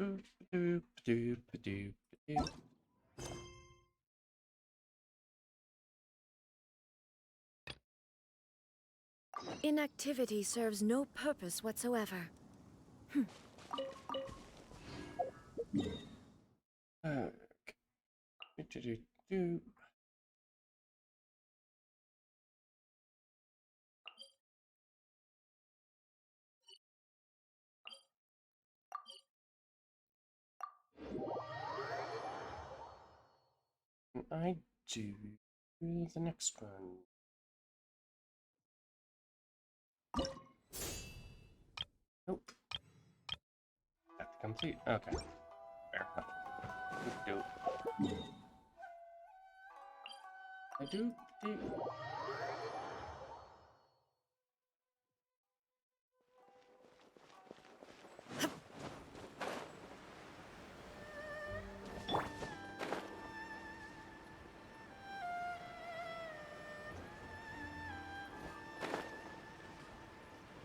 Doop, doop, doop, doop, doop. Inactivity serves no purpose whatsoever. Okay. Do, do, do. And I do the next one. Nope. Have to complete. Okay. Fair enough. Doop, doop. I do. Do.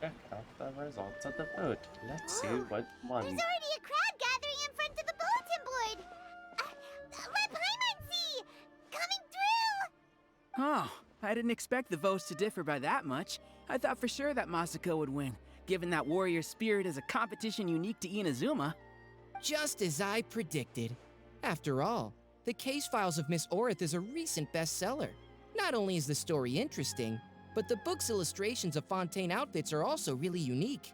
Check out the results of the vote. Let's see what won. There's already a crowd gathering in front of the bulletin board. Let Paimon see! Coming through! Oh, I didn't expect the votes to differ by that much. I thought for sure that Masako would win, given that warrior spirit is a competition unique to Inazuma. Just as I predicted. After all, The Case Files of Miss Orith is a recent bestseller. Not only is the story interesting, but the book's illustrations of Fontaine outfits are also really unique.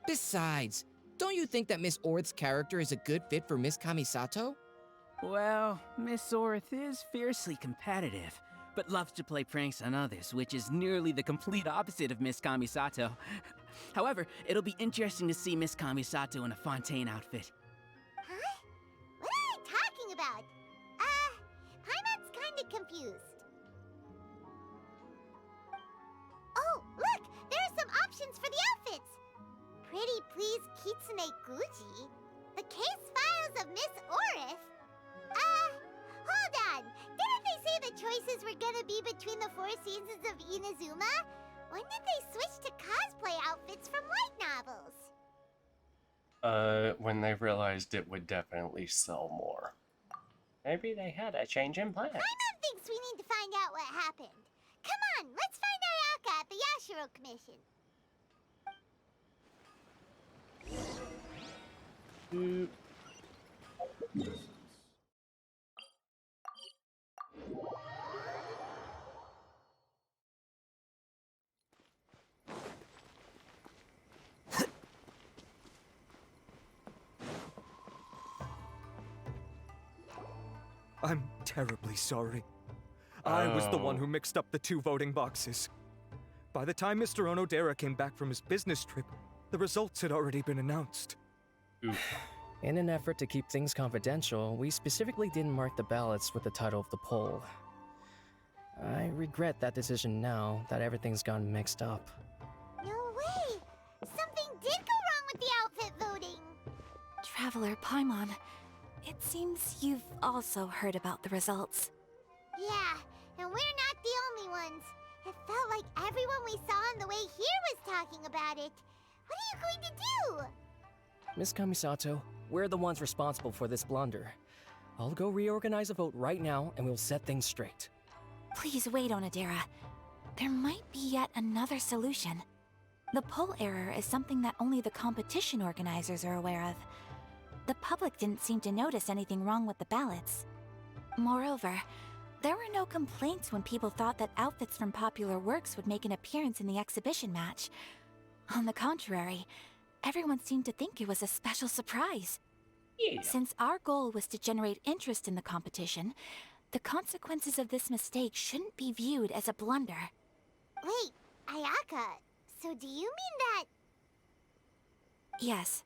Besides, don't you think that Miss Orith's character is a good fit for Miss Kamisato? Well, Miss Orith is fiercely competitive, but loves to play pranks on others, which is nearly the complete opposite of Miss Kamisato. However, it'll be interesting to see Miss Kamisato in a Fontaine outfit. Huh? What are they talking about? Paimon's kinda confused. Oh, look! There are some options for the outfits! Pretty Please Kitsune Guji? The Case Files of Miss Orith? Hold on! Didn't they say the choices were gonna be between the four seasons of Inazuma? When did they switch to cosplay outfits from light novels? When they realized it would definitely sell more. Maybe they had a change in plans. Paimon thinks we need to find out what happened. Come on, let's find Ayaka at the Yashiro Commission. Doop. I'm terribly sorry. I was the one who mixed up the two voting boxes. By the time Mr. Onodera came back from his business trip, the results had already been announced. Oof. In an effort to keep things confidential, we specifically didn't mark the ballots with the title of the poll. I regret that decision now that everything's gone mixed up. No way! Something did go wrong with the outfit voting! Traveler Paimon, it seems you've also heard about the results. Yeah, and we're not the only ones. It felt like everyone we saw on the way here was talking about it. What are you going to do? Miss Kamisato, we're the ones responsible for this blunder. I'll go reorganize a vote right now and we'll set things straight. Please wait, Onodera. There might be yet another solution. The poll error is something that only the competition organizers are aware of. The public didn't seem to notice anything wrong with the ballots. Moreover, there were no complaints when people thought that outfits from popular works would make an appearance in the exhibition match. On the contrary, everyone seemed to think it was a special surprise. Yeah. Since our goal was to generate interest in the competition, the consequences of this mistake shouldn't be viewed as a blunder. Wait, Ayaka, so do you mean that... Yes,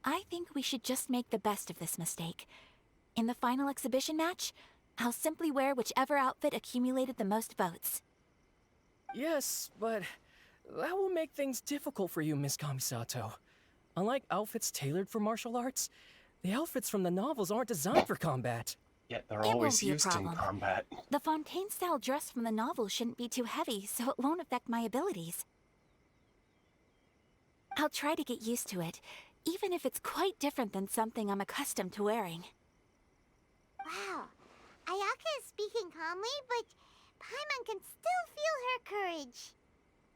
I think we should just make the best of this mistake. In the final exhibition match, I'll simply wear whichever outfit accumulated the most votes. Yes, but that will make things difficult for you, Miss Kamisato. Unlike outfits tailored for martial arts, the outfits from the novels aren't designed for combat. Yet they're It won't always be a used in problem. combat. The Fontaine-style dress from the novel shouldn't be too heavy, so it won't affect my abilities. I'll try to get used to it, even if it's quite different than something I'm accustomed to wearing. Wow. Ayaka is speaking calmly, but Paimon can still feel her courage.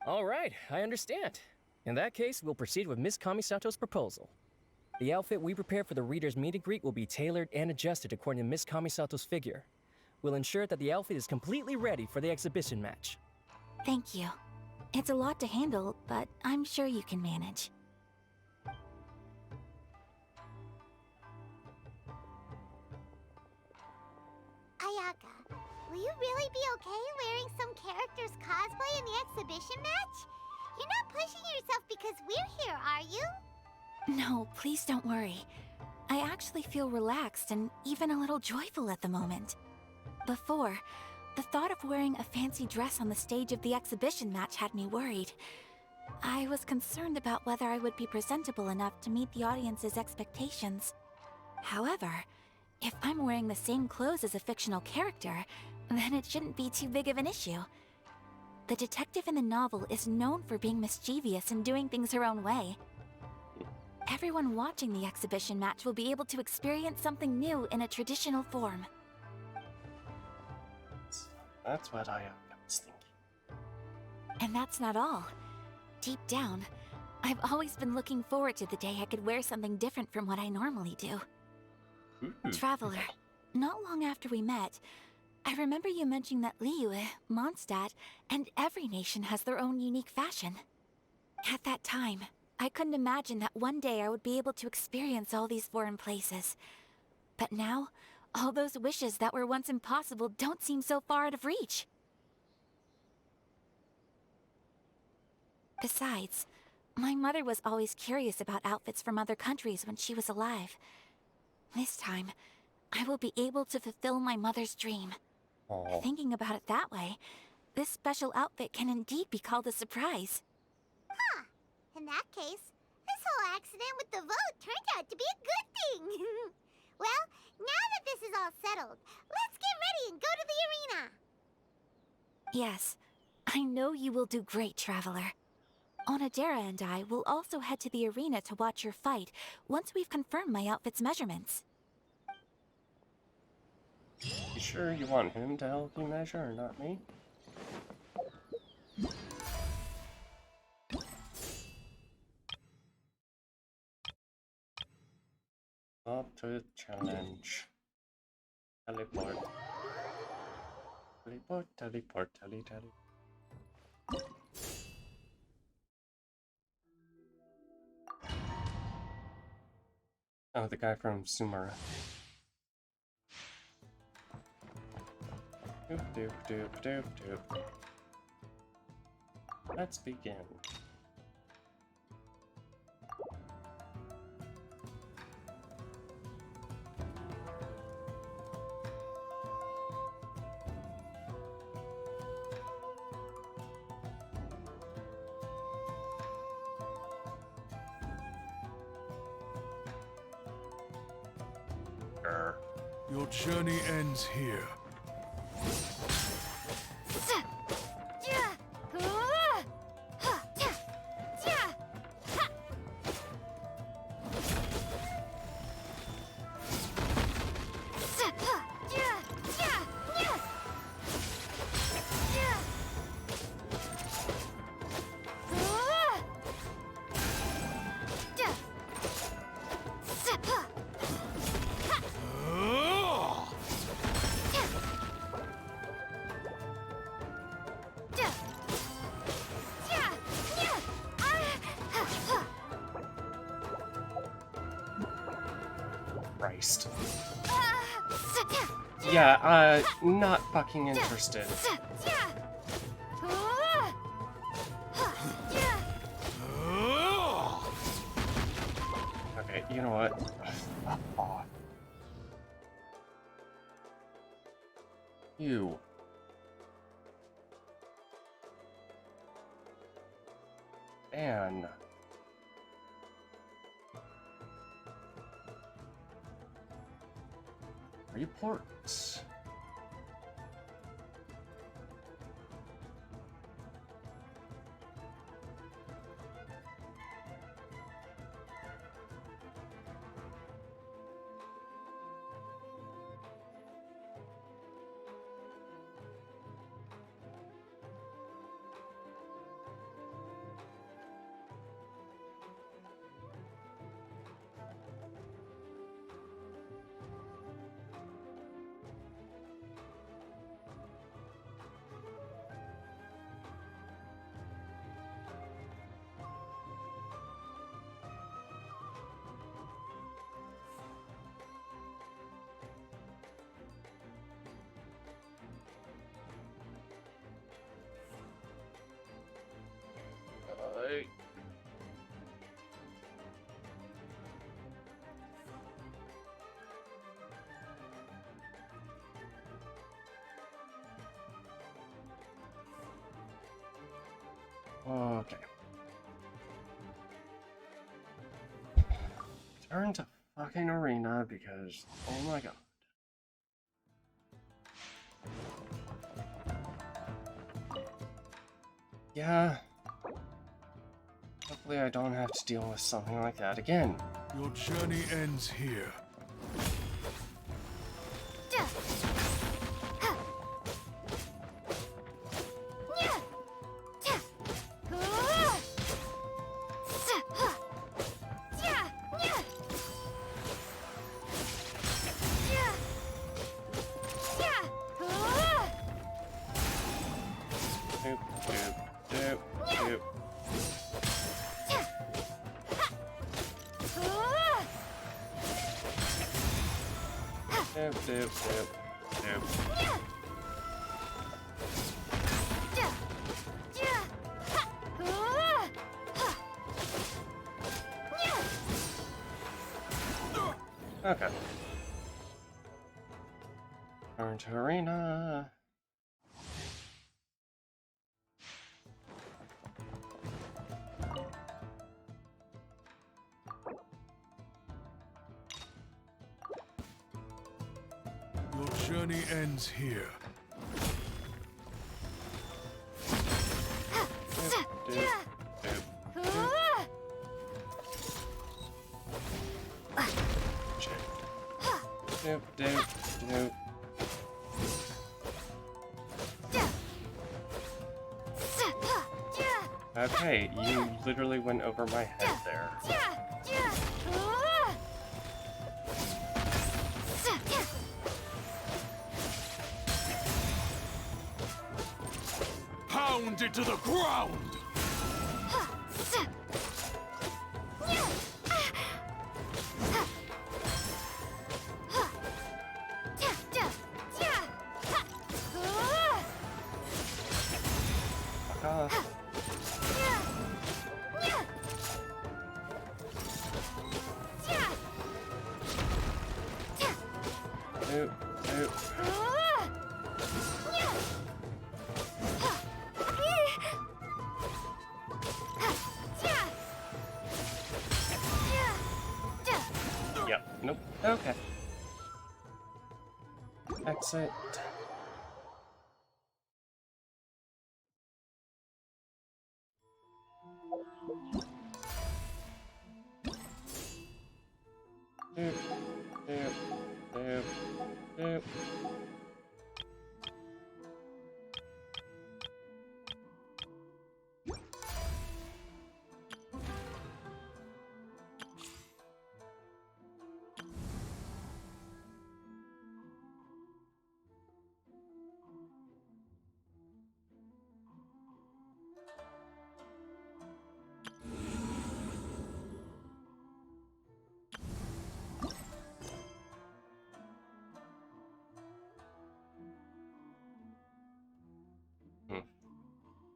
All right, I understand. In that case, we'll proceed with Miss Kamisato's proposal. The outfit we prepare for the reader's meet and greet will be tailored and adjusted according to Miss Kamisato's figure. We'll ensure that the outfit is completely ready for the exhibition match. Thank you. It's a lot to handle, but I'm sure you can manage. Ayaka, will you really be okay wearing some character's cosplay in the exhibition match? You're not pushing yourself because we're here, are you? No, please don't worry. I actually feel relaxed and even a little joyful at the moment. Before, the thought of wearing a fancy dress on the stage of the exhibition match had me worried. I was concerned about whether I would be presentable enough to meet the audience's expectations. However, if I'm wearing the same clothes as a fictional character, then it shouldn't be too big of an issue. The detective in the novel is known for being mischievous and doing things her own way. Everyone watching the exhibition match will be able to experience something new in a traditional form. That's what I was thinking. And that's not all. Deep down, I've always been looking forward to the day I could wear something different from what I normally do. Ooh. Traveler, not long after we met, I remember you mentioning that Liyue, Mondstadt, and every nation has their own unique fashion. At that time, I couldn't imagine that one day I would be able to experience all these foreign places. But now, all those wishes that were once impossible don't seem so far out of reach. Besides, my mother was always curious about outfits from other countries when she was alive. This time, I will be able to fulfill my mother's dream. Aw. Thinking about it that way, this special outfit can indeed be called a surprise. Huh. In that case, this whole accident with the vote turned out to be a good thing. Well, now that this is all settled, let's get ready and go to the arena. Yes, I know you will do great, Traveler. Onodera and I will also head to the arena to watch your fight once we've confirmed my outfit's measurements. You sure you want him to help you measure or not me? Up to the challenge. Teleport. Teleport, teleport, teleport. Oh, the guy from Sumara. Doop doop doop doop doop. Let's begin. Your journey ends here. Christ. Yeah, not fucking interested. Okay, you know what? Fuck off. You. Man. Reports. Wait. Okay. Turn to fucking arena because, oh my god. Yeah. Hopefully I don't have to deal with something like that again. Your journey ends here. Doop, doop, doop, doop. Doop, doop, doop, doop. Okay. Turn to arena. Your journey ends here. Doop, doop, doop. Doop, doop, doop. Okay, you literally went over my head there. Pound it to the ground! Fuck off. Doop, doop. Yep, nope. Okay. Exit. Doop, doop, doop, doop.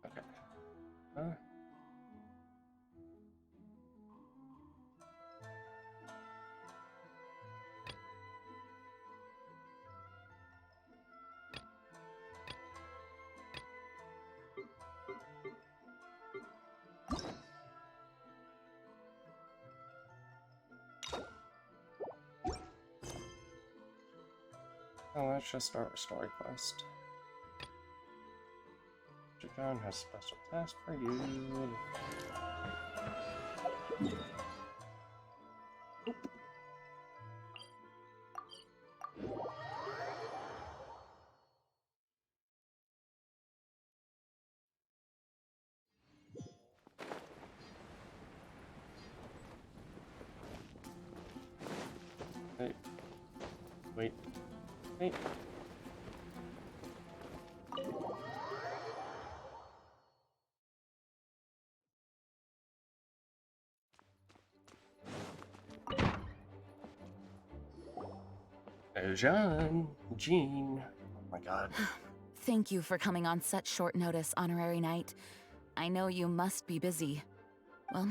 Okay. Oh, let's just start a story quest. John has a special task for you. Hey. Wait. Hey. Jean. Oh my god. Thank you for coming on such short notice, Honorary Knight. I know you must be busy. Well,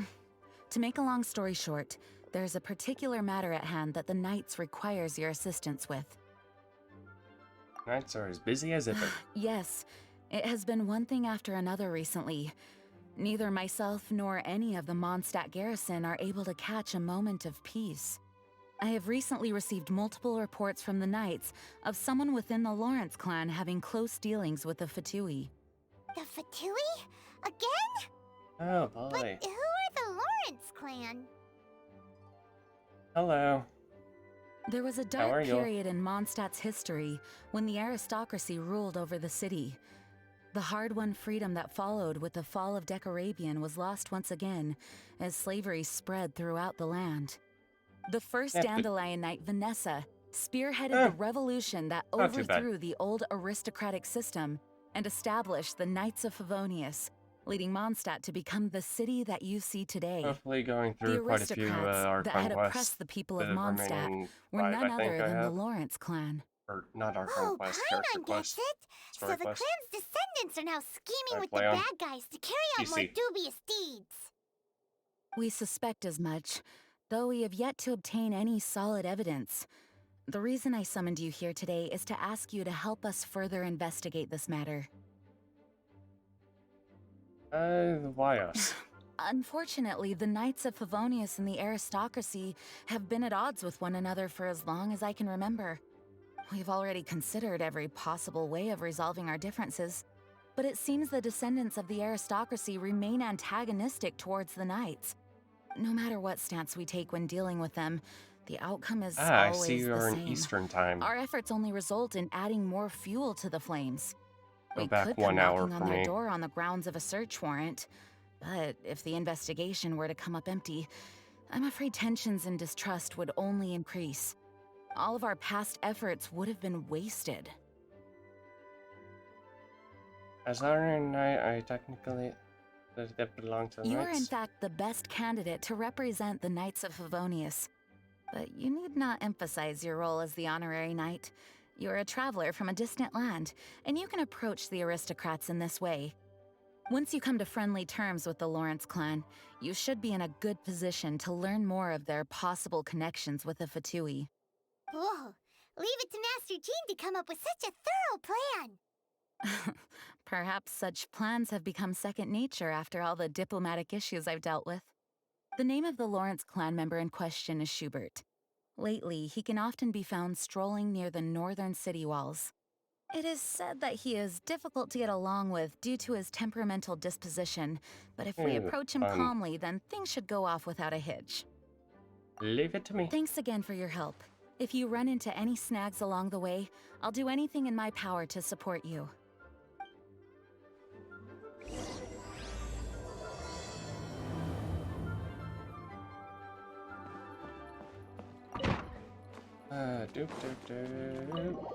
to make a long story short, there's a particular matter at hand that the Knights requires your assistance with. Knights are as busy as ever. Yes, it has been one thing after another recently. Neither myself nor any of the Mondstadt garrison are able to catch a moment of peace. I have recently received multiple reports from the Knights of someone within the Lawrence clan having close dealings with the Fatui. The Fatui? Again? Oh But boy. who are the Lawrence clan? Hello. There was a are dark you? period in Mondstadt's history when the aristocracy ruled over the city. The hard-won freedom that followed with the fall of Decorabian was lost once again as slavery spread throughout the land. The first Yeah, but- Dandelion Knight, Vanessa, spearheaded Eh, the revolution that not too bad. overthrew the old aristocratic system and established the Knights of Favonius, leading Mondstadt to become the city that you see today. Hopefully going The through quite a few aristocrats our that had conquests. oppressed the people of the Mondstadt remaining were 5, none I think other I than the have. Lawrence clan. Or not our Oh, conquest, character Paimon quest. gets it! So Story the quest. clan's descendants are now scheming Hi, with the Leon. bad guys to carry out more PC. dubious deeds. We suspect as much, though we have yet to obtain any solid evidence. The reason I summoned you here today is to ask you to help us further investigate this matter. Why us? Unfortunately, the Knights of Favonius and the aristocracy have been at odds with one another for as long as I can remember. We've already considered every possible way of resolving our differences, but it seems the descendants of the aristocracy remain antagonistic towards the Knights. No matter what stance we take when dealing with them, the outcome is I always see the you're in same. Eastern time. Our efforts only result in adding more fuel to the flames. Go We back could 1 come hour knocking for on their me. door on the grounds of a search warrant, but if the investigation were to come up empty, I'm afraid tensions and distrust would only increase. All of our past efforts would have been wasted. As Iron Knight, I technically that belong to the You are in Knights. fact the best candidate to represent the Knights of Favonius. But you need not emphasize your role as the honorary knight. You're a traveler from a distant land, and you can approach the aristocrats in this way. Once you come to friendly terms with the Lawrence clan, you should be in a good position to learn more of their possible connections with the Fatui. Whoa, leave it to Master Jean to come up with such a thorough plan. Perhaps such plans have become second nature after all the diplomatic issues I've dealt with. The name of the Lawrence clan member in question is Schubert. Lately, he can often be found strolling near the northern city walls. It is said that he is difficult to get along with due to his temperamental disposition, but if we Ew, approach him fun. calmly, then things should go off without a hitch. Leave it to me. Thanks again for your help. If you run into any snags along the way, I'll do anything in my power to support you. Doop doop doop.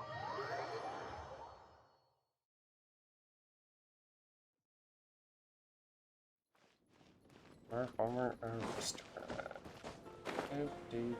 Our former aristocrat. Doop doop.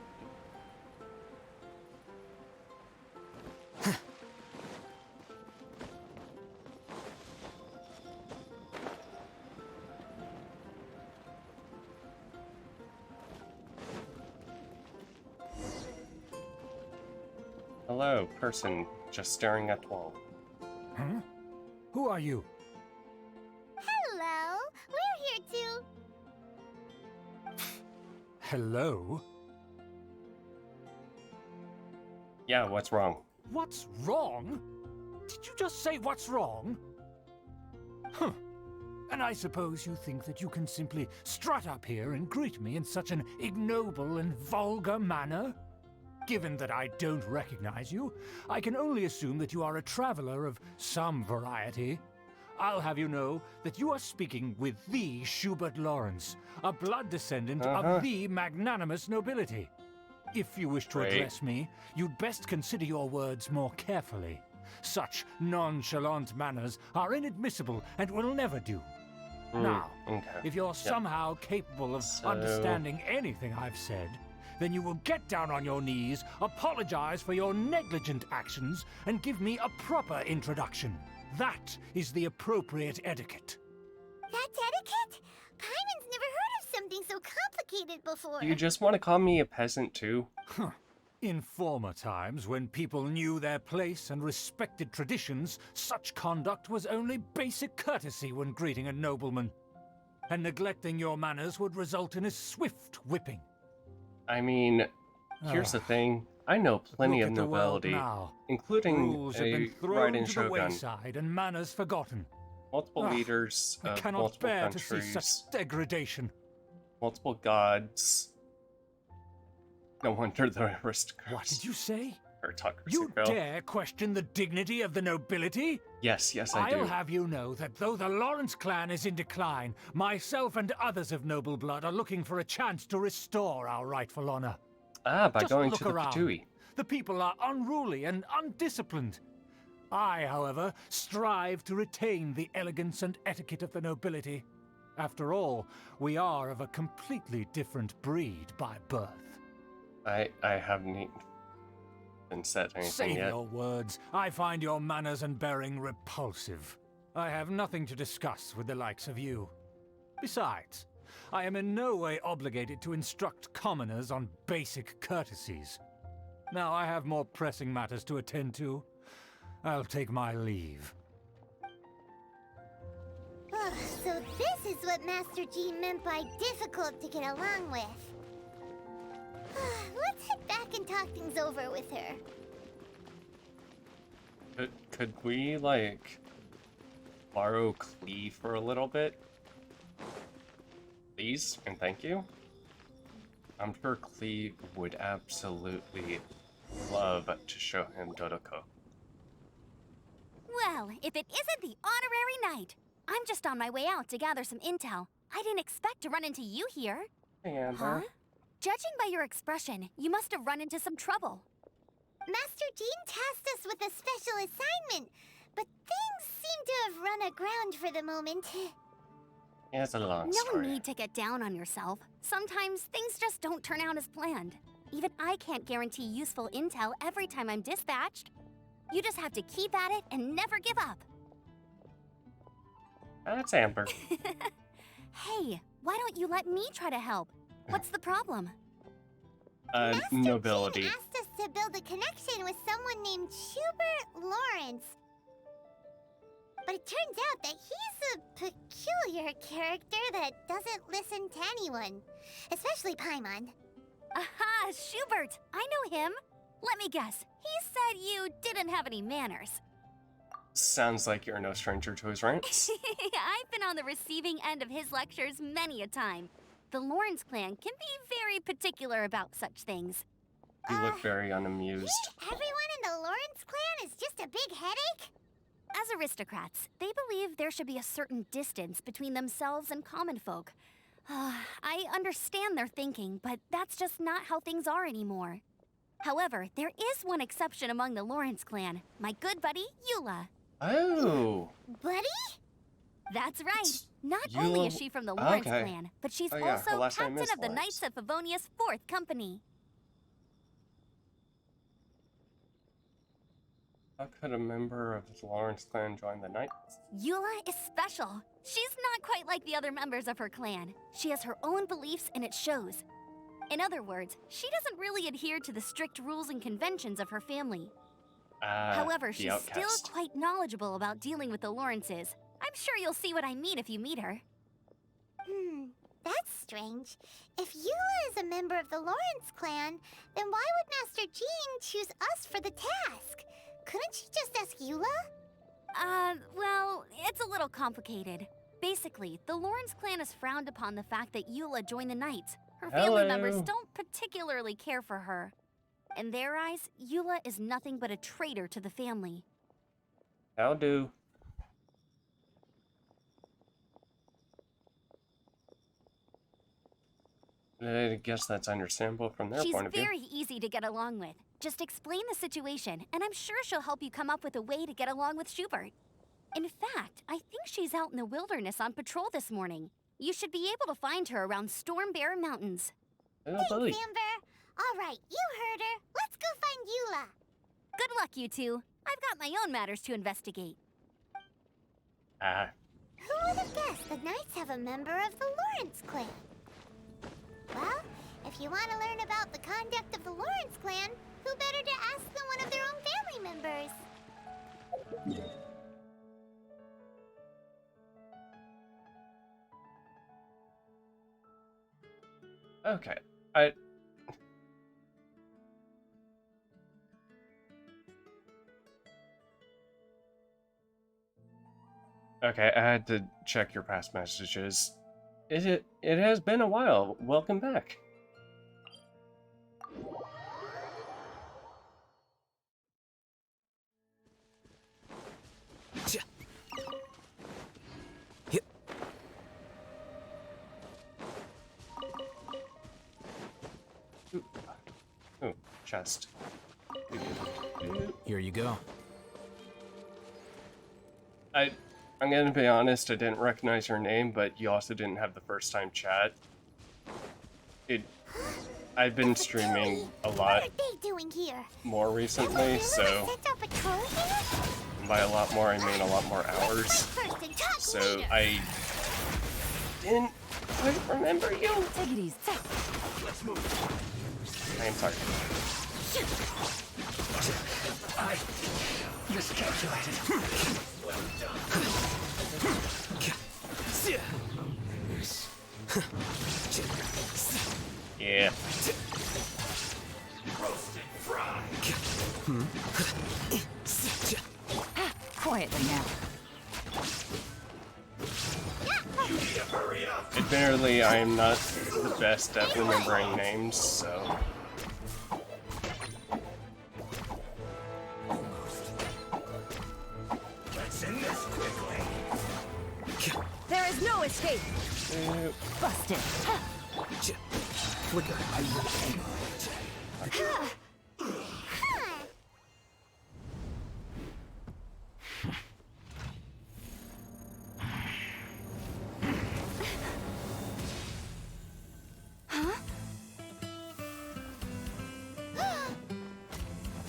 Hello, person just staring at wall. Huh? Who are you? Hello, we're here to... Hello? Yeah, what's wrong? What's wrong? Did you just say what's wrong? Huh. And I suppose you think that you can simply strut up here and greet me in such an ignoble and vulgar manner? Given that I don't recognize you, I can only assume that you are a traveler of some variety. I'll have you know that you are speaking with the Schubert Lawrence, a blood descendant of the magnanimous nobility. If you wish to Great. address me, you'd best consider your words more carefully. Such nonchalant manners are inadmissible and will never do. Now, Okay. if you're somehow capable of So- understanding anything I've said, then you will get down on your knees, apologize for your negligent actions, and give me a proper introduction. That is the appropriate etiquette. That's etiquette? Paimon's never heard of educated before. Do you just want to call me a peasant too? In former times, when people knew their place and respected traditions, such conduct was only basic courtesy when greeting a nobleman. And neglecting your manners would result in a swift whipping. I mean, here's the thing. I know plenty Look of at the world nobility, now. including Rules have a been thrown right-in to the shogun, wayside and manners forgotten. multiple Ah, leaders I of cannot multiple bear to see countries, such degradation. multiple gods. No wonder the aristocrats. What did you say? Aristocracy You fell. dare question the dignity of the nobility? Yes, I I'll do. have you know that though the Lawrence clan is in decline, myself and others of noble blood are looking for a chance to restore our rightful honor. Ah, by Just going look to the around. Patui. The people are unruly and undisciplined. I, however, strive to retain the elegance and etiquette of the nobility. After all, we are of a completely different breed by birth. I haven't even said anything Save yet. your words. I find your manners and bearing repulsive. I have nothing to discuss with the likes of you. Besides, I am in no way obligated to instruct commoners on basic courtesies. Now I have more pressing matters to attend to. I'll take my leave. So this is what Master G meant by difficult to get along with. Let's head back and talk things over with her. Could we, like, borrow Klee for a little bit? Please, and thank you. I'm sure Klee would absolutely love to show him Dodoko. Well, if it isn't the honorary knight. I'm just on my way out to gather some intel. I didn't expect to run into you here. Hey, Amber. Huh? Judging by your expression, you must have run into some trouble. Master Jean tasked us with a special assignment, but things seem to have run aground for the moment. Yeah, it's a long No story. need to get down on yourself. Sometimes things just don't turn out as planned. Even I can't guarantee useful intel every time I'm dispatched. You just have to keep at it and never give up. That's Amber. Hey, why don't you let me try to help? What's the problem? Master Nobility. Jean asked us to build a connection with someone named Schubert Lawrence. But it turns out that he's a peculiar character that doesn't listen to anyone, especially Paimon. Aha, Schubert! I know him. Let me guess. He said you didn't have any manners. Sounds like you're no stranger to his rants. I've been on the receiving end of his lectures many a time. The Lawrence clan can be very particular about such things. You look very unamused. Everyone in the Lawrence clan is just a big headache? As aristocrats, they believe there should be a certain distance between themselves and common folk. I understand their thinking, but that's just not how things are anymore. However, there is one exception among the Lawrence clan, my good buddy, Eula. Oh. Buddy? That's right. It's Not only is Eula- she from the Lawrence okay. clan, but she's Oh, yeah, her also last name captain is of the Lawrence. Knights of Favonius 4th Company. How could a member of the Lawrence clan join the Knights? Eula is special. She's not quite like the other members of her clan. She has her own beliefs and it shows. In other words, she doesn't really adhere to the strict rules and conventions of her family. However, the she's still outcast. quite knowledgeable about dealing with the Lawrences. I'm sure you'll see what I mean if you meet her. That's strange. If Eula is a member of the Lawrence clan, then why would Master Jean choose us for the task? Couldn't she just ask Eula? Well, it's a little complicated. Basically, the Lawrence clan has frowned upon the fact that Eula joined the Knights. Her family members Hello. don't particularly care for her. In their eyes, Eula is nothing but a traitor to the family. How do? I guess that's understandable from their She's point of view. very easy to get along with. Just explain the situation, and I'm sure she'll help you come up with a way to get along with Schubert. In fact, I think she's out in the wilderness on patrol this morning. You should be able to find her around Storm Bear Mountains. Oh, Thanks, Billy. Amber. All right, you heard her. Let's go find Eula. Good luck, you two. I've got my own matters to investigate. Who would have guessed the Knights have a member of the Lawrence clan? Well, If you want to learn about the conduct of the Lawrence clan, who better to ask than one of their own family members? Okay, Okay, I had to check your past messages. It has been a while. Welcome back. Ooh, chest. Here you go. I'm gonna be honest, I didn't recognize your name, but you also didn't have the first time chat. I've been streaming a lot What are they doing here? more recently, so Set our patrol here? by a lot more I mean a lot more hours. First and talk So later. I didn't quite remember you. Take it easy. I am sorry. Miscalculated. Yeah. Quietly now. Admittedly, I am not the best at remembering names, so. There is no escape. Busted. Flicker, I will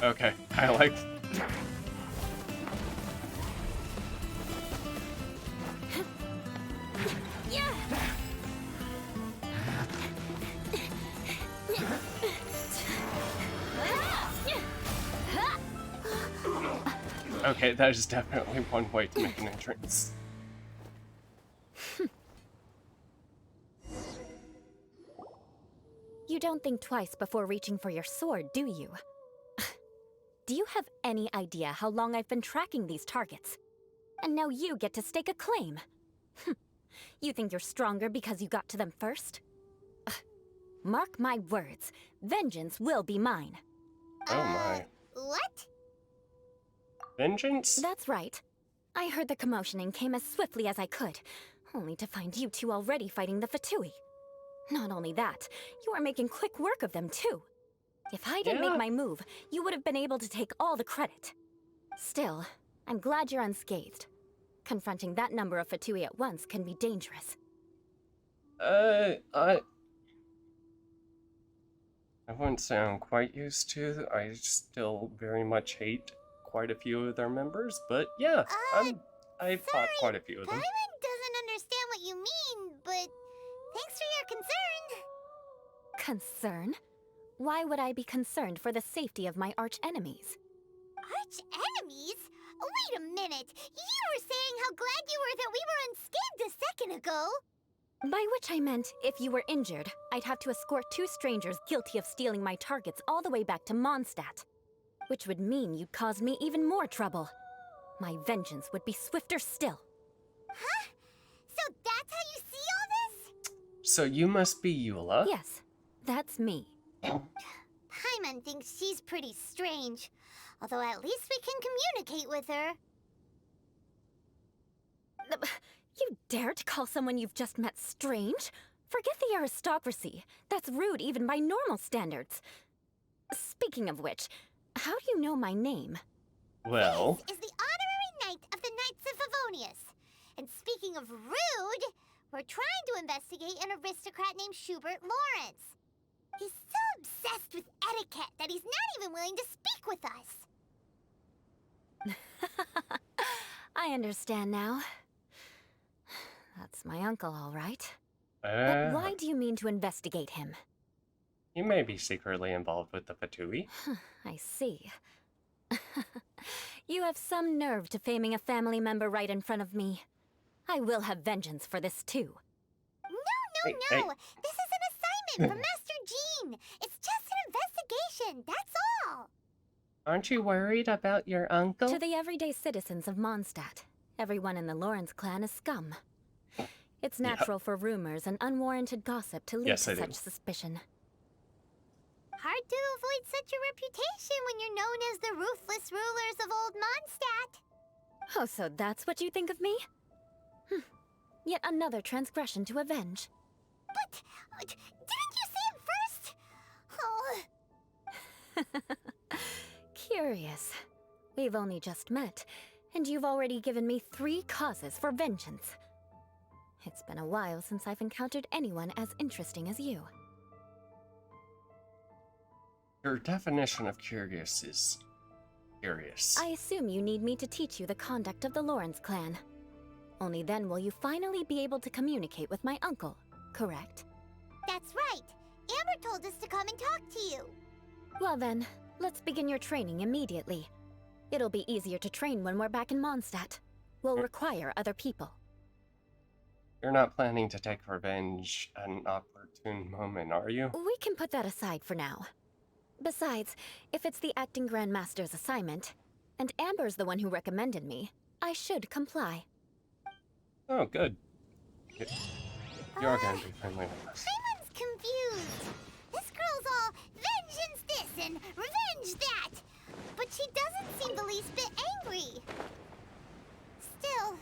Okay, I like. Okay, that is definitely one way to make an entrance. You don't think twice before reaching for your sword, do you? Do you have any idea how long I've been tracking these targets? And now you get to stake a claim. You think you're stronger because you got to them first? Mark my words, vengeance will be mine. Oh my. What? Vengeance? That's right. I heard the commotion and came as swiftly as I could, only to find you two already fighting the Fatui. Not only that, you are making quick work of them too. If I didn't make my move, you would have been able to take all the credit. Still, I'm glad you're unscathed. Confronting that number of Fatui at once can be dangerous. I wouldn't say I'm quite used to. I still very much hate quite a few of their members, but yeah, I've fought quite a few of them. Paimon doesn't understand what you mean, but thanks for your concern. Concern? Why would I be concerned for the safety of my arch-enemies? Arch-enemies? Wait a minute! You were saying how glad you were that we were unscathed a second ago! By which I meant, if you were injured, I'd have to escort two strangers guilty of stealing my targets all the way back to Mondstadt. Which would mean you'd cause me even more trouble. My vengeance would be swifter still. Huh? So that's how you see all this? So you must be Eula? Yes, that's me. Paimon thinks she's pretty strange. Although at least we can communicate with her. You dare to call someone you've just met strange? Forget the aristocracy. That's rude even by normal standards. Speaking of which, how do you know my name? Well... This is the honorary knight of the Knights of Favonius. And speaking of rude, we're trying to investigate an aristocrat named Schubert Lawrence. He's so obsessed with etiquette that he's not even willing to speak with us. I understand now. That's my uncle, all right. But why do you mean to investigate him? You may be secretly involved with the Fatui. I see. You have some nerve to faming a family member right in front of me. I will have vengeance for this too. No, Hey. This is an assignment from Master Jean. It's just an investigation, that's all. Aren't you worried about your uncle? To the everyday citizens of Mondstadt, everyone in the Lawrence clan is scum. It's natural for rumors and unwarranted gossip to lead Yes, to I do. such suspicion. Hard to avoid such a reputation when you're known as the ruthless rulers of Old Mondstadt. Oh, so that's what you think of me? Yet another transgression to avenge. But didn't you see him first? Oh, Curious. We've only just met, and you've already given me 3 causes for vengeance. It's been a while since I've encountered anyone as interesting as you. Your definition of curious is curious. I assume you need me to teach you the conduct of the Lawrence clan. Only then will you finally be able to communicate with my uncle, correct? that's right. Amber told us to come and talk to you. Well then, let's begin your training immediately. It'll be easier to train when we're back in Mondstadt. We'll require other people. You're not planning to take revenge at an opportune moment, are you? We can put that aside for now. Besides, if it's the acting Grandmaster's assignment, and Amber's the one who recommended me, I should comply. Oh, good. You're going to be friendly with us. Simon's confused. This girl's all vengeance this and revenge that. But she doesn't seem the least bit angry. Still,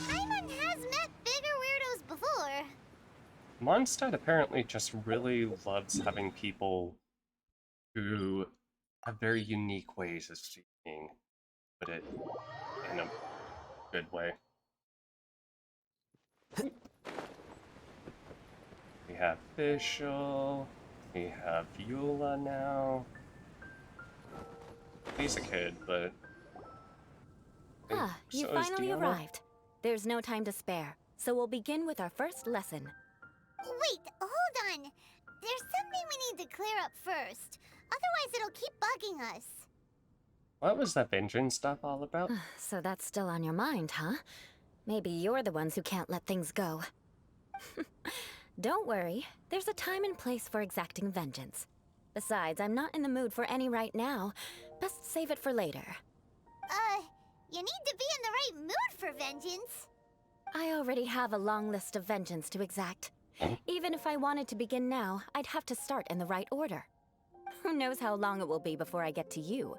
Simon has met bigger weirdos before. Mondstadt apparently just really loves having people who have very unique ways of speaking, put it in a good way. We have Fischl, we have Eula now. He's a kid, but... Ah, you so is finally Deanna. arrived. There's no time to spare, so we'll begin with our first lesson. Wait, hold on. There's something we need to clear up first. Otherwise, it'll keep bugging us. What was that vengeance stuff all about? So that's still on your mind, huh? Maybe you're the ones who can't let things go. Don't worry, there's a time and place for exacting vengeance. Besides, I'm not in the mood for any right now. Best save it for later. You need to be in the right mood for vengeance. I already have a long list of vengeance to exact. Even if I wanted to begin now, I'd have to start in the right order. Who knows how long it will be before I get to you?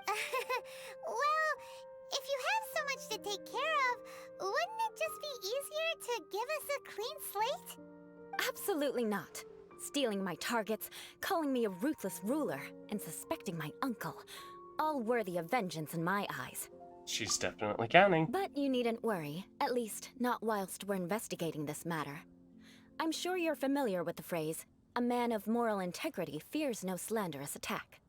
Well, if you have so much to take care of, wouldn't it just be easier to give us a clean slate? Absolutely not. Stealing my targets, calling me a ruthless ruler, and suspecting my uncle. All worthy of vengeance in my eyes. She's definitely counting. But you needn't worry, at least not whilst we're investigating this matter. I'm sure you're familiar with the phrase, a man of moral integrity fears no slanderous attack.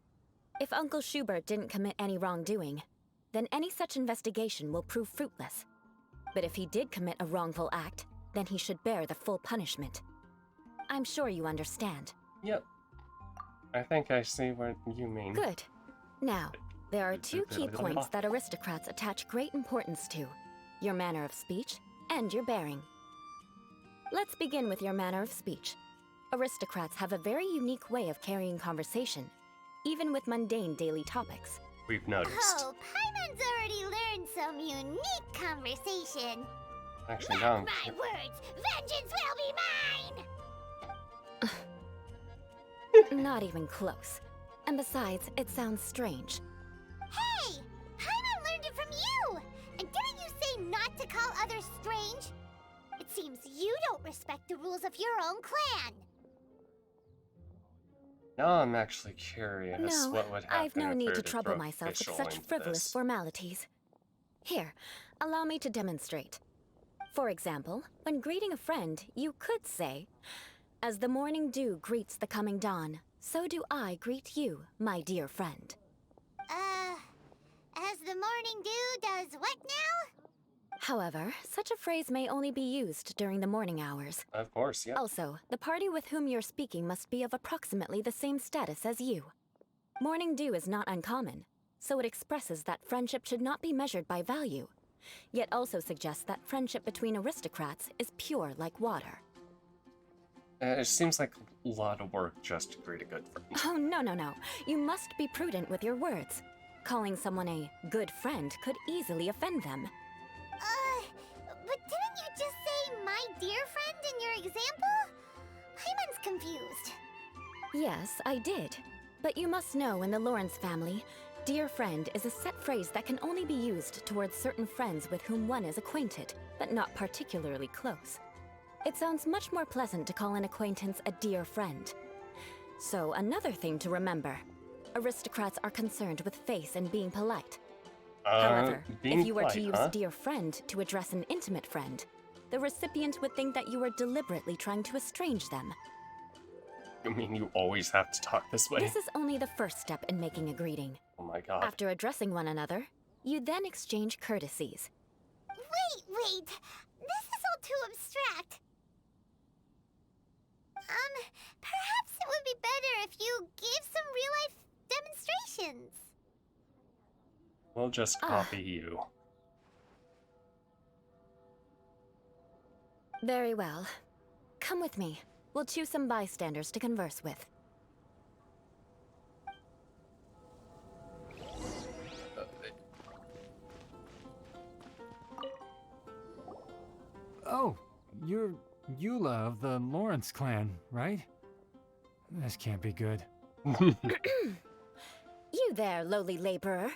If Uncle Schubert didn't commit any wrongdoing, then any such investigation will prove fruitless. But if he did commit a wrongful act, then he should bear the full punishment. I'm sure you understand. Yep. I think I see what you mean. Good. Now, there are 2 key points that aristocrats attach great importance to: your manner of speech and your bearing. Let's begin with your manner of speech. Aristocrats have a very unique way of carrying conversation, even with mundane daily topics. We've noticed. Oh, Paimon's already learned some unique conversation. Actually, Mark no. my words, vengeance will be mine! Not even close. And besides, it sounds strange. Hey! Paimon learned it from you! And didn't you say not to call others strange? It seems you don't respect the rules of your own clan. Now I'm actually curious No, what would happen I've no if we need were to trouble throw myself with Fischl such into frivolous this. formalities. Here, allow me to demonstrate. For example, when greeting a friend, you could say, "As the morning dew greets the coming dawn, so do I greet you, my dear friend." As the morning dew does what now? However, such a phrase may only be used during the morning hours. Of course, yeah. Also, the party with whom you're speaking must be of approximately the same status as you. Morning dew is not uncommon, so it expresses that friendship should not be measured by value, yet also suggests that friendship between aristocrats is pure like water. It seems like a lot of work just to greet a good friend. Oh, no. You must be prudent with your words. Calling someone a good friend could easily offend them. But didn't you just say my dear friend in your example? Paimon's confused. Yes, I did. But you must know in the Lawrence family, dear friend is a set phrase that can only be used towards certain friends with whom one is acquainted, but not particularly close. It sounds much more pleasant to call an acquaintance a dear friend. So, another thing to remember. Aristocrats are concerned with face and being polite. However, if you were to use dear friend to address an intimate friend, the recipient would think that you were deliberately trying to estrange them. You mean you always have to talk this way? This is only the first step in making a greeting. Oh my god. After addressing one another, you then exchange courtesies. Wait. This is all too abstract. Perhaps it would be better if you gave some real-life demonstrations. We'll just copy you. Very well. Come with me. We'll choose some bystanders to converse with. Oh, you're Eula of the Lawrence clan, right? This can't be good. You there, lowly laborer.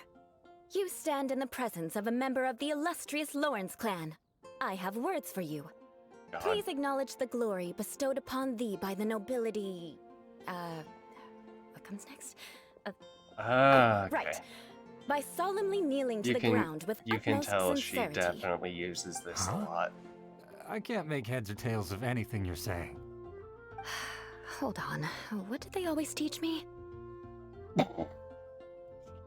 You stand in the presence of a member of the illustrious Lawrence clan. I have words for you. God. Please acknowledge the glory bestowed upon thee by the nobility... what comes next? Okay. Right. By solemnly kneeling to the ground with You can utmost tell sincerity. she definitely uses this a lot. I can't make heads or tails of anything you're saying. Hold on. What did they always teach me?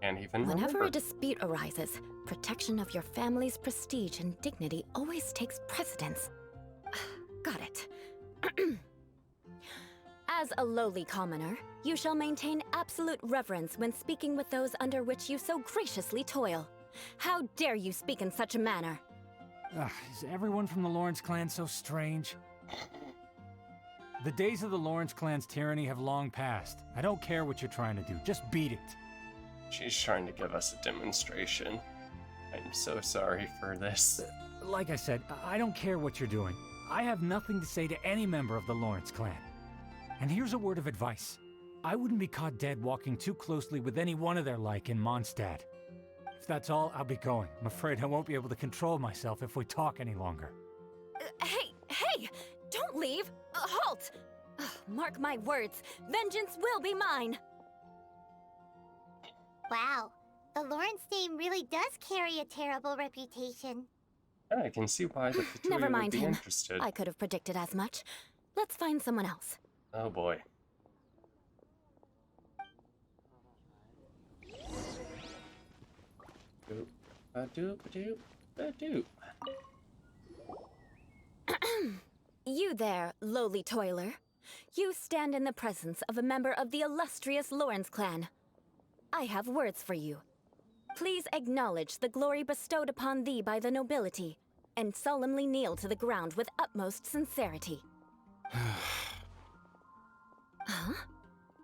Can't even Whenever remember. a dispute arises, protection of your family's prestige and dignity always takes precedence. Got it. As a lowly commoner, you shall maintain absolute reverence when speaking with those under which you so graciously toil. How dare you speak in such a manner? Is everyone from the Lawrence clan so strange? The days of the Lawrence clan's tyranny have long passed. I don't care what you're trying to do, just beat it. She's trying to give us a demonstration. I'm so sorry for this. Like I said, I don't care what you're doing. I have nothing to say to any member of the Lawrence clan. And here's a word of advice. I wouldn't be caught dead walking too closely with any one of their like in Mondstadt. If that's all, I'll be going. I'm afraid I won't be able to control myself if we talk any longer. Hey! Don't leave! Halt! Mark my words, vengeance will be mine! Wow, the Lawrence name really does carry a terrible reputation. Yeah, I can see why the Fatui Never would mind be him. interested. I could have predicted as much. Let's find someone else. Oh boy. Doop. You there, lowly toiler. You stand in the presence of a member of the illustrious Lawrence clan. I have words for you. Please acknowledge the glory bestowed upon thee by the nobility, and solemnly kneel to the ground with utmost sincerity. Huh?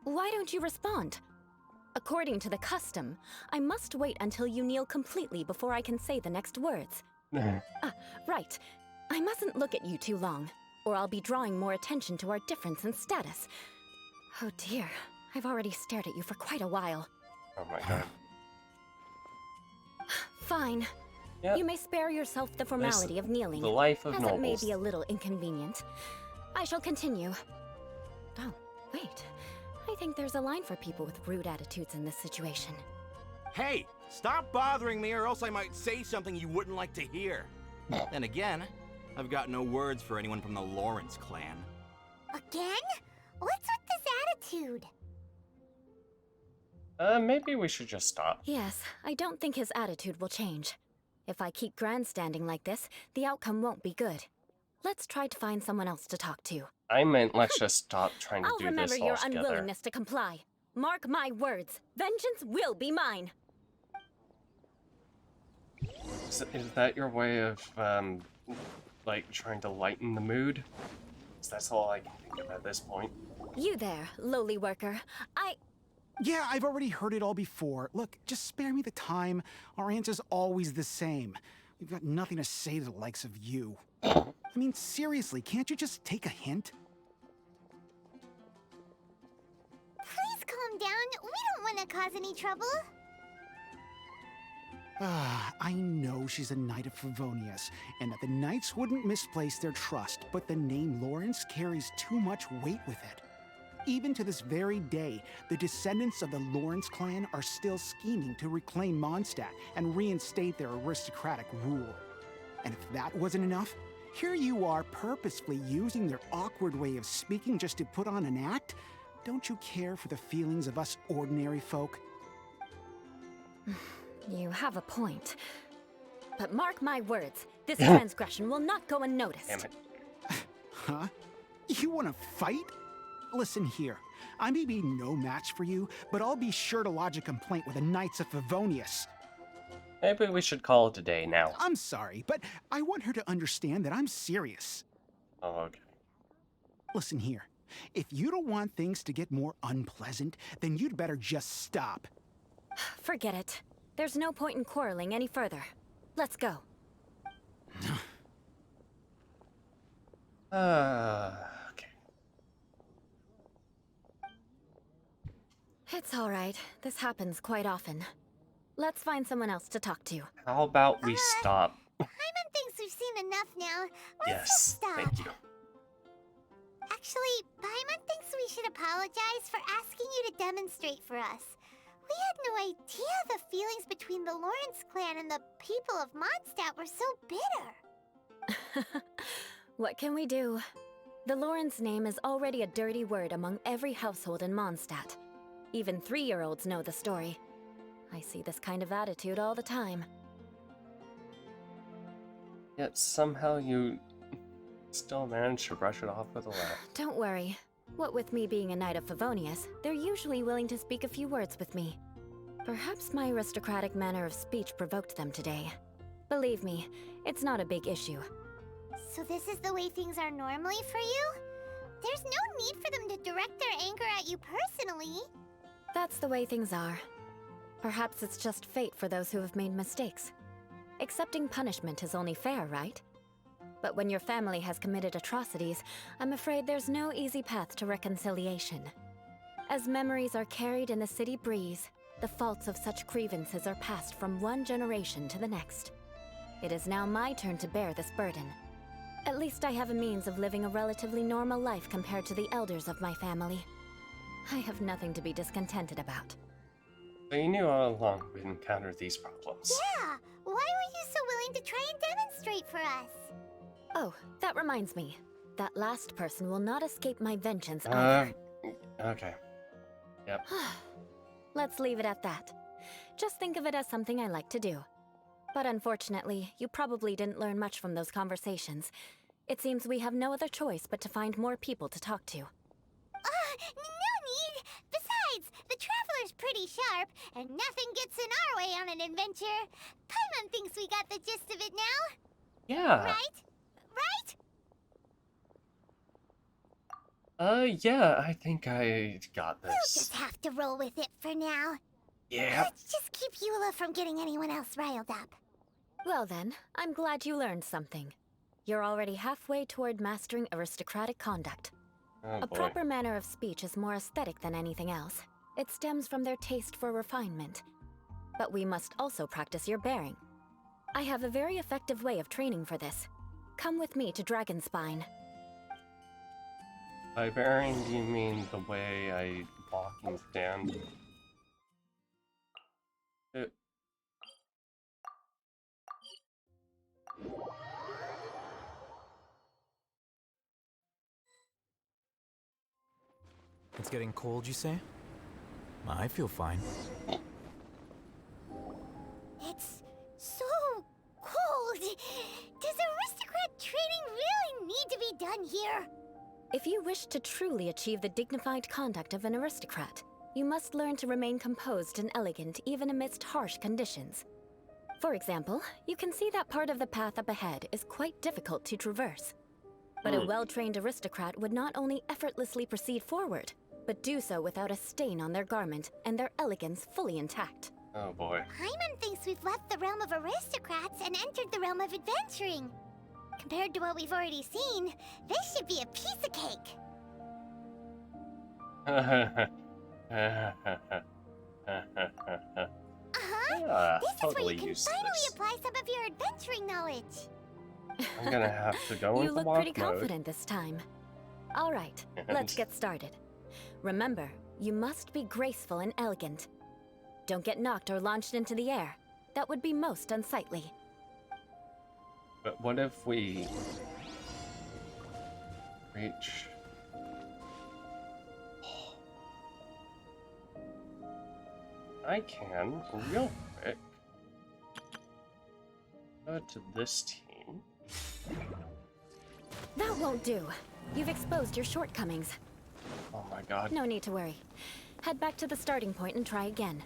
Why don't you respond? According to the custom, I must wait until you kneel completely before I can say the next words. Right. I mustn't look at you too long, or I'll be drawing more attention to our difference in status. Oh dear, I've already stared at you for quite a while. Oh my god. Fine. Yep. You may spare yourself the formality of kneeling, the life of as nobles. it may be a little inconvenient. I shall continue. Oh, wait. I think there's a line for people with rude attitudes in this situation. Hey, stop bothering me or else I might say something you wouldn't like to hear. Then again, I've got no words for anyone from the Lawrence clan. Again? What's with this attitude? Maybe we should just stop. Yes, I don't think his attitude will change. If I keep grandstanding like this, the outcome won't be good. Let's try to find someone else to talk to. I meant let's just stop trying to I'll do remember this your altogether. unwillingness to comply. Mark my words, vengeance will be mine. Is that your way of, like, trying to lighten the mood? 'Cause that's all I can think of at this point. You there, lowly worker. Yeah, I've already heard it all before. Look, just spare me the time. Our answer's always the same. We've got nothing to say to the likes of you. I mean, seriously, can't you just take a hint? Please calm down. We don't want to cause any trouble. I know she's a Knight of Favonius, and that the Knights wouldn't misplace their trust, but the name Lawrence carries too much weight with it. Even to this very day, the descendants of the Lawrence clan are still scheming to reclaim Mondstadt and reinstate their aristocratic rule. And if that wasn't enough, here you are purposefully using their awkward way of speaking just to put on an act? Don't you care for the feelings of us ordinary folk? You have a point. But mark my words, this transgression will not go unnoticed. Damn it. Huh? You want to fight? Listen here, I may be no match for you, but I'll be sure to lodge a complaint with the Knights of Favonius. Maybe we should call it a day now. I'm sorry, but I want her to understand that I'm serious. Oh, okay. Listen here, if you don't want things to get more unpleasant, then you'd better just stop. Forget it. There's no point in quarreling any further. Let's go. Okay. It's all right. This happens quite often. Let's find someone else to talk to. How about we stop? Paimon thinks we've seen enough now. Let's just Yes, stop. thank you. Actually, Paimon thinks we should apologize for asking you to demonstrate for us. We had no idea the feelings between the Lawrence clan and the people of Mondstadt were so bitter. What can we do? The Lawrence name is already a dirty word among every household in Mondstadt. Even 3-year-olds know the story. I see this kind of attitude all the time. Yet somehow you still managed to brush it off with a laugh. Don't worry. What with me being a Knight of Favonius, they're usually willing to speak a few words with me. Perhaps my aristocratic manner of speech provoked them today. Believe me, it's not a big issue. So this is the way things are normally for you? There's no need for them to direct their anger at you personally. That's the way things are. Perhaps it's just fate for those who have made mistakes. Accepting punishment is only fair, right? But when your family has committed atrocities, I'm afraid there's no easy path to reconciliation. As memories are carried in the city breeze, the faults of such grievances are passed from one generation to the next. It is now my turn to bear this burden. At least I have a means of living a relatively normal life compared to the elders of my family. I have nothing to be discontented about. So you knew all along we'd encounter these problems. Yeah, why were you so willing to try and demonstrate for us? Oh, that reminds me. That last person will not escape my vengeance either. Okay. Yep. Let's leave it at that. Just think of it as something I like to do. But unfortunately, you probably didn't learn much from those conversations. It seems we have no other choice but to find more people to talk to. No need! Besides, the Traveler's pretty sharp, and nothing gets in our way on an adventure. Paimon thinks we got the gist of it now. Yeah. Right? Yeah, I think I got We'll this. just have to roll with it for now. Yeah. Let's just keep Eula from getting anyone else riled up. Well then, I'm glad you learned something. You're already halfway toward mastering aristocratic conduct. Oh, A boy. proper manner of speech is more aesthetic than anything else. It stems from their taste for refinement. But we must also practice your bearing. I have a very effective way of training for this. Come with me to Dragonspine. By bearing, do you mean the way I walk and stand? It's getting cold, you say? I feel fine. It's so here? If you wish to truly achieve the dignified conduct of an aristocrat, you must learn to remain composed and elegant even amidst harsh conditions. For example, you can see that part of the path up ahead is quite difficult to traverse. But a well-trained aristocrat would not only effortlessly proceed forward, but do so without a stain on their garment and their elegance fully intact. Oh boy. Paimon thinks we've left the realm of aristocrats and entered the realm of adventuring. Compared to what we've already seen, this should be a piece of cake. Yeah, This is where totally you can useless. finally apply some of your adventuring knowledge. I'm gonna have to go You into look walk pretty mode. confident this time. All right, let's get started. Remember, you must be graceful and elegant. Don't get knocked or launched into the air. That would be most unsightly. But what if we reach? I can real quick go to this team. That won't do. You've exposed your shortcomings. Oh my god. No need to worry. Head back to the starting point and try again.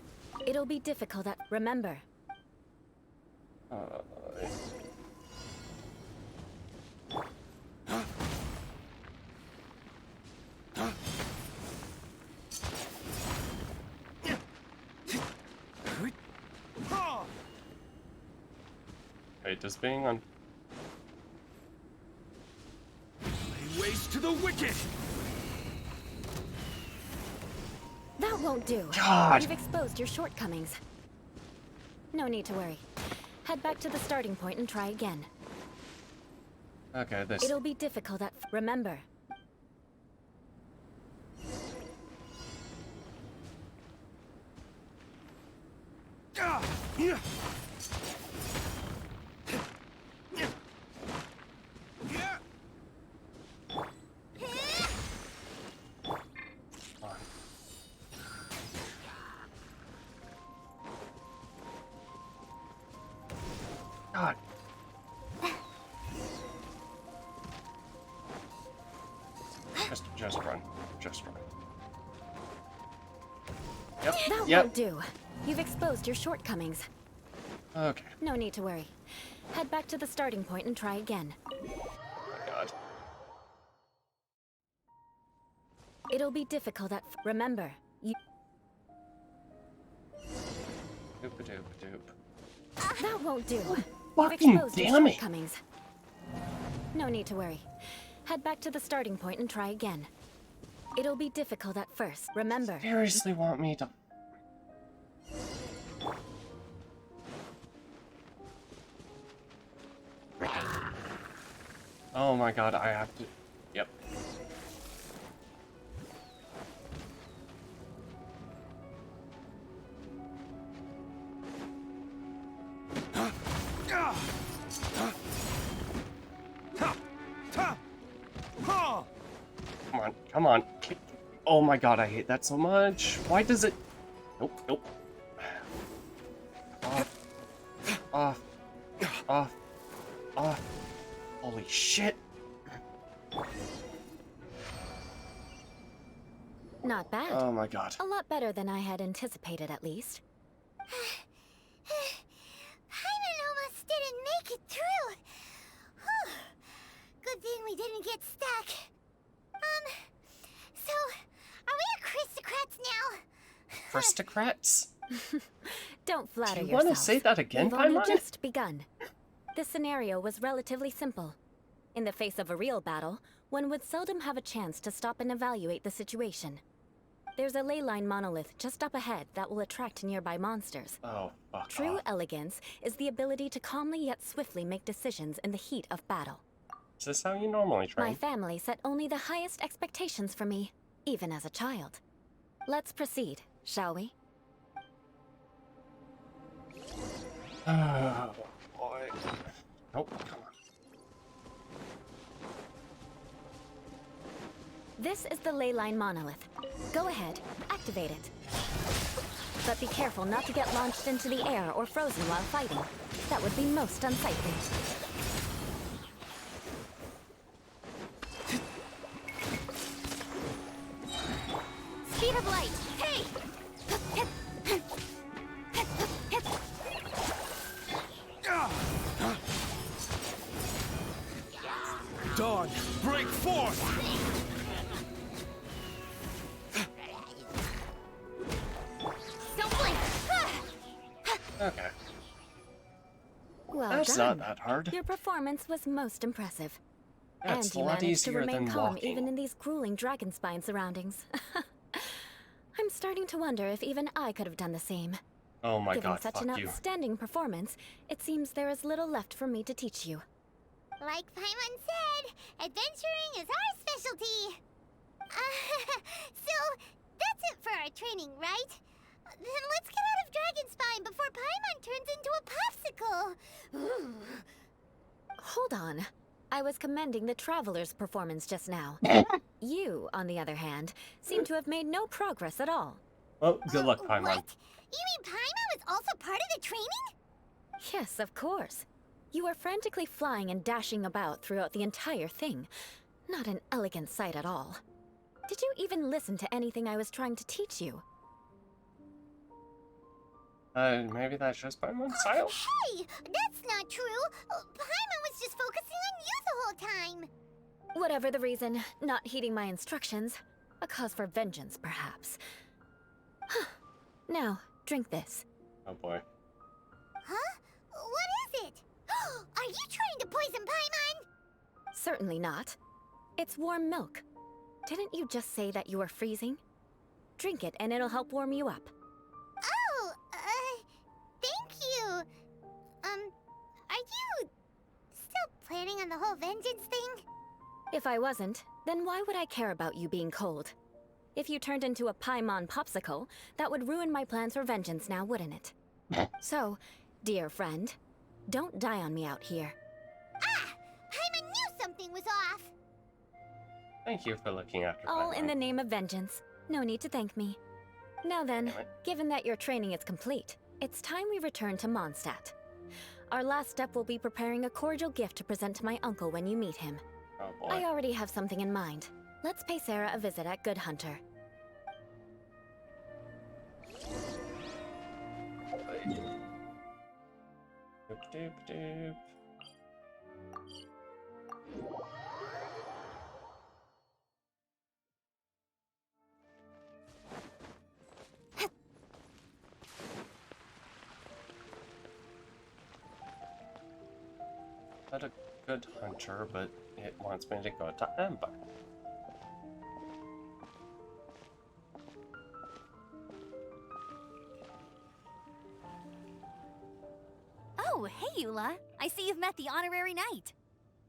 It'll be difficult at... Remember, Wait, does being on? Lay waste to the wicked! that won't do. God. You've exposed your shortcomings. No need to worry. Head back to the starting point and try again. Okay, this. It'll be difficult at... Remember, God. Just run. Just run. Yep. that Yep. won't do. You've exposed your shortcomings. Okay. No need to worry. Head back to the starting point and try again. Oh my god. It'll be difficult at... Remember, you... Doop-a-doop-a-doop. That won't do. You've Fucking exposed your damn it. shortcomings. No need to worry. Head back to the starting point and try again. It'll be difficult at first. Remember, Seriously want me to? Oh my god, I have to. Yep. Come on, come on. Oh my god, I hate that so much. Why does it... Nope, nope. Off. Off. Off. Off. Holy shit. not bad. Oh my god. A lot better than I had anticipated, at least. Paimon almost didn't make it through. Whew. Good thing we didn't get stuck. So, are we aristocrats now? Aristocrats? Don't flatter Do you yourself. want to say that again, We've only Paimon? just begun. This scenario was relatively simple. In the face of a real battle, one would seldom have a chance to stop and evaluate the situation. There's a ley line monolith just up ahead that will attract nearby monsters. Oh, fuck True off. elegance is the ability to calmly yet swiftly make decisions in the heat of battle. Is this how you normally My train? family set only the highest expectations for me, even as a child. Let's proceed, shall we? Oh, boy. Nope, come on. This is the ley line monolith. Go ahead, activate it. But be careful not to get launched into the air or frozen while fighting. That would be most unsightly. of light! Hey! Dawn, break forth! Don't blink! Okay. Well That's done. not that hard. Your performance was most impressive. Yeah, and it's a you lot managed to easier remain than calm walking. even in these grueling dragon spine surroundings. I'm starting to wonder if even I could have done the same. Oh my Given god, such fuck an you. outstanding performance, it seems there is little left for me to teach you. Like Paimon said, adventuring is our specialty. So, that's it for our training, right? Then let's get out of Dragonspine before Paimon turns into a popsicle. Hold on. I was commending the Traveler's performance just now. You, on the other hand, seem to have made no progress at all. Well, good luck, Paimon. What? You mean Paimon was also part of the training? Yes, of course. You were frantically flying and dashing about throughout the entire thing. Not an elegant sight at all. Did you even listen to anything I was trying to teach you? Maybe that's just Paimon's style? Hey, that's not true. Paimon was just focusing on you the whole time. Whatever the reason, not heeding my instructions. A cause for vengeance, perhaps. Now, drink this. Oh boy. Huh? What is it? Are you trying to poison Paimon? Certainly not. It's warm milk. Didn't you just say that you were freezing? Drink it and it'll help warm you up. Oh, thank you. Are you still planning on the whole vengeance thing? If I wasn't, then why would I care about you being cold? If you turned into a Paimon popsicle, that would ruin my plans for vengeance now, wouldn't it? So, dear friend, don't die on me out here. Ah! Paimon knew something was off! Thank you for looking after All in Paimon. the name of vengeance. No need to thank me. Now then, given that your training is complete, it's time we return to Mondstadt. Our last step will be preparing a cordial gift to present to my uncle when you meet him. Oh boy. I already have something in mind. Let's pay Sarah a visit at Good Hunter. Doop doop doop. Not a good hunter, but it wants me to go to Amber. Oh, hey, Eula. I see you've met the honorary knight.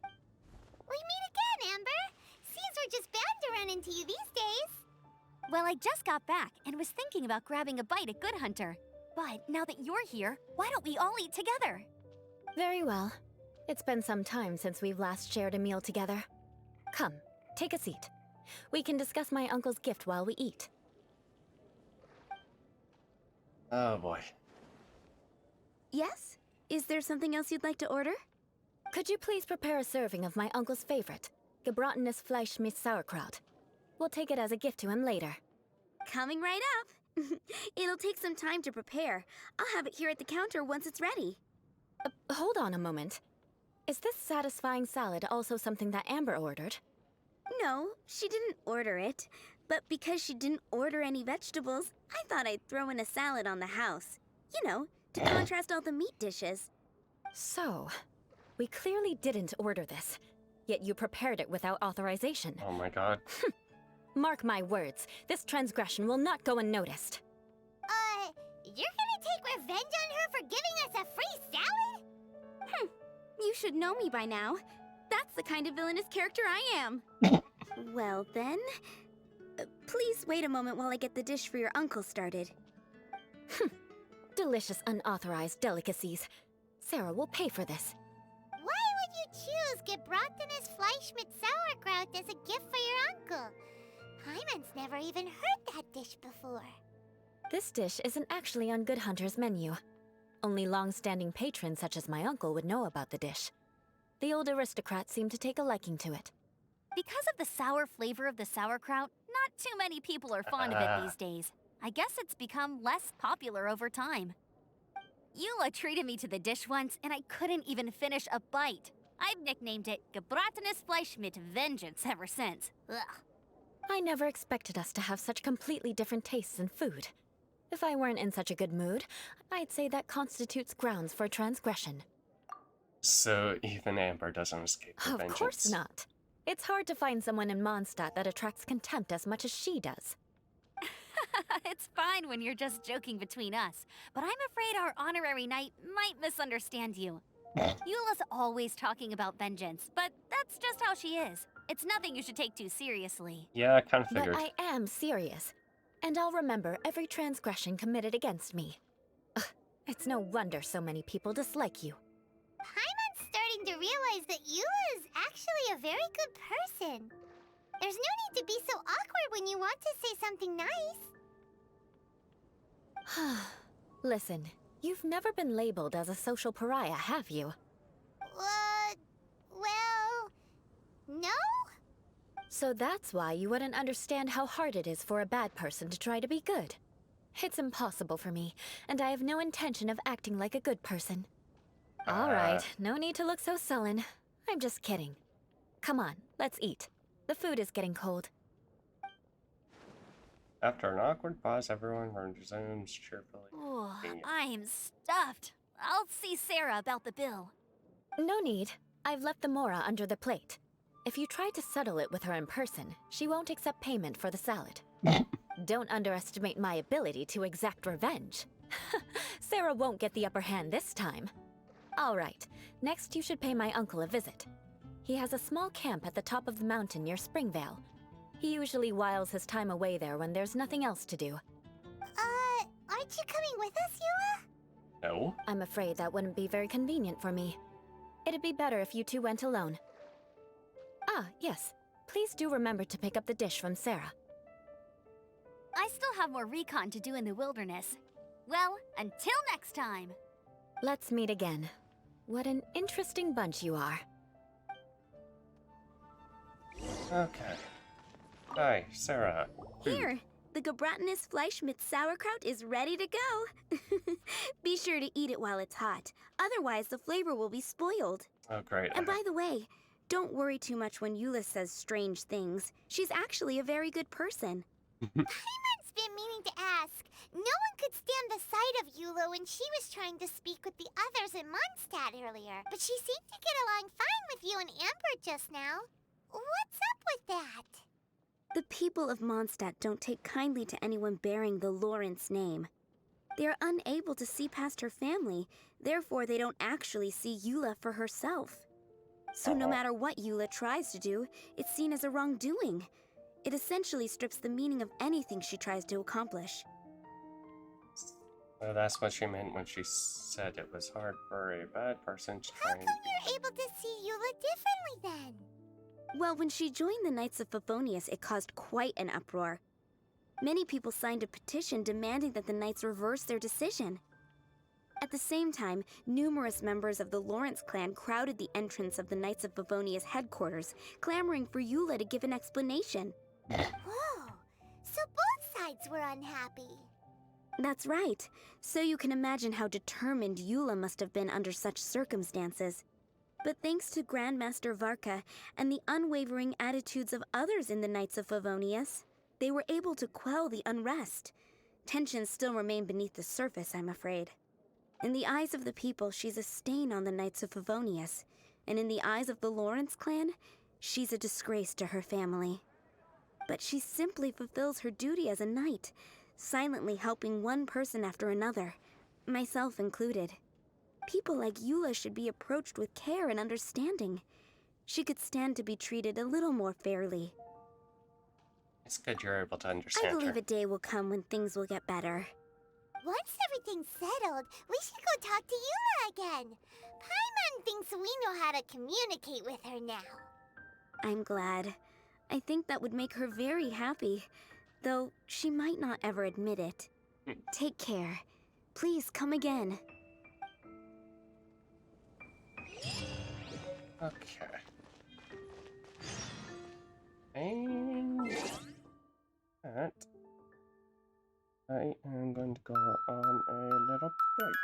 We meet again, Amber. Seems we're just bound to run into you these days. Well, I just got back and was thinking about grabbing a bite at Good Hunter. But now that you're here, why don't we all eat together? Very well. It's been some time since we've last shared a meal together. Come, take a seat. We can discuss my uncle's gift while we eat. Oh boy. Yes? Is there something else you'd like to order? Could you please prepare a serving of my uncle's favorite, gebratenes Fleisch mit Sauerkraut? We'll take it as a gift to him later. Coming right up. It'll take some time to prepare. I'll have it here at the counter once it's ready. Hold on a moment. Is this satisfying salad also something that Amber ordered? No, she didn't order it. But because she didn't order any vegetables, I thought I'd throw in a salad on the house. You know, to contrast all the meat dishes. So, we clearly didn't order this, yet you prepared it without authorization. Oh my god. Mark my words, this transgression will not go unnoticed. You're gonna take revenge on her for giving us a free salad? You should know me by now. That's the kind of villainous character I am. Well then, please wait a moment while I get the dish for your uncle started. Delicious unauthorized delicacies. Sarah will pay for this. Why would you choose gebratenes Fleisch mit Sauerkraut as a gift for your uncle? Paimon's never even heard that dish before. This dish isn't actually on Good Hunter's menu. Only long-standing patrons such as my uncle would know about the dish. The old aristocrat seemed to take a liking to it. Because of the sour flavor of the sauerkraut, Not too many people are fond of it these days. I guess it's become less popular over time. Eula treated me to the dish once, and I couldn't even finish a bite. I've nicknamed it Gebratenes Fleisch mit Vengeance ever since. Ugh. I never expected us to have such completely different tastes in food. If I weren't in such a good mood, I'd say that constitutes grounds for transgression. So even Amber doesn't escape the vengeance. Of course not. It's hard to find someone in Mondstadt that attracts contempt as much as she does. It's fine when you're just joking between us, but I'm afraid our honorary knight might misunderstand you. Eula's always talking about vengeance, but that's just how she is. It's nothing you should take too seriously. Yeah, I kind of figured. But I am serious, and I'll remember every transgression committed against me. Ugh, it's no wonder so many people dislike you. Paimon's starting to realize that Eula is actually a very good person. There's no need to be so awkward when you want to say something nice. Listen, you've never been labeled as a social pariah, have you? Well, no? So that's why you wouldn't understand how hard it is for a bad person to try to be good. It's impossible for me, and I have no intention of acting like a good person. All right, no need to look so sullen. I'm just kidding. Come on, let's eat. The food is getting cold. After an awkward pause, everyone resumes cheerfully. Oh, I'm stuffed. I'll see Sarah about the bill. No need. I've left the mora under the plate. If you try to settle it with her in person, she won't accept payment for the salad. Don't underestimate my ability to exact revenge. Sarah won't get the upper hand this time. All right, next you should pay my uncle a visit. He has a small camp at the top of the mountain near Springvale. He usually whiles his time away there when there's nothing else to do. Aren't you coming with us, Eula? No. I'm afraid that wouldn't be very convenient for me. It'd be better if you two went alone. Ah, yes. Please do remember to pick up the dish from Sarah. I still have more recon to do in the wilderness. Well, until next time. Let's meet again. What an interesting bunch you are. Okay. Hi, Sarah. Here, the Gebratenes Fleisch mit sauerkraut is ready to go. Be sure to eat it while it's hot. Otherwise, the flavor will be spoiled. Oh, great. And by the way, don't worry too much when Eula says strange things. She's actually a very good person. Paimon's been meaning to ask. No one could stand the sight of Eula when she was trying to speak with the others in Mondstadt earlier. But she seemed to get along fine with you and Amber just now. What's up with that? The people of Mondstadt don't take kindly to anyone bearing the Lawrence name. They are unable to see past her family, therefore they don't actually see Eula for herself. So no matter what Eula tries to do, it's seen as a wrongdoing. It essentially strips the meaning of anything she tries to accomplish. Well, that's what she meant when she said it was hard for a bad person to try How come you're able to see Eula differently then? Well, when she joined the Knights of Favonius, it caused quite an uproar. Many people signed a petition demanding that the Knights reverse their decision. At the same time, numerous members of the Lawrence clan crowded the entrance of the Knights of Favonius headquarters, clamoring for Eula to give an explanation. Whoa! So both sides were unhappy. That's right. So you can imagine how determined Eula must have been under such circumstances. But thanks to Grandmaster Varka and the unwavering attitudes of others in the Knights of Favonius, they were able to quell the unrest. Tensions still remain beneath the surface, I'm afraid. In the eyes of the people, she's a stain on the Knights of Favonius, and in the eyes of the Lawrence clan, she's a disgrace to her family. But she simply fulfills her duty as a knight, silently helping one person after another, myself included. People like Eula should be approached with care and understanding. She could stand to be treated a little more fairly. It's good you're able to understand I believe her. a day will come when things will get better. Once everything's settled, we should go talk to Eula again. Paimon thinks we know how to communicate with her now. I'm glad. I think that would make her very happy, though she might not ever admit it. Take care. Please come again. Okay. And that, I am going to go on a little break.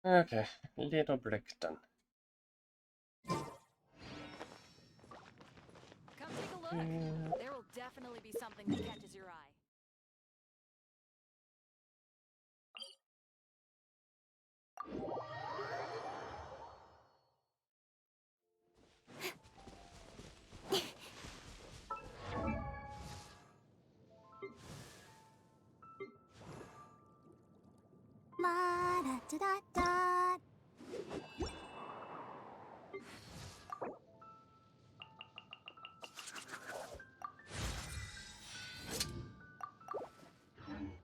Okay, little break done. Come take a look. There will definitely be something that catches your eye. La da da da da.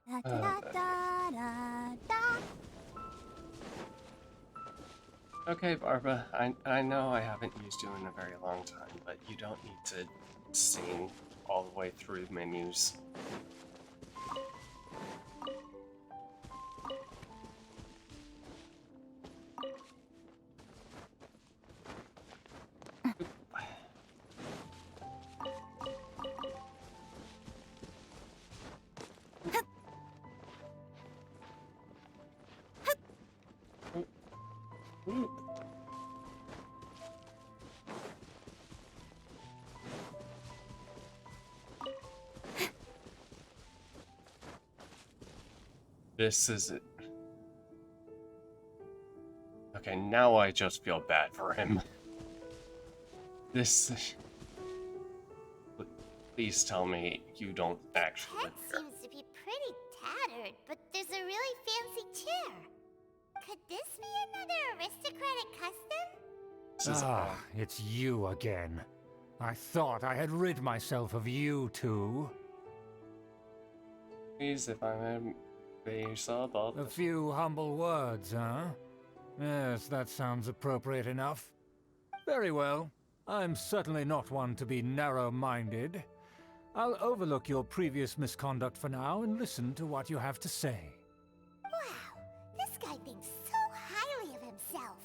Da da da da da. Okay, Barbara, I know I haven't used you in a very long time, but you don't need to sing all the way through menus. This is it. Okay, now I just feel bad for him. This... Please tell me you don't actually live here. Seems to be pretty tattered, but there's a really fancy chair. Could this be another aristocratic custom? This is it's you again. I thought I had rid myself of you two. Please, if I may be so bold. A few humble words, huh? Yes, that sounds appropriate enough. Very well. I'm certainly not one to be narrow-minded. I'll overlook your previous misconduct for now and listen to what you have to say. Wow, this guy thinks so highly of himself.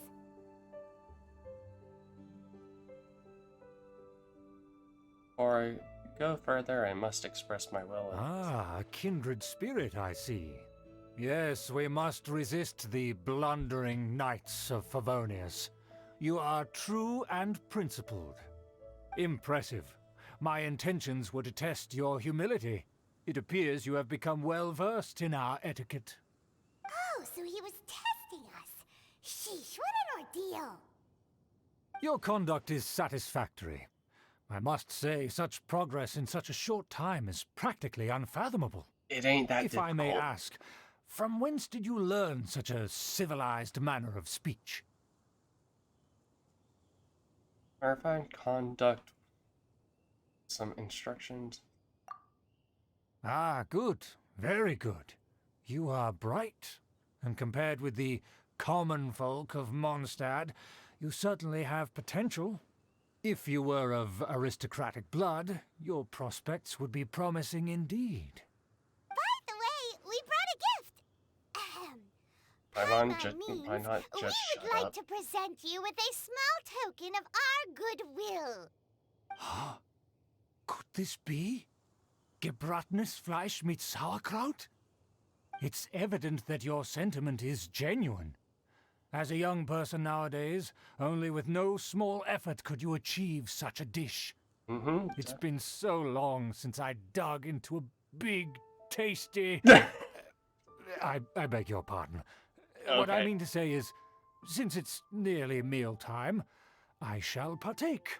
Before I go further, I must express my will. Ah, a kindred spirit, I see. Yes, we must resist the blundering knights of Favonius. You are true and principled. Impressive. My intentions were to test your humility. It appears you have become well versed in our etiquette. Oh, so he was testing us. Sheesh, what an ordeal. Your conduct is satisfactory. I must say, such progress in such a short time is practically unfathomable. It ain't that If I may ask, from whence did you learn such a civilized manner of speech? Clarifying conduct. Some instructions. Ah, good. Very good. You are bright, and compared with the common folk of Mondstadt, you certainly have potential. If you were of aristocratic blood, your prospects would be promising indeed. By the way, we brought a gift. Why not We just would shut like up? to present you with a small token of our goodwill. Huh? Could this be? Gebratnes Fleisch mit Sauerkraut? It's evident that your sentiment is genuine. As a young person nowadays, only with no small effort could you achieve such a dish. It's been so long since I dug into a big, tasty... I beg your pardon. What I Okay. mean to say is, since it's nearly mealtime, I shall partake.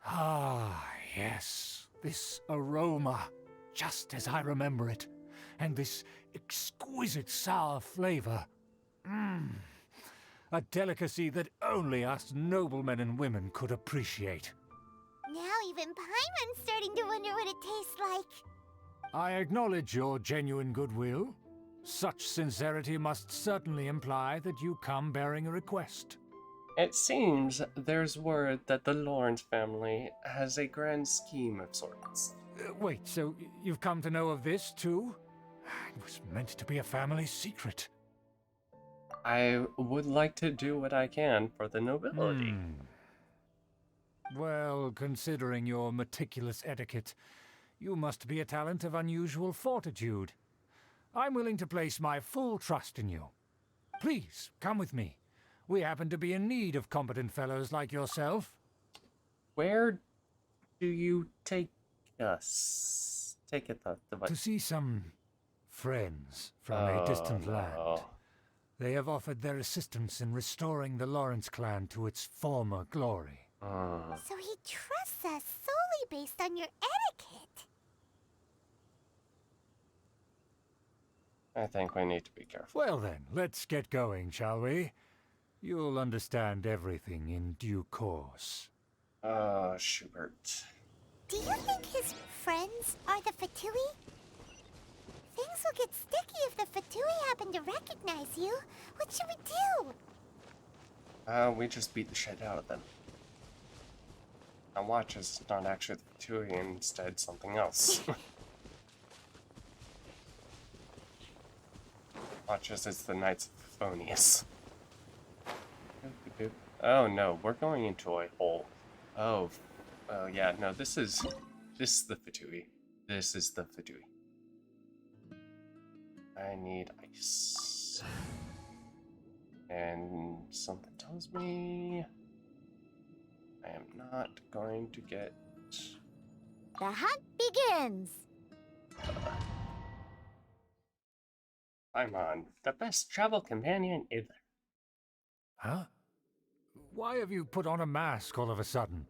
Ah, yes. This aroma, just as I remember it. And this exquisite sour flavor. A delicacy that only us noblemen and women could appreciate. Now even Paimon's starting to wonder what it tastes like. I acknowledge your genuine goodwill. Such sincerity must certainly imply that you come bearing a request. It seems there's word that the Lawrence family has a grand scheme of sorts. Wait, so you've come to know of this too? It was meant to be a family secret. I would like to do what I can for the nobility. Well, considering your meticulous etiquette, you must be a talent of unusual fortitude. I'm willing to place my full trust in you. Please, come with me. We happen to be in need of competent fellows like yourself. Where do you take us? Take it To see some friends from a distant land. They have offered their assistance in restoring the Lawrence clan to its former glory. So he trusts us solely based on your etiquette. I think we need to be careful. Well then, let's get going, shall we? You'll understand everything in due course. Schubert. Do you think his friends are the Fatui? Things will get sticky if the Fatui happen to recognize you. What should we do? We just beat the shit out of them. Now watch as it's not actually the Fatui, instead something else. Watch as it's the Knights of Favonius. Oh no, we're going into a hole. Oh yeah, no, this is the Fatui. This is the Fatui. I need ice. And something tells me I am not going to get... The hunt begins! I'm on the best travel companion ever. Huh? Why have you put on a mask all of a sudden?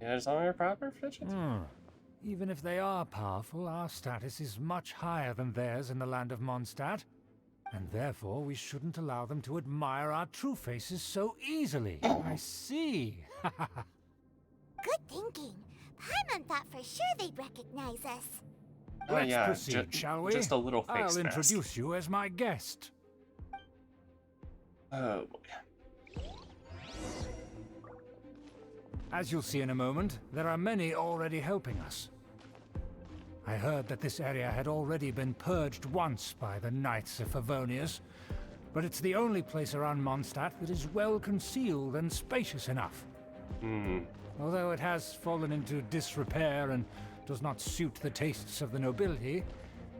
Is all your proper fidgets? Even if they are powerful, our status is much higher than theirs in the land of Mondstadt. And therefore we shouldn't allow them to admire our true faces so easily. I see. Good thinking. Paimon thought for sure they'd recognize us. Oh, Let's yeah, proceed, shall we? just a little face I'll mask. introduce you as my guest. Oh, boy. As you'll see in a moment, there are many already helping us. I heard that this area had already been purged once by the Knights of Favonius, but it's the only place around Mondstadt that is well concealed and spacious enough. Although it has fallen into disrepair and does not suit the tastes of the nobility,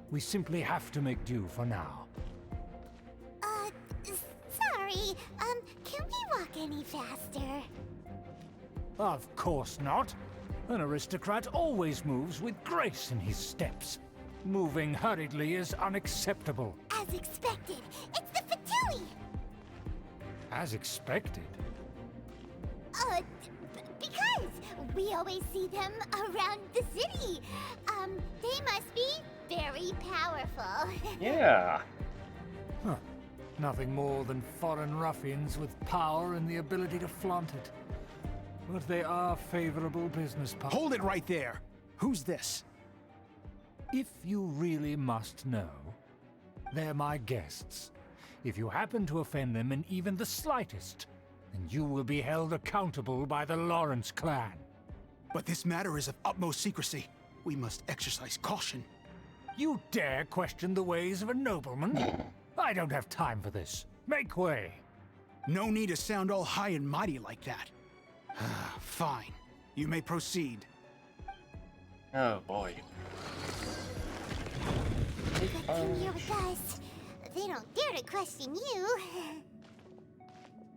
we simply have to make do for now. Sorry, can we walk any faster? Of course not. An aristocrat always moves with grace in his steps. Moving hurriedly is unacceptable. As expected, it's the Fatui! As expected. Because we always see them around the city. They must be very powerful. Yeah. Huh. Nothing more than foreign ruffians with power and the ability to flaunt it. But they are favorable business partners. Hold it right there. Who's this? If you really must know, they're my guests. If you happen to offend them in even the slightest, then you will be held accountable by the Lawrence clan. But this matter is of utmost secrecy. We must exercise caution. You dare question the ways of a nobleman? I don't have time for this. Make way. No need to sound all high and mighty like that. Fine. You may proceed. Oh, boy. Good thing you're with us. They don't dare to question you.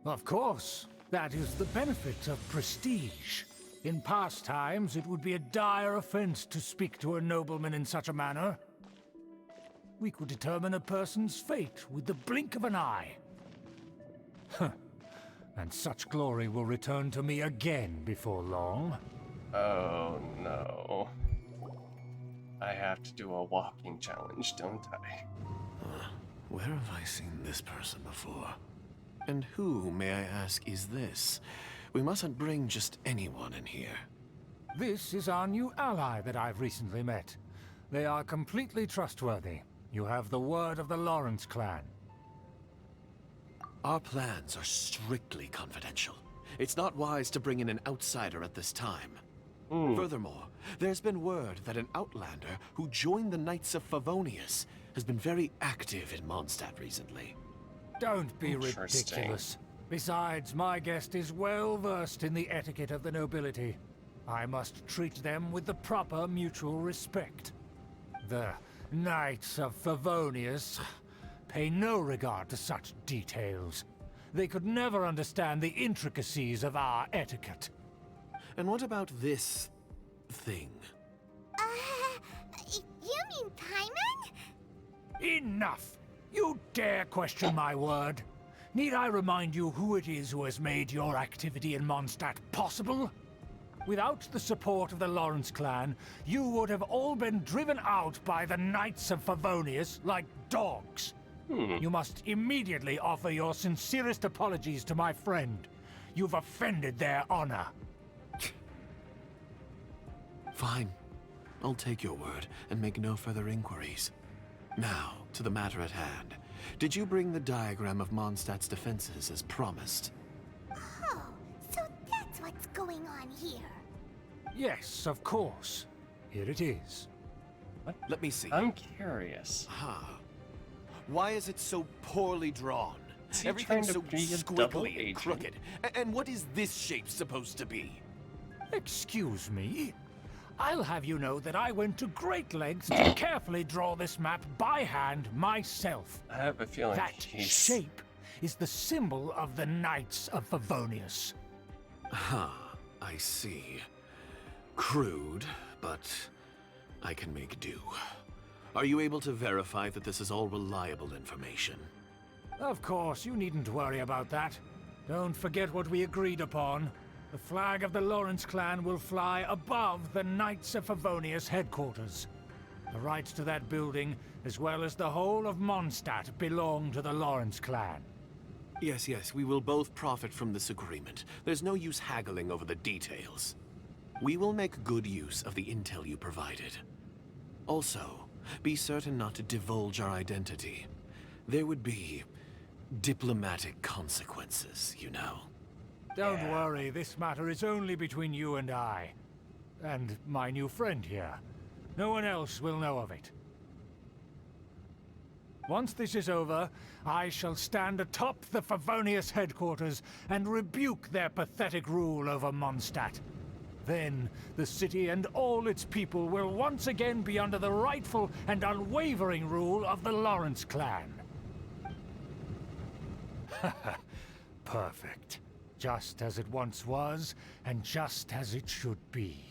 Of course. That is the benefit of prestige. In past times, it would be a dire offense to speak to a nobleman in such a manner. We could determine a person's fate with the blink of an eye. Huh. And such glory will return to me again before long. Oh, no. I have to do a walking challenge, don't I? Where have I seen this person before? And who, may I ask, is this? We mustn't bring just anyone in here. This is our new ally that I've recently met. They are completely trustworthy. You have the word of the Lawrence clan. Our plans are strictly confidential. It's not wise to bring in an outsider at this time. Furthermore, there's been word that an outlander who joined the Knights of Favonius has been very active in Mondstadt recently. Don't be ridiculous. Besides, my guest is well versed in the etiquette of the nobility. I must treat them with the proper mutual respect. The Knights of Favonius pay no regard to such details. They could never understand the intricacies of our etiquette. And what about this thing? You mean Paimon? Enough! You dare question my word? Need I remind you who it is who has made your activity in Mondstadt possible? Without the support of the Lawrence clan, you would have all been driven out by the Knights of Favonius like dogs. You must immediately offer your sincerest apologies to my friend. You've offended their honor. Fine. I'll take your word and make no further inquiries. Now, to the matter at hand. Did you bring the diagram of Mondstadt's defenses as promised? Oh, so that's what's going on here. Yes, of course. Here it is. Let me see. I'm curious. Why is it so poorly drawn? Is he Everything's trying so to be a double squiggly and agent? crooked. And what is this shape supposed to be? Excuse me? I'll have you know that I went to great lengths to carefully draw this map by hand myself. I have a feeling That shape is the symbol of the Knights of Favonius. I see. Crude, but I can make do. Are you able to verify that this is all reliable information? Of course, you needn't worry about that. Don't forget what we agreed upon. The flag of the Lawrence clan will fly above the Knights of Favonius headquarters. The rights to that building, as well as the whole of Mondstadt, belong to the Lawrence clan. Yes, we will both profit from this agreement. There's no use haggling over the details. We will make good use of the intel you provided. Also, be certain not to divulge our identity. There would be diplomatic consequences, you know. Don't worry, this matter is only between you and I. And my new friend here. No one else will know of it. Once this is over, I shall stand atop the Favonius headquarters and rebuke their pathetic rule over Mondstadt. Then, the city and all its people will once again be under the rightful and unwavering rule of the Lawrence clan. Perfect. Just as it once was, and just as it should be.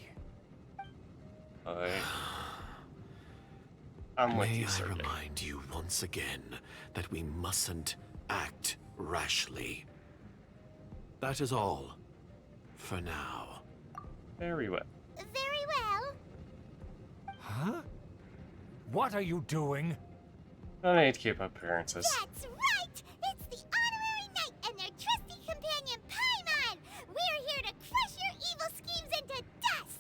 I'm with May you, I Sergey. remind you once again that we mustn't act rashly. That is all. For now. Very well. Very well. Huh? What are you doing? No need to keep up appearances. That's right! It's the honorary knight and their trusty companion Paimon! We're here to crush your evil schemes into dust!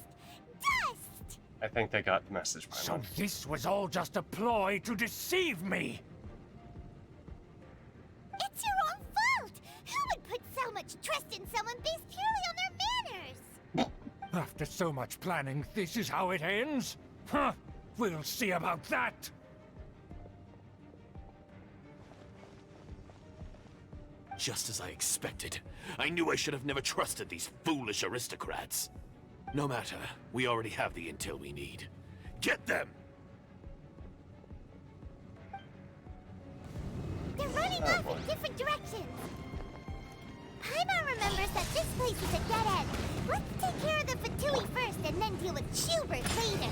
Dust! I think they got the message by So now. this was all just a ploy to deceive me! It's your own fault! Who would put so much trust in someone based purely on their manners? After so much planning, this is how it ends? Huh! We'll see about that! Just as I expected. I knew I should have never trusted these foolish aristocrats. No matter, we already have the intel we need. Get them! They're running off in different directions. Paimon remembers that this place is a dead end. Let's take care of the Fatui first and then deal with Schubert later.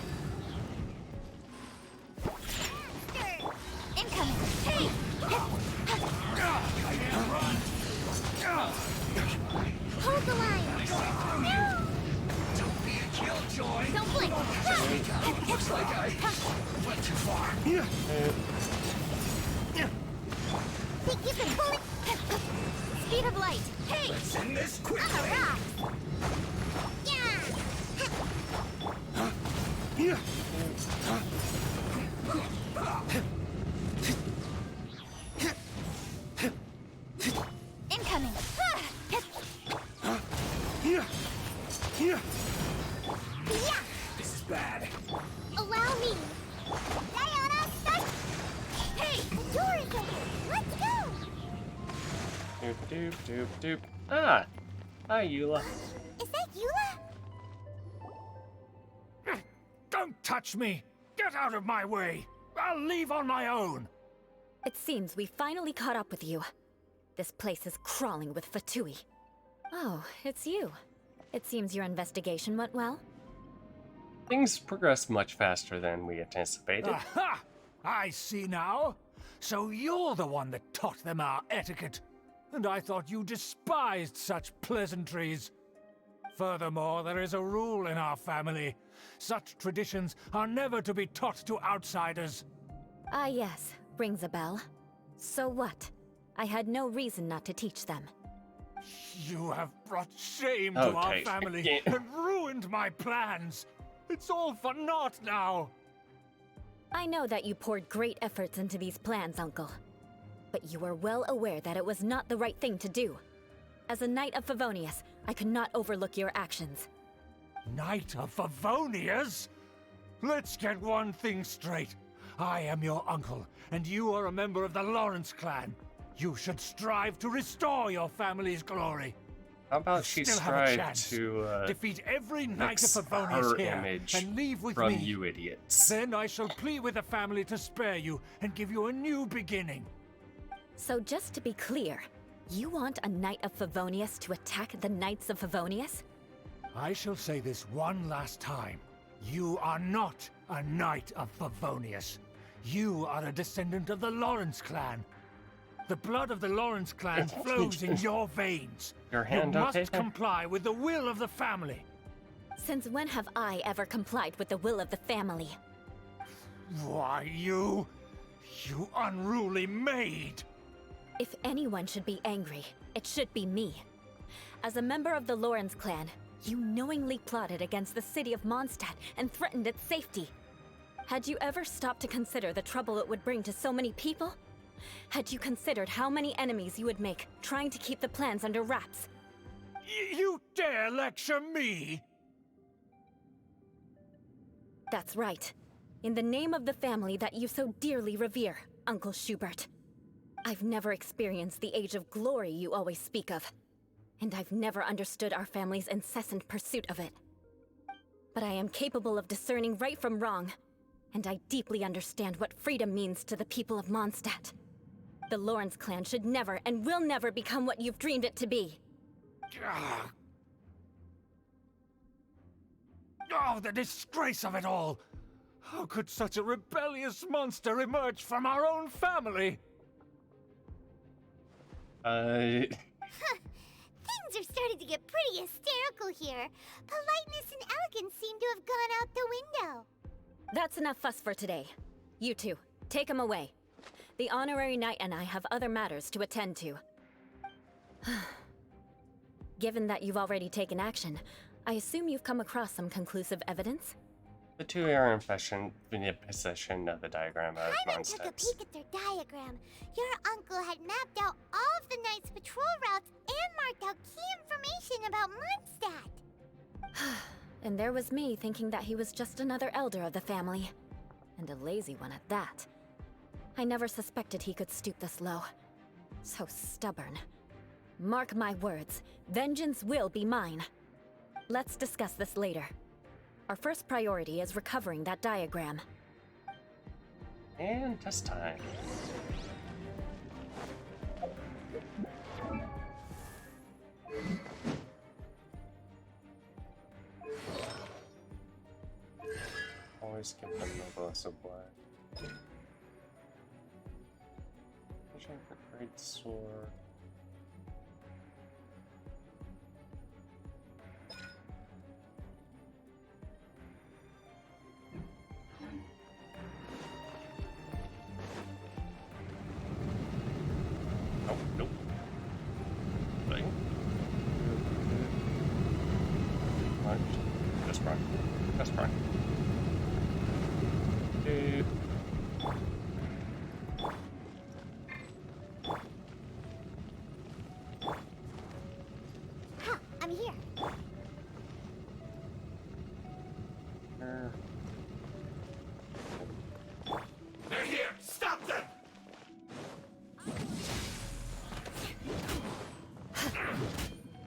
Incoming! Hey! Hold the line. No! Don't be a killjoy! Don't blink. Looks like I went too far. Think you can pull it? Speed of light. Hey! Let's end this quickly! On the rocks. Yeah! Incoming! This is bad. Allow me. Diana, stop! Hey, the door is open. Let's go. Doop doop doop doop. Ah! Hi, Eula. Is that Eula? Don't touch me! Get out of my way! I'll leave on my own! It seems we finally caught up with you. This place is crawling with Fatui. Oh, it's you. It seems your investigation went well. Things progressed much faster than we anticipated. Aha! I see now. So you're the one that taught them our etiquette. And I thought you despised such pleasantries. Furthermore, there is a rule in our family. Such traditions are never to be taught to outsiders. Ah, yes. Rings a bell. So what? I had no reason not to teach them. You have brought shame to our Okay. family and ruined my plans. It's all for naught now. I know that you poured great efforts into these plans, Uncle. But you are well aware that it was not the right thing to do. As a Knight of Favonius, I could not overlook your actions. Knight of Favonius? Let's get one thing straight. I am your uncle, and you are a member of the Lawrence clan. You should strive to restore your family's glory. How about You she still have a strive chance. to Defeat every Knight fix of her Favonius here image and leave with from me. you idiots? Then I shall plead with the family to spare you and give you a new beginning. So just to be clear, you want a Knight of Favonius to attack the Knights of Favonius? I shall say this one last time. You are not a Knight of Favonius. You are a descendant of the Lawrence clan. The blood of the Lawrence clan flows in your veins. Your hand you okay must there? comply with the will of the family. Since when have I ever complied with the will of the family? Why, you unruly maid! If anyone should be angry, it should be me. As a member of the Lawrence clan, you knowingly plotted against the city of Mondstadt and threatened its safety. Had you ever stopped to consider the trouble it would bring to so many people? Had you considered how many enemies you would make trying to keep the plans under wraps? You dare lecture me? That's right. In the name of the family that you so dearly revere, Uncle Schubert. I've never experienced the age of glory you always speak of. And I've never understood our family's incessant pursuit of it. But I am capable of discerning right from wrong. And I deeply understand what freedom means to the people of Mondstadt. The Lawrence clan should never and will never become what you've dreamed it to be. Oh, the disgrace of it all! How could such a rebellious monster emerge from our own family? Things are starting to get pretty hysterical here. Politeness and elegance seem to have gone out the window. That's enough fuss for today. You two, take him away. The honorary knight and I have other matters to attend to. Given that you've already taken action, I assume you've come across some conclusive evidence? The two are in possession of the diagram of Paimon took a Mondstadt. peek at their diagram. Your uncle had mapped out all of the Knight's patrol routes and marked out key information about Mondstadt. And there was me thinking that he was just another elder of the family. And a lazy one at that. I never suspected he could stoop this low. So stubborn. Mark my words, vengeance will be mine. Let's discuss this later. Our first priority is recovering that diagram. And test time. Always give them the glass of black. Great sword. Oh, nope. Right. Right. Just run. Just run. Huh, I'm here. They're here! Stop them!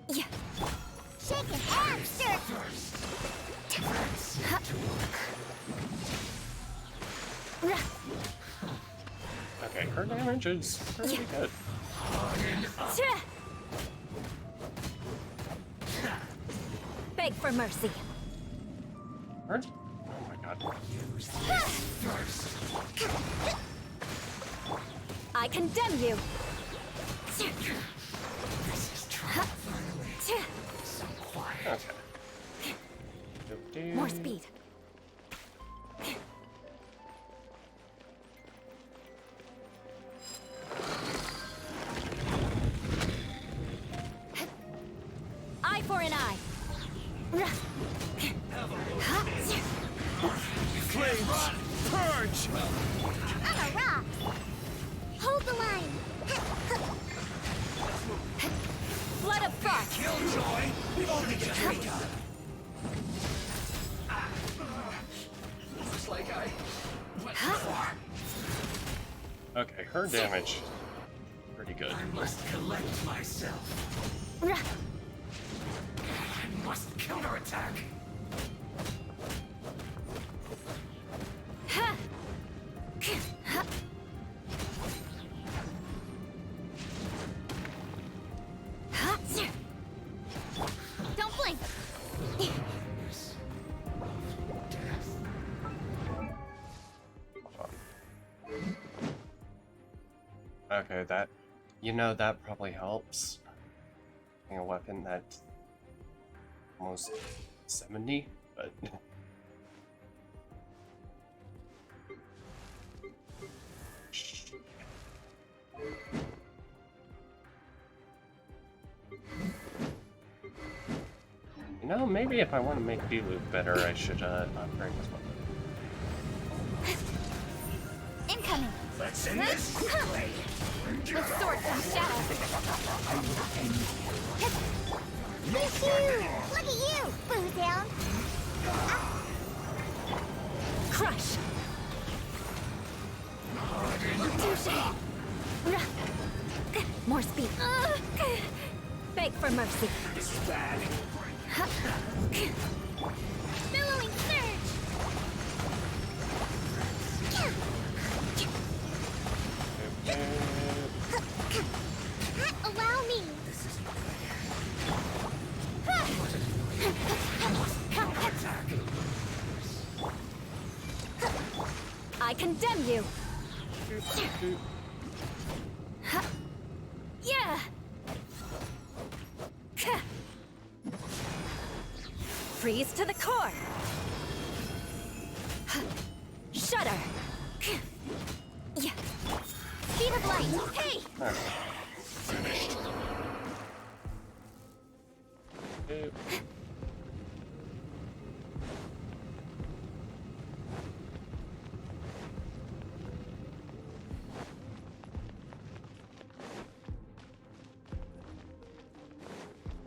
Yeah. Shake an hamster! Okay, her damage is pretty good. Beg for mercy. Hurt? Oh my god. I condemn you. Okay. More speed. Eye for an eye. Flames! Purge! I'm a rock! Hold the line! Blood of frost. Killjoy! We've already got three done. Looks like I went far. Okay, her damage pretty good. I must collect myself. I must counterattack. Don't blink! Okay, that, that probably helps. Having a weapon that's almost 70, but You know, maybe if I want to make D-Loop better, I should upgrade this one. Incoming! Let's end this quickly! With sword from shadow! Look at you, Boozound! Crush! More speed. Beg for mercy. This is bad. Billowing surge! Allow me! I condemn you. Yeah! Freeze to the core. Shudder. Yeah! Speed of light! Hey! Finished.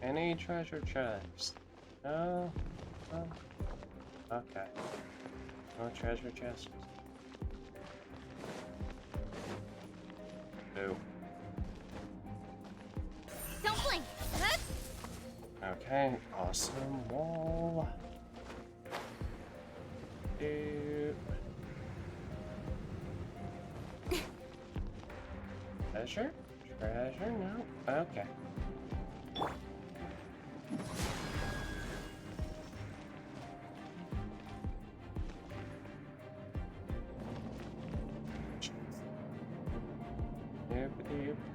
Any treasure chests? No? Oh. Okay. No treasure chests. No. Don't blink! Okay, awesome wall. Dude. Treasure? Treasure? No? Okay.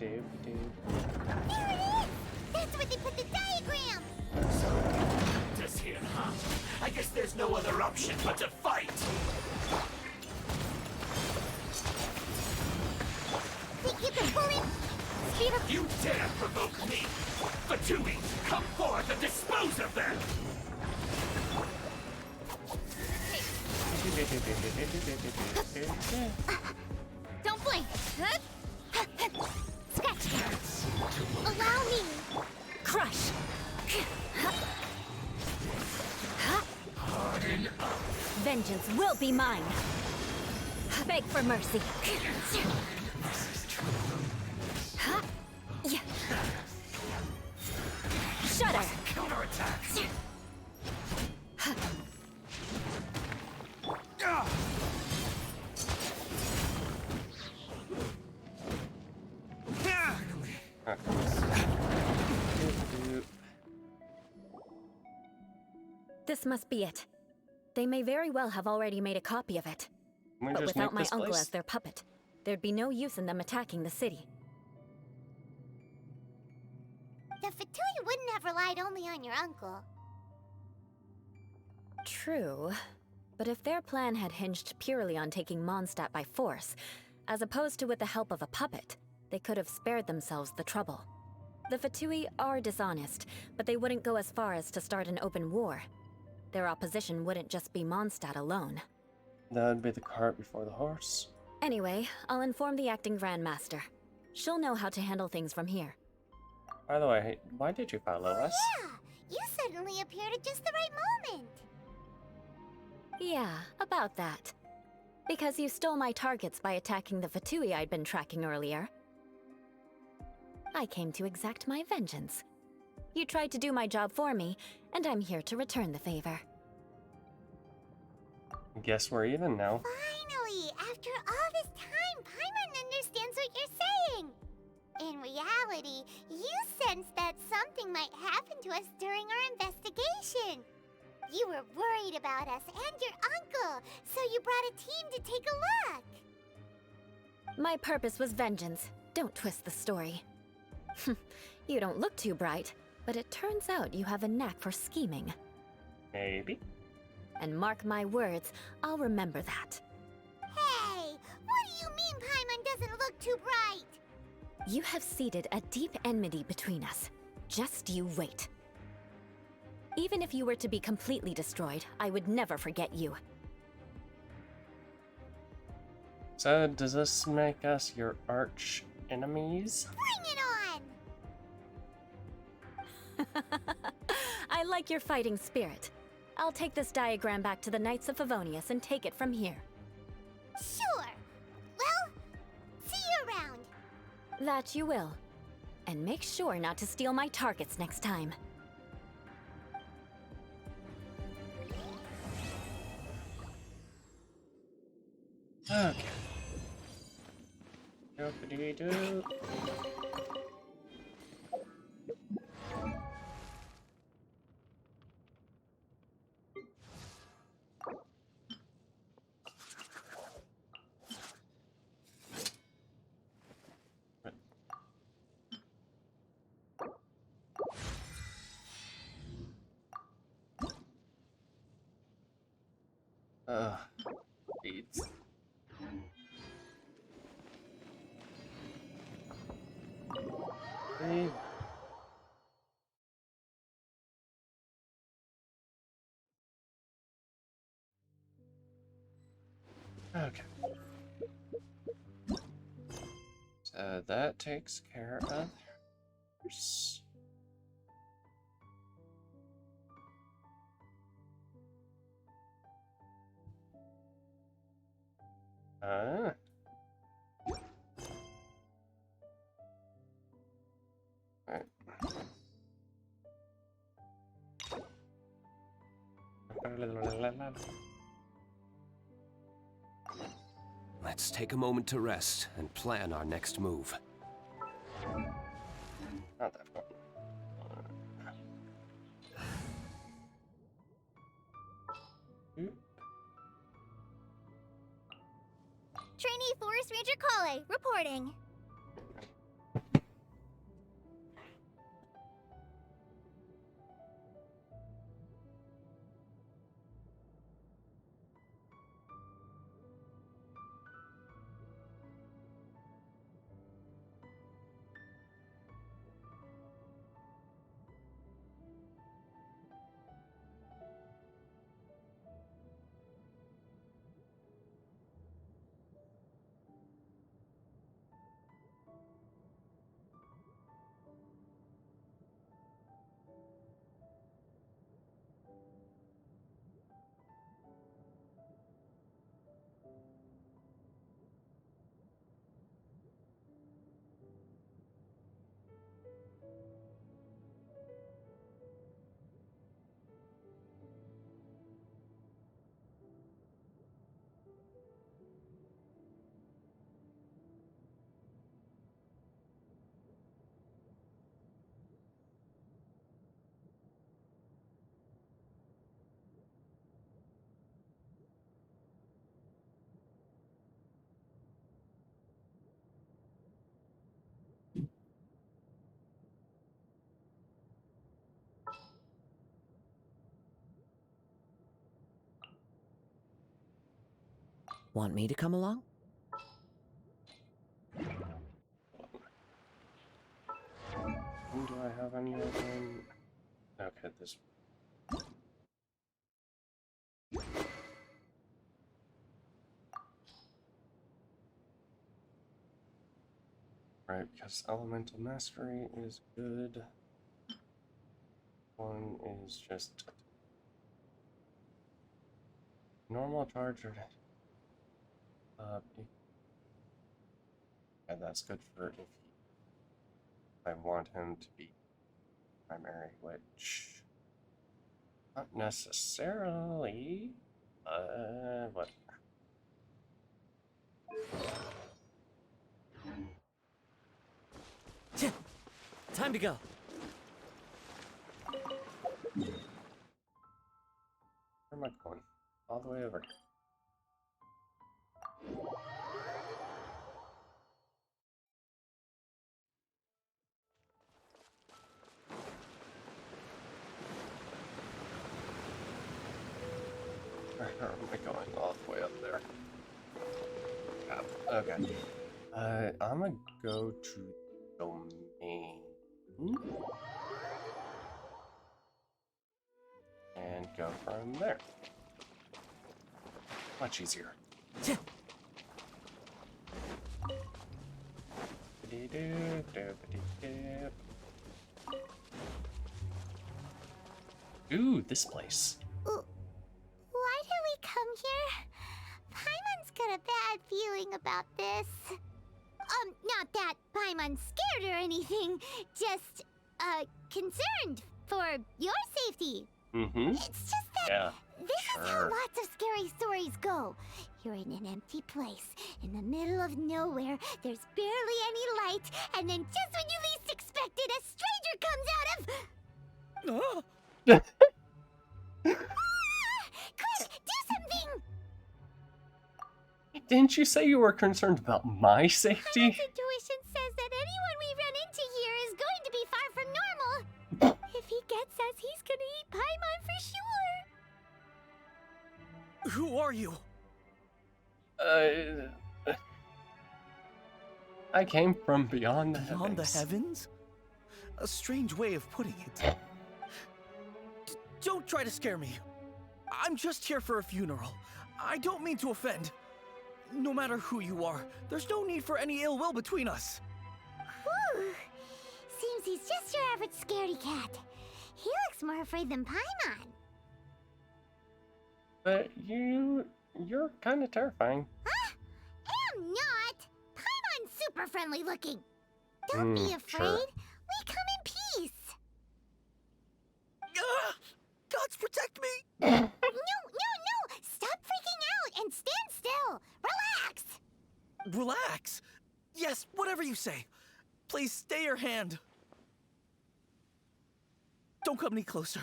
There it is! That's where they put the diagram! Just here, huh? I guess there's no other option but to fight! Think you can pull him? Speed of... You dare provoke me! Fatui, come forth and dispose of them! Don't blink! Scratch! Allow me! Crush. Vengeance will be mine. Beg for mercy. Shudder. Counterattack! This must be it. They may very well have already made a copy of it. Can we But just without nuke my this uncle place? as their puppet, there'd be no use in them attacking the city. The Fatui wouldn't have relied only on your uncle. True. But if their plan had hinged purely on taking Mondstadt by force, as opposed to with the help of a puppet, they could have spared themselves the trouble. The Fatui are dishonest, but they wouldn't go as far as to start an open war. Their opposition wouldn't just be Mondstadt alone. That'd be the cart before the horse. Anyway, I'll inform the acting Grandmaster. She'll know how to handle things from here. By the way, why did you follow us? Yeah! You suddenly appeared at just the right moment! Yeah, about that. Because you stole my targets by attacking the Fatui I'd been tracking earlier. I came to exact my vengeance. You tried to do my job for me, and I'm here to return the favor. Guess we're even now. Finally! After all this time, Paimon understands what you're saying! In reality, you sensed that something might happen to us during our investigation. You were worried about us and your uncle, so you brought a team to take a look. My purpose was vengeance. Don't twist the story. You don't look too bright, but it turns out you have a knack for scheming. Maybe. And mark my words, I'll remember that. Hey, what do you mean Paimon doesn't look too bright? You have seeded a deep enmity between us. Just you wait. Even if you were to be completely destroyed, I would never forget you. So, does this make us your arch enemies? Bring it on! I like your fighting spirit. I'll take this diagram back to the Knights of Favonius and take it from here. Sure. Well, see you around. That you will. And make sure not to steal my targets next time. Okay. Doopity-doo. Beads. Hey. Okay. So that takes care of this. Alright. Let's take a moment to rest and plan our next move. Not that fun. Trainee Forest Ranger Kale, reporting. Want me to come along? Do I have any of them? Okay, this. Right, because Elemental Mastery is good. One is just normal charger. Yeah, that's good for if I want him to be primary, which not necessarily. What? Time to go. Where am I going? All the way over. Where am I going? All the way up there. Okay. I'm gonna go to domain. go from there. Much easier. Ooh, this place. Why did we come here? Paimon's got a bad feeling about this. Not that Paimon's scared or anything, just, concerned for your safety. Mm-hmm. It's just that this is how lots of scary stories go. You're in an empty place, in the middle of nowhere, there's barely any light, and then just when you least expect it, a stranger comes out of... Quick, do something! Didn't you say you were concerned about my safety? My intuition says that anyone we run into here is going to be far from normal. If he gets us, he's gonna eat Paimon for sure. Who are you? I came from beyond the heavens. Beyond the heavens? A strange way of putting it. Don't try to scare me. I'm just here for a funeral. I don't mean to offend. No matter who you are, there's no need for any ill will between us. Whew. Seems he's just your average scaredy cat. He looks more afraid than Paimon. But you're kind of terrifying. Huh? I'm not. Paimon's super friendly looking. Don't be afraid. Sure. We come in peace. Gods protect me! No! Stop freaking out and stand still. Relax. Relax? Yes, whatever you say. Please stay your hand. Don't come any closer.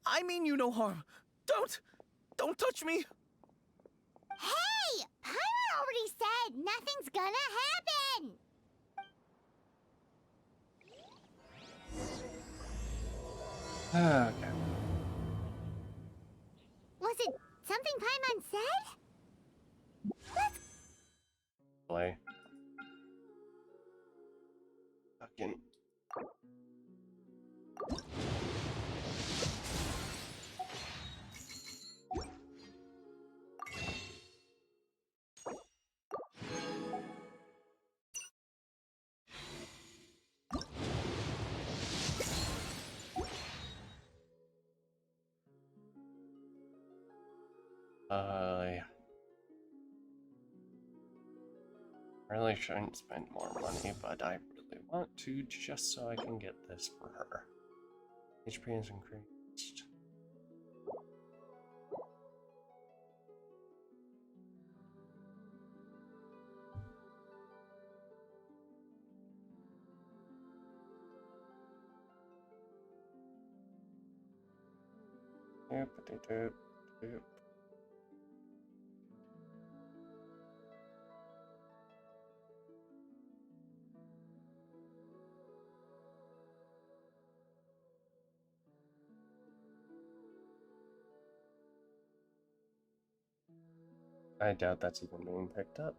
I mean you no harm. Don't touch me. Hey! Paimon already said nothing's gonna happen. Okay. Was it something Paimon said? Let's Play. Fucking. Yeah. I really shouldn't spend more money, but I really want to just so I can get this for her. HP has increased. Doop. I doubt that's even being picked up.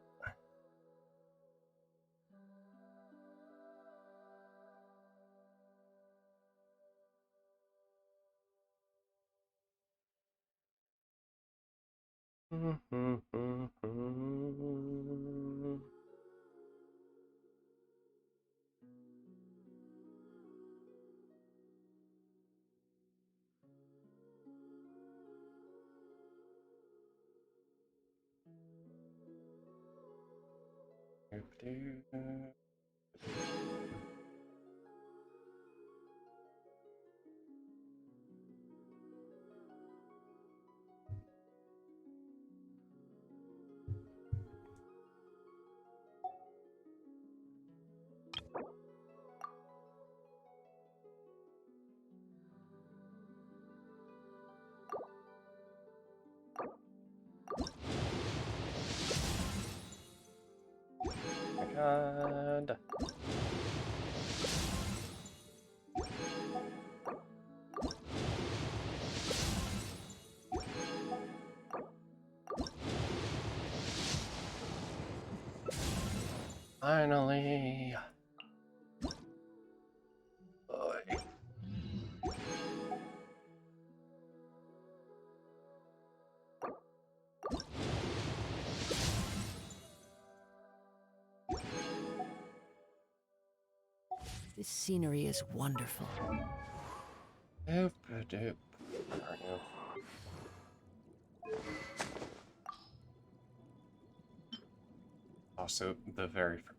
God. Finally. This scenery is wonderful. Doop, doop. Darno. Also, the very first.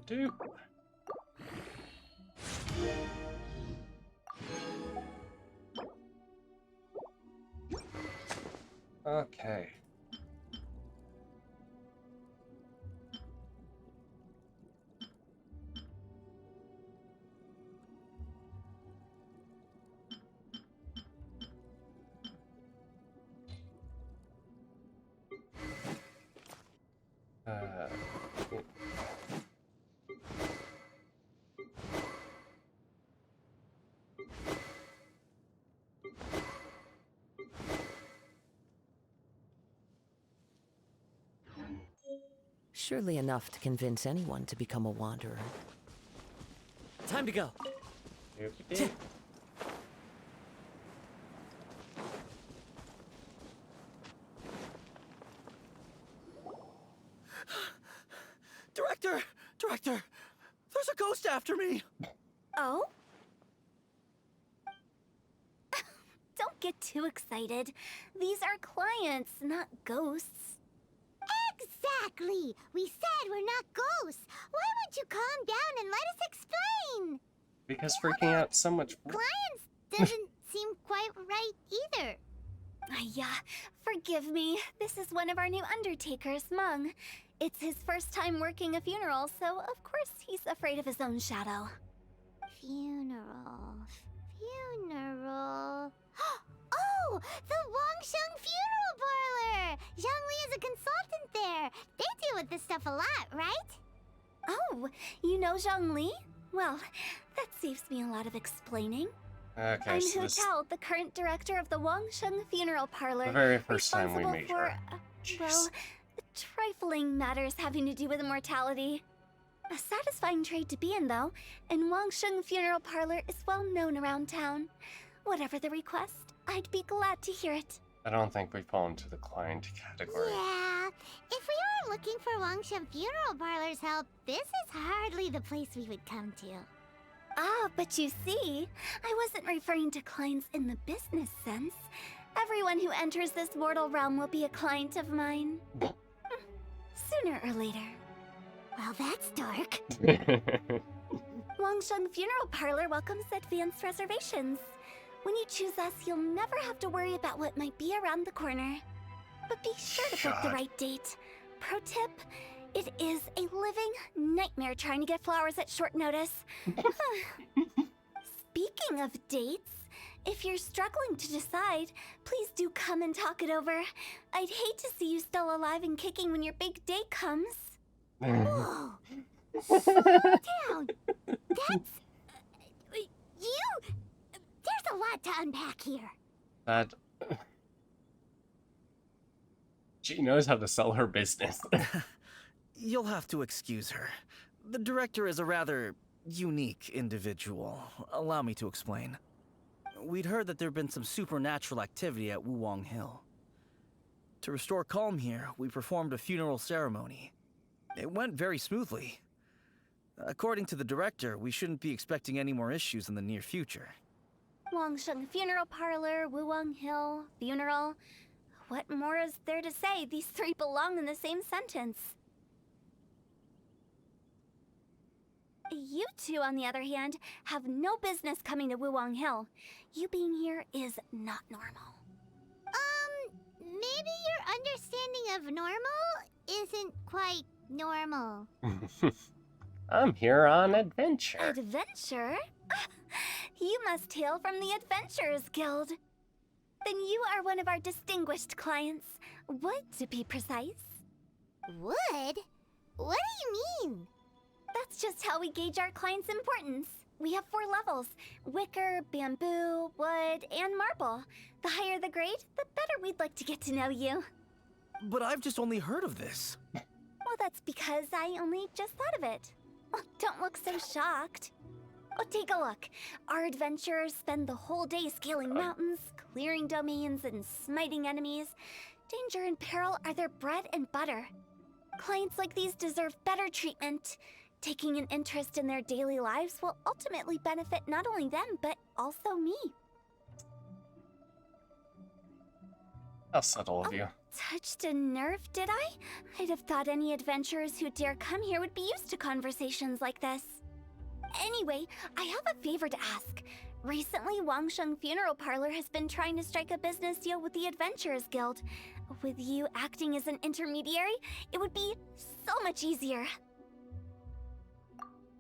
Doop. Okay. Surely enough to convince anyone to become a wanderer. Time to go. Director! There's a ghost after me! Oh? Don't get too excited. These are clients, not ghosts. Exactly! We said we're not ghosts! Why won't you calm down and let us explain? Because freaking out so much. Clients doesn't seem quite right either. Yeah, forgive me. This is one of our new undertakers, Mung. It's his first time working a funeral, so of course he's afraid of his own shadow. Funeral. Oh! The Wangsheng Funeral Parlor! Zhongli is a consultant there. They deal with this stuff a lot, right? Oh, you know Zhongli? Well, that saves me a lot of explaining. Okay, I'm so Hu this Tao, the current director of the Wangsheng Funeral Parlor. the very first time we responsible meet her. for, well, trifling matters having to do with immortality. A satisfying trade to be in, though, and Wangsheng Funeral Parlor is well known around town. Whatever the request, I'd be glad to hear it. I don't think we fall into the client category. Yeah, if we were looking for Wangsheng Funeral Parlor's help, this is hardly the place we would come to. Ah, but you see, I wasn't referring to clients in the business sense. Everyone who enters this mortal realm will be a client of mine. Sooner or later. Well, that's dark. Wangsheng Funeral Parlor welcomes advanced reservations. When you choose us, you'll never have to worry about what might be around the corner. But be sure to book the right date. Pro tip, it is a living nightmare trying to get flowers at short notice. Speaking of dates, if you're struggling to decide, please do come and talk it over. I'd hate to see you still alive and kicking when your big day comes. Whoa! Slow down! That's... you... There's a lot to unpack here. That she knows how to sell her business. You'll have to excuse her. The director is a rather unique individual. Allow me to explain. We'd heard that there'd been some supernatural activity at Wuwang Hill. To restore calm here, we performed a funeral ceremony. It went very smoothly. According to the director, we shouldn't be expecting any more issues in the near future. Wangsheng Funeral Parlor, Wuwang Hill, funeral. What more is there to say? These three belong in the same sentence. You two, on the other hand, have no business coming to Wuwang Hill. You being here is not normal. Maybe your understanding of normal isn't quite normal. I'm here on adventure. Adventure? You must hail from the Adventurers Guild. Then you are one of our distinguished clients. Wood, to be precise. Wood? What do you mean? That's just how we gauge our clients' importance. We have 4 levels: wicker, bamboo, wood, and marble. The higher the grade, the better we'd like to get to know you. But I've just only heard of this. Well, that's because I only just thought of it. Oh, don't look so shocked. Oh, take a look. Our adventurers spend the whole day scaling mountains, clearing domains, and smiting enemies. Danger and peril are their bread and butter. Clients like these deserve better treatment. Taking an interest in their daily lives will ultimately benefit not only them, but also me. How subtle of you. Touched a nerve, did I? I'd have thought any adventurers who dare come here would be used to conversations like this. Anyway, I have a favor to ask. Recently, Wangsheng Funeral Parlor has been trying to strike a business deal with the Adventurers Guild. With you acting as an intermediary, it would be so much easier.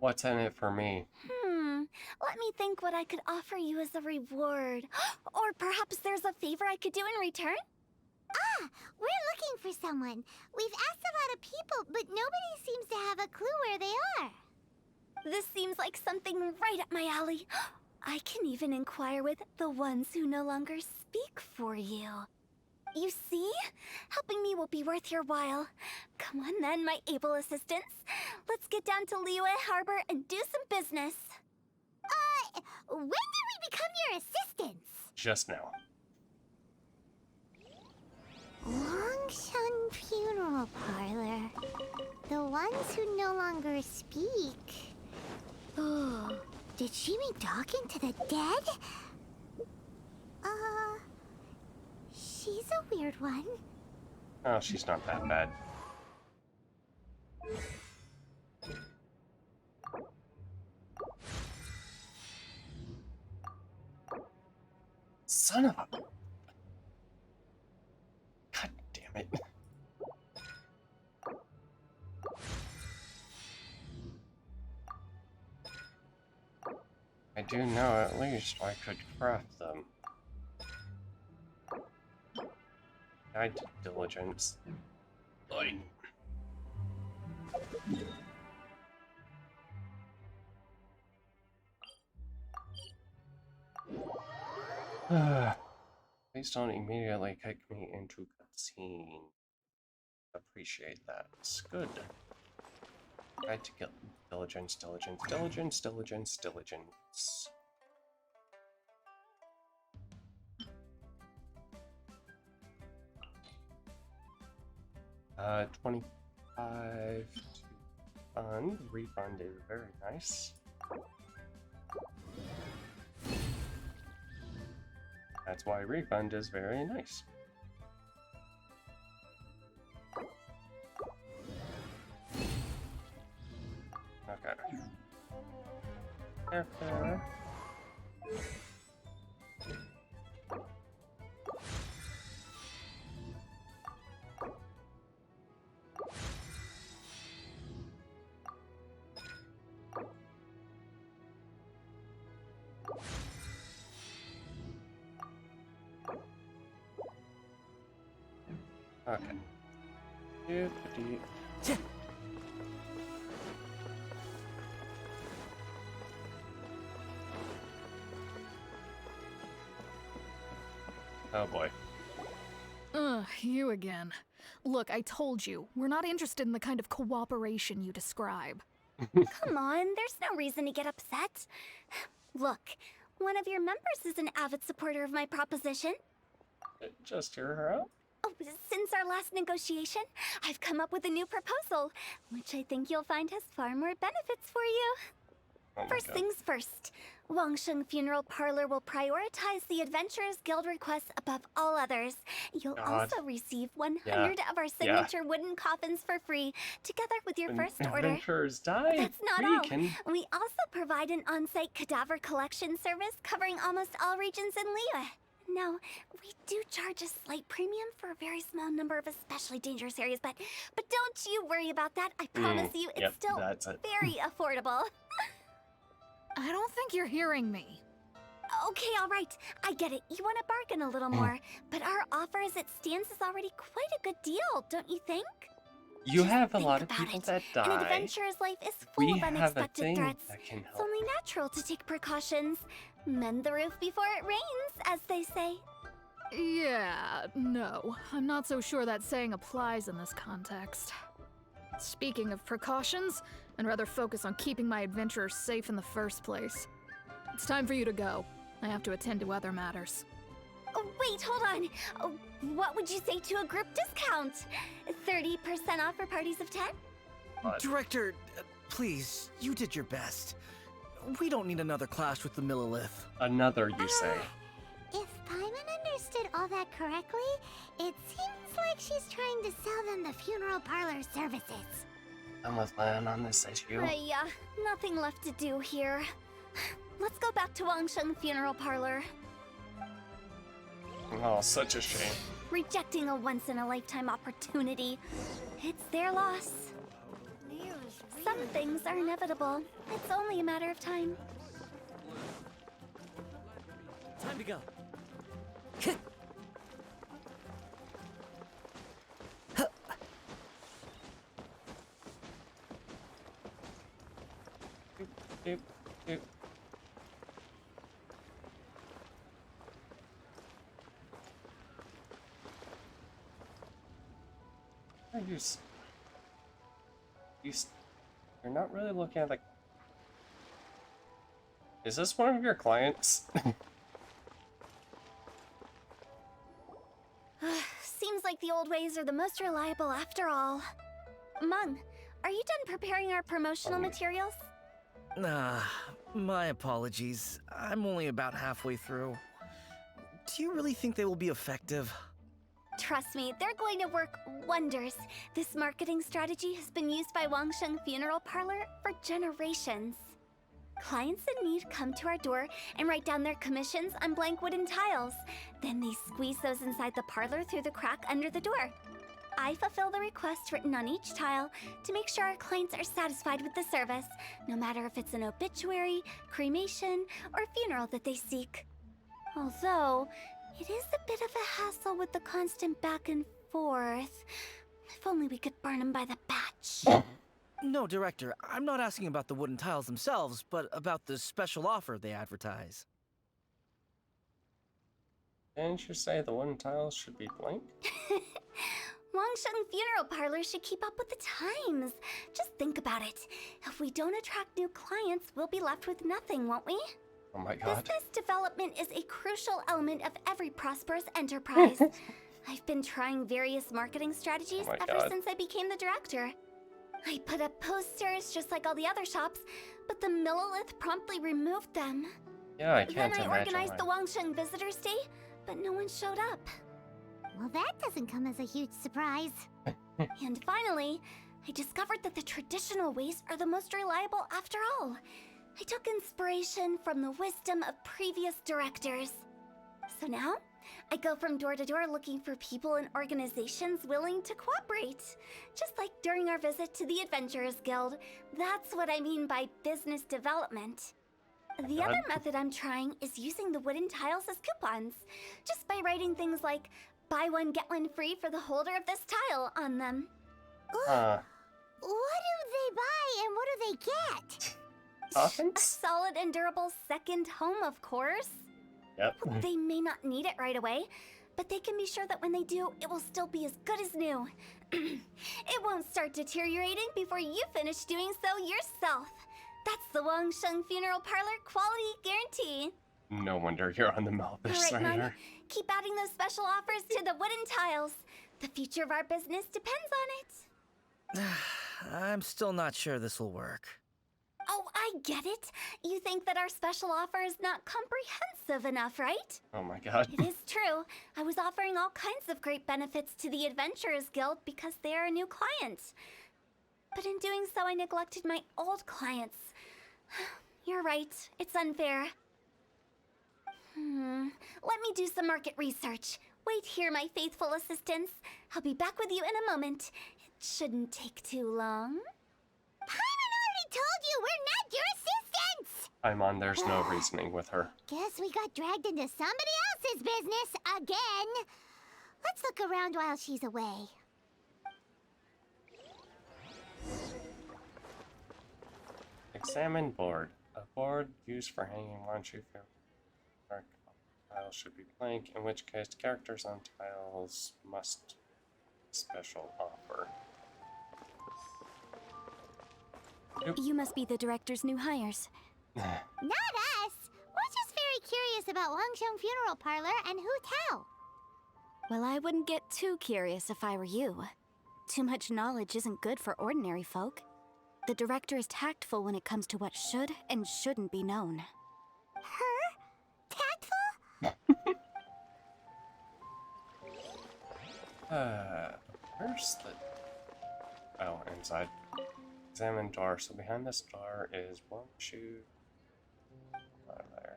What's in it for me? Let me think what I could offer you as a reward. Or perhaps there's a favor I could do in return? Ah, we're looking for someone. We've asked a lot of people, but nobody seems to have a clue where they are. This seems like something right up my alley. I can even inquire with the ones who no longer speak for you. You see? Helping me will be worth your while. Come on then, my able assistants. Let's get down to Liyue Harbor and do some business. When did we become your assistants? Just now. Wangsheng Funeral Parlor. The ones who no longer speak. Oh, did she mean talking to the dead? She's a weird one. Oh, she's not that bad. Son of a... God damn it. I do know at least I could craft them. Guide to diligence. Like... Please don't immediately kick me into cutscene. Appreciate that. It's good. Guide to get diligence, diligence, diligence, diligence, diligence. 25 to fund. Refund is very nice. That's why refund is very nice. Okay. Airfare. Okay. Oh boy. Ugh, you again. Look, I told you, we're not interested in the kind of cooperation you describe. Come on, there's no reason to get upset. Look, one of your members is an avid supporter of my proposition. Just hear her out. Oh, since our last negotiation, I've come up with a new proposal, which I think you'll find has far more benefits for you. Oh First things first, Wangsheng Funeral Parlor will prioritize the Adventurers Guild requests above all others. You'll also receive 100 of our signature wooden coffins for free, together with your first order. Adventurers die. That's not all. We also provide an on-site cadaver collection service covering almost all regions in Liyue. Now, we do charge a slight premium for a very small number of especially dangerous areas, but don't you worry about that. I promise you, it's still very affordable. I don't think you're hearing me. Okay, all right. I get it. You want to bargain a little more, but our offer as it stands is already quite a good deal, don't you think? You have a lot of Think people about that it. An die. adventurer's life is full We of have a unexpected thing threats. that can It's help. only natural to take precautions. Mend the roof before it rains, as they say. Yeah, no. I'm not so sure that saying applies in this context. Speaking of precautions, I'd rather focus on keeping my adventurers safe in the first place. It's time for you to go. I have to attend to other matters. Oh, wait, hold on. Oh, what would you say to a group discount? 30% off for parties of 10? Director, please, you did your best. We don't need another clash with the Millilith. Another, you say. If Paimon understood all that correctly, it seems like she's trying to sell them the funeral parlor services. I'm with Lan on this issue. Yeah, nothing left to do here. Let's go back to Wangsheng Funeral Parlor. Oh, such a shame. Rejecting a once-in-a-lifetime opportunity. It's their loss. Some things are inevitable. It's only a matter of time. Time to go. Doop, doop. You're not really looking at the... Is this one of your clients? Seems like the old ways are the most reliable after all. Mung, are you done preparing our promotional materials? My apologies. I'm only about halfway through. Do you really think they will be effective? Trust me, they're going to work wonders. This marketing strategy has been used by Wangsheng Funeral Parlor for generations. Clients in need come to our door and write down their commissions on blank wooden tiles. Then they squeeze those inside the parlor through the crack under the door. I fulfill the request written on each tile to make sure our clients are satisfied with the service, no matter if it's an obituary, cremation, or funeral that they seek. Although, it is a bit of a hassle with the constant back and forth. If only we could burn them by the batch. No, Director, I'm not asking about the wooden tiles themselves, but about the special offer they advertise. Didn't you say the wooden tiles should be blank? Wangsheng Funeral Parlor should keep up with the times. Just think about it. If we don't attract new clients, we'll be left with nothing, won't we? Oh my god. Business development is a crucial element of every prosperous enterprise. I've been trying various marketing strategies ever since I became the director. I put up posters just like all the other shops, but the Millilith promptly removed them. Yeah, I can't Then I imagine organized why. the Wangsheng Visitors Day, but no one showed up. Well, that doesn't come as a huge surprise. And finally, I discovered that the traditional ways are the most reliable after all. I took inspiration from the wisdom of previous directors. So now, I go from door to door looking for people and organizations willing to cooperate. Just like during our visit to the Adventurers Guild. That's what I mean by business development. The other method I'm trying is using the wooden tiles as coupons. Just by writing things like, buy one, get one free for the holder of this tile on them. What do they buy and what do they get? A solid and durable second home, of course. Yep. They may not need it right away, but they can be sure that when they do, it will still be as good as new. It won't start deteriorating before you finish doing so yourself. That's the Wangsheng Funeral Parlor quality guarantee. No wonder you're on the Malfish All right, Mom, Cider. keep adding those special offers to the wooden tiles. The future of our business depends on it. I'm still not sure this will work. Oh, I get it. You think that our special offer is not comprehensive enough, right? Oh my god. It is true. I was offering all kinds of great benefits to the Adventurers Guild because they are a new client. But in doing so, I neglected my old clients. You're right. It's unfair. Let me do some market research. Wait here, my faithful assistants. I'll be back with you in a moment. It shouldn't take too long. Paimon already told you we're not your assistants! I'm on, there's no reasoning with her. Guess we got dragged into somebody else's business again. Let's look around while she's away. Examine board. A board used for hanging Wangshu tiles should be blank, in which case characters on tiles must special offer. You must be the director's new hires. Not us! We're just very curious about Wangsheng Funeral Parlor and Hu Tao. Well, I wouldn't get too curious if I were you. Too much knowledge isn't good for ordinary folk. The director is tactful when it comes to what should and shouldn't be known. Her? Tactful? Where's the... Oh, inside. Examine door. So behind this door is Wangshu. There.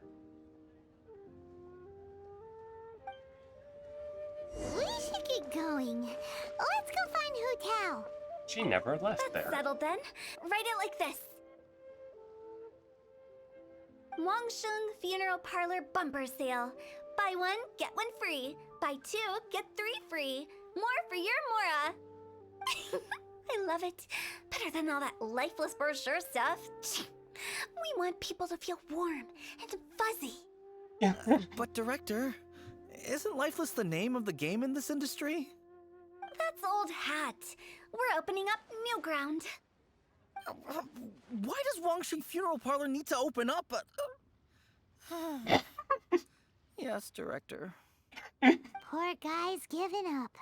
We should get going. Let's go find Hu Tao. She never left there. Settled then. Write it like this. Wangsheng Funeral Parlor bumper sale. Buy one, get one free. Buy two, get three free. More for your Mora. I love it. Better than all that lifeless brochure stuff. We want people to feel warm and fuzzy. But director, isn't Lifeless the name of the game in this industry? That's old hat. We're opening up new ground. Why does Wangsheng Funeral Parlor need to open up? Yes, director. Poor guy's given up.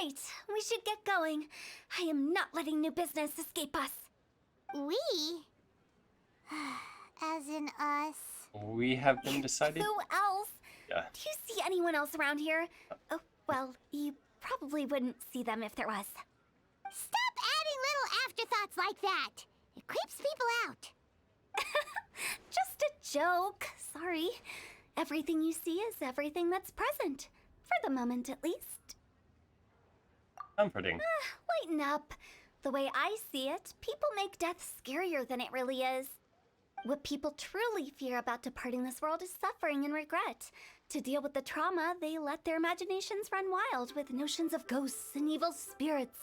Right, we should get going. I am not letting new business escape us. We? As in us. We have been decided. Who else? Yeah. Do you see anyone else around here? Oh, well, you probably wouldn't see them if there was. Stop adding little afterthoughts like that. It creeps people out. Just a joke. Sorry. Everything you see is everything that's present. For the moment, at least. Comforting. Lighten up. The way I see it, people make death scarier than it really is. What people truly fear about departing this world is suffering and regret. To deal with the trauma, they let their imaginations run wild with notions of ghosts and evil spirits.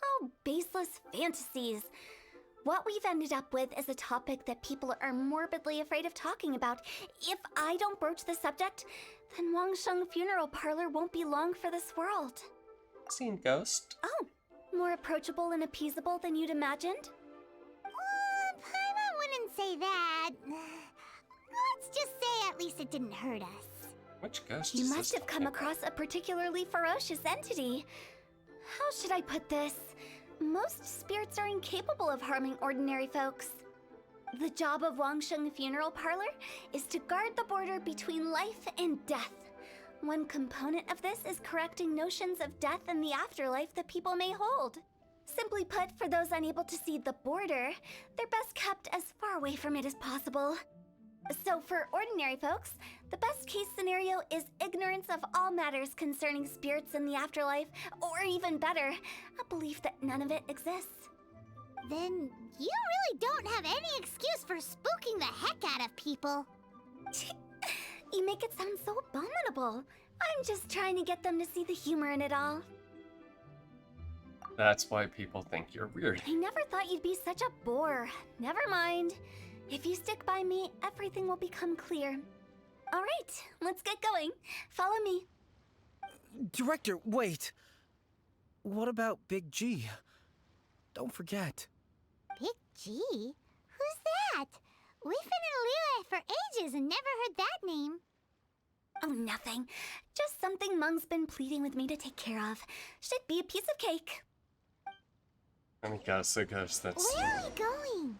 Oh, baseless fantasies. What we've ended up with is a topic that people are morbidly afraid of talking about. If I don't broach the subject, then Wangsheng Funeral Parlor won't be long for this world. Seen Ghost. Oh, more approachable and appeasable than you'd imagined? Paimon wouldn't say that. Let's just say at least it didn't hurt us. Which ghost You is must this have come across a particularly ferocious entity. How should I put this? Most spirits are incapable of harming ordinary folks. The job of Wangsheng Funeral Parlor is to guard the border between life and death. One component of this is correcting notions of death and the afterlife that people may hold. Simply put, for those unable to see the border, they're best kept as far away from it as possible. So for ordinary folks, the best case scenario is ignorance of all matters concerning spirits in the afterlife, or even better, a belief that none of it exists. Then you really don't have any excuse for spooking the heck out of people. You make it sound so abominable. I'm just trying to get them to see the humor in it all. That's why people think you're weird. I never thought you'd be such a bore. Never mind. If you stick by me, everything will become clear. All right, let's get going. Follow me. Director, wait. What about Big G? Don't forget. Big G? Who's that? We've been in Liyue for ages and never heard that name. Oh, nothing. Just something Mung's been pleading with me to take care of. Should be a piece of cake. Let me guess, a ghost that's... Where are we going?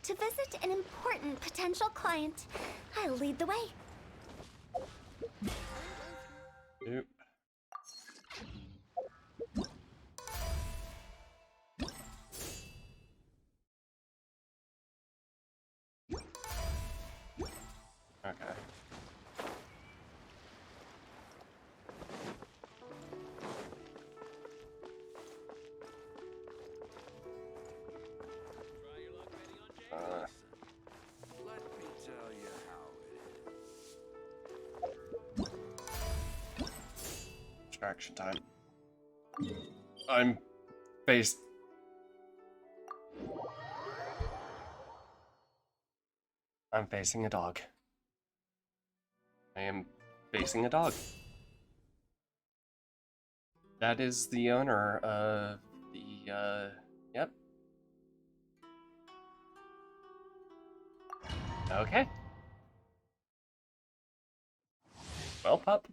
To visit an important potential client. I'll lead the way. Yep. Okay. Let me tell you how Distraction time. I'm face. I'm facing a dog. I am facing a dog. That is the owner of the, yep. Okay. Well, pup.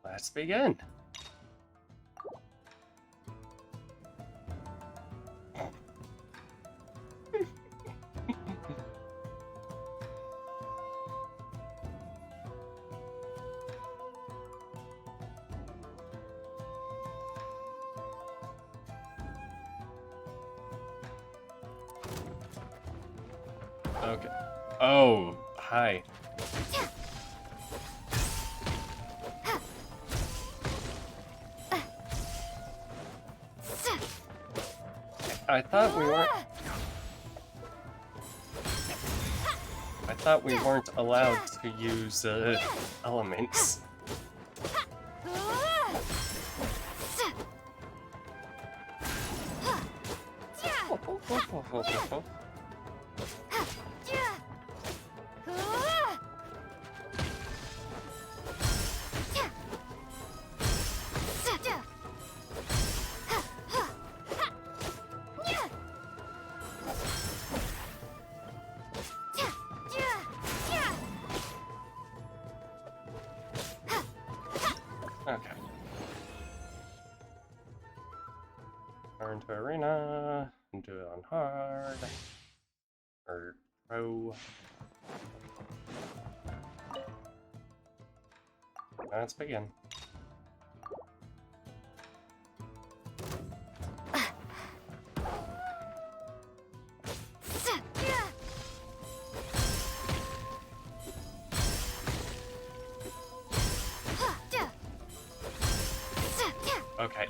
Let's begin. Okay. Oh, hi. I thought we weren't. I thought we weren't allowed to use elements. Okay. Turn to arena and do it on hard. Or pro. Let's begin. Okay.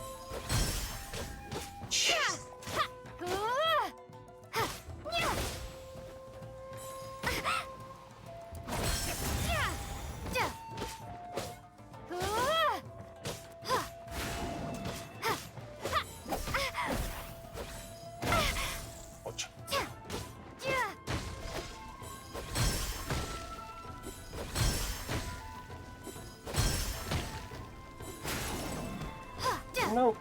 No.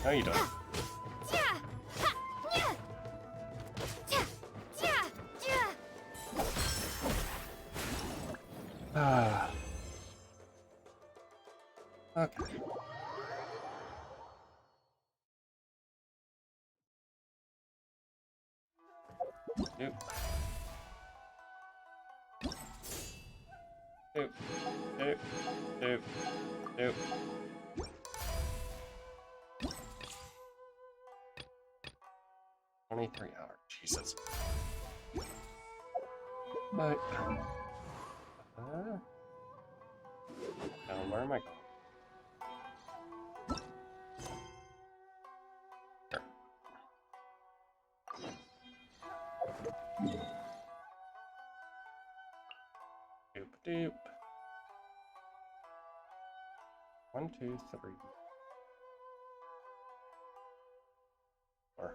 No, you don't. Okay. Nope. Nope. Nope. Nope. Nope. 23 hours, Jesus. But, now where am I going? Here. Doop doop. 1, 2, 3. 4.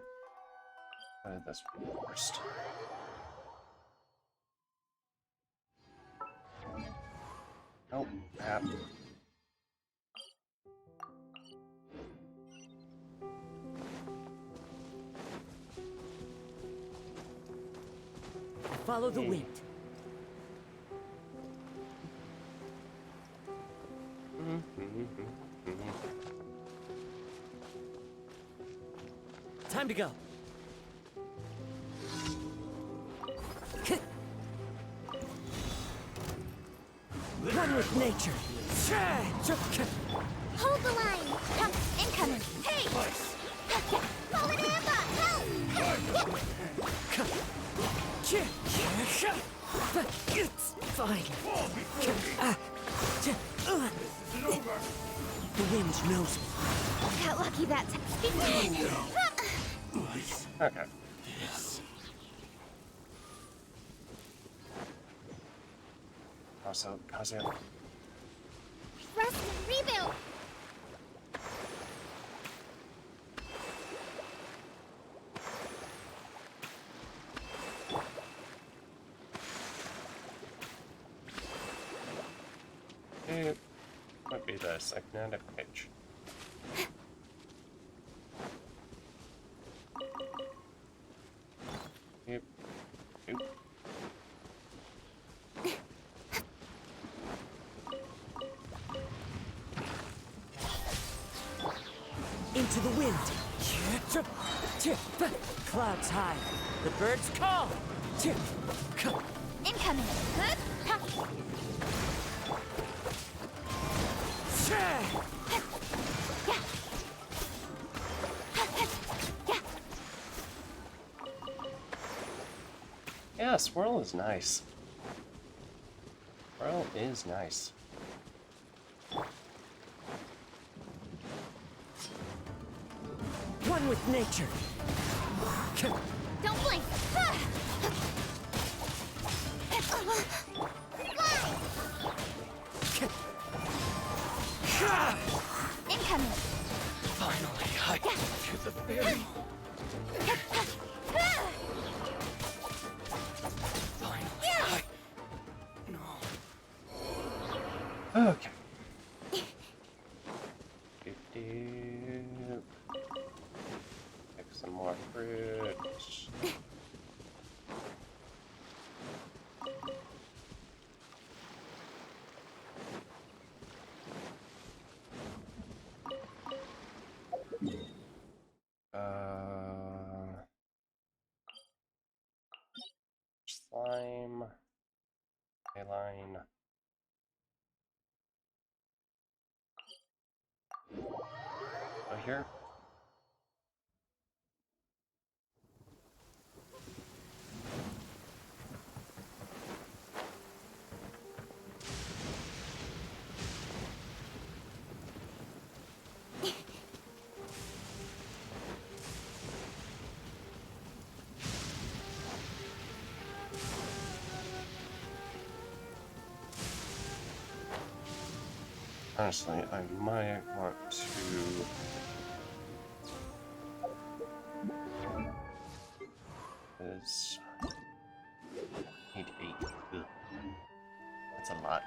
This one first. Oh, crap. Follow the wind. Time to go. One with nature. Hold the line! Come, incoming! Hey! Roll an amber! Help! It's fine. The wind knows me. Got lucky that time. Okay. Also, Kazuya. Rest, rebuild! It might be the Psychonetic Pitch. Yep. Oop. Into the wind. Clouds high. The birds call. Incoming! Good? Yeah, Swirl is nice. Swirl is nice. One with nature. Don't blink! Incoming! Finally, I get to the berry. Okay. 50. Pick some more fruit. Slime. Line. Oh, here. Honestly, I might want to... Is... Need 8. Ugh. That's a lot.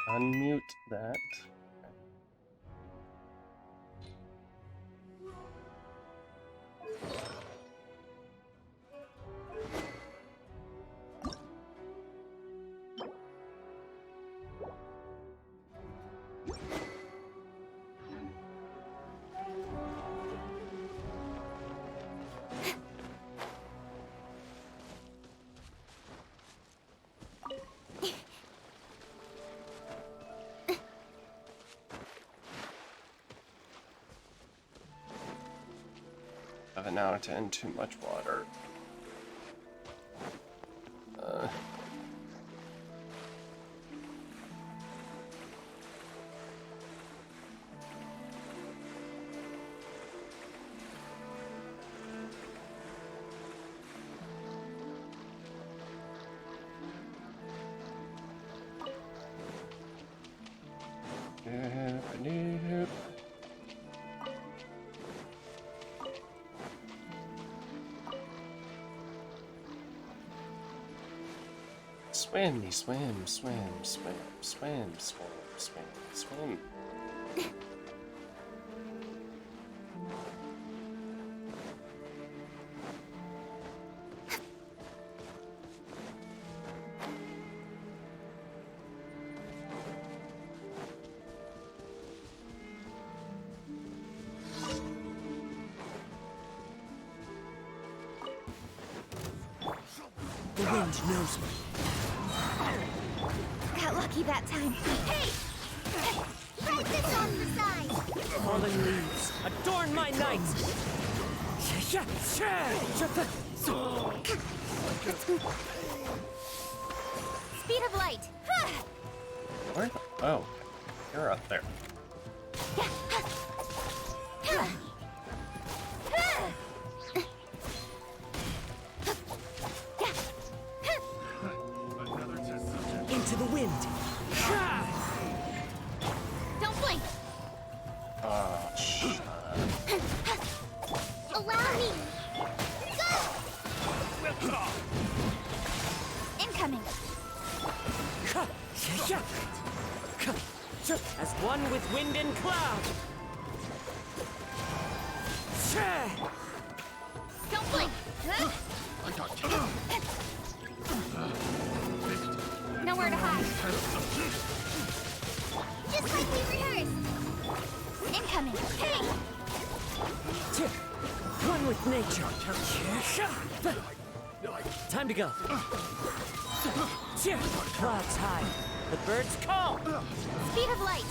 Unmute that. Have it now to end too much water. Nope. Swim, swim, swim, swim, swim, swim, swim, swim. The wind knows me. Got lucky that time. Hey! Write this on the side! Fallen leaves, adorn my night! Speed of light. Where? Oh, you're up there. Into the wind. Don't blink. Oh, shit. Allow me! Go! Incoming. As one with wind and cloud. Don't blink. Nowhere to hide. Just like we rehearsed! Incoming. Hey! One with nature. Time to go. Clouds high. The birds call. Speed of light.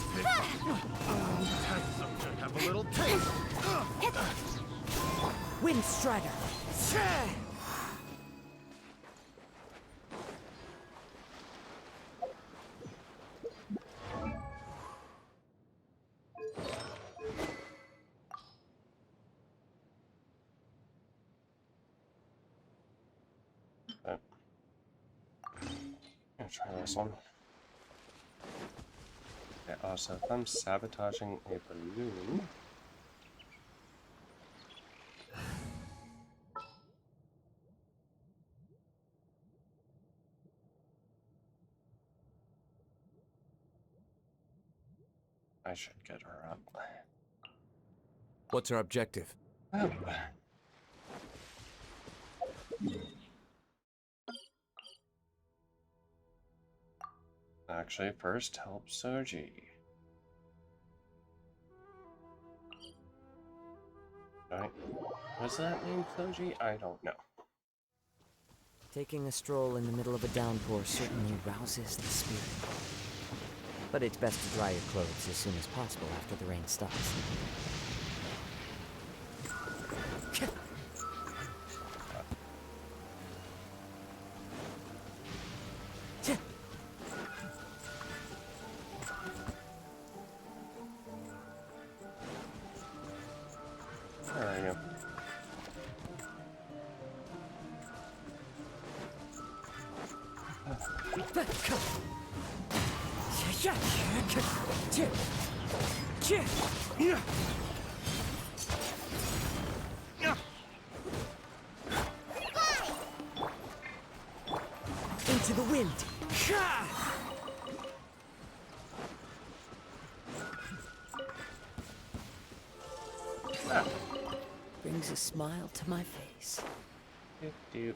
Have a little taste. Wind strider. Gonna try this one. Okay, also, if I'm sabotaging a balloon... I should get her up. What's our objective? Oh. Actually, first help Soji. Right. Was that named Soji? I don't know. Taking a stroll in the middle of a downpour certainly rouses the spirit. But it's best to dry your clothes as soon as possible after the rain stops. Where are you? Into the wind! Brings a smile to my face. Doop doop.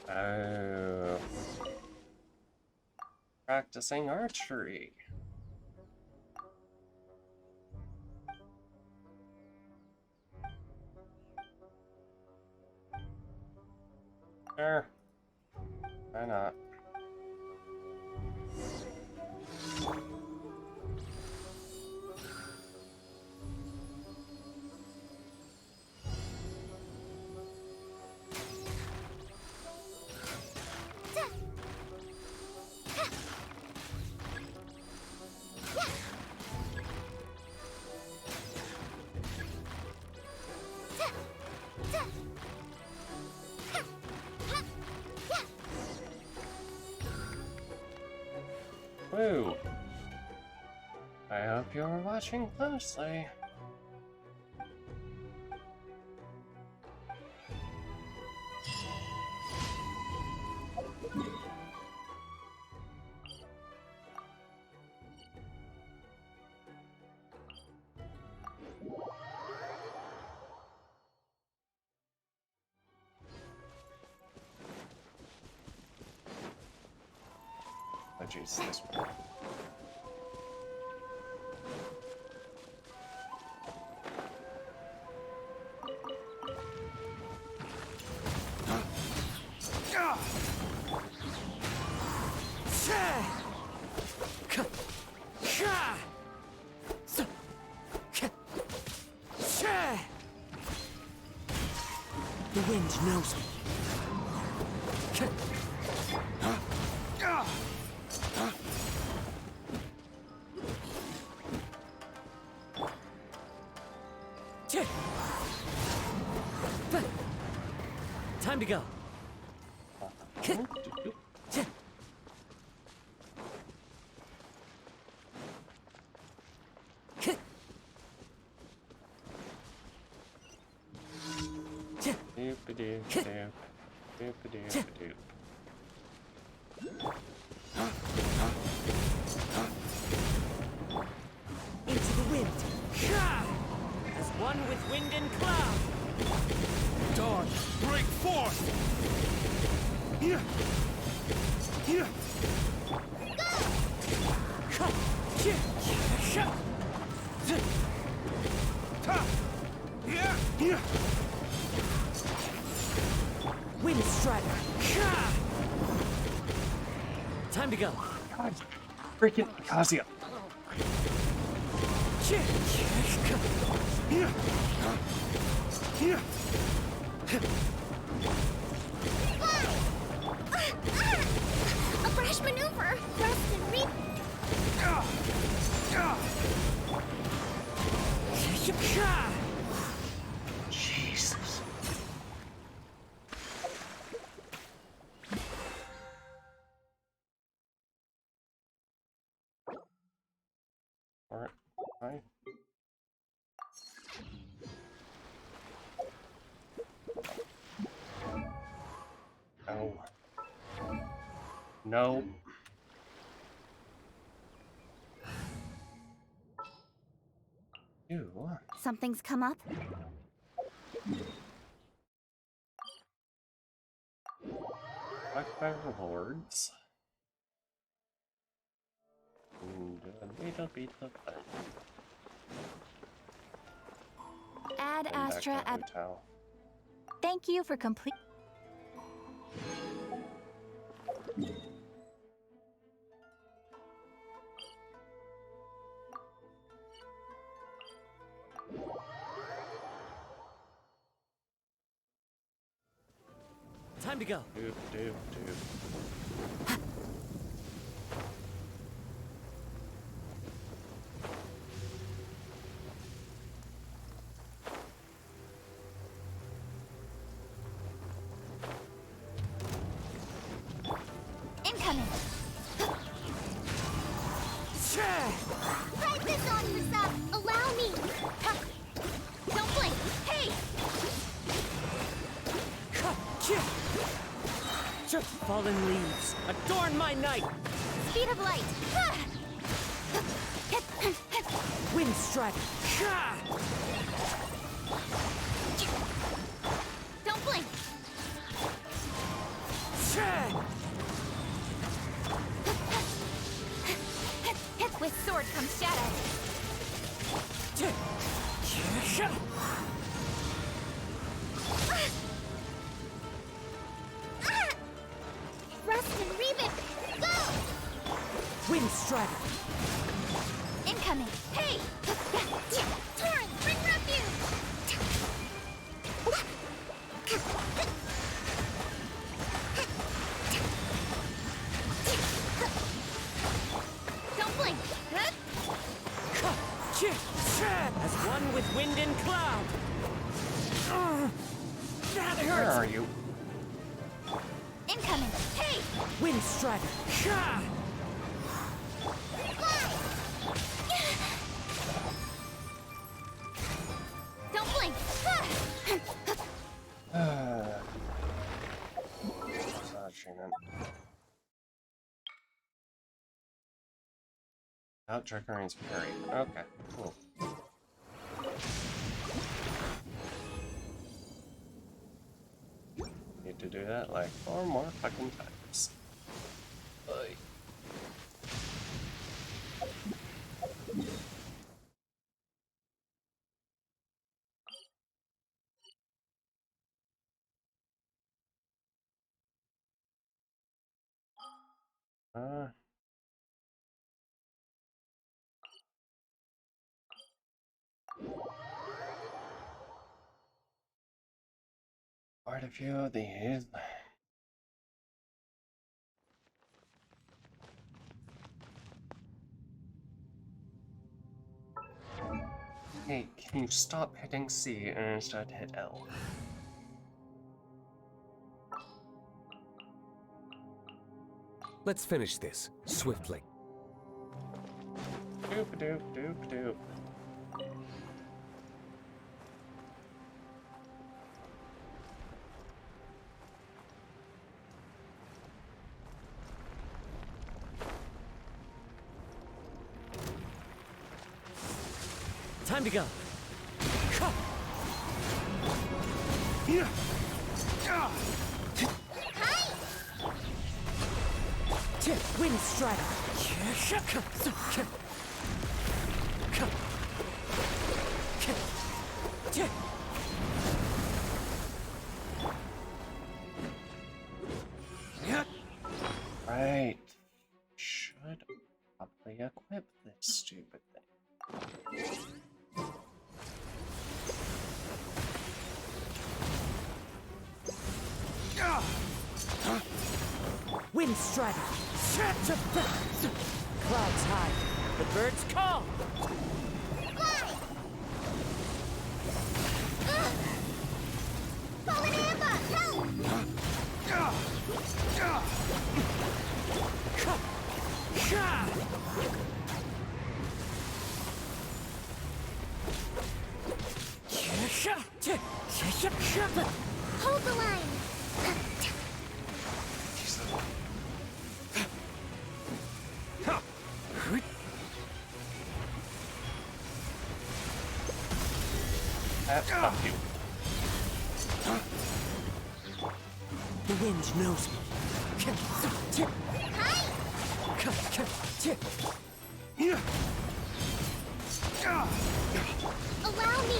Oh. Practicing archery. Sure. Why not? Woo! I hope you were watching closely. Oh jeez, this one. The wind knows me. Time to go. Doop-a-doop, doop. Doop-a-doop, doop. Into the wind. As one with wind and cloud. Dawn, break forth! Here! Here! Wind Strider. Time to go. God, freaking Kazuya. Here! Here! A brash maneuver! Rest and reap! Jesus. Or I. No. No. Ew. Something's come up? Blackfire rewards. And a little bit of fun. Ad Going back to Astra the Ab. hotel. Thank you for complete. Time to go. Doop, doop, doop. Incoming! Try this on for some. Allow me. Don't blink! Hey! Fallen leaves, adorn my night! Speed of light! Wind strike! Don't blink! With sword comes shadow. Rust and Reven, go! Wind strike! Incoming! Hey! Torrent, bring refuge! Don't blink! As one with wind and cloud! That hurts! Where are you? Incoming! Hey! Wind strider! Don't blink! Massaging it. Out Dracarion's parry. Okay, cool. Need to do that like 4 more fucking times. Oy. Quite a few of these. Hey, can you stop hitting C and instead hit L? Let's finish this swiftly. Doop doop doop doop. Time to go. Wind strider. Right. Should probably equip this stupid thing. Wind strider. Clouds high. The birds call. Fallen Amber, help! Fuck you. The wind knows me. Allow me.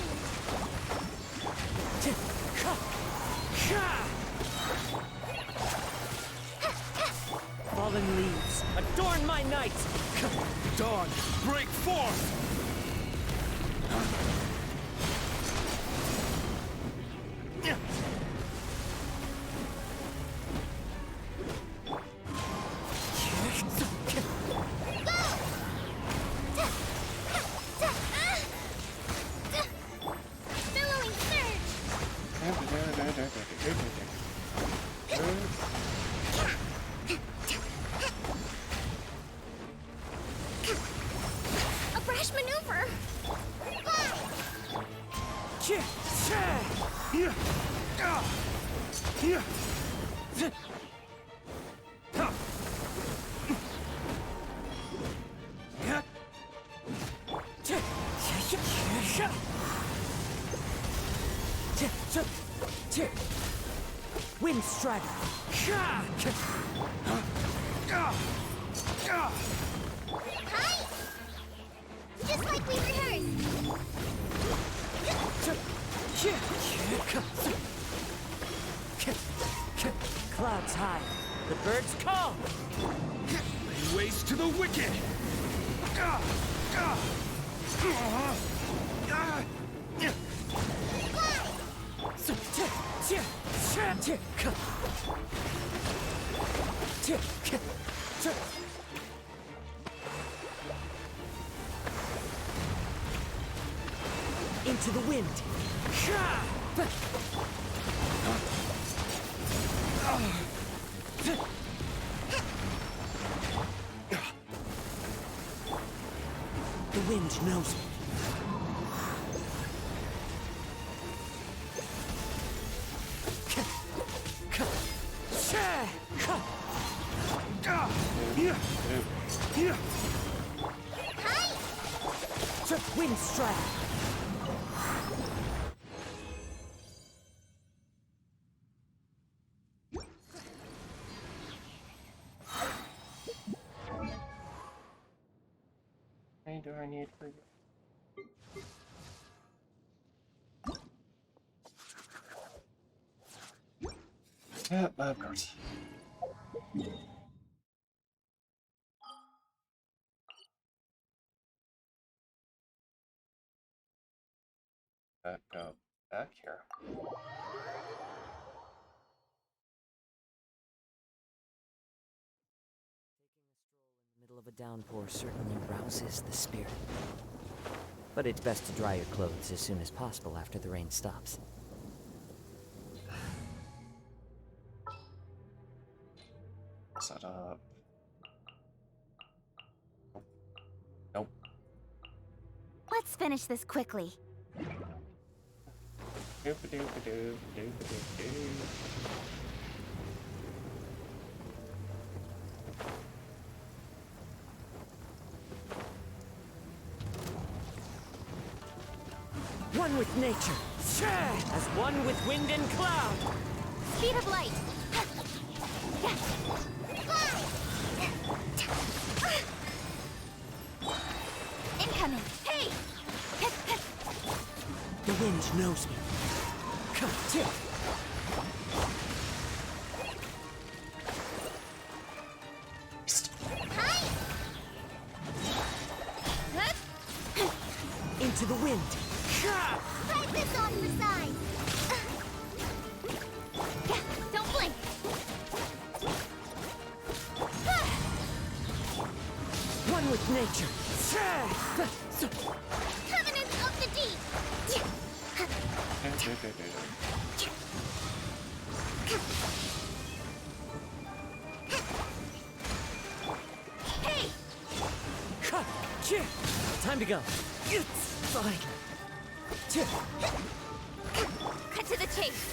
Fallen leaves, adorn my night! Dawn, break forth! Billowing surge. A brash maneuver. Wind Strider! Hi. Just like we rehearsed. Clouds high, the birds call! Lay waste to the wicked! Into the wind! The wind knows me. Wind Strider! How many do I need for you? Yeah, of course. Go back here. Middle of a downpour certainly rouses the spirit. But it's best to dry your clothes as soon as possible after the rain stops. Set up. Nope. Let's finish this quickly. One with nature, as one with wind and cloud. Speed of light. Incoming. Hey! The wind knows me. Into the wind. Try this on for size. Don't blink. One with nature. Covenant of the deep. Hey! Time to go. Fine. Cut to the chase.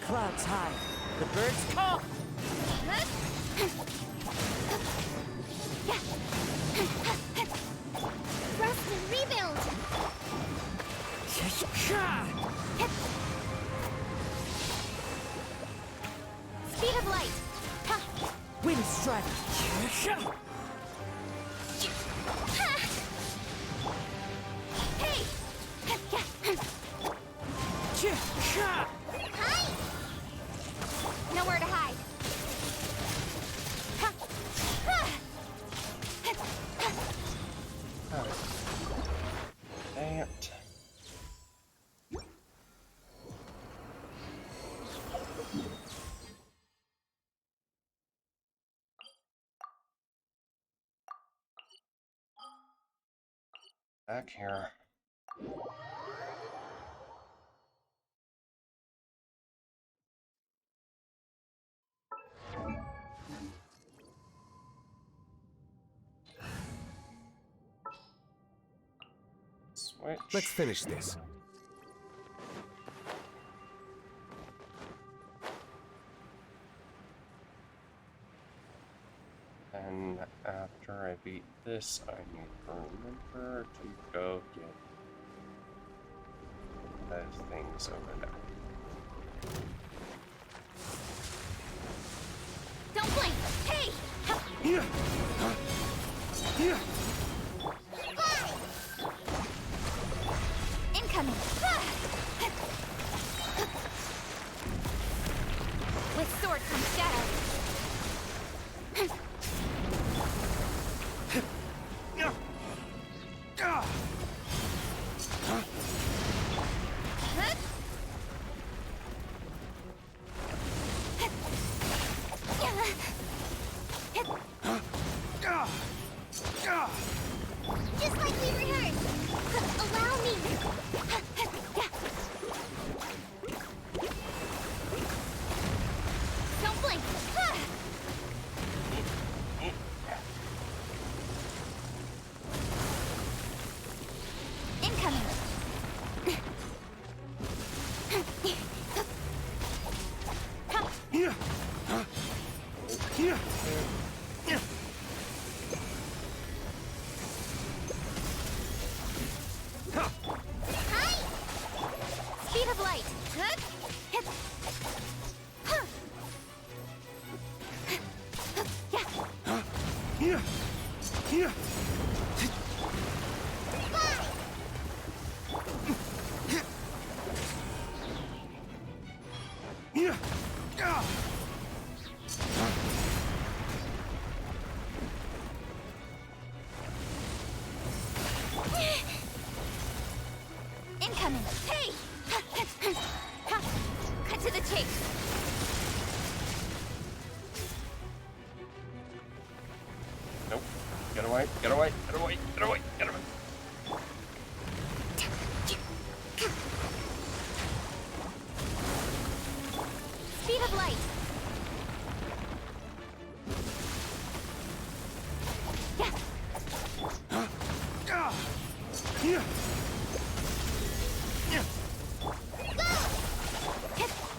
Clouds high. The birds call. Speed of light. Ha. Wind strike. Hey. Hi. Nowhere to hide. Ha. Dang it. Back here. Switch. Let's finish this. And after I beat this, I need to remember to go get those things over there. Don't blink. Hey. Incoming. With sword comes shadow. Just like we rehearsed. Allow me. Don't blink. Incoming. Hi. Speed of light. Hip. Incoming. Hey! Cut to the chase. Nope. Get away, get away, get away, get away, get away. Speed of light.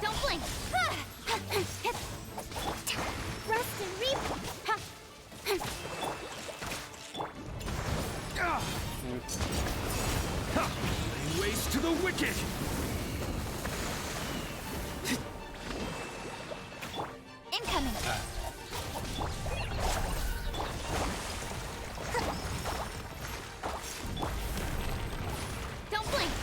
Don't blink. Rust and reap. Laying waste to the wicked! Incoming. Don't blink.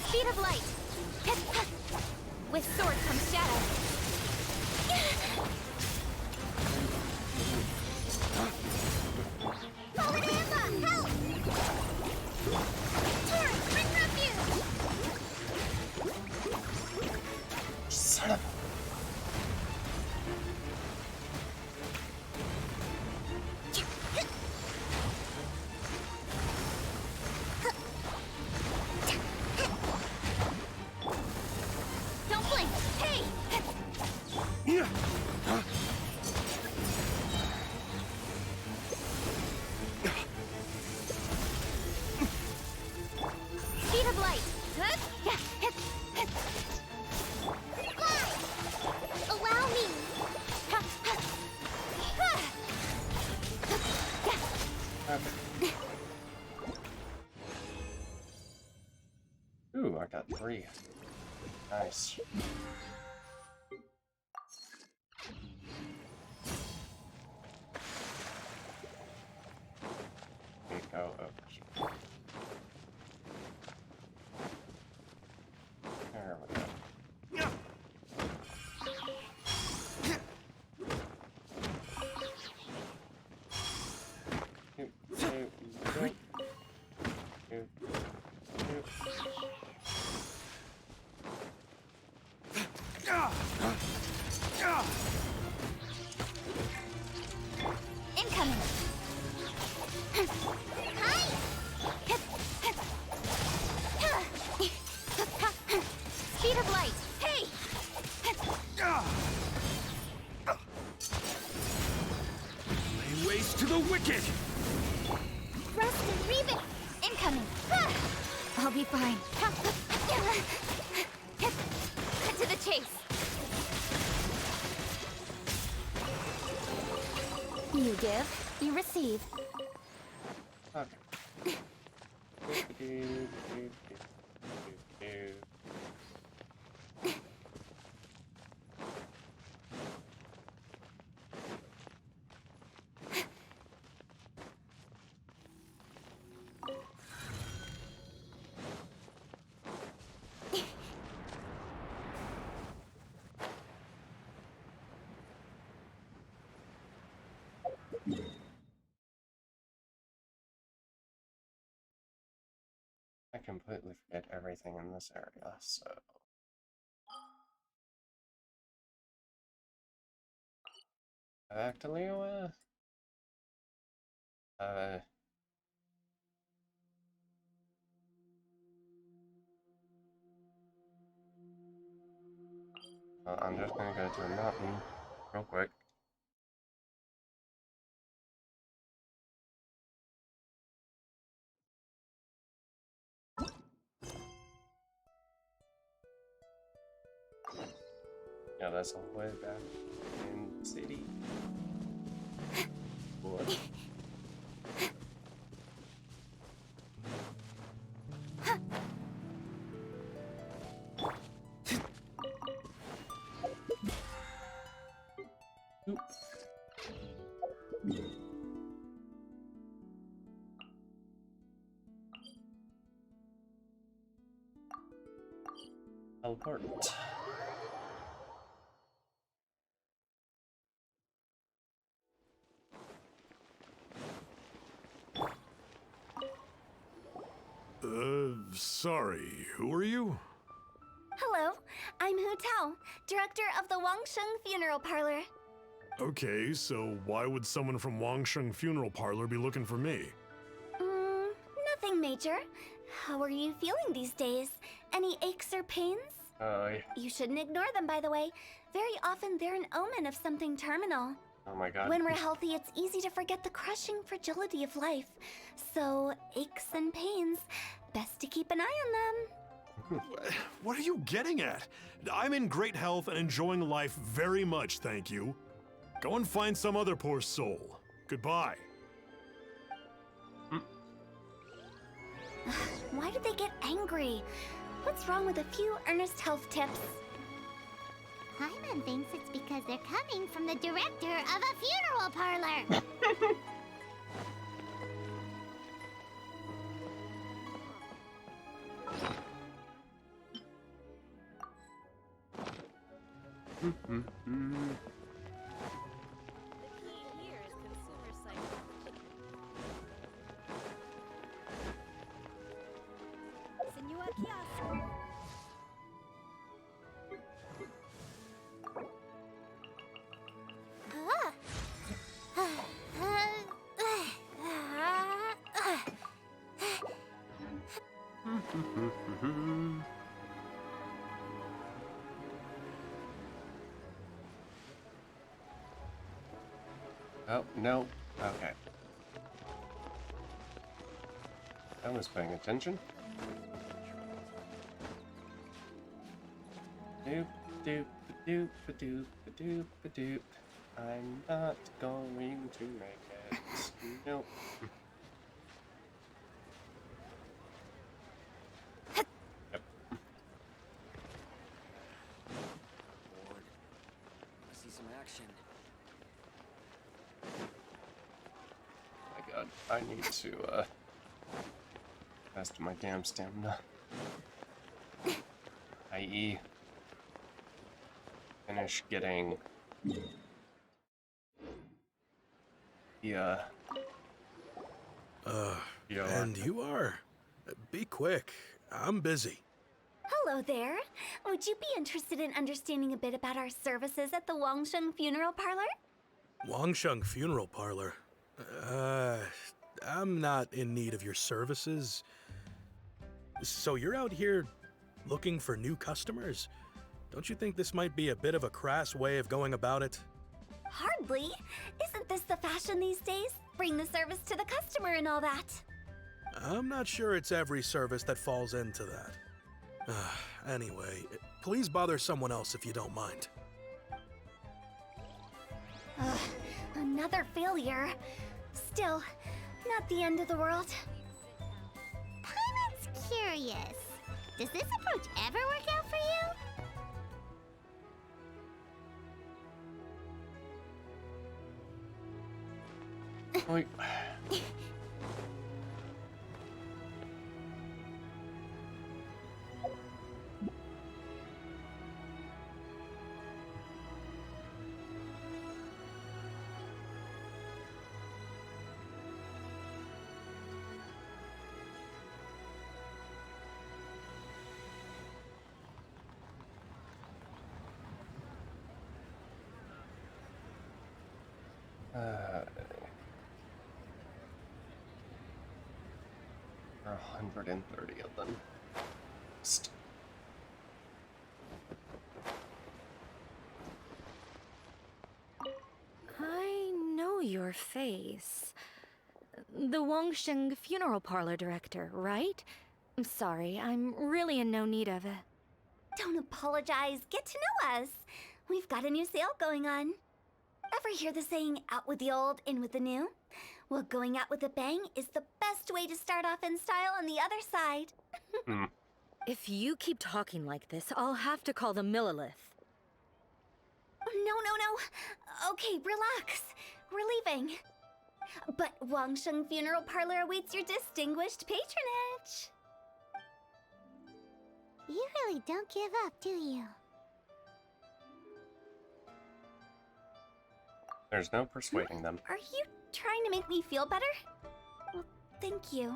Speed of light. With sword comes shadow. Okay. Ooh, I got 3. Nice. We go over here. There we go. Incoming. Hi. Speed of light. Hey. Lay waste to the wicked! Rust and Reven. Incoming. I'll be fine. Cut to the chase. You give, you receive. Okay. I completely forget everything in this area, so... Back to Liyue. I'm just gonna go to a mountain real quick. Yeah, that's all the way back in the city. What? Teleport. Sorry, who are you? Hello, I'm Hu Tao, director of the Wangsheng Funeral Parlor. Okay, so why would someone from Wangsheng Funeral Parlor be looking for me? Nothing major. How are you feeling these days? Any aches or pains? You shouldn't ignore them, by the way. Very often they're an omen of something terminal. Oh my god. When we're healthy, it's easy to forget the crushing fragility of life. So, aches and pains, best to keep an eye on them. What are you getting at? I'm in great health and enjoying life very much, thank you. Go and find some other poor soul. Goodbye. Why did they get angry? What's wrong with a few earnest health tips? Paimon thinks it's because they're coming from the director of a funeral parlor. Senua Kiasu. Oh, no. Okay. I was paying attention. Doop, doop, doop, doop, doop, doop. I'm not going to make it. Nope. god, I need to test my damn stamina. I.e. finish getting the And you are? Be quick. I'm busy. Hello there. Would you be interested in understanding a bit about our services at the Wangsheng Funeral Parlor? Wangsheng Funeral Parlor? I'm not in need of your services. So you're out here looking for new customers? Don't you think this might be a bit of a crass way of going about it? Hardly. Isn't this the fashion these days? Bring the service to the customer and all that. I'm not sure it's every service that falls into that. Anyway, please bother someone else if you don't mind. Another failure. Still, not the end of the world. Paimon's curious. Does this approach ever work out for you? Like, there are 130 of them. I know your face. The Wangsheng Funeral Parlor director, right? I'm sorry, I'm really in no need of it. Don't apologize. Get to know us. We've got a new sale going on. Ever hear the saying, out with the old, in with the new? Well, going out with a bang is the best way to start off in style on the other side. If you keep talking like this, I'll have to call the Millilith. No. Okay, relax. We're leaving. But Wangsheng Funeral Parlor awaits your distinguished patronage. You really don't give up, do you? There's no persuading them. Are you trying to make me feel better? Well, thank you.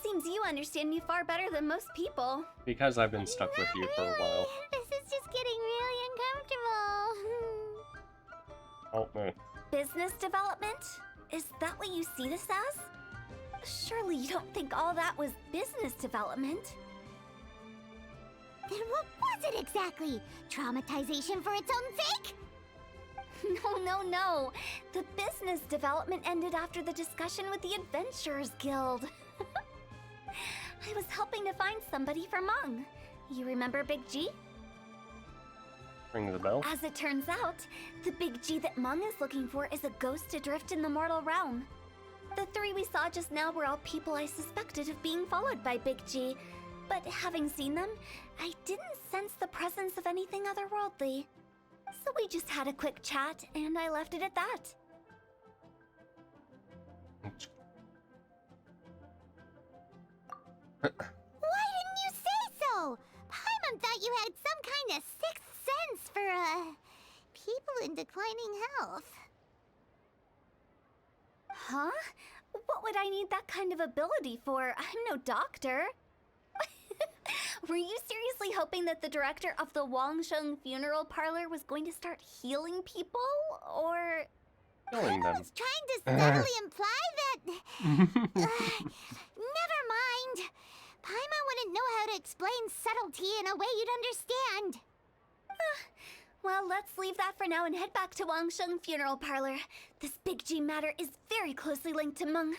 Seems you understand me far better than most people. Because I've been stuck with you for a while. This is just getting really uncomfortable. Help me. Business development? Is that what you see this as? Surely you don't think all that was business development. Then what was it exactly? Traumatization for its own sake? No. The business development ended after the discussion with the Adventurers Guild. I was helping to find somebody for Meng. You remember Big G? Ring the bell. As it turns out, the Big G that Meng is looking for is a ghost adrift in the mortal realm. The three we saw just now were all people I suspected of being followed by Big G, but having seen them, I didn't sense the presence of anything otherworldly. So we just had a quick chat, and I left it at that. Why didn't you say so? Paimon thought you had some kind of sixth sense for, people in declining health. Huh? What would I need that kind of ability for? I'm no doctor. Were you seriously hoping that the director of the Wangsheng Funeral Parlor was going to start healing people, or...? Healing them. I was trying to subtly imply that... never mind. Paimon wouldn't know how to explain subtlety in a way you'd understand. Well, let's leave that for now and head back to Wangsheng Funeral Parlor. This Big G matter is very closely linked to Meng.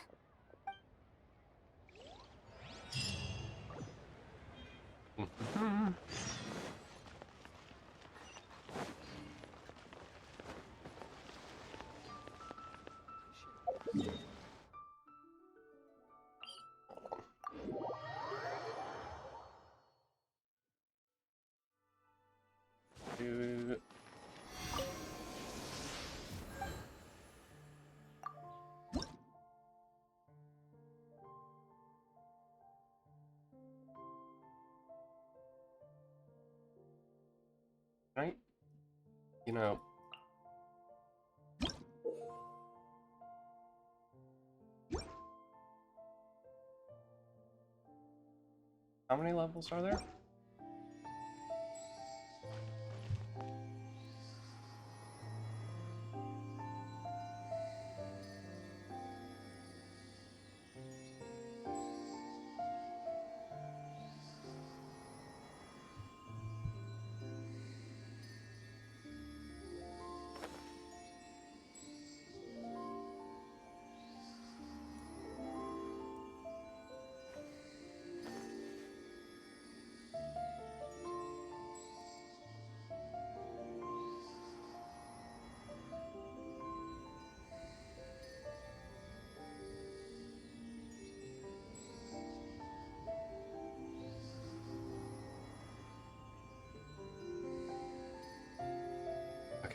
Right? You know. How many levels are there?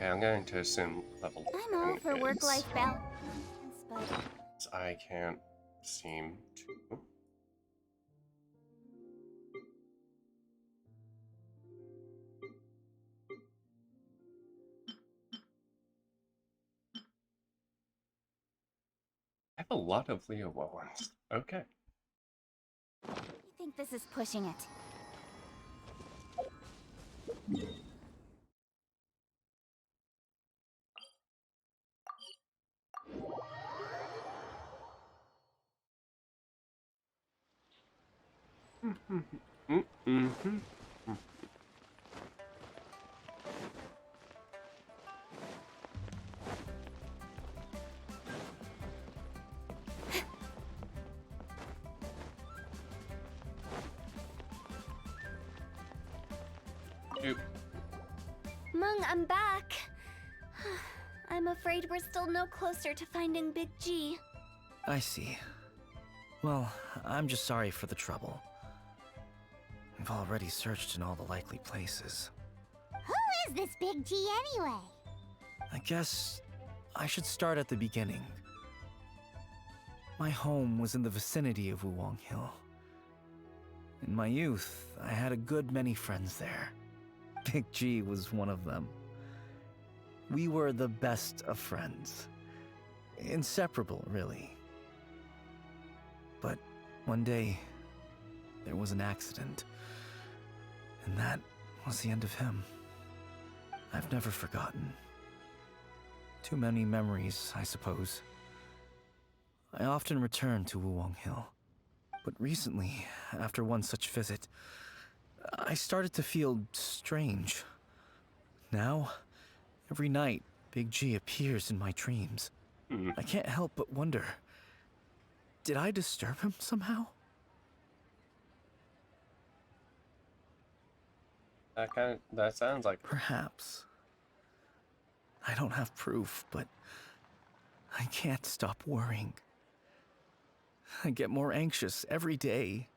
Okay, I'm going to assume level I'm all 10 for is- work-life balance, but I can't seem to. I have a lot of Leo ones. Okay. I think this is pushing it. Mung, I'm back. I'm afraid we're still no closer to finding Big G. I see. Well, I'm just sorry for the trouble. We've already searched in all the likely places. Who is this Big G anyway? I guess I should start at the beginning. My home was in the vicinity of Wuwang Hill. In my youth, I had a good many friends there. Big G was one of them. We were the best of friends. Inseparable, really. But one day, there was an accident. And that was the end of him. I've never forgotten. Too many memories, I suppose. I often return to Wuwang Hill. But recently, after one such visit, I started to feel strange. Now, every night, Big G appears in my dreams. I can't help but wonder, did I disturb him somehow? That sounds like Perhaps. I don't have proof, but I can't stop worrying. I get more anxious every day.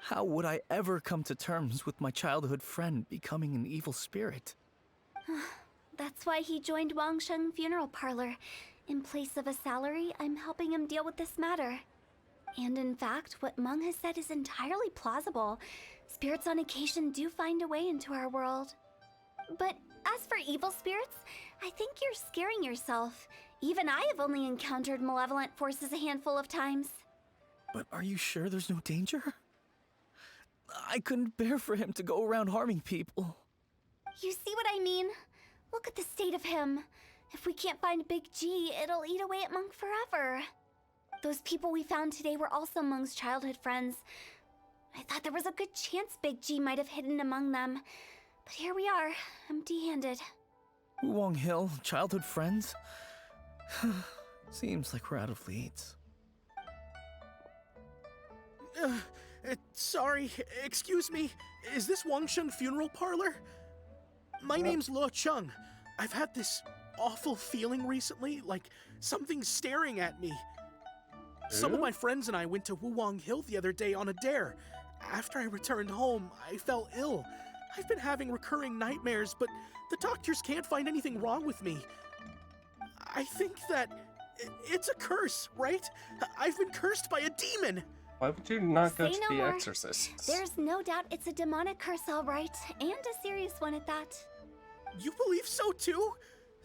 How would I ever come to terms with my childhood friend becoming an evil spirit? That's why he joined Wangsheng Funeral Parlor. In place of a salary, I'm helping him deal with this matter. And in fact, what Mung has said is entirely plausible. Spirits on occasion do find a way into our world. But as for evil spirits, I think you're scaring yourself. Even I have only encountered malevolent forces a handful of times. But are you sure there's no danger? I couldn't bear for him to go around harming people. You see what I mean? Look at the state of him. If we can't find Big G, it'll eat away at Mung forever. Those people we found today were also Mung's childhood friends. I thought there was a good chance Big G might have hidden among them. But here we are, empty-handed. Wuwang Hill, childhood friends? Seems like we're out of leads. Sorry, excuse me. Is this Wangsheng Funeral Parlor? My name's Luo Chung. I've had this awful feeling recently, like something's staring at me. Some of my friends and I went to Wuwang Hill the other day on a dare. After I returned home, I fell ill. I've been having recurring nightmares, but the doctors can't find anything wrong with me. I think that it's a curse, right? I've been cursed by a demon. Why would you not go Say to no the more. Exorcist? There's no doubt it's a demonic curse, all right, and a serious one at that. You believe so too?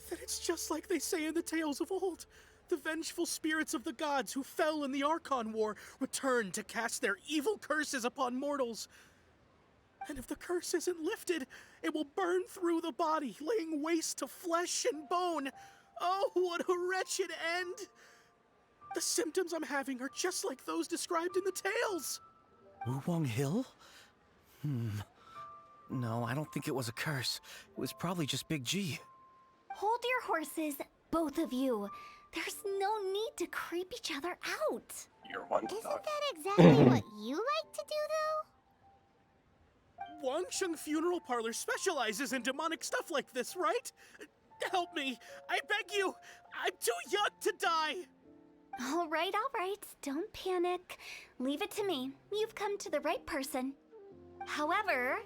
Then it's just like they say in the tales of old. The vengeful spirits of the gods who fell in the Archon War return to cast their evil curses upon mortals. And if the curse isn't lifted, it will burn through the body, laying waste to flesh and bone. Oh, what a wretched end! The symptoms I'm having are just like those described in the tales. Wuwang Hill? No, I don't think it was a curse. It was probably just Big G. Hold your horses, both of you. There's no need to creep each other out. You're one Isn't dog. that exactly what you like to do, though? Wangsheng Funeral Parlor specializes in demonic stuff like this, right? Help me. I beg you. I'm too young to die. All right. Don't panic. Leave it to me. You've come to the right person. However,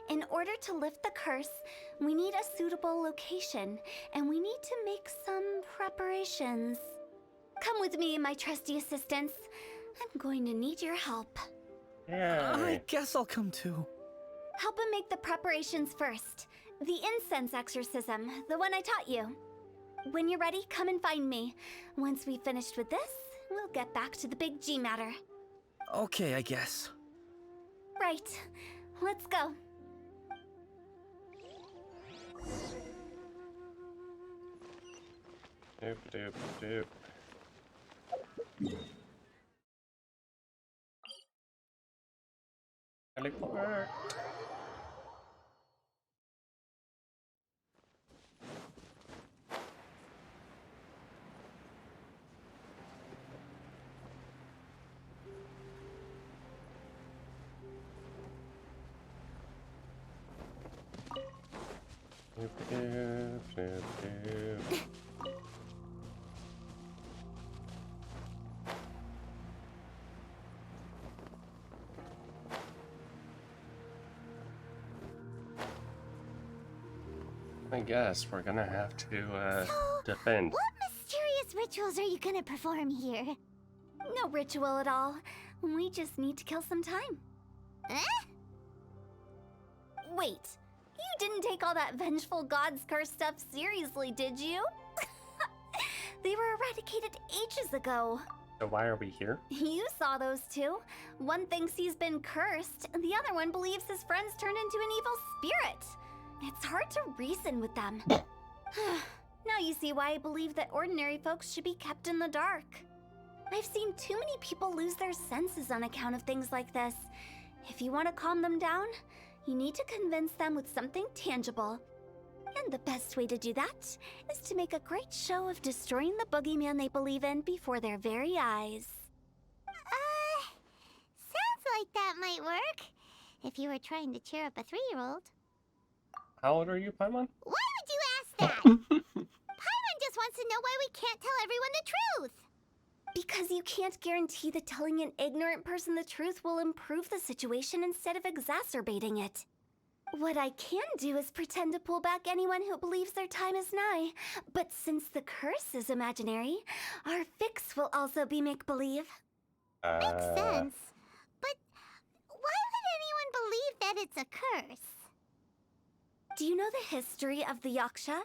in order to lift the curse, we need a suitable location, and we need to make some preparations. Come with me, my trusty assistants. I'm going to need your help. I guess I'll come too. Help him make the preparations first. The incense exorcism, the one I taught you. When you're ready, come and find me. Once we've finished with this, we'll get back to the Big G matter. Okay, I guess. Right. Let's go. Doop. Teleport. Doop. I guess we're gonna have to defend. What mysterious rituals are you gonna perform here? No ritual at all. We just need to kill some time. Eh? Wait, you didn't take all that vengeful god's curse stuff seriously, did you? They were eradicated ages ago. So why are we here? You saw those two. One thinks he's been cursed, and the other one believes his friends turned into an evil spirit. It's hard to reason with them. Now you see why I believe that ordinary folks should be kept in the dark. I've seen too many people lose their senses on account of things like this. If you want to calm them down, you need to convince them with something tangible. And the best way to do that is to make a great show of destroying the boogeyman they believe in before their very eyes. Sounds like that might work. If you were trying to cheer up a 3-year-old. How old are you, Paimon? Why would you ask that? Paimon just wants to know why we can't tell everyone the truth. Because you can't guarantee that telling an ignorant person the truth will improve the situation instead of exacerbating it. What I can do is pretend to pull back anyone who believes their time is nigh. But since the curse is imaginary, our fix will also be make-believe. Makes sense. But why would anyone believe that it's a curse? Do you know the history of the Yaksha?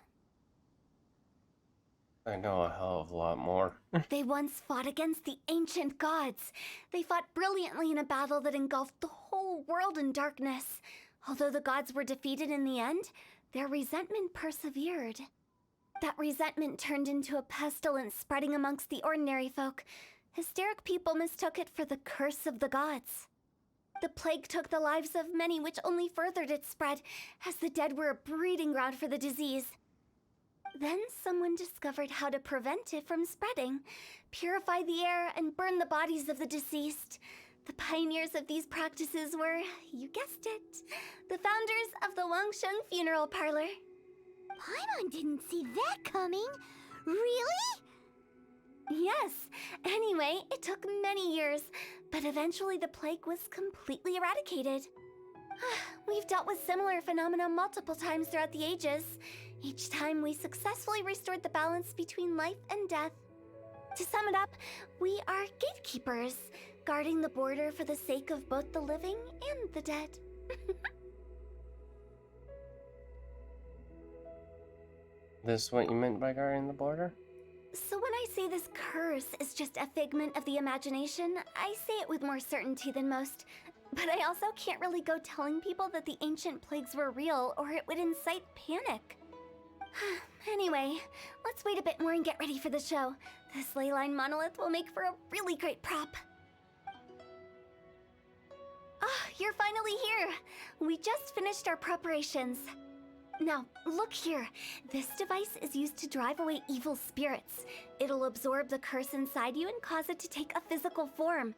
I know a hell of a lot more. They once fought against the ancient gods. They fought brilliantly in a battle that engulfed the whole world in darkness. Although the gods were defeated in the end, their resentment persevered. That resentment turned into a pestilence spreading amongst the ordinary folk. Hysteric people mistook it for the curse of the gods. The plague took the lives of many, which only furthered its spread, as the dead were a breeding ground for the disease. Then someone discovered how to prevent it from spreading, purify the air, and burn the bodies of the deceased. The pioneers of these practices were, you guessed it, the founders of the Wangsheng Funeral Parlor. Paimon didn't see that coming. Really? Yes. Anyway, it took many years, but eventually the plague was completely eradicated. We've dealt with similar phenomena multiple times throughout the ages. Each time we successfully restored the balance between life and death. To sum it up, we are gatekeepers, guarding the border for the sake of both the living and the dead. This what you meant by guarding the border? So when I say this curse is just a figment of the imagination, I say it with more certainty than most. But I also can't really go telling people that the ancient plagues were real, or it would incite panic. Anyway, let's wait a bit more and get ready for the show. This leyline monolith will make for a really great prop. Ah, you're finally here! We just finished our preparations. Now, look here. This device is used to drive away evil spirits. It'll absorb the curse inside you and cause it to take a physical form.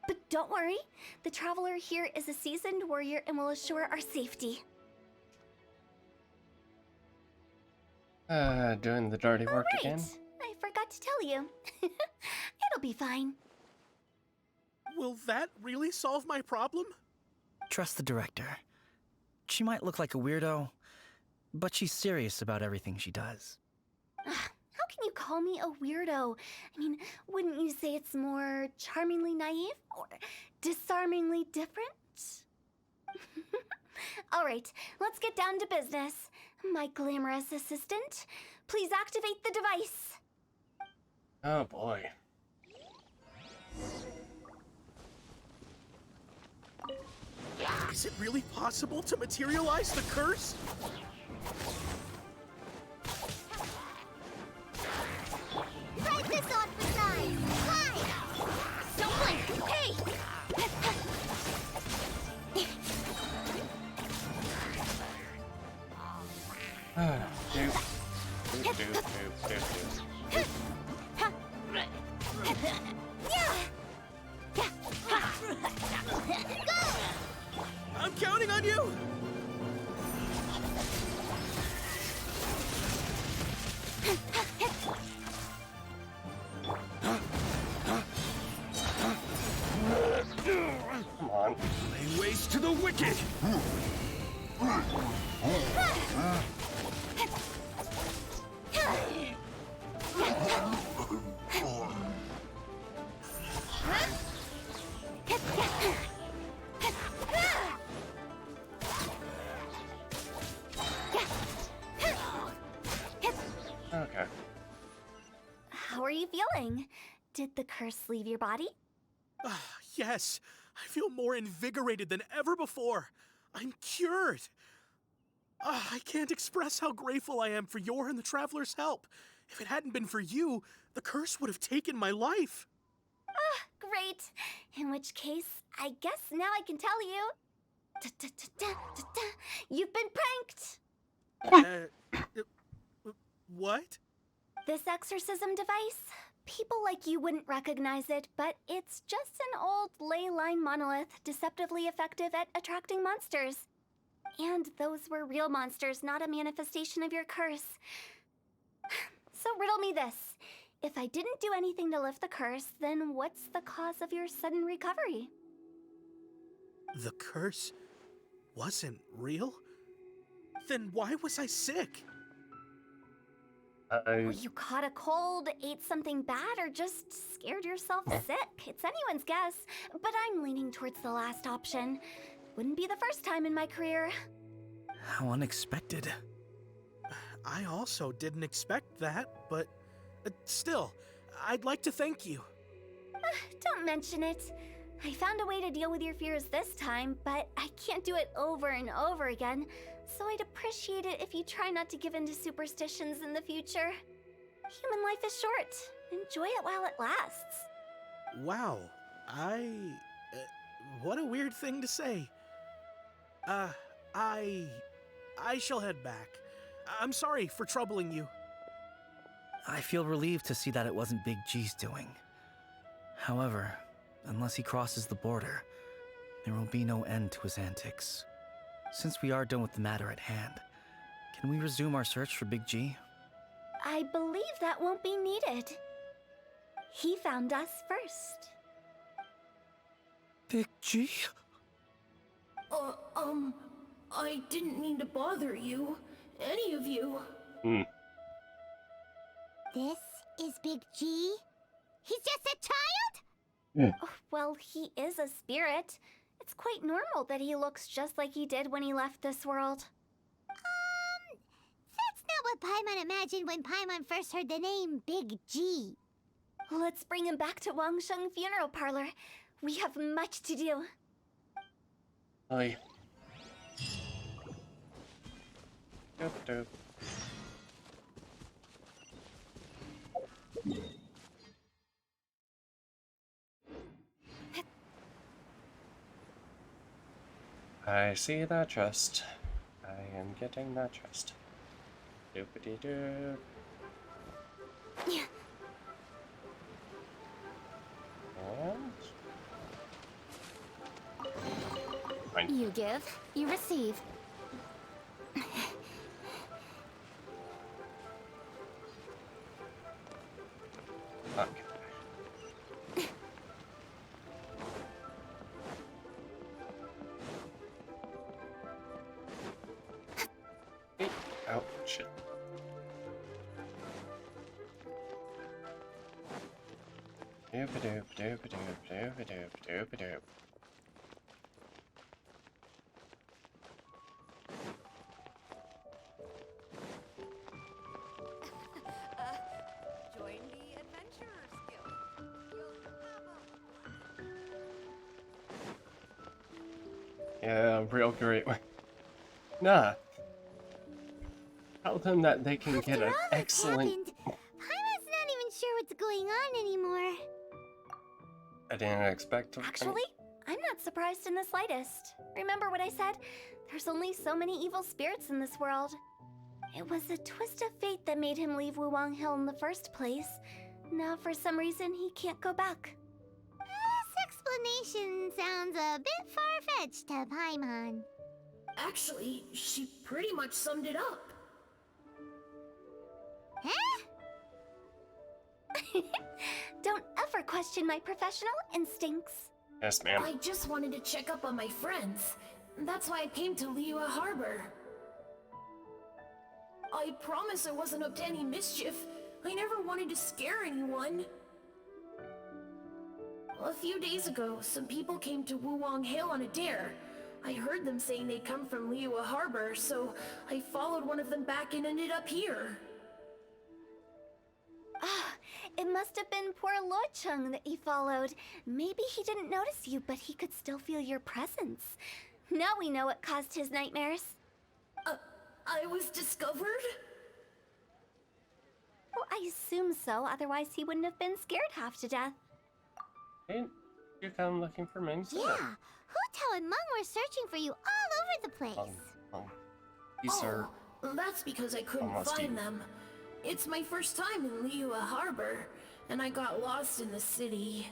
But don't worry, the Traveler here is a seasoned warrior and will assure our safety. Doing the dirty work Right. again? I forgot to tell you. It'll be fine. Will that really solve my problem? Trust the director. She might look like a weirdo, but she's serious about everything she does. How can you call me a weirdo? I mean, wouldn't you say it's more charmingly naive or disarmingly different? All right, let's get down to business. My glamorous assistant, please activate the device. Oh boy. Is it really possible to materialize the curse? Try this on for size. Climb! Don't blink! Hey! I'm counting on you! Come on. Lay waste to the wicked! Okay. How are you feeling? Did the curse leave your body? Yes, I feel more invigorated than ever before. I'm cured. I can't express how grateful I am for your and the Traveler's help. If it hadn't been for you, the curse would have taken my life. Great. In which case, I guess now I can tell you. You've been pranked! What? This exorcism device? People like you wouldn't recognize it, but it's just an old ley line monolith deceptively effective at attracting monsters. And those were real monsters, not a manifestation of your curse. So riddle me this. If I didn't do anything to lift the curse, then what's the cause of your sudden recovery? The curse wasn't real? Then why was I sick? Well, you caught a cold, ate something bad, or just scared yourself sick. It's anyone's guess, but I'm leaning towards the last option. Wouldn't be the first time in my career. How unexpected. I also didn't expect that, but still, I'd like to thank you. Don't mention it. I found a way to deal with your fears this time, but I can't do it over and over again, so I'd appreciate it if you try not to give in to superstitions in the future. Human life is short. Enjoy it while it lasts. Wow, what a weird thing to say. I shall head back. I'm sorry for troubling you. I feel relieved to see that it wasn't Big G's doing. However, unless he crosses the border, there will be no end to his antics. Since we are done with the matter at hand, can we resume our search for Big G? I believe that won't be needed. He found us first. Big G? I didn't mean to bother you. Any of you. This is Big G? He's just a child? Oh, well, he is a spirit. It's quite normal that he looks just like he did when he left this world. That's not what Paimon imagined when Paimon first heard the name Big G. Let's bring him back to Wangsheng Funeral Parlor. We have much to do. Oi. Doop doop. I see that chest. I am getting that chest. Doopity doop. And You give, you receive. okay. Oh shit. Doop doop doop doop doop doop doop doop. Join the Adventurers Guild. Yeah, real great way. Nah. Tell them that they can get an excellent. Happened, Paimon's not even sure what's going on anymore. I didn't expect to. Actually, I'm not surprised in the slightest. Remember what I said? There's only so many evil spirits in this world. It was a twist of fate that made him leave Wuwang Hill in the first place. Now, for some reason, he can't go back. This explanation sounds a bit far-fetched to Paimon. Actually, she pretty much summed it up. Huh? Don't ever question my professional instincts. Yes, ma'am. I just wanted to check up on my friends. That's why I came to Liyue Harbor. I promise I wasn't up to any mischief. I never wanted to scare anyone. A few days ago, some people came to Wuwang Hill on a dare. I heard them saying they'd come from Liyue Harbor, so I followed one of them back and ended up here. Ah, it must have been poor Lo Chung that you followed. Maybe he didn't notice you, but he could still feel your presence. Now we know what caused his nightmares. I was discovered? Well, I assume so, otherwise he wouldn't have been scared half to death. Didn't you come looking for me? Yeah, Hu-Tao and Meng were searching for you all over the place. These are That's because I couldn't almost find even. them. It's my first time in Liyue Harbor, and I got lost in the city.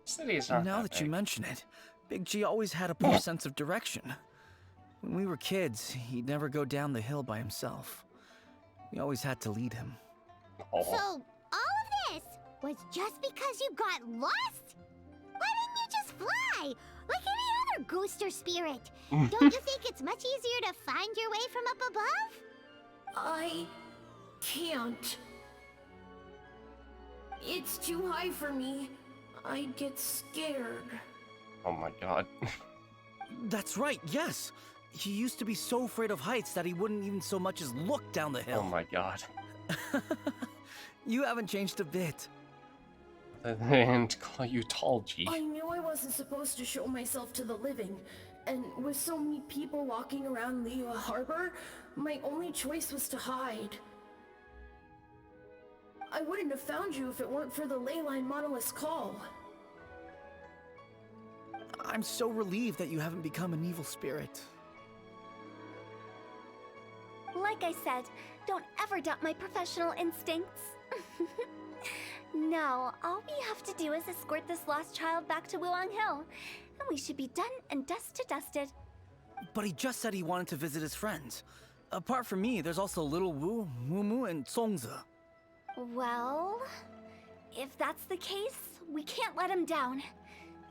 City's not Now that you mention it, Big G always had a poor sense of direction. When we were kids, he'd never go down the hill by himself. We always had to lead him. So, all of this was just because you got lost? Why didn't you just fly? Like any other ghost or spirit? Don't you think it's much easier to find your way from up above? I can't. It's too high for me. I'd get scared. Oh my god. That's right, yes! He used to be so afraid of heights that he wouldn't even so much as look down the hill. Oh my god. You haven't changed a bit. And call you Tall G. I knew I wasn't supposed to show myself to the living, and with so many people walking around Liyue Harbor, my only choice was to hide. I wouldn't have found you if it weren't for the Leyline Monolith's call. I'm so relieved that you haven't become an evil spirit. Like I said, don't ever doubt my professional instincts. Now, all we have to do is escort this lost child back to Wuwang Hill, and we should be done and dusted. But he just said he wanted to visit his friends. Apart from me, there's also Little Wu, Mumu, and Songze. Well, if that's the case, we can't let him down.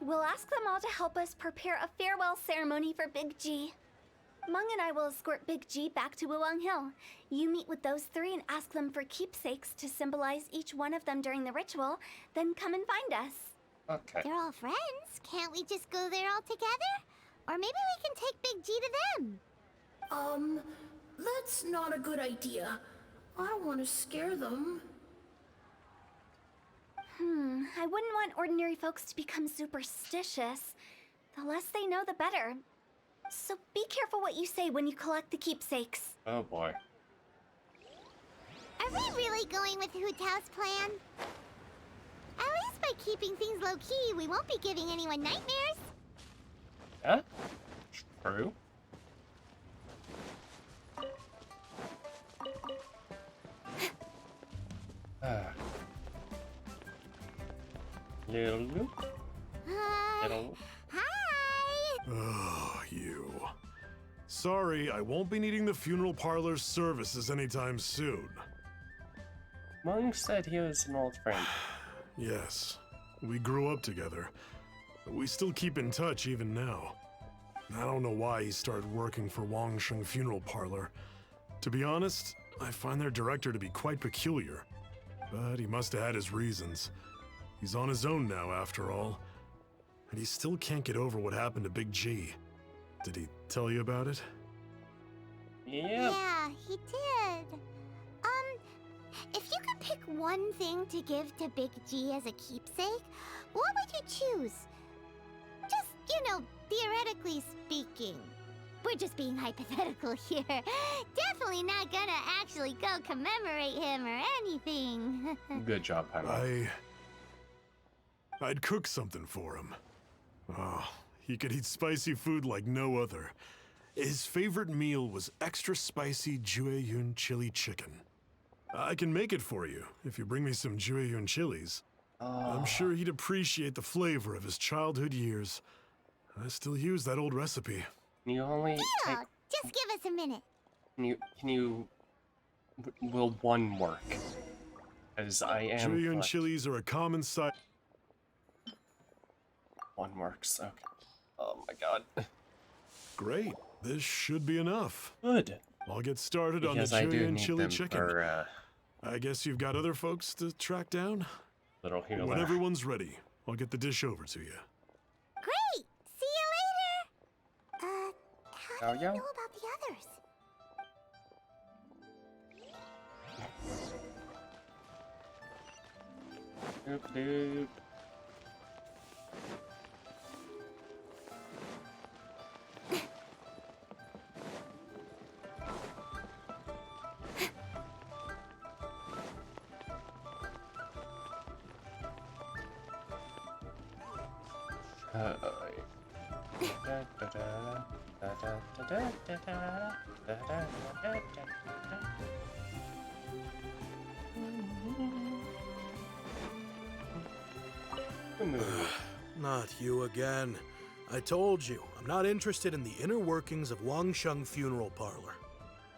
We'll ask them all to help us prepare a farewell ceremony for Big G. Meng and I will escort Big G back to Wuwang Hill. You meet with those three and ask them for keepsakes to symbolize each one of them during the ritual, then come and find us. Okay. They're all friends. Can't we just go there all together? Or maybe we can take Big G to them. That's not a good idea. I don't want to scare them. I wouldn't want ordinary folks to become superstitious. The less they know, the better. So be careful what you say when you collect the keepsakes. Oh boy. Are we really going with Hu Tao's plan? At least by keeping things low-key, we won't be giving anyone nightmares. Yeah, true. Little loop. Little. Oh, you. Sorry, I won't be needing the funeral parlor's services anytime soon. Monk said he was an old friend. Yes, we grew up together. We still keep in touch even now. I don't know why he started working for Wangsheng Funeral Parlor. To be honest, I find their director to be quite peculiar. But he must have had his reasons. He's on his own now, after all. And he still can't get over what happened to Big G. Did he tell you about it? Yeah, he did. If you could pick one thing to give to Big G as a keepsake, what would you choose? Just, theoretically speaking. We're just being hypothetical here. Definitely not gonna actually go commemorate him or anything. Good job, Paimon. I'd cook something for him. Oh, he could eat spicy food like no other. His favorite meal was extra spicy Jueyun chili chicken. I can make it for you if you bring me some Jueyun chilies. I'm sure he'd appreciate the flavor of his childhood years. I still use that old recipe. Can you only take... Just give us a minute. Will one work? As I am... Jueyun chilies are a common size... One works, okay. Oh my god. Great, this should be enough. Good. I'll get started Because on I the do Jueyun need chili them chicken. for, I guess you've got other folks to track down? Little here, When there. everyone's ready, I'll get the dish over to you. Great! See you later! How do you know about the others? Doop doop. Not you again. I told you, I'm not interested in the inner workings of Wangsheng Funeral Parlor.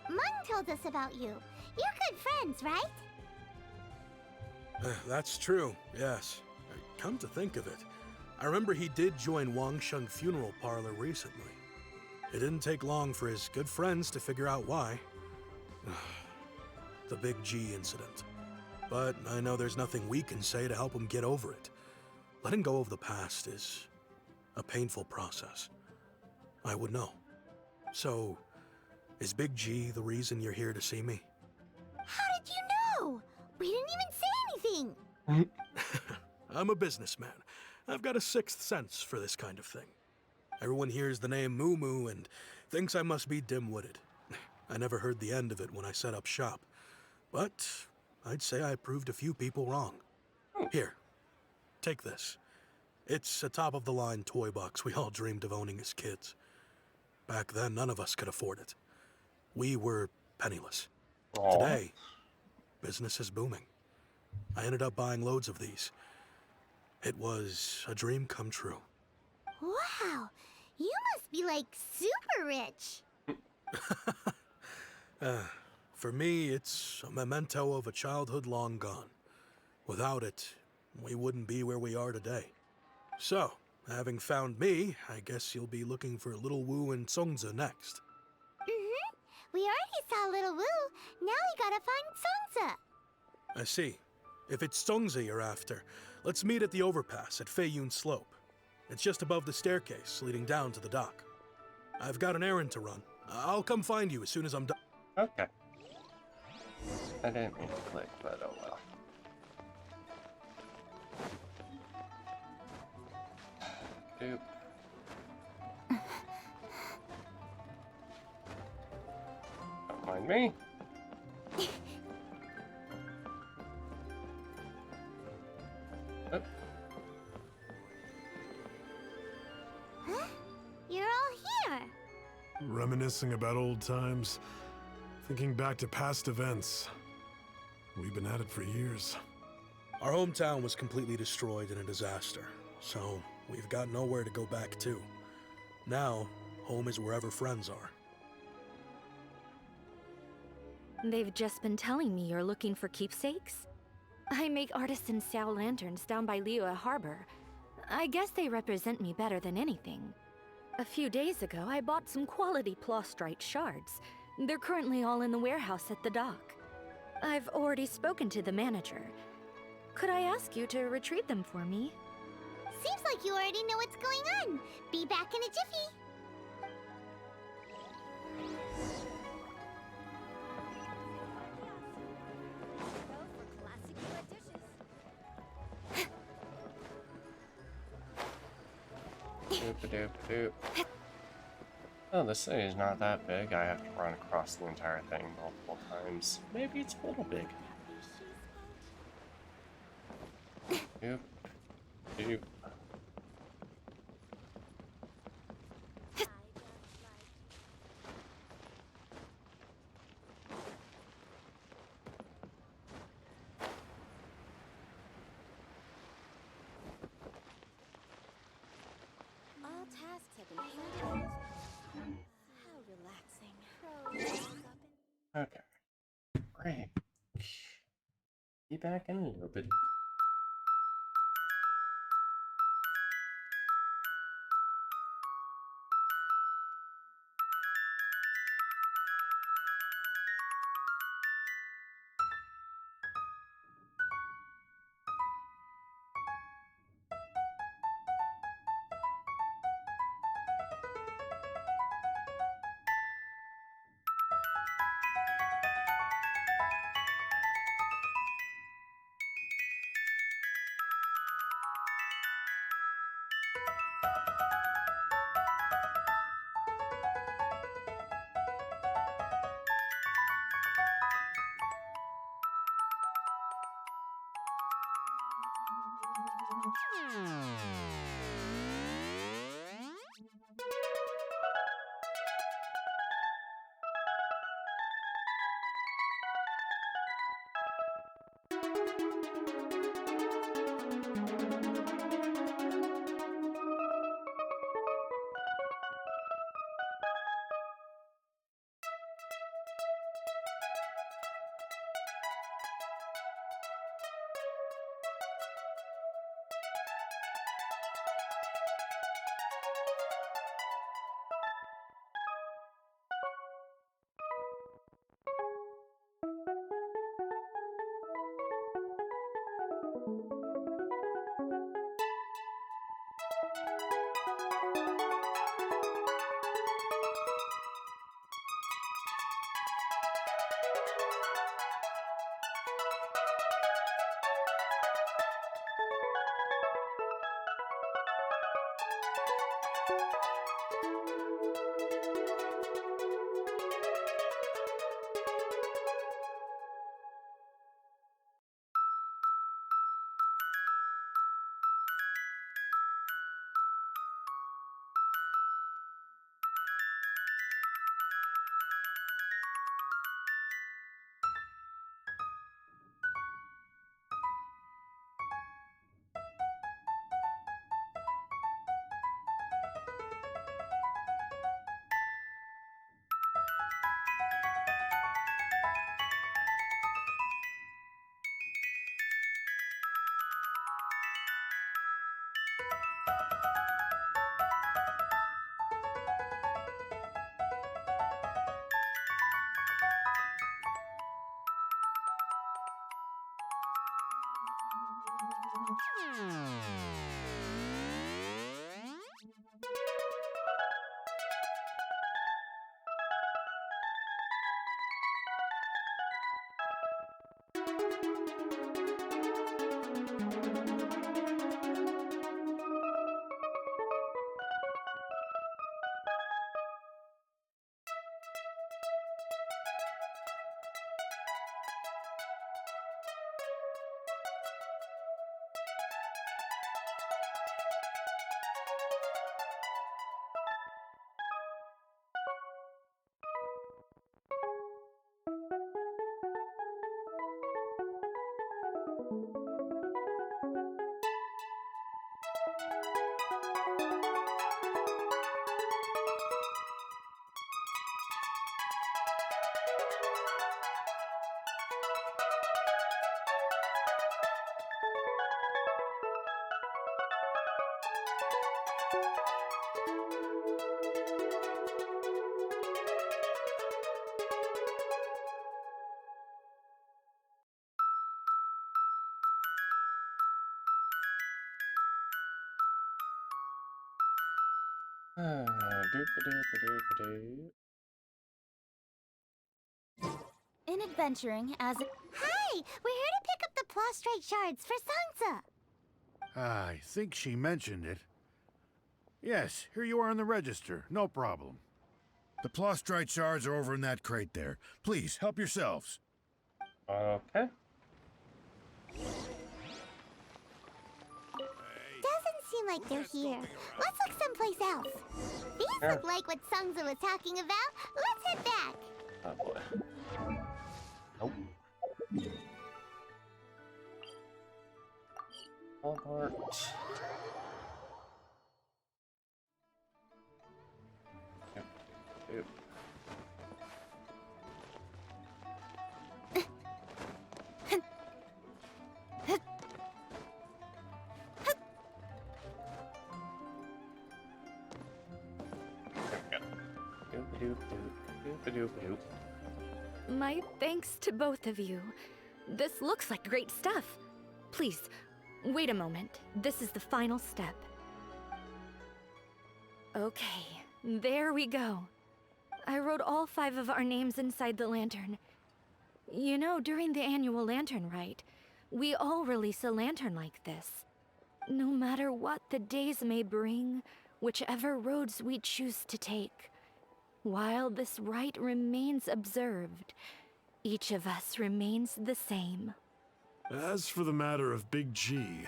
Mung told us about you. You're good friends, right? That's true, yes. Come to think of it, I remember he did join Wangsheng Funeral Parlor recently. It didn't take long for his good friends to figure out why. The Big G incident. But I know there's nothing we can say to help him get over it. Letting go of the past is a painful process. I would know. So, is Big G the reason you're here to see me? How did you know? We didn't even say anything. I'm a businessman. I've got a sixth sense for this kind of thing. Everyone hears the name Moo Moo and thinks I must be dim-witted. I never heard the end of it when I set up shop. But I'd say I proved a few people wrong. Here, take this. It's a top-of-the-line toy box we all dreamed of owning as kids. Back then, none of us could afford it. We were penniless. Aww. Today, business is booming. I ended up buying loads of these. It was a dream come true. Wow, you must be like super rich. For me, it's a memento of a childhood long gone. Without it, we wouldn't be where we are today. So, having found me, I guess you'll be looking for Little Wu and Songza next. We already saw Little Wu. Now we gotta find Songza. I see. If it's Songza you're after, let's meet at the overpass at Feiyun Slope. It's just above the staircase leading down to the dock. I've got an errand to run. I'll come find you as soon as I'm done. Okay. I didn't mean to click, but oh well. Doop. Don't mind me. Oh. Huh? You're all here. Reminiscing about old times, thinking back to past events. We've been at it for years. Our hometown was completely destroyed in a disaster, so we've got nowhere to go back to. Now, home is wherever friends are. They've just been telling me you're looking for keepsakes. I make artisan sail lanterns down by Liyue Harbor. I guess they represent me better than anything. A few days ago, I bought some quality Plostrite shards. They're currently all in the warehouse at the dock. I've already spoken to the manager. Could I ask you to retrieve them for me? Seems like you already know what's going on. Be back in a jiffy. Doop-a-doop-a-doop. Oh, this city is not that big. I have to run across the entire thing multiple times. Maybe it's a little big. Doop. Doop. All tasks have been handled. How relaxing. Okay. Great. Be back in a little bit. Doop-a-doop-a-doop-a-doop. In adventuring as a... Hi! We're here to pick up the Plostrite shards for Sansa! I think she mentioned it. Yes, here you are on the register. No problem. The Plostrite shards are over in that crate there. Please, help yourselves. Okay. Doesn't seem like they're here. Let's look someplace else. These Sure. look like what Sansa was talking about. Let's head back. Oh boy. Nope. Teleport. Yep. Yep. Doop-a-doop-doop. My thanks to both of you. This looks like great stuff. Please, wait a moment. This is the final step. Okay, there we go. I wrote all 5 of our names inside the lantern. You know, during the annual lantern rite, we all release a lantern like this. No matter what the days may bring, whichever roads we choose to take, while this rite remains observed, each of us remains the same. As for the matter of Big G,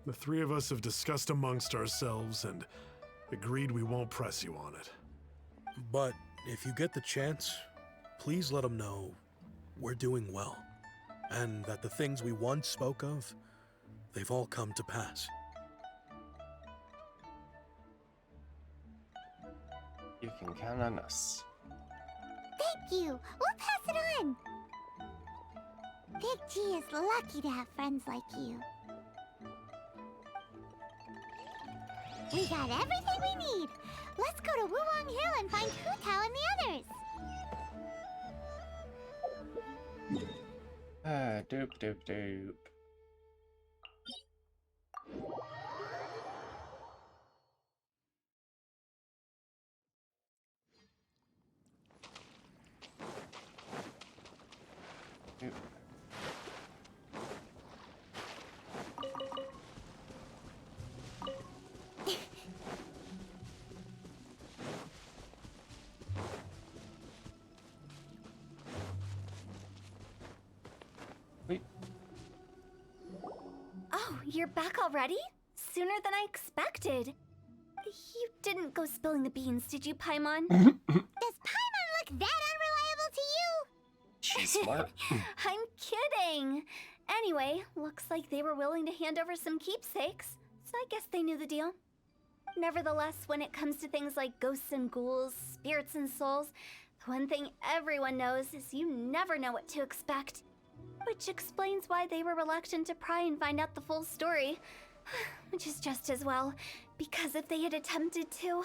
the 3 of us have discussed amongst ourselves and agreed we won't press you on it. But if you get the chance, please let them know we're doing well, and that the things we once spoke of, they've all come to pass. You can count on us. Thank you. We'll pass it on. Big G is lucky to have friends like you. We got everything we need. Let's go to Wuwang Hill and find Hu Tao and the others. Doop-doop-doop. Oh, you're back already? Sooner than I expected. You didn't go spilling the beans, did you, Paimon? Does Paimon look that unreliable to you? She's smart. I'm kidding. Anyway, looks like they were willing to hand over some keepsakes, so I guess they knew the deal. Nevertheless, when it comes to things like ghosts and ghouls, spirits and souls, the one thing everyone knows is you never know what to expect. Which explains why they were reluctant to pry and find out the full story. Which is just as well, because if they had attempted to,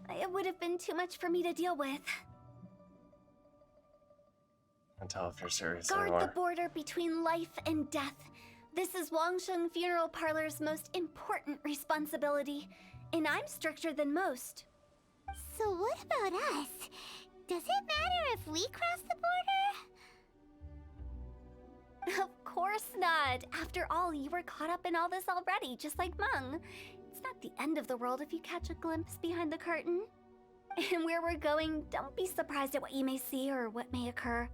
it would have been too much for me to deal with. Can't tell if they're serious Guard anymore. the border between life and death. This is Wangsheng Funeral Parlor's most important responsibility, and I'm stricter than most. So what about us? Does it matter if we cross the border? Of course not. After all, you were caught up in all this already, just like Mung. It's not the end of the world if you catch a glimpse behind the curtain. And where we're going, don't be surprised at what you may see or what may occur.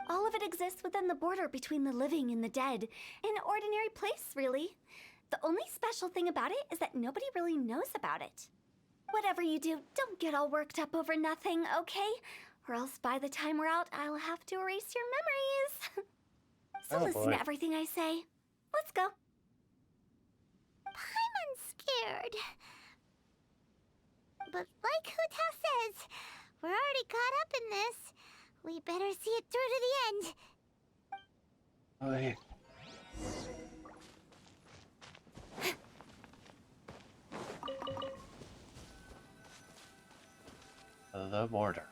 All of it exists within the border between the living and the dead. An ordinary place, really. The only special thing about it is that nobody really knows about it. Whatever you do, don't get all worked up over nothing, okay? Or else by the time we're out, I'll have to erase your memories. So Oh, listen boy. to everything I say. Let's go. Paimon's scared. But like Huta says, we're already caught up in this. We better see it through to the end. Oh, hey. The border.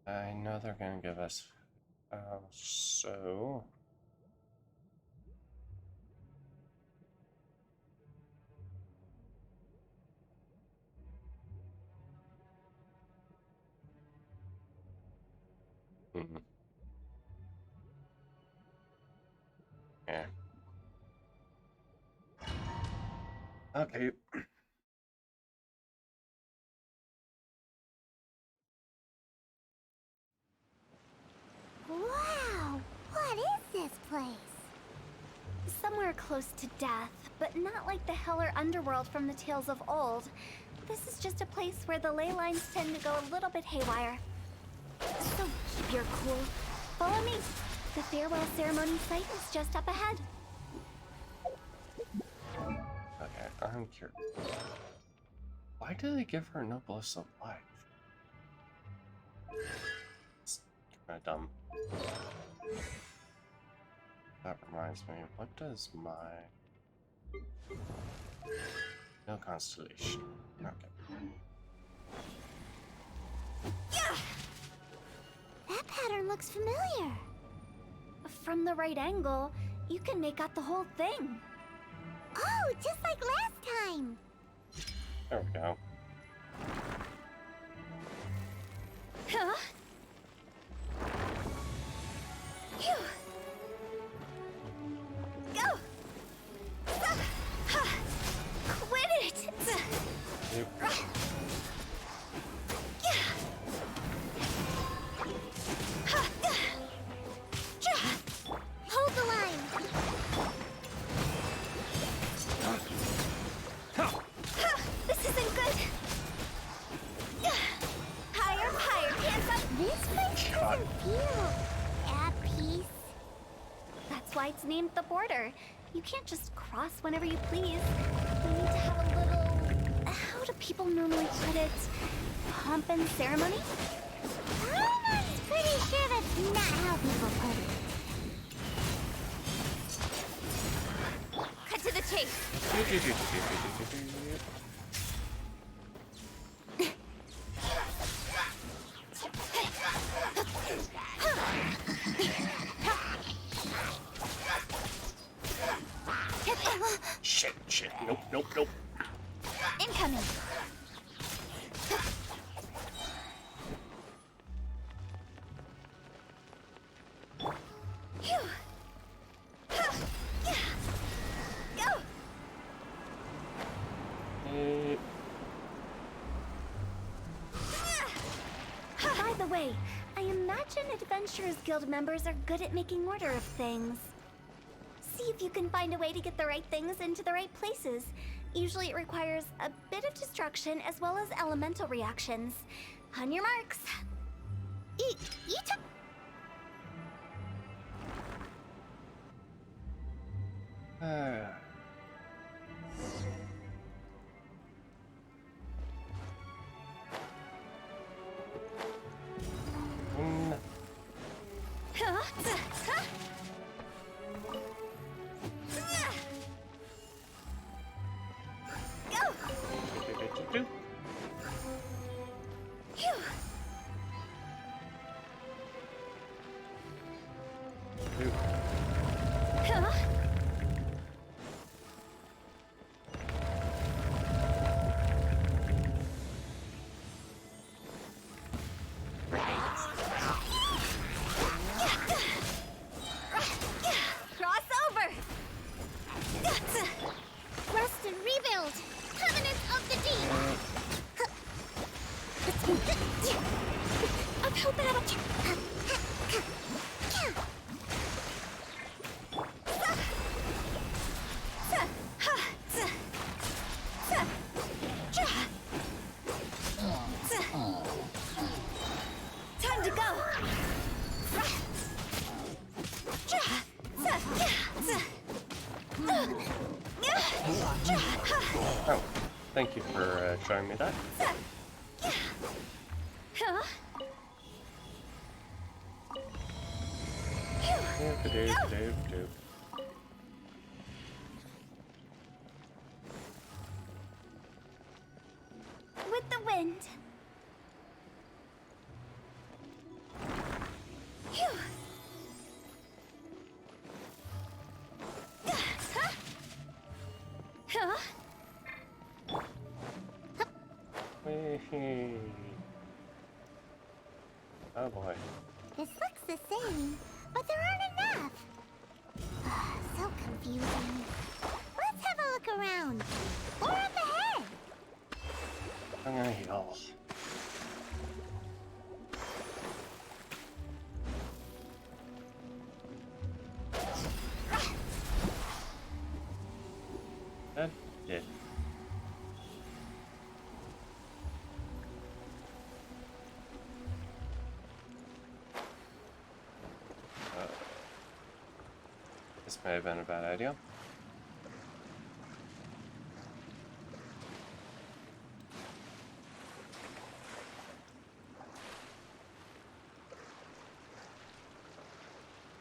I know they're gonna give us, so... Hmm. Yeah. Okay. Wow! What is this place? Somewhere close to death, but not like the hell or underworld from the tales of old. This is just a place where the ley lines tend to go a little bit haywire. So keep your cool. Follow me. The farewell ceremony site is just up ahead. Okay, I'm curious. Why do they give her no bliss of life? It's kinda dumb. That reminds me, what does my... No constellation. Okay. That pattern looks familiar. From the right angle, you can make out the whole thing. Oh, just like last time. There we go. Huh? Phew. Go! Quit it! Yep. Hold the line. This isn't good. Higher, higher, hands up. This place doesn't feel at peace. That's why it's named the border. You can't just cross whenever you please. We need to have a little... How do people normally put it? Pomp and ceremony? I'm pretty sure that's not how people put it. Cut to the chase. Shit, shit. Nope, nope, nope. Incoming. Phew. Go. By the way, I imagine Adventurers Guild members are good at making order of things. See if you can find a way to get the right things into the right places. Usually it requires a bit of destruction as well as elemental reactions. On your marks. Uphill battle. Time to go. Oh, thank you for showing me that. Huh? Doop-a-doop-doop-doop. With the wind. Phew. Huh? Whee! Oh boy. This looks the same, but there aren't enough. So confusing. Let's have a look around. Or up ahead. I'm gonna heal. That did. This may have been a bad idea.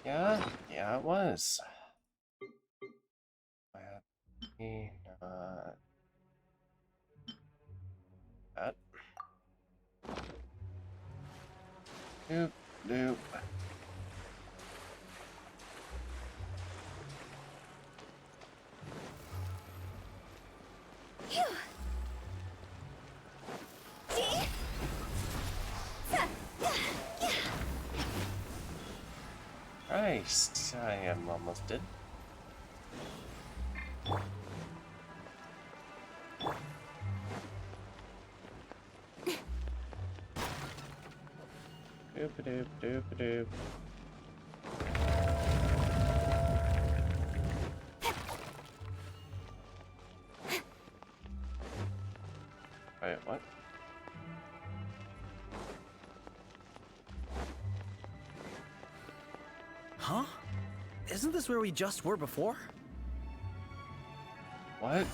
Yeah, it was. Not that. Doop, doop. Phew. See? Christ, I am almost dead. Doop-a-doop, doop-a-doop. Wait, what? Huh? Isn't this where we just were before? What?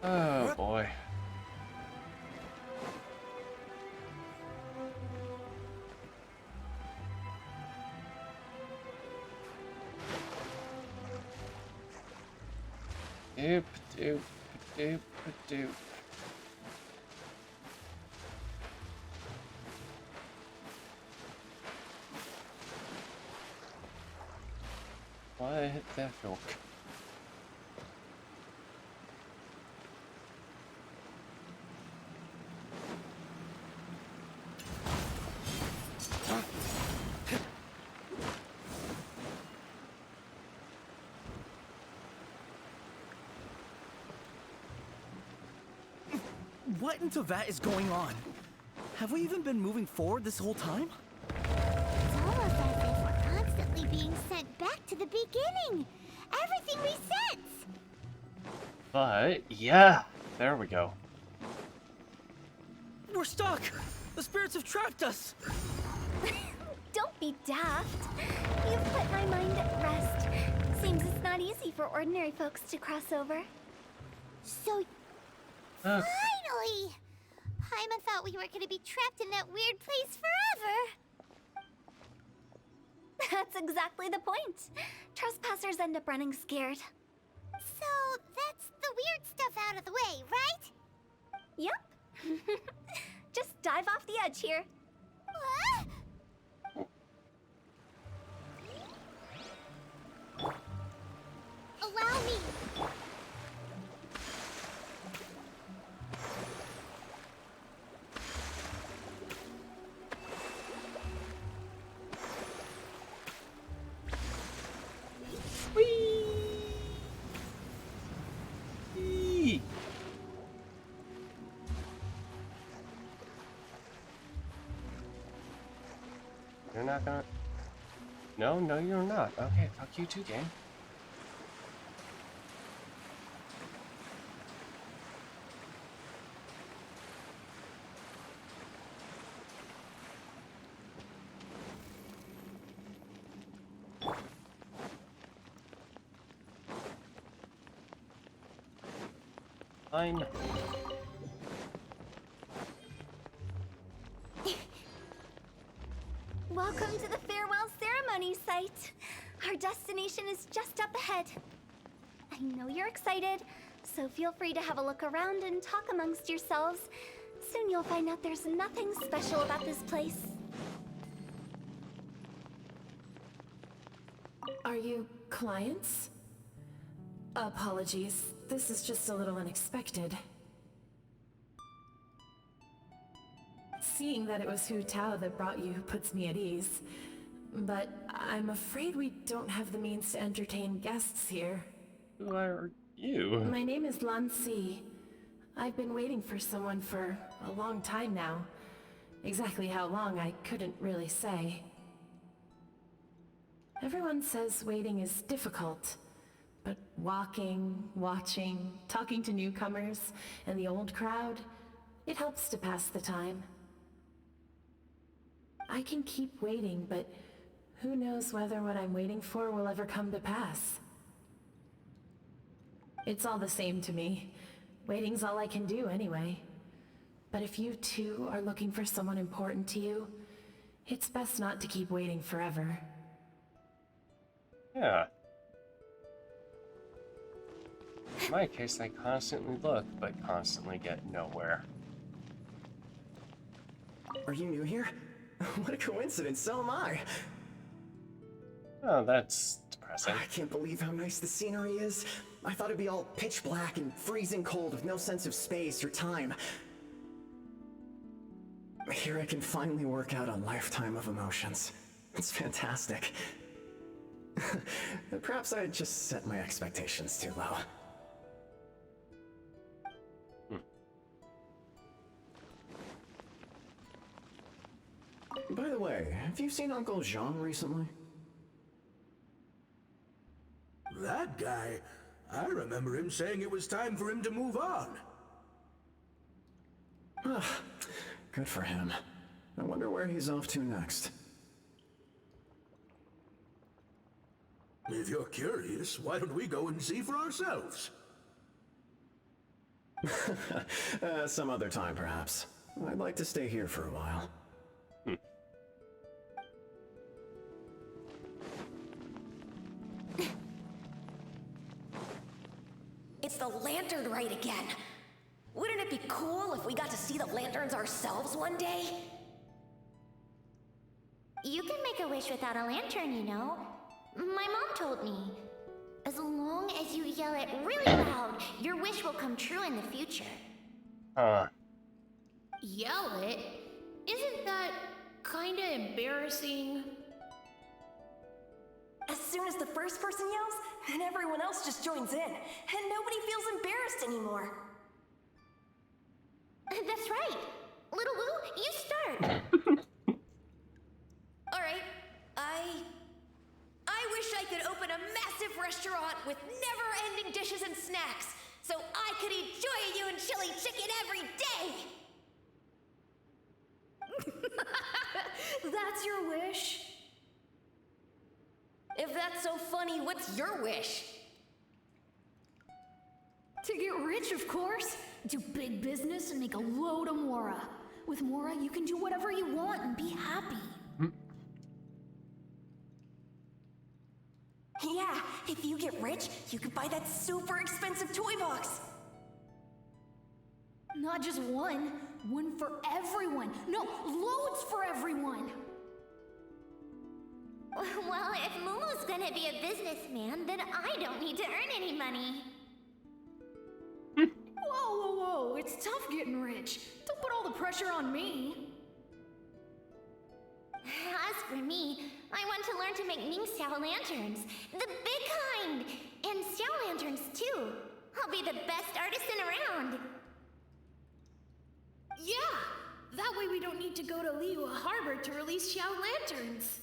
Oh boy. Doop, doop, doop, doop. What the fuck? What in Teyvat is going on? Have we even been moving forward this whole time? It's almost as if we're constantly being sent back to the beginning. Everything resets. But, yeah, there we go. We're stuck! The spirits have trapped us! Don't be daft. You've put my mind at rest. Seems it's not easy for ordinary folks to cross over. So, finally! Paimon thought we were going to be trapped in that weird place forever. That's exactly the point. Trespassers end up running scared. So, that's the weird stuff out of the way, right? Yep. Just dive off the edge here. Allow me. Whee! No, no, you're not. Okay, fuck you too, game. Fine. Welcome to the farewell ceremony site. Our destination is just up ahead. I know you're excited, so feel free to have a look around and talk amongst yourselves. Soon you'll find out there's nothing special about this place. Are you clients? Apologies. This is just a little unexpected. Seeing that it was Hu Tao that brought you puts me at ease. But I'm afraid we don't have the means to entertain guests here. Who are you? My name is Lan Si. I've been waiting for someone for a long time now. Exactly how long, I couldn't really say. Everyone says waiting is difficult. But walking, watching, talking to newcomers, and the old crowd, it helps to pass the time. I can keep waiting, but who knows whether what I'm waiting for will ever come to pass. It's all the same to me. Waiting's all I can do anyway. But if you too are looking for someone important to you, it's best not to keep waiting forever. Yeah. In my case, I constantly look, but constantly get nowhere. Are you new here? What a coincidence, so am I. Oh, that's depressing. I can't believe how nice the scenery is. I thought it'd be all pitch black and freezing cold with no sense of space or time. Here I can finally work out a lifetime of emotions. It's fantastic. Perhaps I just set my expectations too low. By the way, have you seen Uncle Jean recently? That guy? I remember him saying it was time for him to move on. Good for him. I wonder where he's off to next. If you're curious, why don't we go and see for ourselves? Some other time, perhaps. I'd like to stay here for a while. It's the lantern rite again. Wouldn't it be cool if we got to see the lanterns ourselves one day? You can make a wish without a lantern, you know. My mom told me. As long as you yell it really loud, your wish will come true in the future. Yell it? Isn't that kinda embarrassing? As soon as the first person yells, and everyone else just joins in, and nobody feels embarrassed anymore. That's right. Little Wu, you start. Alright, I wish I could open a massive restaurant with never-ending dishes and snacks, so I could eat Joy You and Chili Chicken every day! That's your wish? If that's so funny, what's your wish? To get rich, of course. Do big business and make a load of Mora. With Mora, you can do whatever you want and be happy. Yeah, if you get rich, you could buy that super expensive toy box. Not just one. One for everyone. No, loads for everyone. Well, if Momo's gonna be a businessman, then I don't need to earn any money. Whoa. It's tough getting rich. Don't put all the pressure on me. As for me, I want to learn to make Ming Xiao lanterns. The big kind! And Xiao lanterns, too. I'll be the best artisan around. Yeah! That way we don't need to go to Liyue Harbor to release Xiao lanterns.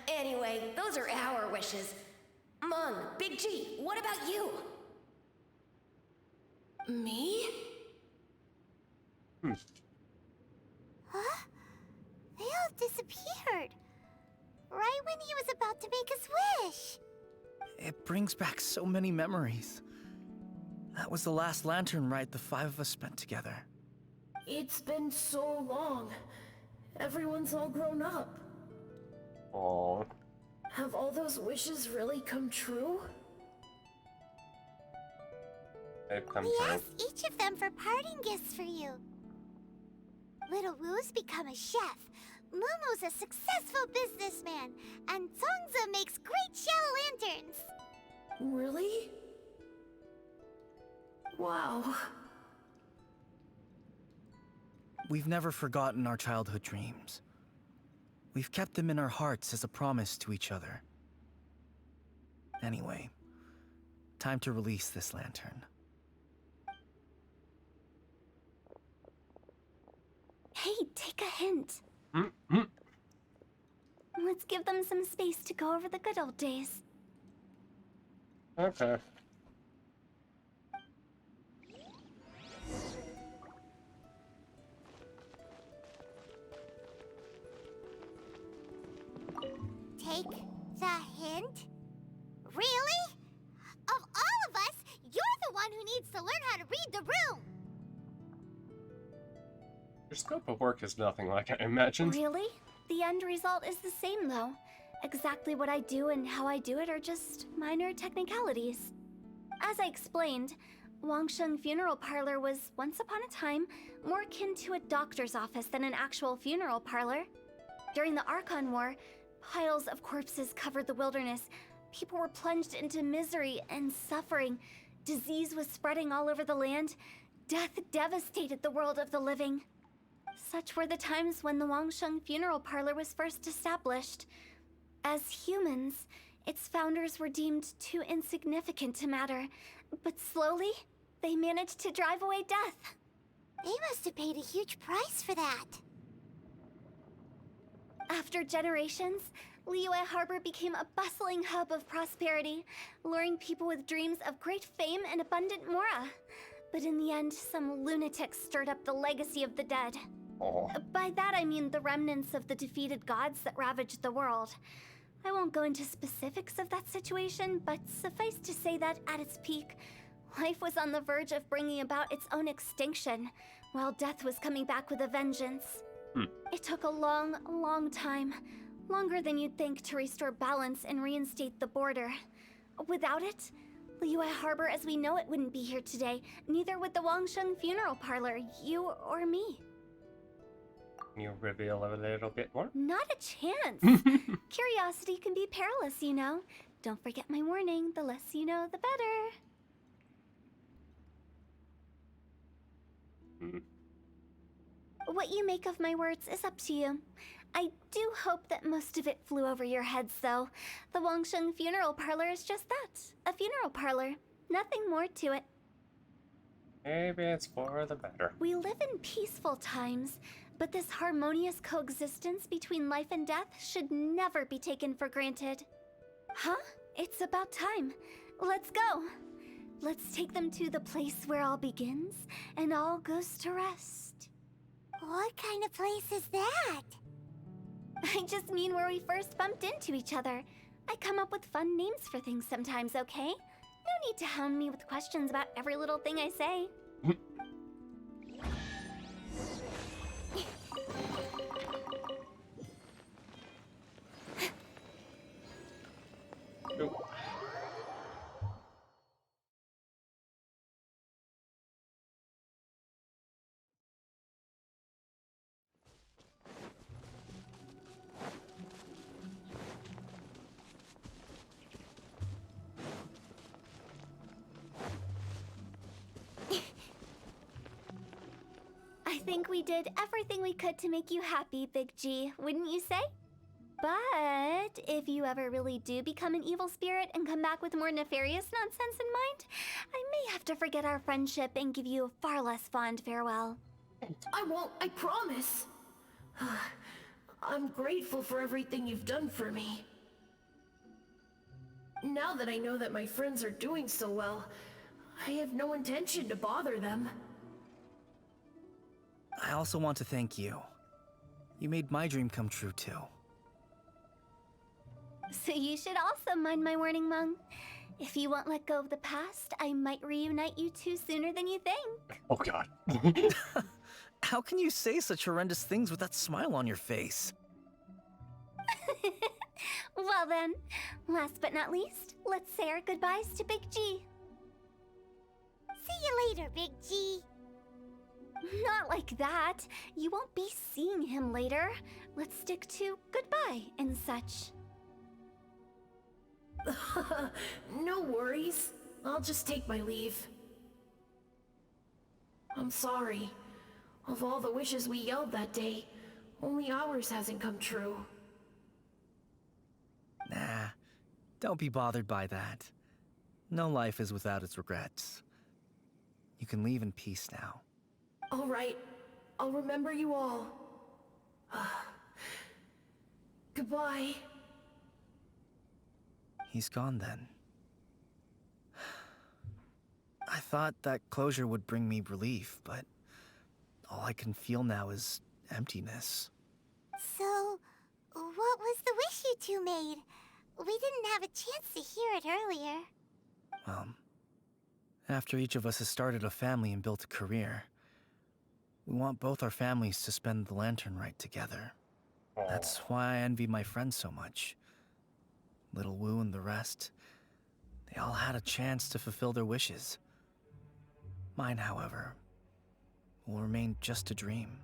Anyway, those are our wishes. Mung, Big G, what about you? Me? Huh? They all disappeared. Right when he was about to make his wish. It brings back so many memories. That was the last lantern ride the 5 of us spent together. It's been so long. Everyone's all grown up. Aww. Have all those wishes really come true? They've come We true. asked each of them for parting gifts for you. Little Wu's become a chef. Mumu's a successful businessman. And Zongza makes great shell lanterns. Really? Wow. We've never forgotten our childhood dreams. We've kept them in our hearts as a promise to each other. Anyway, time to release this lantern. Hey, take a hint. Mm-hmm. Let's give them some space to go over the good old days. Okay. Take the hint? Really? Of all of us, you're the one who needs to learn how to read the room. Your scope of work is nothing like I imagined. Really? The end result is the same, though. Exactly what I do and how I do it are just minor technicalities. As I explained, Wangsheng Funeral Parlor was, once upon a time, more akin to a doctor's office than an actual funeral parlor. During the Archon War, piles of corpses covered the wilderness. People were plunged into misery and suffering. Disease was spreading all over the land. Death devastated the world of the living. Such were the times when the Wangsheng Funeral Parlor was first established. As humans, its founders were deemed too insignificant to matter, but slowly, they managed to drive away death. They must have paid a huge price for that. After generations, Liyue Harbor became a bustling hub of prosperity, luring people with dreams of great fame and abundant mora. But in the end, some lunatics stirred up the legacy of the dead. Oh. By that I mean the remnants of the defeated gods that ravaged the world. I won't go into specifics of that situation, but suffice to say that at its peak, life was on the verge of bringing about its own extinction, while death was coming back with a vengeance. It took a long, long time, longer than you'd think, to restore balance and reinstate the border. Without it, Liyue Harbor as we know it wouldn't be here today, neither would the Wangsheng Funeral Parlor, you or me. Can you reveal a little bit more? Not a chance. Curiosity can be perilous, you know. Don't forget my warning, the less you know, the better. What you make of my words is up to you. I do hope that most of it flew over your heads, though. The Wangsheng Funeral Parlor is just that, a funeral parlor. Nothing more to it. Maybe it's for the better. We live in peaceful times, but this harmonious coexistence between life and death should never be taken for granted. Huh? It's about time. Let's go. Let's take them to the place where all begins and all goes to rest. What kind of place is that? I just mean where we first bumped into each other. I come up with fun names for things sometimes, okay? No need to hound me with questions about every little thing I say. I think we did everything we could to make you happy, Big G, wouldn't you say? But if you ever really do become an evil spirit and come back with more nefarious nonsense in mind, I may have to forget our friendship and give you a far less fond farewell. I won't, I promise. I'm grateful for everything you've done for me. Now that I know that my friends are doing so well, I have no intention to bother them. I also want to thank you. You made my dream come true, too. So you should also mind my warning, Mung. If you won't let go of the past, I might reunite you two sooner than you think. Oh god. How can you say such horrendous things with that smile on your face? Well then, last but not least, let's say our goodbyes to Big G. See you later, Big G. Not like that. You won't be seeing him later. Let's stick to goodbye and such. No worries. I'll just take my leave. I'm sorry. Of all the wishes we yelled that day, only ours hasn't come true. Nah, don't be bothered by that. No life is without its regrets. You can leave in peace now. All right. I'll remember you all. Goodbye. He's gone then. I thought that closure would bring me relief, but all I can feel now is emptiness. So, what was the wish you two made? We didn't have a chance to hear it earlier. Well, after each of us has started a family and built a career, we want both our families to spend the Lantern Rite together. That's why I envy my friends so much. Little Wu and the rest, they all had a chance to fulfill their wishes. Mine, however, will remain just a dream.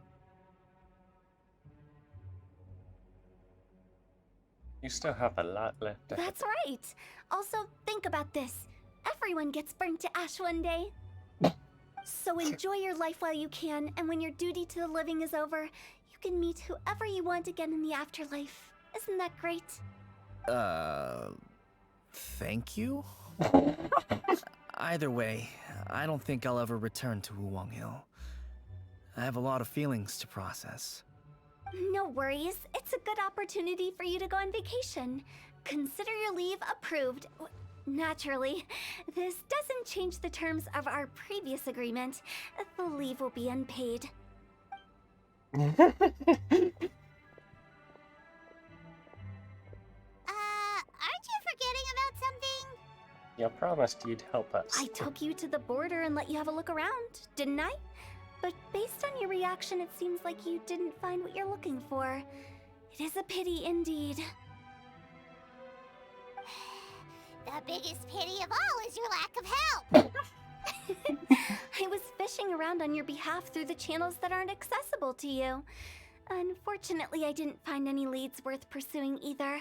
You still have a lot left to That's right. Also, think about this. Everyone gets burnt to ash one day. So enjoy your life while you can, and when your duty to the living is over, you can meet whoever you want again in the afterlife. Isn't that great? Thank you? Either way, I don't think I'll ever return to Wuwang Hill. I have a lot of feelings to process. No worries. It's a good opportunity for you to go on vacation. Consider your leave approved. Naturally, this doesn't change the terms of our previous agreement. The leave will be unpaid. Aren't you forgetting about something? You promised you'd help us. I took you to the border and let you have a look around, didn't I? But based on your reaction, it seems like you didn't find what you're looking for. It is a pity indeed. The biggest pity of all is your lack of help. I was fishing around on your behalf through the channels that aren't accessible to you. Unfortunately, I didn't find any leads worth pursuing either.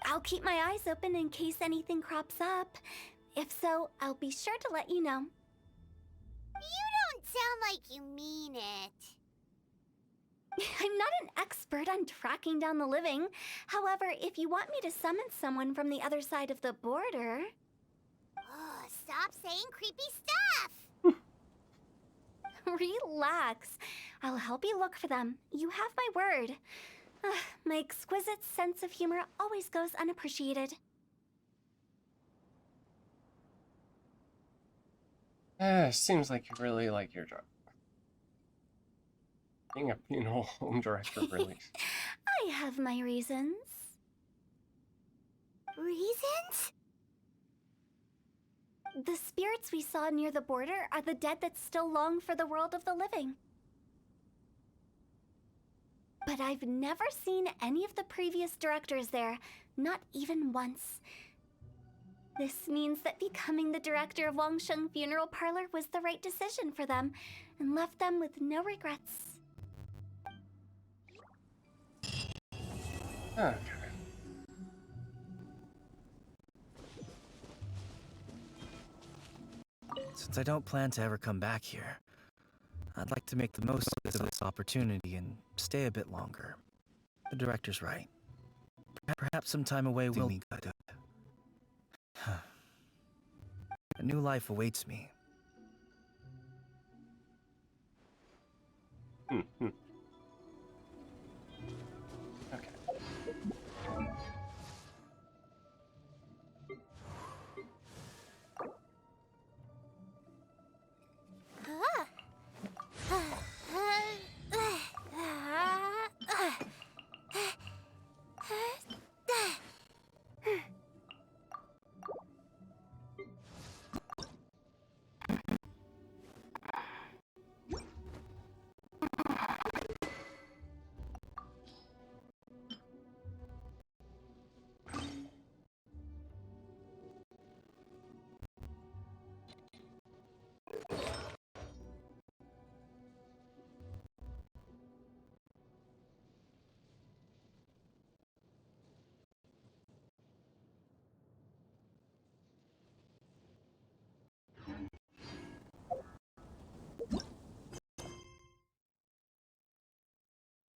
I'll keep my eyes open in case anything crops up. If so, I'll be sure to let you know. You don't sound like you mean it. I'm not an expert on tracking down the living. However, if you want me to summon someone from the other side of the border... Oh, stop saying creepy stuff! Relax. I'll help you look for them. You have my word. My exquisite sense of humor always goes unappreciated. Seems like you really like your job. Being a funeral home director, really. I have my reasons. Reasons? The spirits we saw near the border are the dead that still long for the world of the living. But I've never seen any of the previous directors there, not even once. This means that becoming the director of Wangsheng Funeral Parlor was the right decision for them, and left them with no regrets. Okay. Since I don't plan to ever come back here, I'd like to make the most of this opportunity and stay a bit longer. The director's right. Perhaps some time away will be good. A new life awaits me.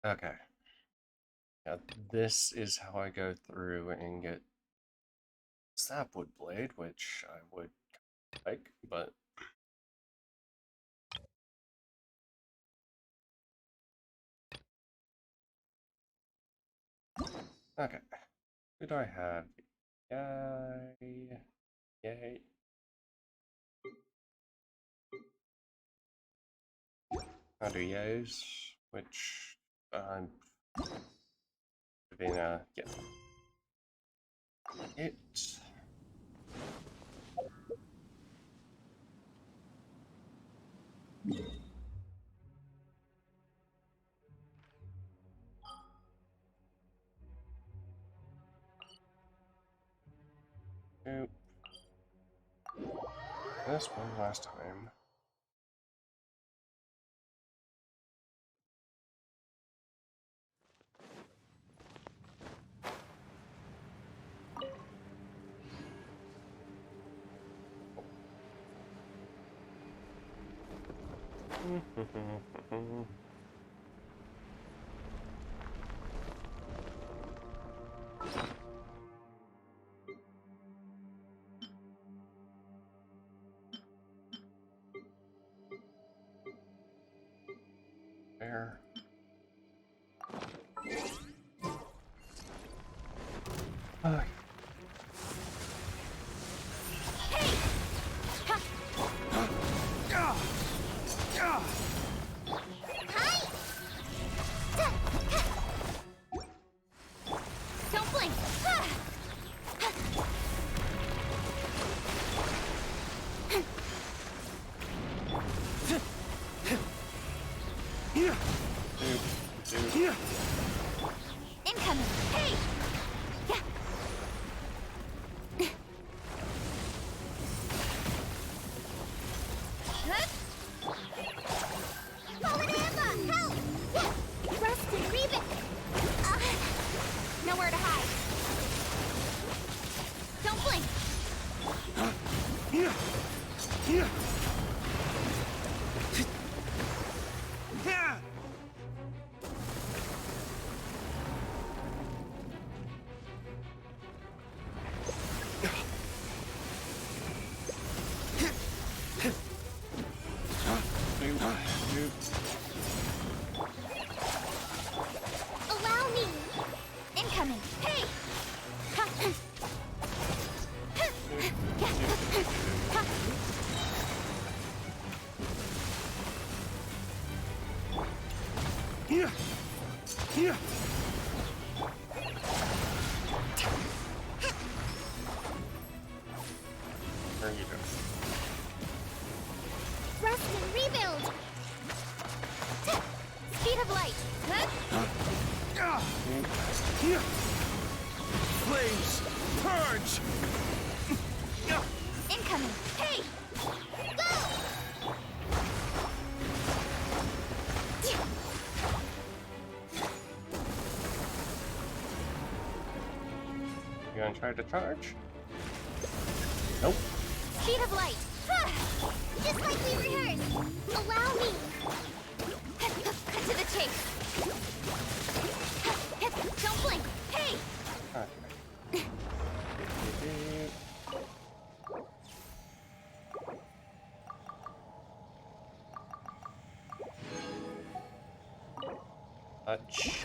Okay. Yeah, this is how I go through and get Sapwood Blade, which I would like, but okay. Who do I have? Yay. Yay. I'll do yays, which I'm giving a yeah. It. Nope. This one last time. There. Hi. Don't blink! Incoming! Hey! Yeah! Fallen Amber! Help! Yeah! Rest and rebuild! Nowhere to hide. Don't blink! Allow me! Incoming! Hey! There you go. Rest and rebuild! Speed of light! Flames! Purge! Incoming! Hey! Go! You gonna try to charge? Nope. Speed of light! Just like we rehearsed! Allow me! Cut to the chase! Don't blink! Hey! Okay. Touch.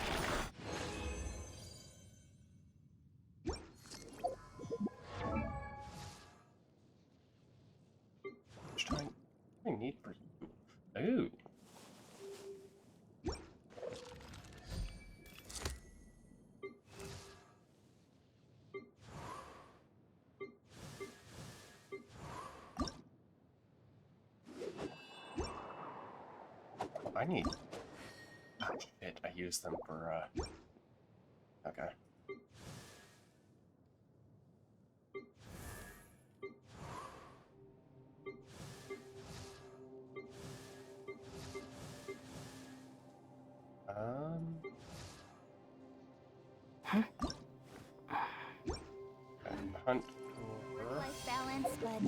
I need for you. Ooh. I need. Oh shit! I used them for. Okay. Hunt for. Life balance, but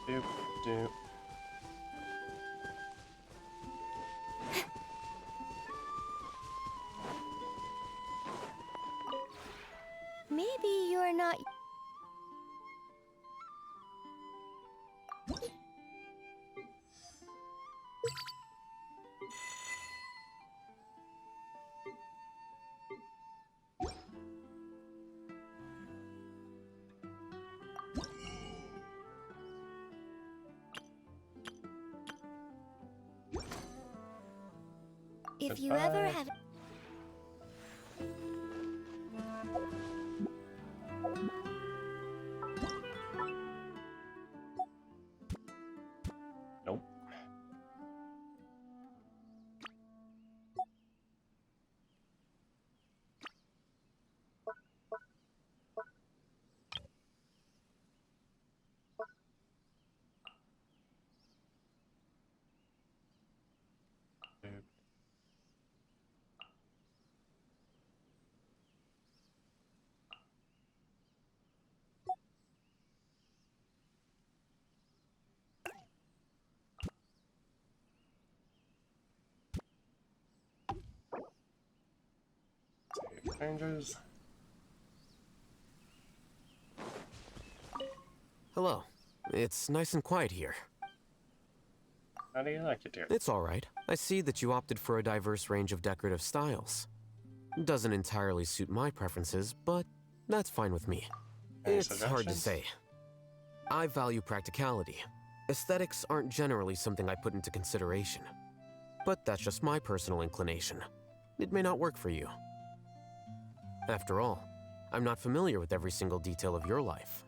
Doop, doop. Maybe you're not. If you ever have. Nope. Doop. Save changes. Hello. It's nice and quiet here. How do you like it here? It's alright. I see that you opted for a diverse range of decorative styles. Doesn't entirely suit my preferences, but that's fine with me. Any It's hard to suggestions? say. I value practicality. Aesthetics aren't generally something I put into consideration. But that's just my personal inclination. It may not work for you. After all, I'm not familiar with every single detail of your life.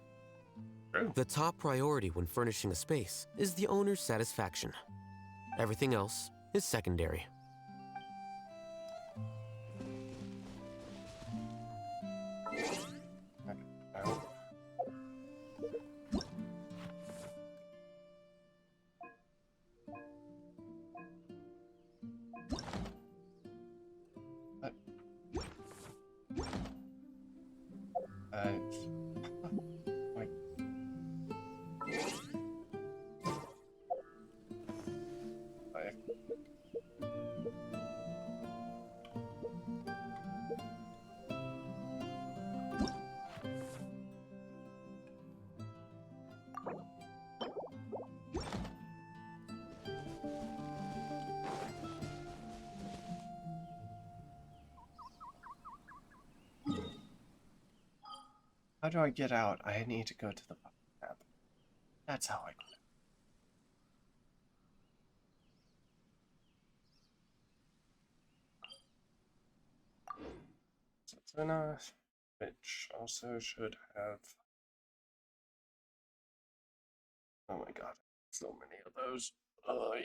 True. The top priority when furnishing a space is the owner's satisfaction. Everything else is secondary. Out. Like. How do I get out? I need to go to the map. That's how I get out. Zena, which also should have. Oh my god, so many of those. Downpour.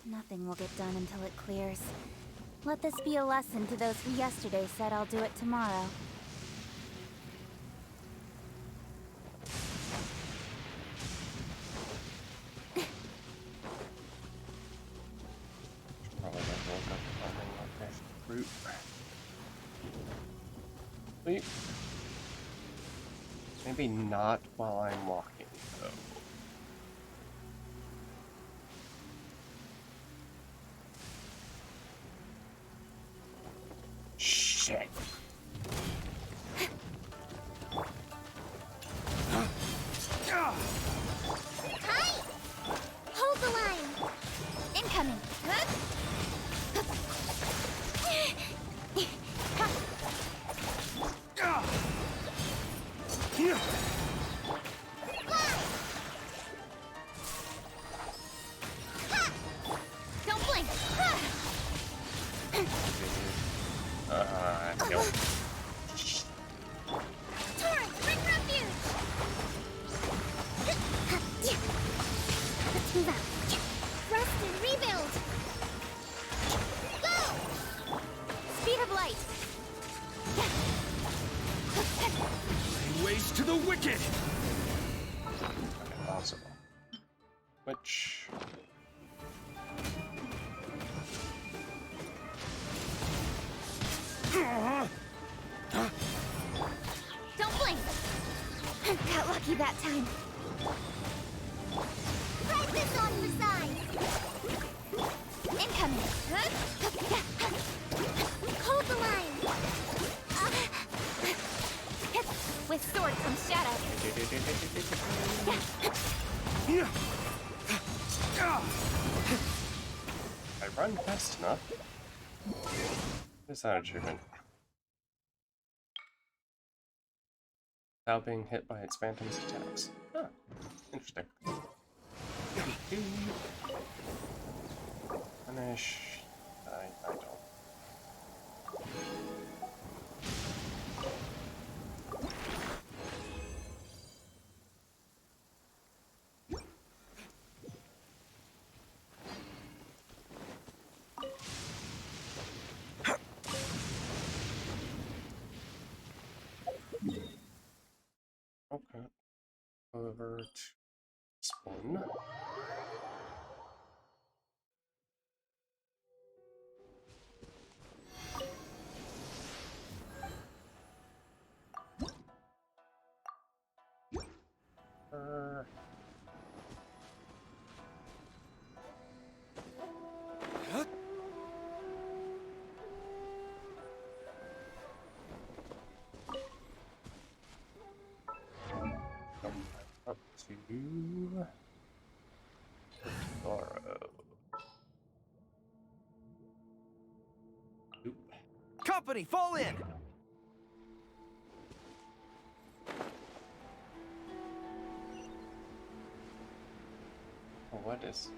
Nothing will get done until it clears. Let this be a lesson to those who yesterday said I'll do it tomorrow. Probably gonna look up something like this. Root. Wait. Maybe not while I'm walking, though. Shit. Hi! Hold the line! Incoming! Don't blink! Nope. Torrent, bring refuge! Let's move out. Rest and rebuild! Go! Speed of light! Ways to the wicked! Impossible. Which... Don't blink! That was lucky that time. Ride this on for size. Incoming. Hold the line. With sword comes shadow. I run fast enough. What's that achievement? Without being hit by its phantom's attacks. Huh. Interesting. Finish. I don't. Okay. Over to this one. Up to Borrow. Oop. Company, fall in! What is?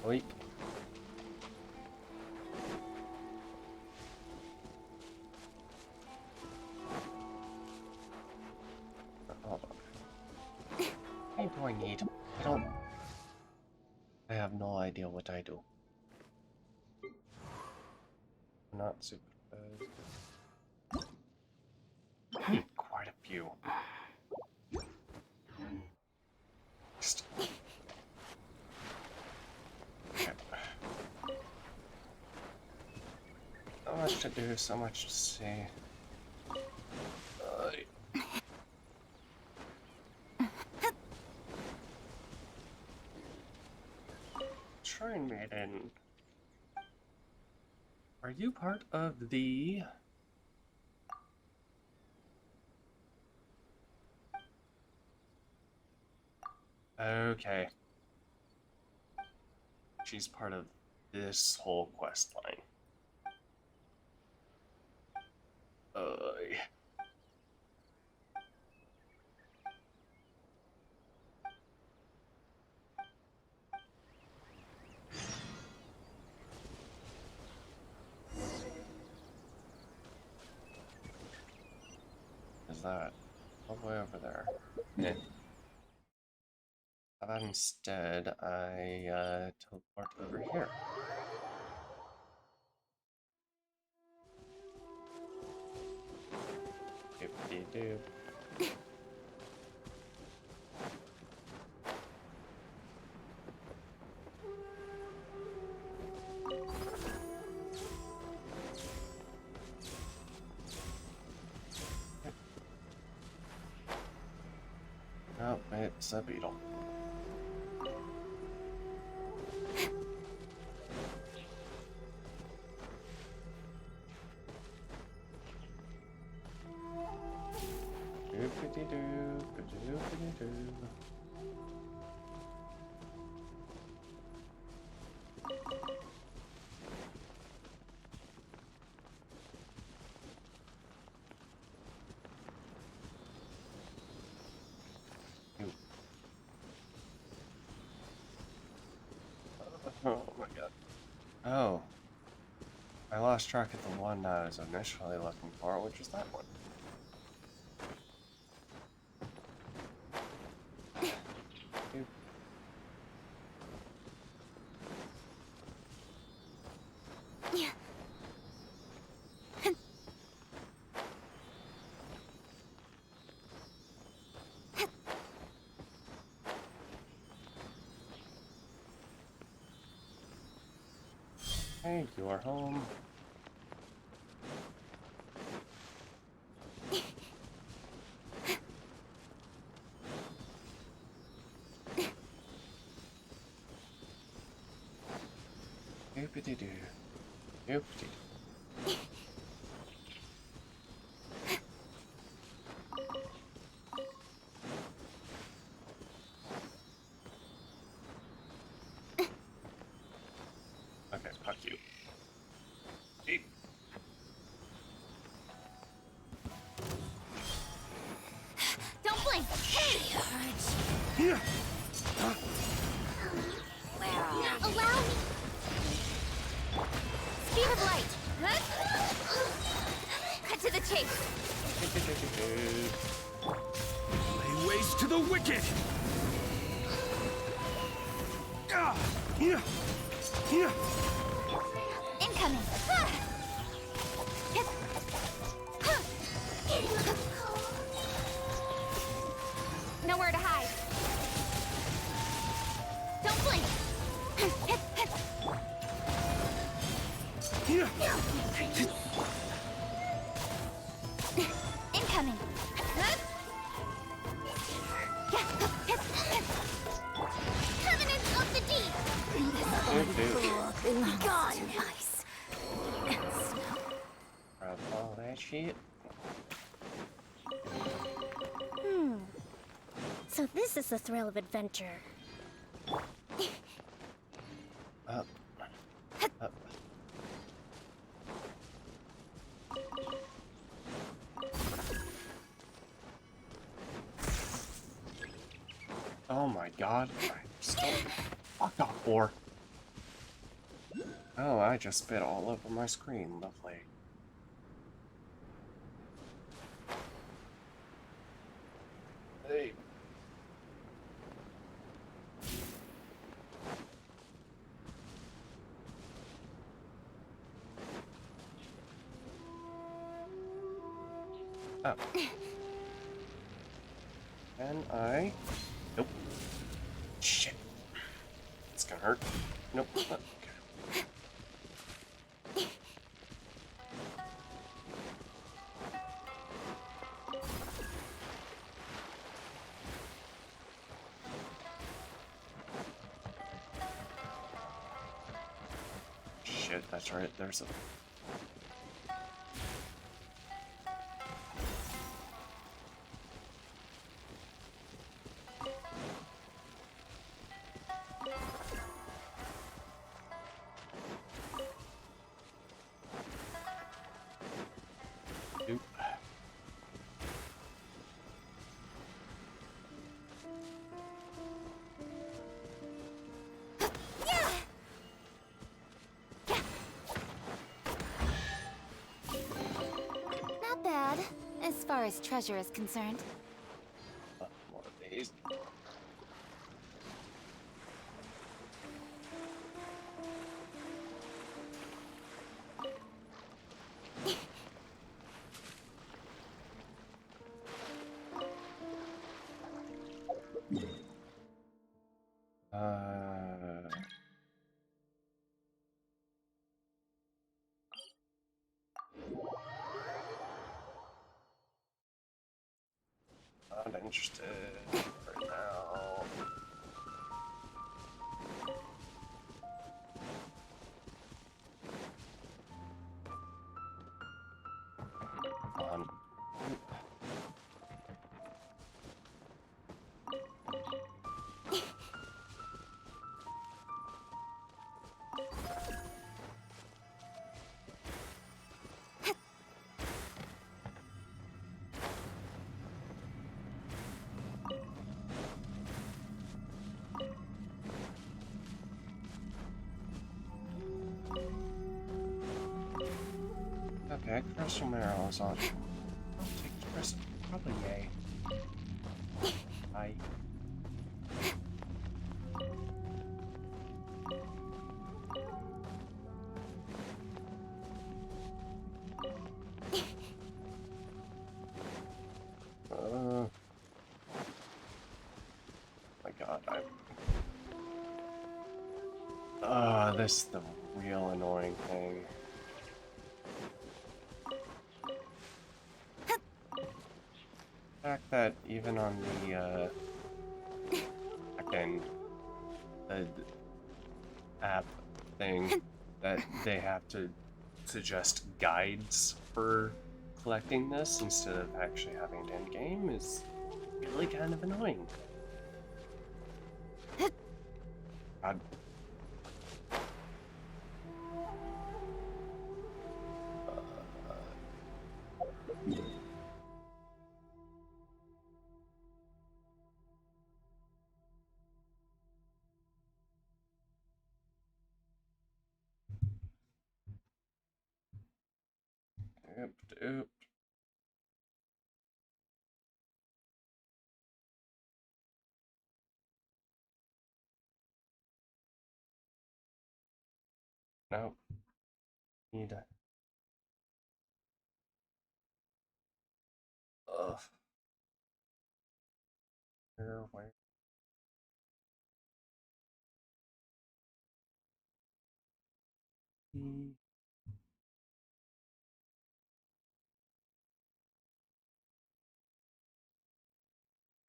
Wait. Hold on. What do I need? I don't. I have no idea what I do. Not super. Need quite a few. Just. So much to do, so much to see. Shrine Maiden. Are you part of the... Okay. She's part of this whole quest line. Is that all the way over there? Yeah. How about instead I teleport over here? Doop-de-doop. Oh, it's a beetle. Oh my god. Oh. I lost track of the one I was initially looking for, which is that one. Hey, you are home. Doopity-doo. Doopity-doo. Okay, fuck you. Eat. Don't blink! Hey! Here! Now allow me! Speed of light! Cut to the chase! Lay waste to the wicked! Ah! Here! Here! Incoming! Nowhere to hide. Don't blink. Here! Incoming. Covenant of the Deep. Gone. Ice. Grab all that shit. So this is the thrill of adventure. Up. Up. Oh my god. I'm so fucked up for. Oh, I just spit all over my screen. Lovely. Hey. Oh. Can I? Nope. Shit. It's gonna hurt. Nope. Okay. Shit, that's right. There's a... Oop. Not bad, as far as treasure is concerned. More of these. Not interested right now. On. Okay, crystal marrow is on. I'll take the crystal. Probably yay. Bye. My god, this is the weird. real annoying thing. The fact that even on the again, the app thing, that they have to suggest guides for collecting this instead of actually having it in game is really kind of annoying. God. Doop. Nope. Need a... Ugh. Where?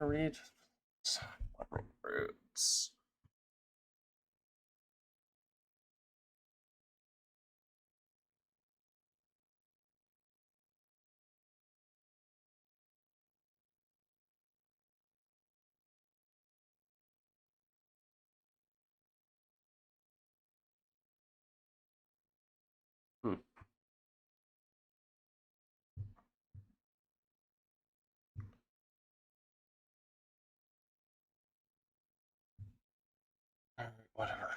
Read. Roots. Alright, whatever.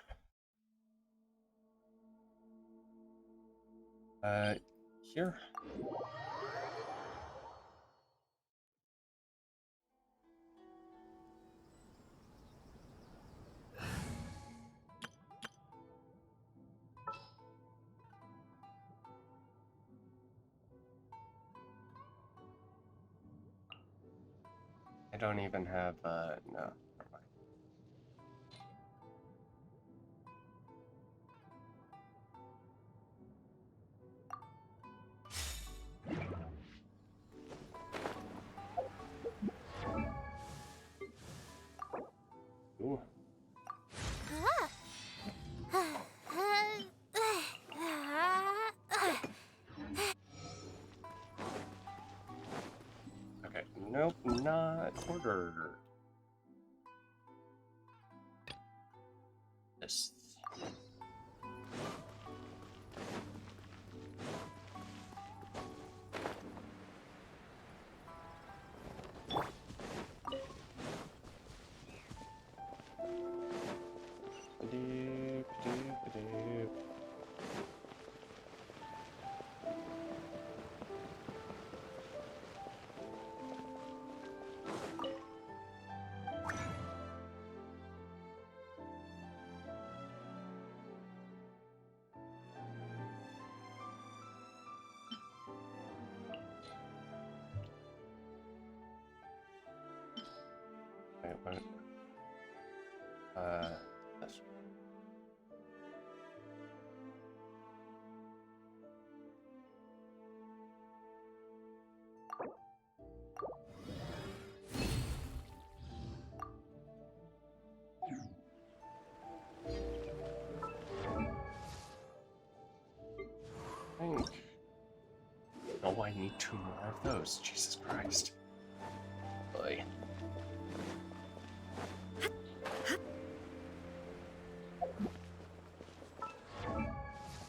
Here. I don't even have, no. Never mind. Ooh. Okay, nope, not order. This. Doop, doop, doop. Wait, what? This. Think. Oh, I need 2 more of those. Jesus Christ. Boy.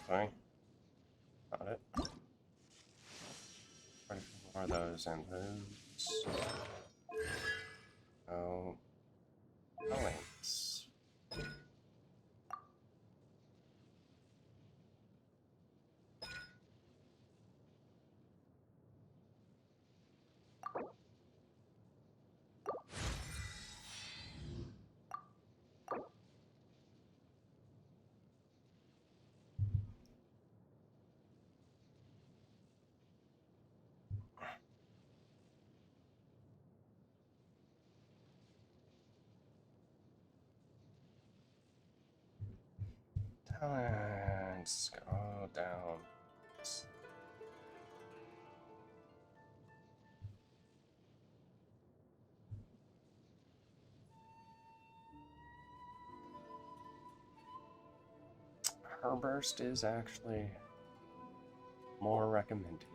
Sorry. Got it. 24 more of those and those. Oh. Links. Talent. let's go down. Herburst is actually more recommended.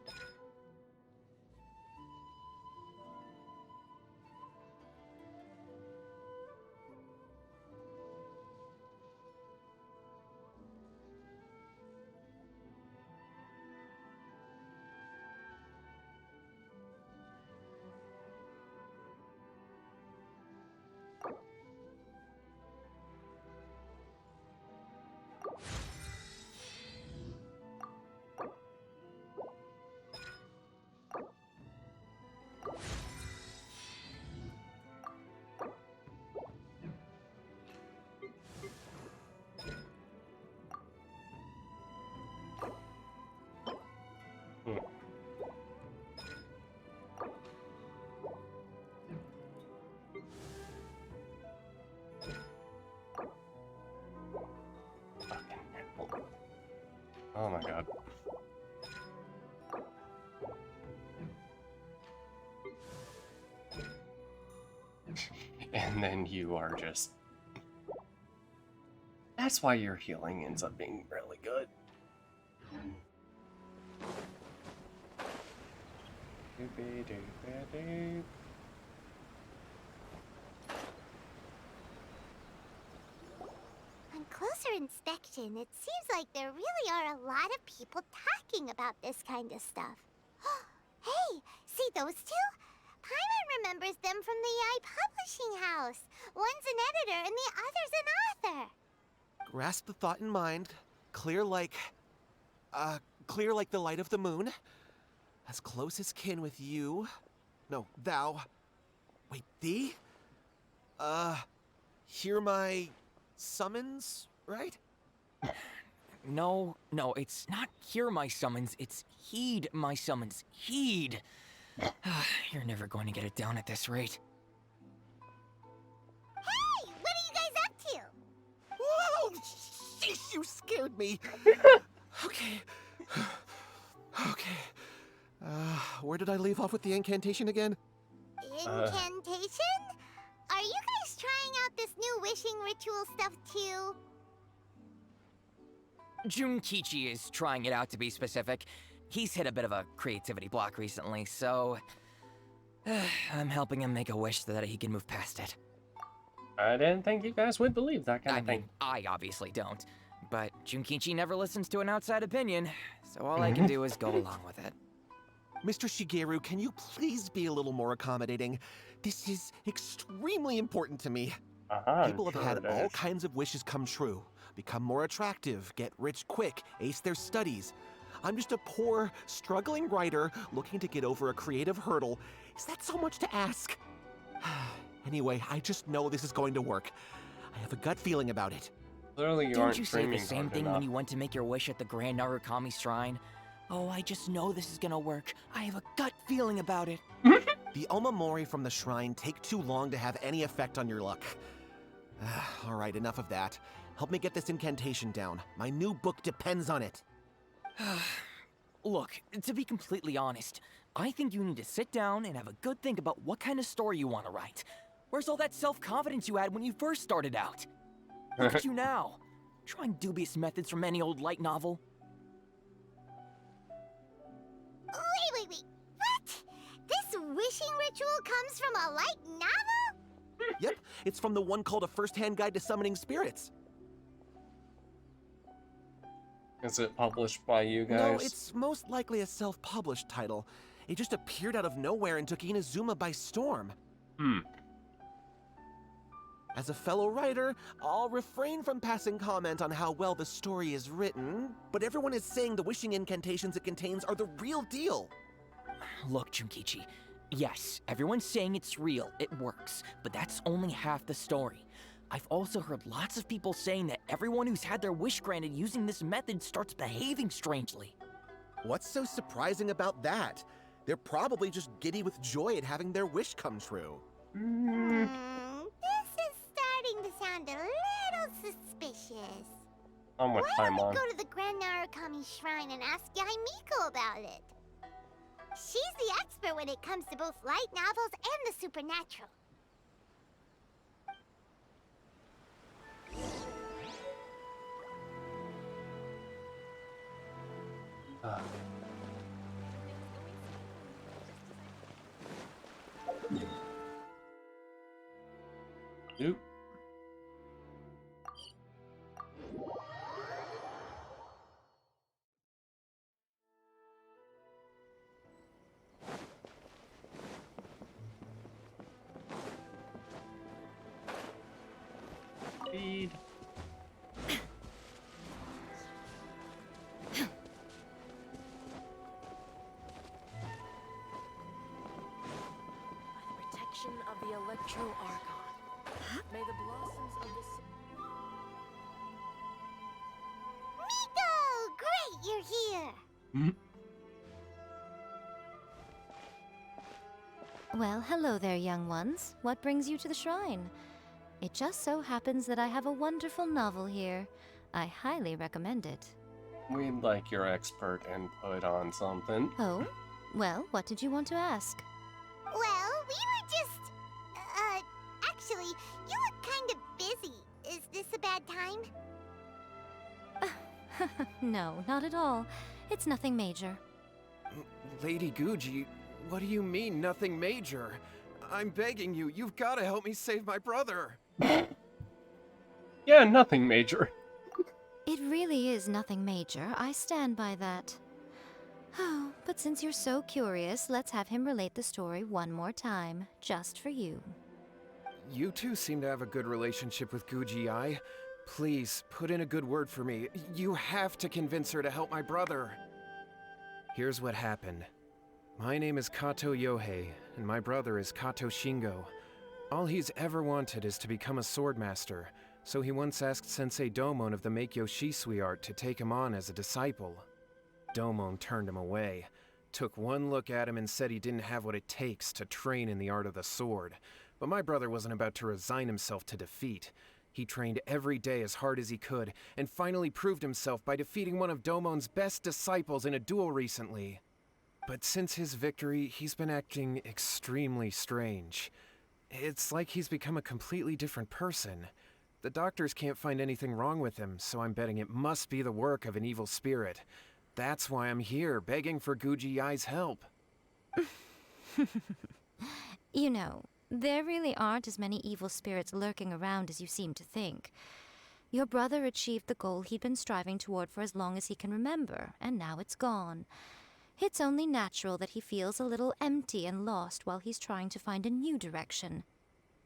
Oh my god. And then you are just... That's why your healing ends up being really good. On closer inspection, it seems like there really are a lot of people talking about this kind of stuff. Hey, see those two? Paimon remembers them from the AI Publishing House. One's an editor and the other's an author. Grasp the thought in mind. Clear like the light of the moon. As close as kin with you. No, thou. Wait, thee? Hear my summons, right? No, it's not hear my summons, it's heed my summons. Heed! You're never going to get it down at this rate. Hey, what are you guys up to? Whoa! Sheesh, you scared me. Okay. Where did I leave off with the incantation again? Incantation? Are you guys trying out this new wishing ritual stuff too? Junkichi is trying it out, to be specific. He's hit a bit of a creativity block recently, so... I'm helping him make a wish so that he can move past it. I didn't think you guys would believe that kind of thing. I obviously don't. But Junkichi never listens to an outside opinion, so all I can do is go along with it. Mr. Shigeru, can you please be a little more accommodating? This is extremely important to me. People have had all kinds of wishes come true. Become more attractive, get rich quick, ace their studies. I'm just a poor, struggling writer looking to get over a creative hurdle. Is that so much to ask? Anyway, I just know this is going to work. I have a gut feeling about it. Clearly you Didn't you say the same thing when you went to make your wish at the Grand Narukami Shrine? Oh, I just know this is gonna work. I have a gut feeling about it. The Omamori from the shrine take too long to have any effect on your luck. All right, enough of that. Help me get this incantation down. My new book depends on it. Look, to be completely honest, I think you need to sit down and have a good think about what kind of story you want to write. Where's all that self-confidence you had when you first started out? Look at you now, trying dubious methods from any old light novel. Wait. What? This wishing ritual comes from a light novel? Yep, it's from the one called A First-Hand Guide to Summoning Spirits. Is it published by you guys? No, it's most likely a self-published title. It just appeared out of nowhere and took Inazuma by storm. As a fellow writer, I'll refrain from passing comment on how well the story is written, but everyone is saying the wishing incantations it contains are the real deal. Look, Junkichi, yes, everyone's saying it's real, it works, but that's only half the story. I've also heard lots of people saying that everyone who's had their wish granted using this method starts behaving strangely. What's so surprising about that? They're probably just giddy with joy at having their wish come true. This is starting to sound a little suspicious. On with Why don't Paimon. we go to the Grand Narukami Shrine and ask Yai Miko about it? She's the expert when it comes to both light novels and the supernatural. Nope. Speed. Protection of the Electro Archon. May the blossoms of the Miko! Great, you're here! Well, hello there, young ones. What brings you to the shrine? It just so happens that I have a wonderful novel here. I highly recommend it. We'd like your expert input on something. Oh? Well, what did you want to ask? Well, we were just... actually, you look kind of busy. Is this a bad time? No, not at all. It's nothing major. Lady Guji, what do you mean, nothing major? I'm begging you, you've got to help me save my brother. Yeah, nothing major. It really is nothing major. I stand by that. Oh, but since you're so curious, let's have him relate the story one more time, just for you. You two seem to have a good relationship with Guji-ai. Please, put in a good word for me. You have to convince her to help my brother. Here's what happened. My name is Kato Yohei, and my brother is Kato Shingo. All he's ever wanted is to become a swordmaster, so he once asked Sensei Domon of the Meikyo Shisui art to take him on as a disciple. Domon turned him away, took one look at him and said he didn't have what it takes to train in the art of the sword. But my brother wasn't about to resign himself to defeat. He trained every day as hard as he could, and finally proved himself by defeating one of Domon's best disciples in a duel recently. But since his victory, he's been acting extremely strange. It's like he's become a completely different person. The doctors can't find anything wrong with him, so I'm betting it must be the work of an evil spirit. That's why I'm here, begging for Guji-ai's help. You know, there really aren't as many evil spirits lurking around as you seem to think. Your brother achieved the goal he'd been striving toward for as long as he can remember, and now it's gone. It's only natural that he feels a little empty and lost while he's trying to find a new direction.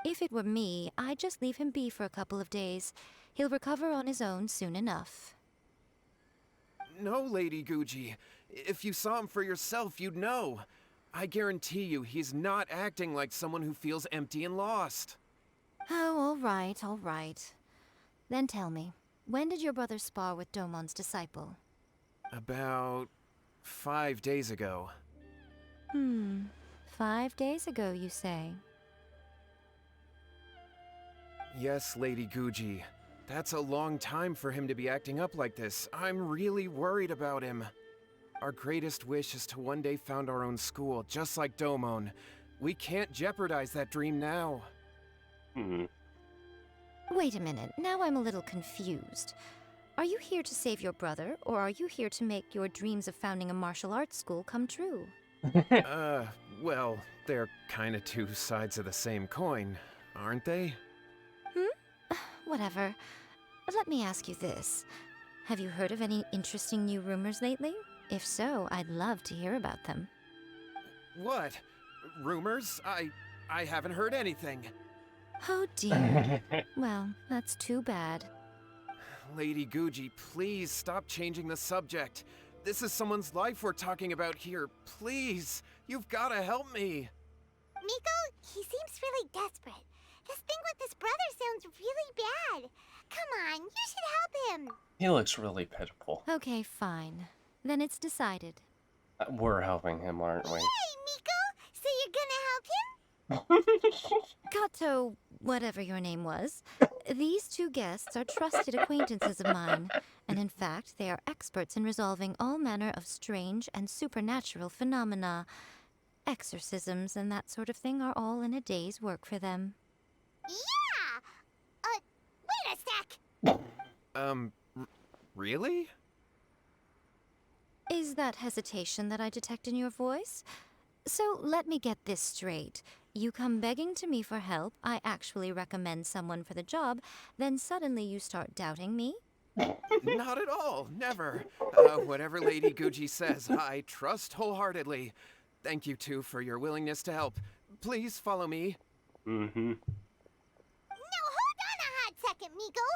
If it were me, I'd just leave him be for a couple of days. He'll recover on his own soon enough. No, Lady Guji. If you saw him for yourself, you'd know. I guarantee you, he's not acting like someone who feels empty and lost. Oh, all right. Then tell me, when did your brother spar with Domon's disciple? About 5 days ago. 5 days ago, you say? Yes, Lady Guji. That's a long time for him to be acting up like this. I'm really worried about him. Our greatest wish is to one day found our own school, just like Domon. We can't jeopardize that dream now. Wait a minute, now I'm a little confused. Are you here to save your brother, or are you here to make your dreams of founding a martial arts school come true? Well, they're kinda two sides of the same coin, aren't they? Whatever. Let me ask you this. Have you heard of any interesting new rumors lately? If so, I'd love to hear about them. What? Rumors? I haven't heard anything. Oh dear. Well, that's too bad. Lady Guji, please stop changing the subject. This is someone's life we're talking about here. Please, you've got to help me. Miko, he seems really desperate. This thing with his brother sounds really bad. Come on, you should help him. He looks really pitiful. Okay, fine. Then it's decided. We're helping him, aren't we? Hey, Miko! So you're gonna help him? Kato, whatever your name was, These two guests are trusted acquaintances of mine, and in fact, they are experts in resolving all manner of strange and supernatural phenomena. Exorcisms and that sort of thing are all in a day's work for them. Yeah! Wait a sec! Really? Is that hesitation that I detect in your voice? So let me get this straight. You come begging to me for help, I actually recommend someone for the job, then suddenly you start doubting me? Not at all, never. Whatever Lady Guji says, I trust wholeheartedly. Thank you, too, for your willingness to help. Please follow me. Mm-hmm. No, hold on a hot second, Miko!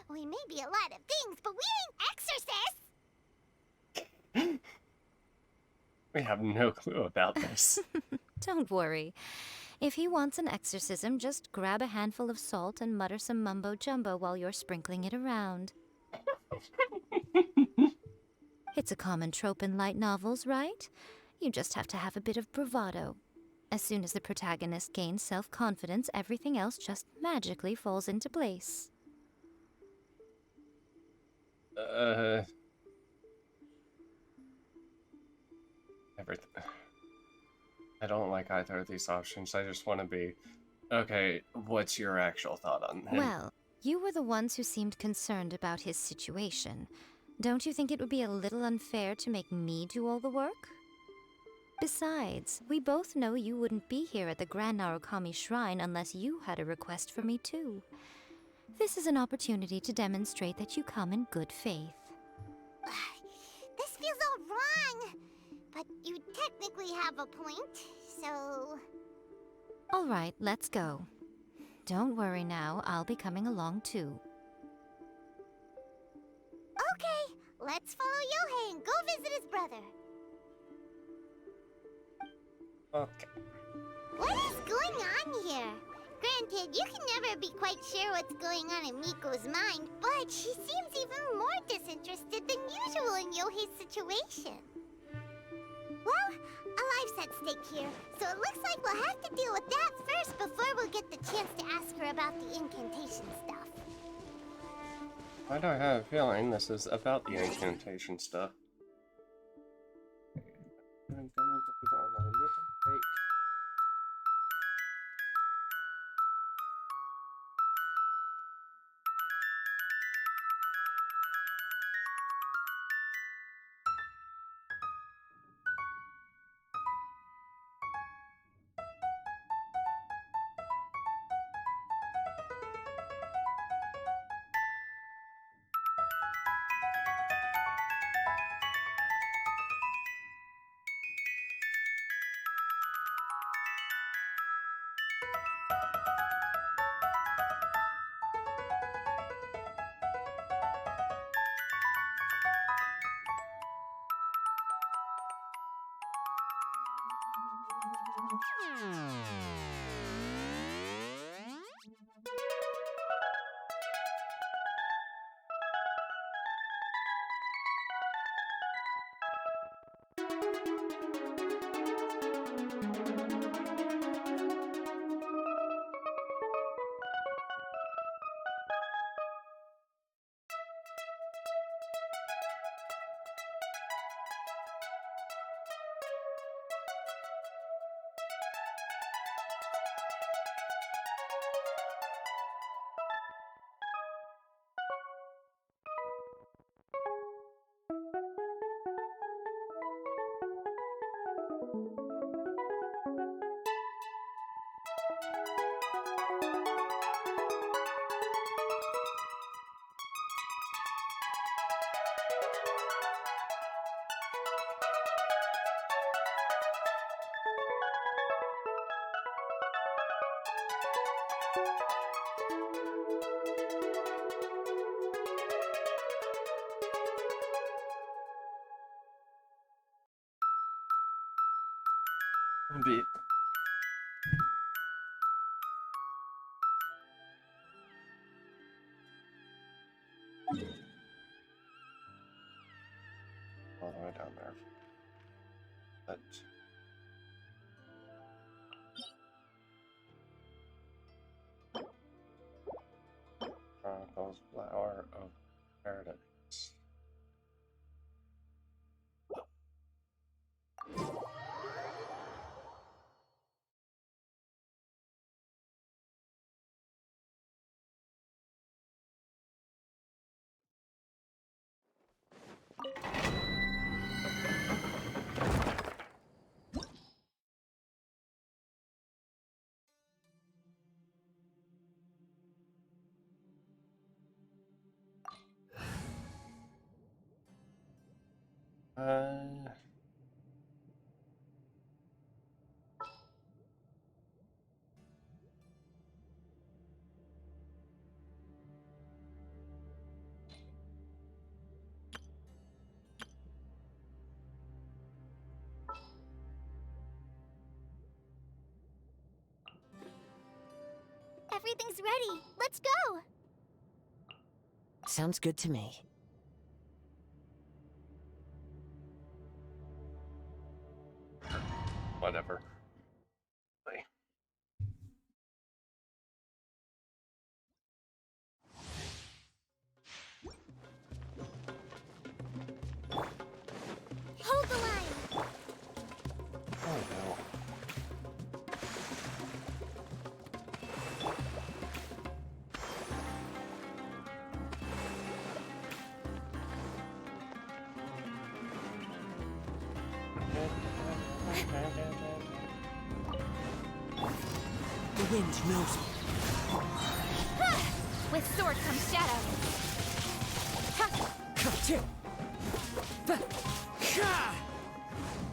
We may be a lot of things, but we ain't exorcists! We have no clue about this. Don't worry. If he wants an exorcism, just grab a handful of salt and mutter some mumbo-jumbo while you're sprinkling it around. It's a common trope in light novels, right? You just have to have a bit of bravado. As soon as the protagonist gains self-confidence, everything else just magically falls into place. Everything. I don't like either of these options. I just want to be... Okay, what's your actual thought on him? Well, you were the ones who seemed concerned about his situation. Don't you think it would be a little unfair to make me do all the work? Besides, we both know you wouldn't be here at the Grand Narukami Shrine unless you had a request for me too. This is an opportunity to demonstrate that you come in good faith. This feels all wrong! But you technically have a point, so... All right, let's go. Don't worry now, I'll be coming along too. Okay, let's follow Yohei and go visit his brother. Okay. What is going on here? Granted, you can never be quite sure what's going on in Miko's mind, but she seems even more disinterested than usual in Yohei's situation. Well, a life's at stake here, so it looks like we'll have to deal with that first before we'll get the chance to ask her about the incantation stuff. Why do I have a feeling this is about the incantation stuff? I'm gonna go on a little break. A bit. All the way down there. But Flower of Paradise. Everything's ready. Let's go. Sounds good to me. Whatever. Bye. Hold the line. Oh no. The wind knows me. With sword comes shadow.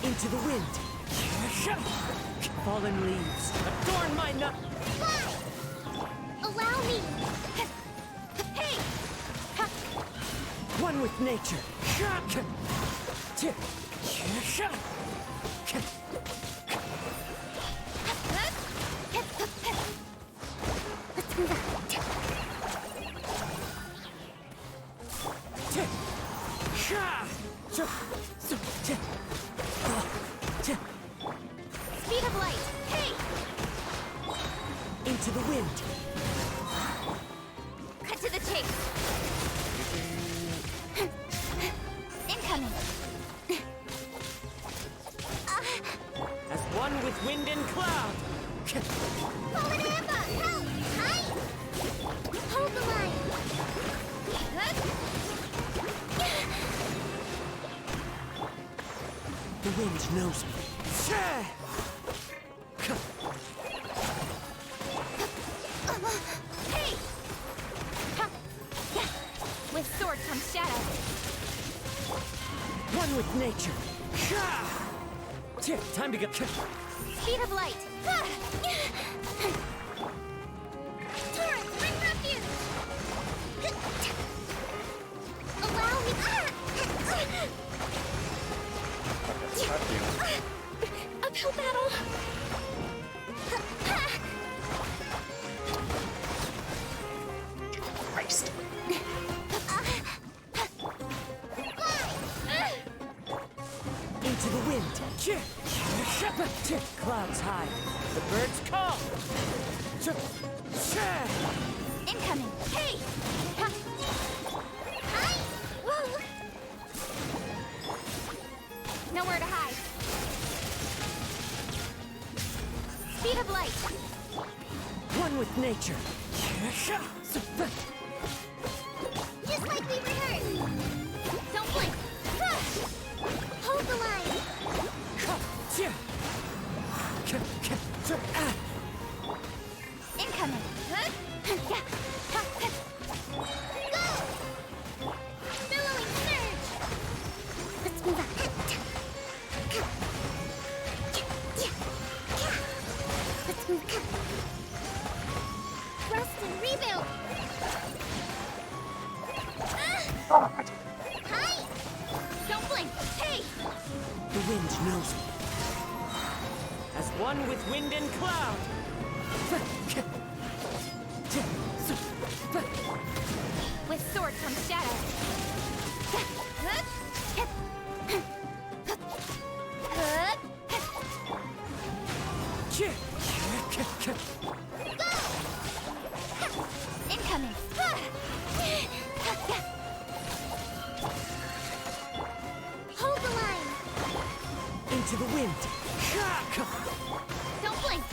Into the wind. Fallen leaves adorn my nut. Allow me. Hey! One with nature. Let's move out. Speed of light. Hey! Into the wind. Cut to the chase. Incoming. As one with wind and cloud. Fallen Amber, help! Hi! Hold the line. The wind knows me. Hey! With sword comes shadow. One with nature. Time to get. Speed of light. Torrent, bring refuge! Allow me. Uphill battle. Christ. Into the wind. Clouds high. The birds call. Incoming. Hey! Hi! Whoa! Nowhere to hide. Speed of light. One with nature. Just like we rehearsed. Don't blink. Hold the line. Incoming. Go! Billowing surge. Let's move out. Let's move out. Rest and rebuild. Hi! Don't blink. Hey! The wind knows me. As one with wind and cloud. With sword comes shadow. Incoming. Into the wind. Don't blink.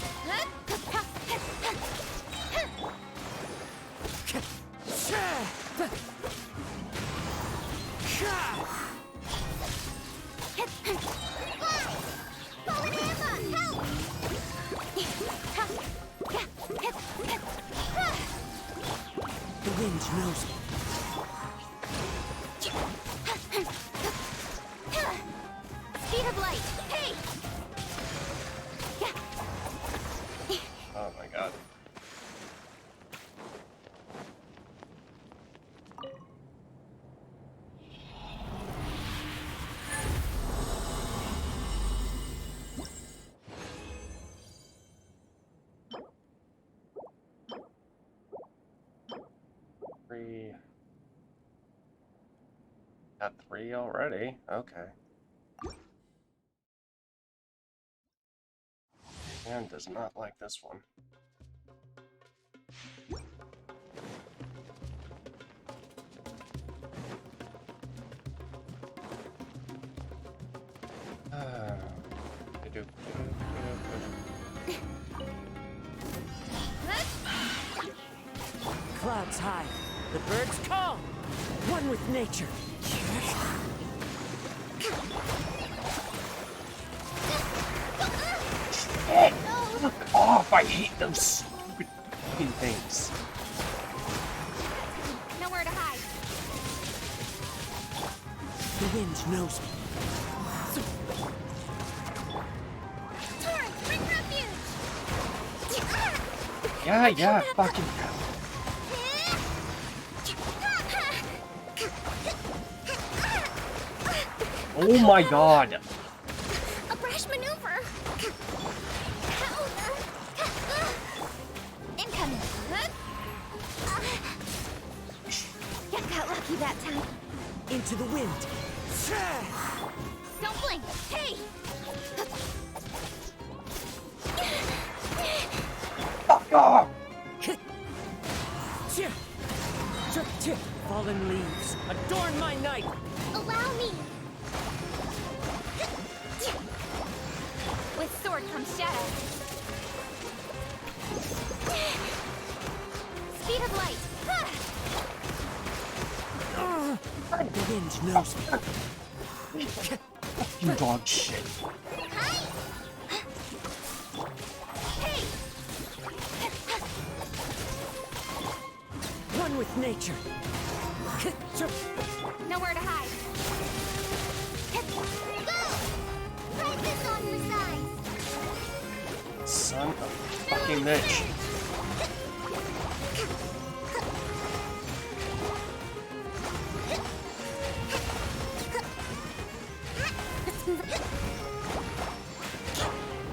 Fallen Emma, help! The wind knows me. Speed of light. Hey! Oh my god. Three. Got 3 already. Okay. And does not like this one. Clouds high. The birds call. One with nature. Fuck off! I hate those stupid fucking things. Nowhere to hide. The wind knows me. Torrent, bring refuge! Yeah, fucking. Oh my god! A brash maneuver! Incoming! Got lucky that time. Into the wind. Don't blink! Hey! Fuck off! Fallen leaves, adorn my night! Allow me! With sword comes shadow. Speed of light! The wind knows me. You dog shit. Hi! Hey! One with nature. Nowhere to hide. Go! Practice on your side. Son of a fucking bitch.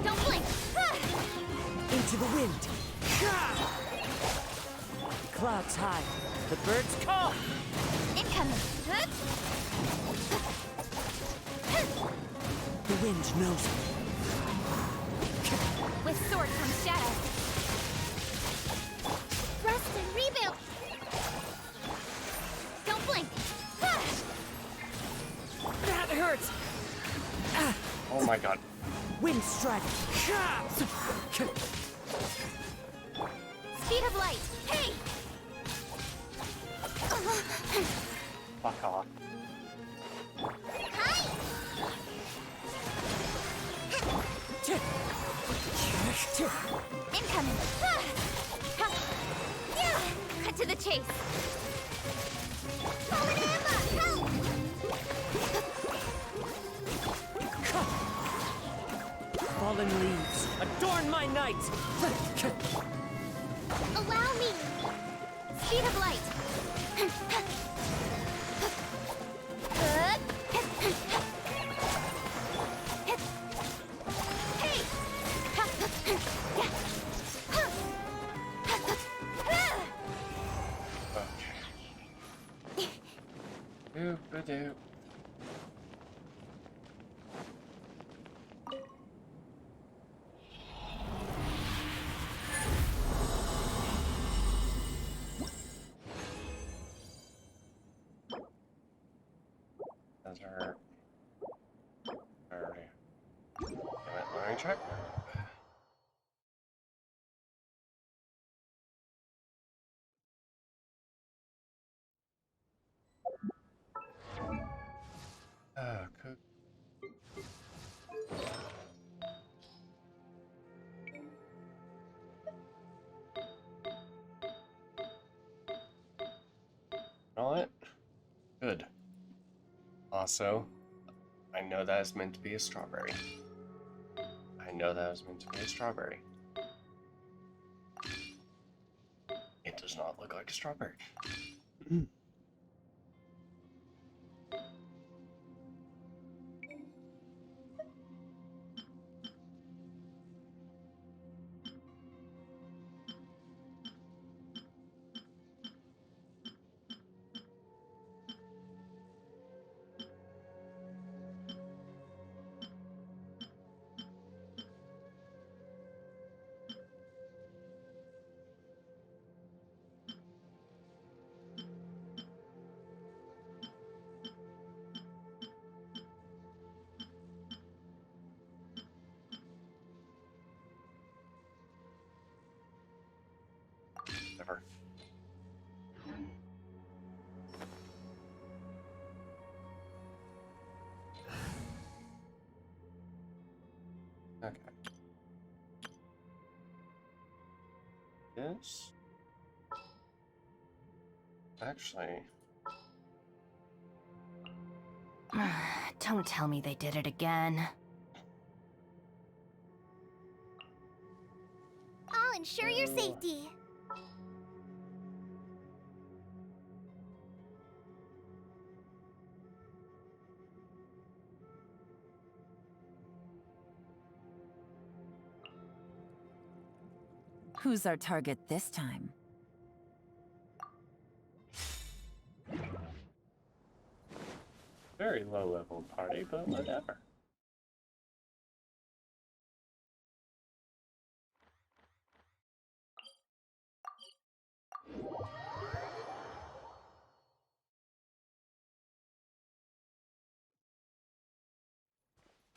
Don't blink. Into the wind. Clouds high. The birds call. Incoming. The wind knows me. With sword comes shadow. Rest and rebuild. Don't blink. That hurts. Oh my god. Wind strike. Speed of light. Hey! Fuck off. Hi! Incoming. Cut to the chase. Fallen Emma, help! Fallen leaves, adorn my night! Allow me. Speed of light. Hey! Doop-a-doop. Those are already. Entering check. Cook. All it. Good. Also, I know that is meant to be a strawberry. I know that is meant to be a strawberry. It does not look like a strawberry. Never. Okay. Yes. Actually. Don't tell me they did it again. I'll ensure your safety. Who's our target this time? Very low level party, but whatever.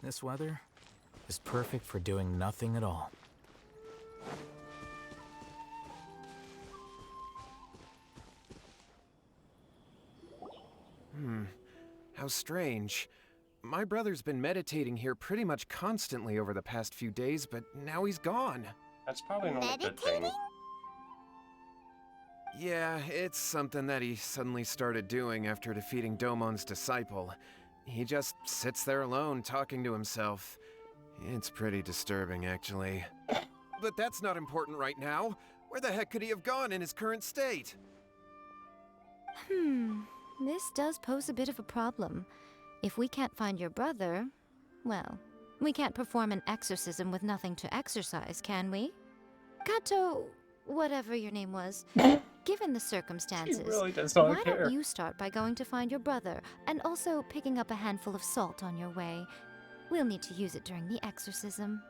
This weather is perfect for doing nothing at all. How strange. My brother's been meditating here pretty much constantly over the past few days, but now he's gone. That's probably not a good thing. Yeah, it's something that he suddenly started doing after defeating Domon's disciple. He just sits there alone, talking to himself. It's pretty disturbing, actually. But that's not important right now. Where the heck could he have gone in his current state? This does pose a bit of a problem. If we can't find your brother, well, we can't perform an exorcism with nothing to exorcise, can we? Kato, whatever your name was, given the circumstances, really does not why care. don't you start by going to find your brother, and also picking up a handful of salt on your way? We'll need to use it during the exorcism.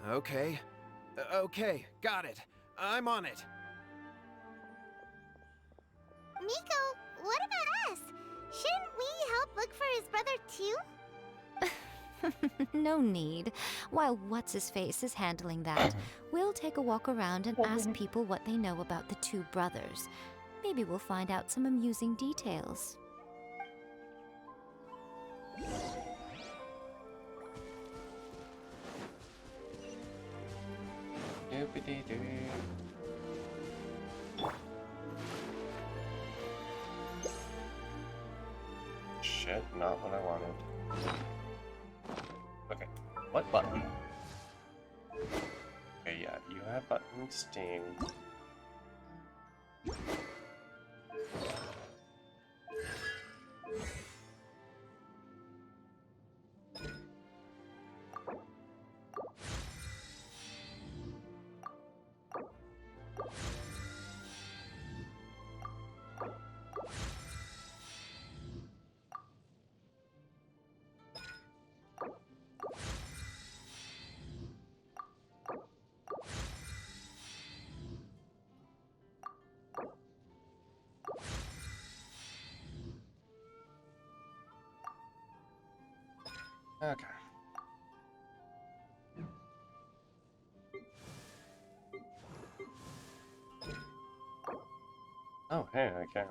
Okay. Okay, got it. I'm on it. Miko, what about us? Shouldn't we help look for his brother too? No need. While What's-His-Face is handling that, we'll take a walk around and ask people what they know about the two brothers. Maybe we'll find out some amusing details. Doopity-doo. Shit, not what I wanted. Okay, what button? Okay, yeah, you have button Sting. Okay. Oh, hey, I can.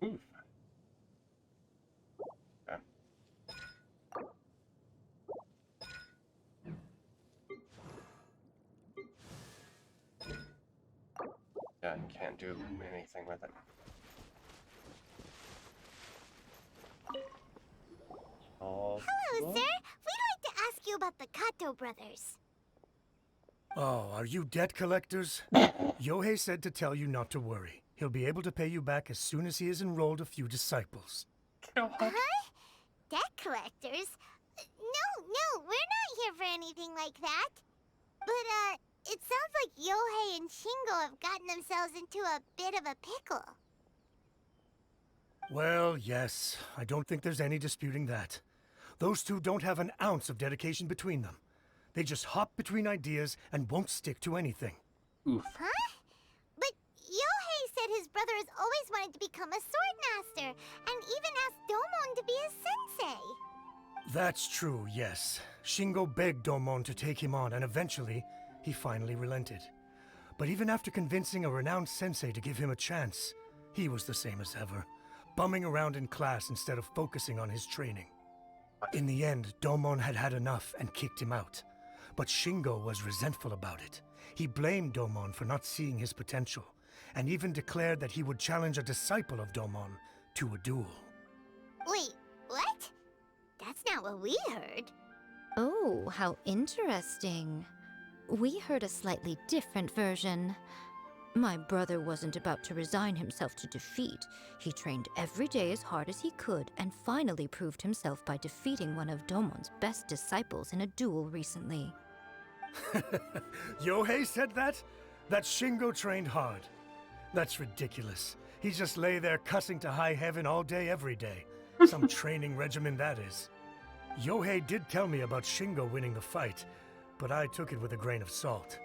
Oof. Okay. Yeah, you can't do anything with it. Oh, Hello, sir. We'd like to ask you about the Kato brothers. Oh, are you debt collectors? Yohei said to tell you not to worry. He'll be able to pay you back as soon as he has enrolled a few disciples. Huh? Debt collectors? No, we're not here for anything like that. But, it sounds like Yohei and Shingo have gotten themselves into a bit of a pickle. Well, yes. I don't think there's any disputing that. Those two don't have an ounce of dedication between them. They just hop between ideas and won't stick to anything. Oof. Huh? But Yohei said his brother has always wanted to become a sword master, and even asked Domon to be his sensei. That's true, yes. Shingo begged Domon to take him on, and eventually, he finally relented. But even after convincing a renowned sensei to give him a chance, he was the same as ever, bumming around in class instead of focusing on his training. In the end, Domon had had enough and kicked him out. But Shingo was resentful about it. He blamed Domon for not seeing his potential, and even declared that he would challenge a disciple of Domon to a duel. Wait, what? That's not what we heard. Oh, how interesting. We heard a slightly different version. My brother wasn't about to resign himself to defeat. He trained every day as hard as he could and finally proved himself by defeating one of Domon's best disciples in a duel recently. Yohei said that? That Shingo trained hard. That's ridiculous. He just lay there cussing to high heaven all day, every day. Some training regimen, that is. Yohei did tell me about Shingo winning the fight, but I took it with a grain of salt.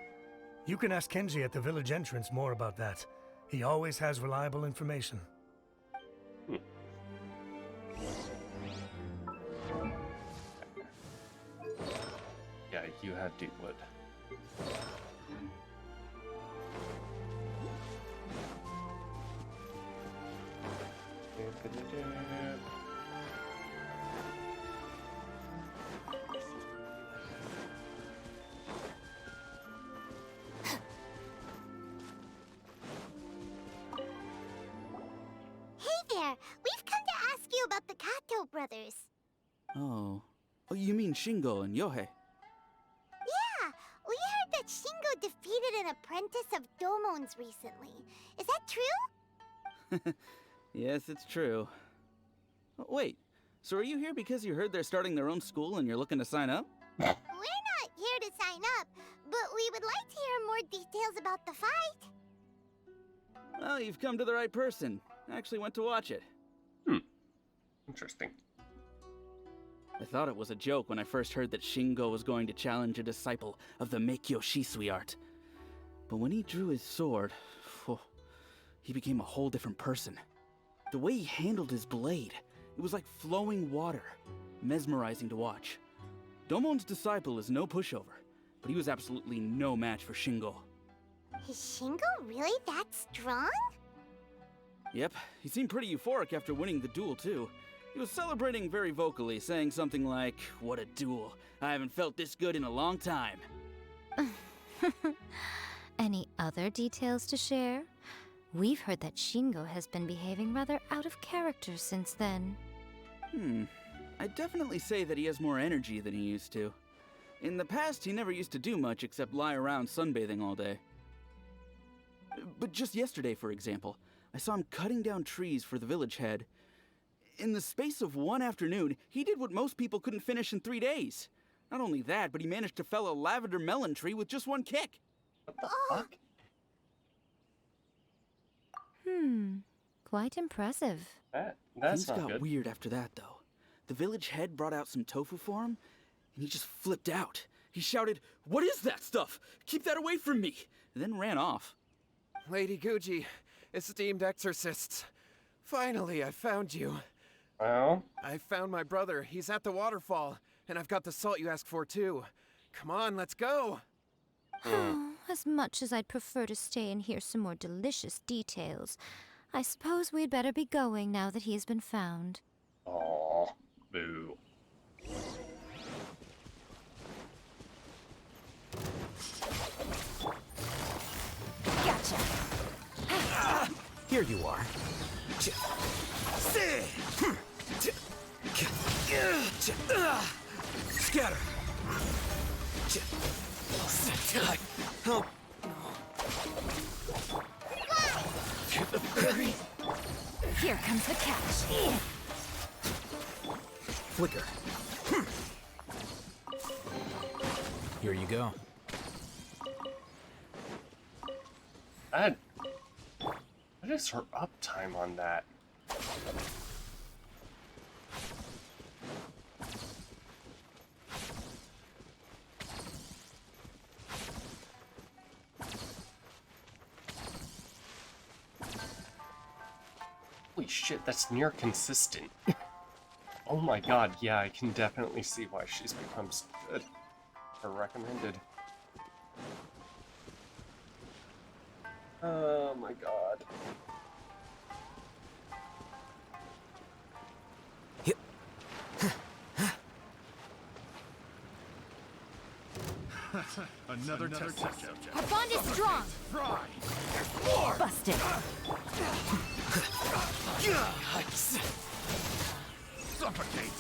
You can ask Kenji at the village entrance more about that. He always has reliable information. Yeah, you had Deepwood. Hey there, we've come to ask you about the Kato brothers. Oh, you mean Shingo and Yohei? Yeah, we heard that Shingo defeated an apprentice of Domon's recently. Is that true? Yes, it's true. Oh, wait, so are you here because you heard they're starting their own school and you're looking to sign up? We're not here to sign up, but we would like to hear more details about the fight. Well, you've come to the right person. I actually went to watch it. Interesting. I thought it was a joke when I first heard that Shingo was going to challenge a disciple of the Meikyo Shisui art. But when he drew his sword, he became a whole different person. The way he handled his blade, it was like flowing water, mesmerizing to watch. Domon's disciple is no pushover, but he was absolutely no match for Shingo. Is Shingo really that strong? Yep, he seemed pretty euphoric after winning the duel too. He was celebrating very vocally, saying something like, "What a duel. I haven't felt this good in a long time." Any other details to share? We've heard that Shingo has been behaving rather out of character since then. I'd definitely say that he has more energy than he used to. In the past, he never used to do much except lie around sunbathing all day. But just yesterday, for example, I saw him cutting down trees for the village head. In the space of one afternoon, he did what most people couldn't finish in 3 days. Not only that, but he managed to fell a lavender melon tree with just one kick. What the fuck? Quite impressive. That's Things not got good. weird after that, though. The village head brought out some tofu for him. and he just flipped out. He shouted, "What is that stuff? Keep that away from me!" and then ran off. Lady Guji, esteemed exorcists. Finally, I found you. Well? I found my brother. He's at the waterfall, and I've got the salt you asked for, too. Come on, let's go! As much as I'd prefer to stay and hear some more delicious details, I suppose we'd better be going now that he has been found. Aww, boo. Gotcha! Here you are. Scatter! Help! Here comes the catch. Flicker. Here you go. What is her uptime on that? Holy shit, that's near consistent. Oh my god, yeah, I can definitely see why she's become so good. Or recommended. Oh my god. Another test. Our bond is strong. Busted. Suffocate.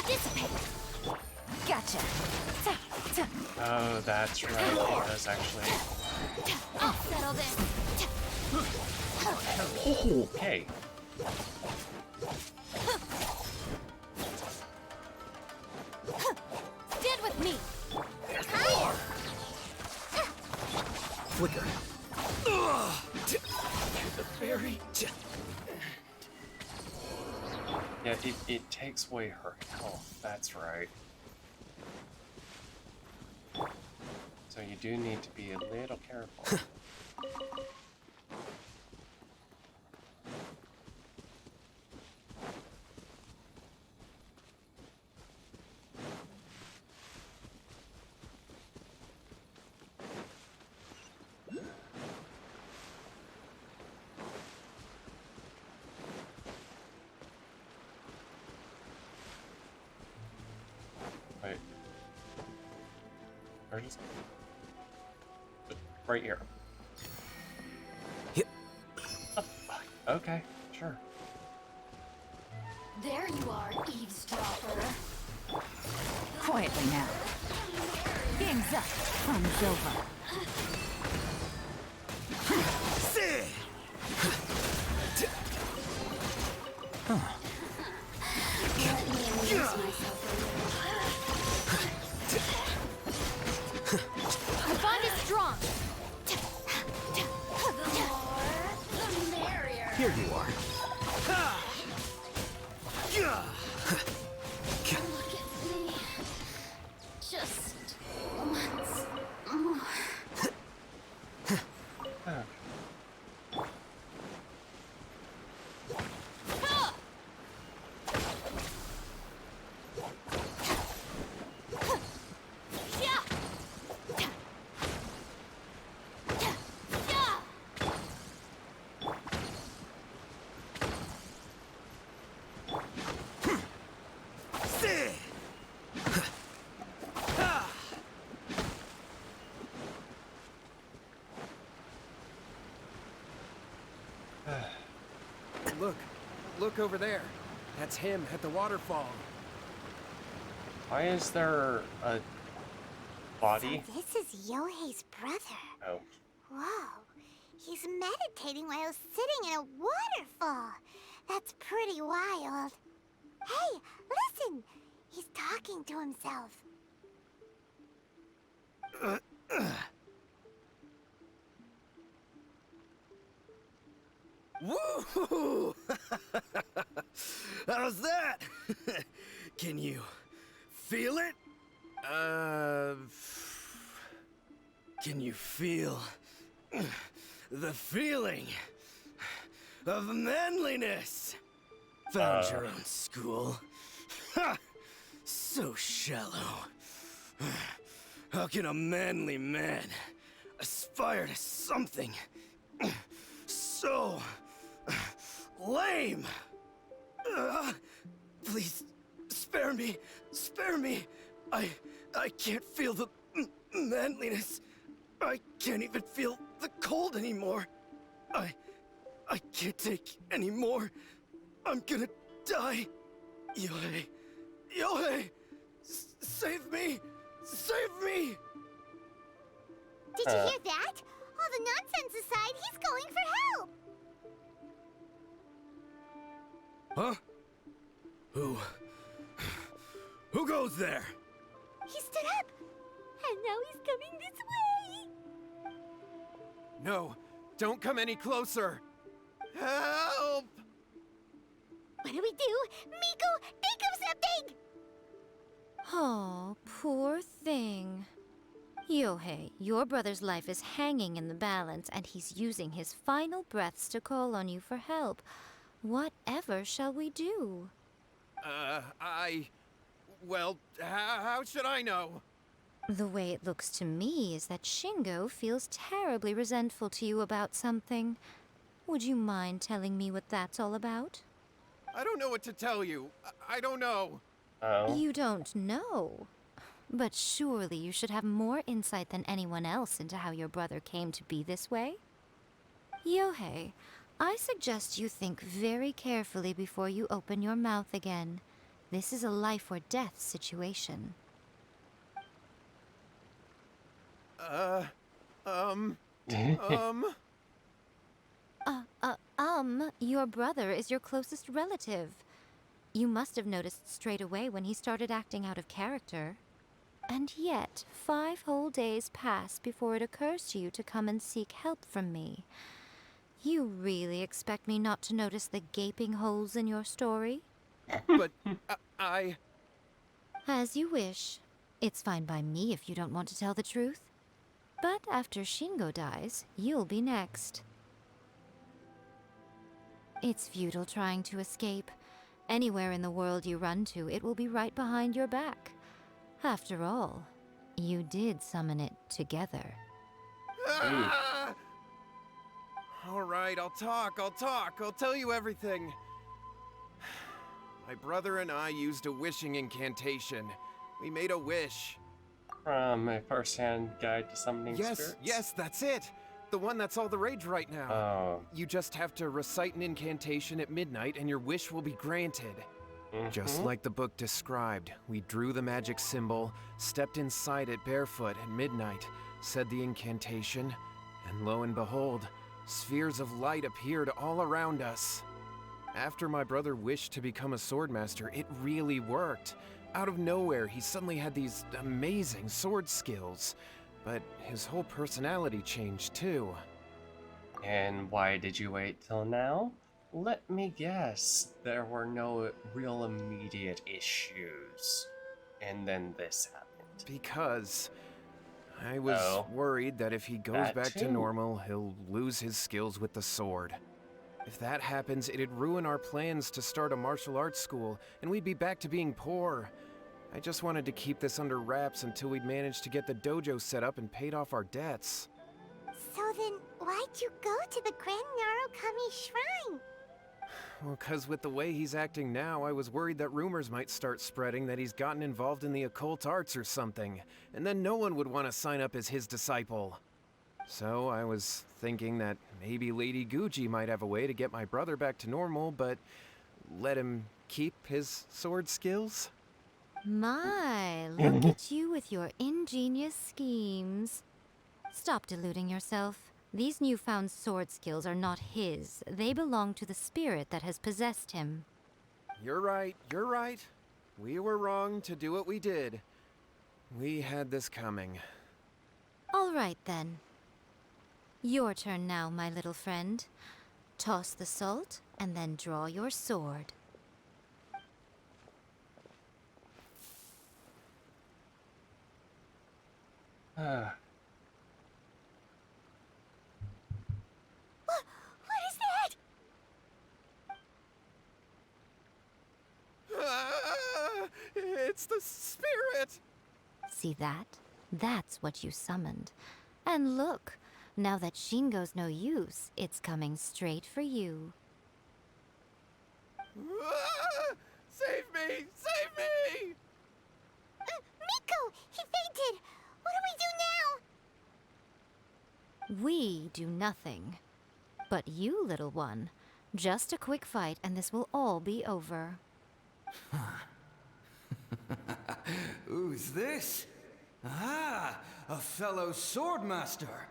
Dissipate. Gotcha. Oh, that's right. It does actually. I'll settle this. Oh, okay. Stand with me. Flicker. The fairy. Yeah, it takes away her health. That's right. So you do need to be a little careful. Wait. Or just right here. Yep. Oh, fuck. Okay, sure. There you are, eavesdropper. Quietly now. Game's up. Fun's over. Let me amuse myself The bond is strong. the merrier. Here you are. Look at me. Just once more. Look over there. That's him at the waterfall. Why is there a body? So this is Yohei's brother. Oh. Whoa. He's meditating while sitting in a waterfall. That's pretty wild. Hey, listen! He's talking to himself. Woo! Ooh! How's that? Can you feel it? Can you feel the feeling of manliness? Found your own school. Ha! So shallow. How can a manly man aspire to something so lame? Please, spare me. Spare me. I can't feel the manliness. I can't even feel the cold anymore. I can't take any more. I'm gonna die. Yohei. Yohei! Save me! Save me! Did you hear that? All the nonsense aside, he's calling for help! Huh? Who goes there? He stood up! And now he's coming this way! No, don't come any closer. Help! What do we do? Miko, think of something! Oh, poor thing. Yohei, your brother's life is hanging in the balance, and he's using his final breaths to call on you for help. Whatever shall we do? Well, how should I know? The way it looks to me is that Shingo feels terribly resentful to you about something. Would you mind telling me what that's all about? I don't know what to tell you. I don't know. Oh. You don't know? But surely you should have more insight than anyone else into how your brother came to be this way? Yohei, I suggest you think very carefully before you open your mouth again. This is a life or death situation. Your brother is your closest relative. You must have noticed straight away when he started acting out of character. And yet, 5 whole days pass before it occurs to you to come and seek help from me. You really expect me not to notice the gaping holes in your story? But, As you wish. It's fine by me if you don't want to tell the truth. But after Shingo dies, you'll be next. It's futile trying to escape. Anywhere in the world you run to, it will be right behind your back. After all, you did summon it together. All right, I'll talk. I'll tell you everything. My brother and I used a wishing incantation. We made a wish. From a first-hand guide to summoning spirits? Yes, that's it. The one that's all the rage right now. Oh. You just have to recite an incantation at midnight and your wish will be granted. Just like the book described, we drew the magic symbol, stepped inside it barefoot at midnight, said the incantation, and lo and behold, spheres of light appeared all around us. After my brother wished to become a swordmaster, it really worked. Out of nowhere, he suddenly had these amazing sword skills, but his whole personality changed too. And why did you wait till now? Let me guess, there were no real immediate issues. And then this happened. Because I was worried that if he goes back to normal, he'll lose his skills with the sword. If that happens, it'd ruin our plans to start a martial arts school, and we'd be back to being poor. I just wanted to keep this under wraps until we'd managed to get the dojo set up and paid off our debts. So then, why'd you go to the Grand Narukami Shrine? Well, 'cause with the way he's acting now, I was worried that rumors might start spreading that he's gotten involved in the occult arts or something, and then no one would want to sign up as his disciple. So I was thinking that maybe Lady Guji might have a way to get my brother back to normal, but let him keep his sword skills? My, look at you with your ingenious schemes. Stop deluding yourself. These newfound sword skills are not his. They belong to the spirit that has possessed him. You're right. We were wrong to do what we did. We had this coming. All right, then. Your turn now, my little friend. Toss the salt and then draw your sword. What is that? It's the spirit! See that? That's what you summoned. And look, now that Shingo's no use, it's coming straight for you. Save me! Save me! Miko! He fainted! What do we do now? We do nothing. But you, little one, just a quick fight and this will all be over. Who's this? Ah, a fellow swordmaster.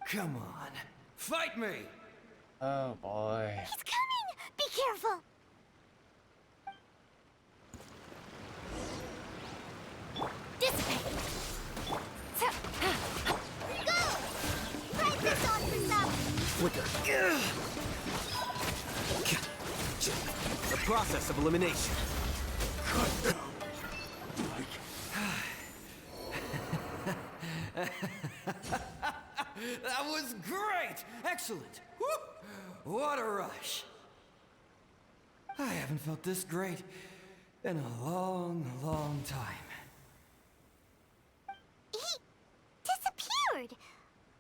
Come on, fight me! Oh boy. He's coming! Be careful! Dissipate! Go! Fight this on for some! Flicker. The process of elimination. That was great! Excellent! Woo! What a rush! I haven't felt this great in a long, long time. He disappeared!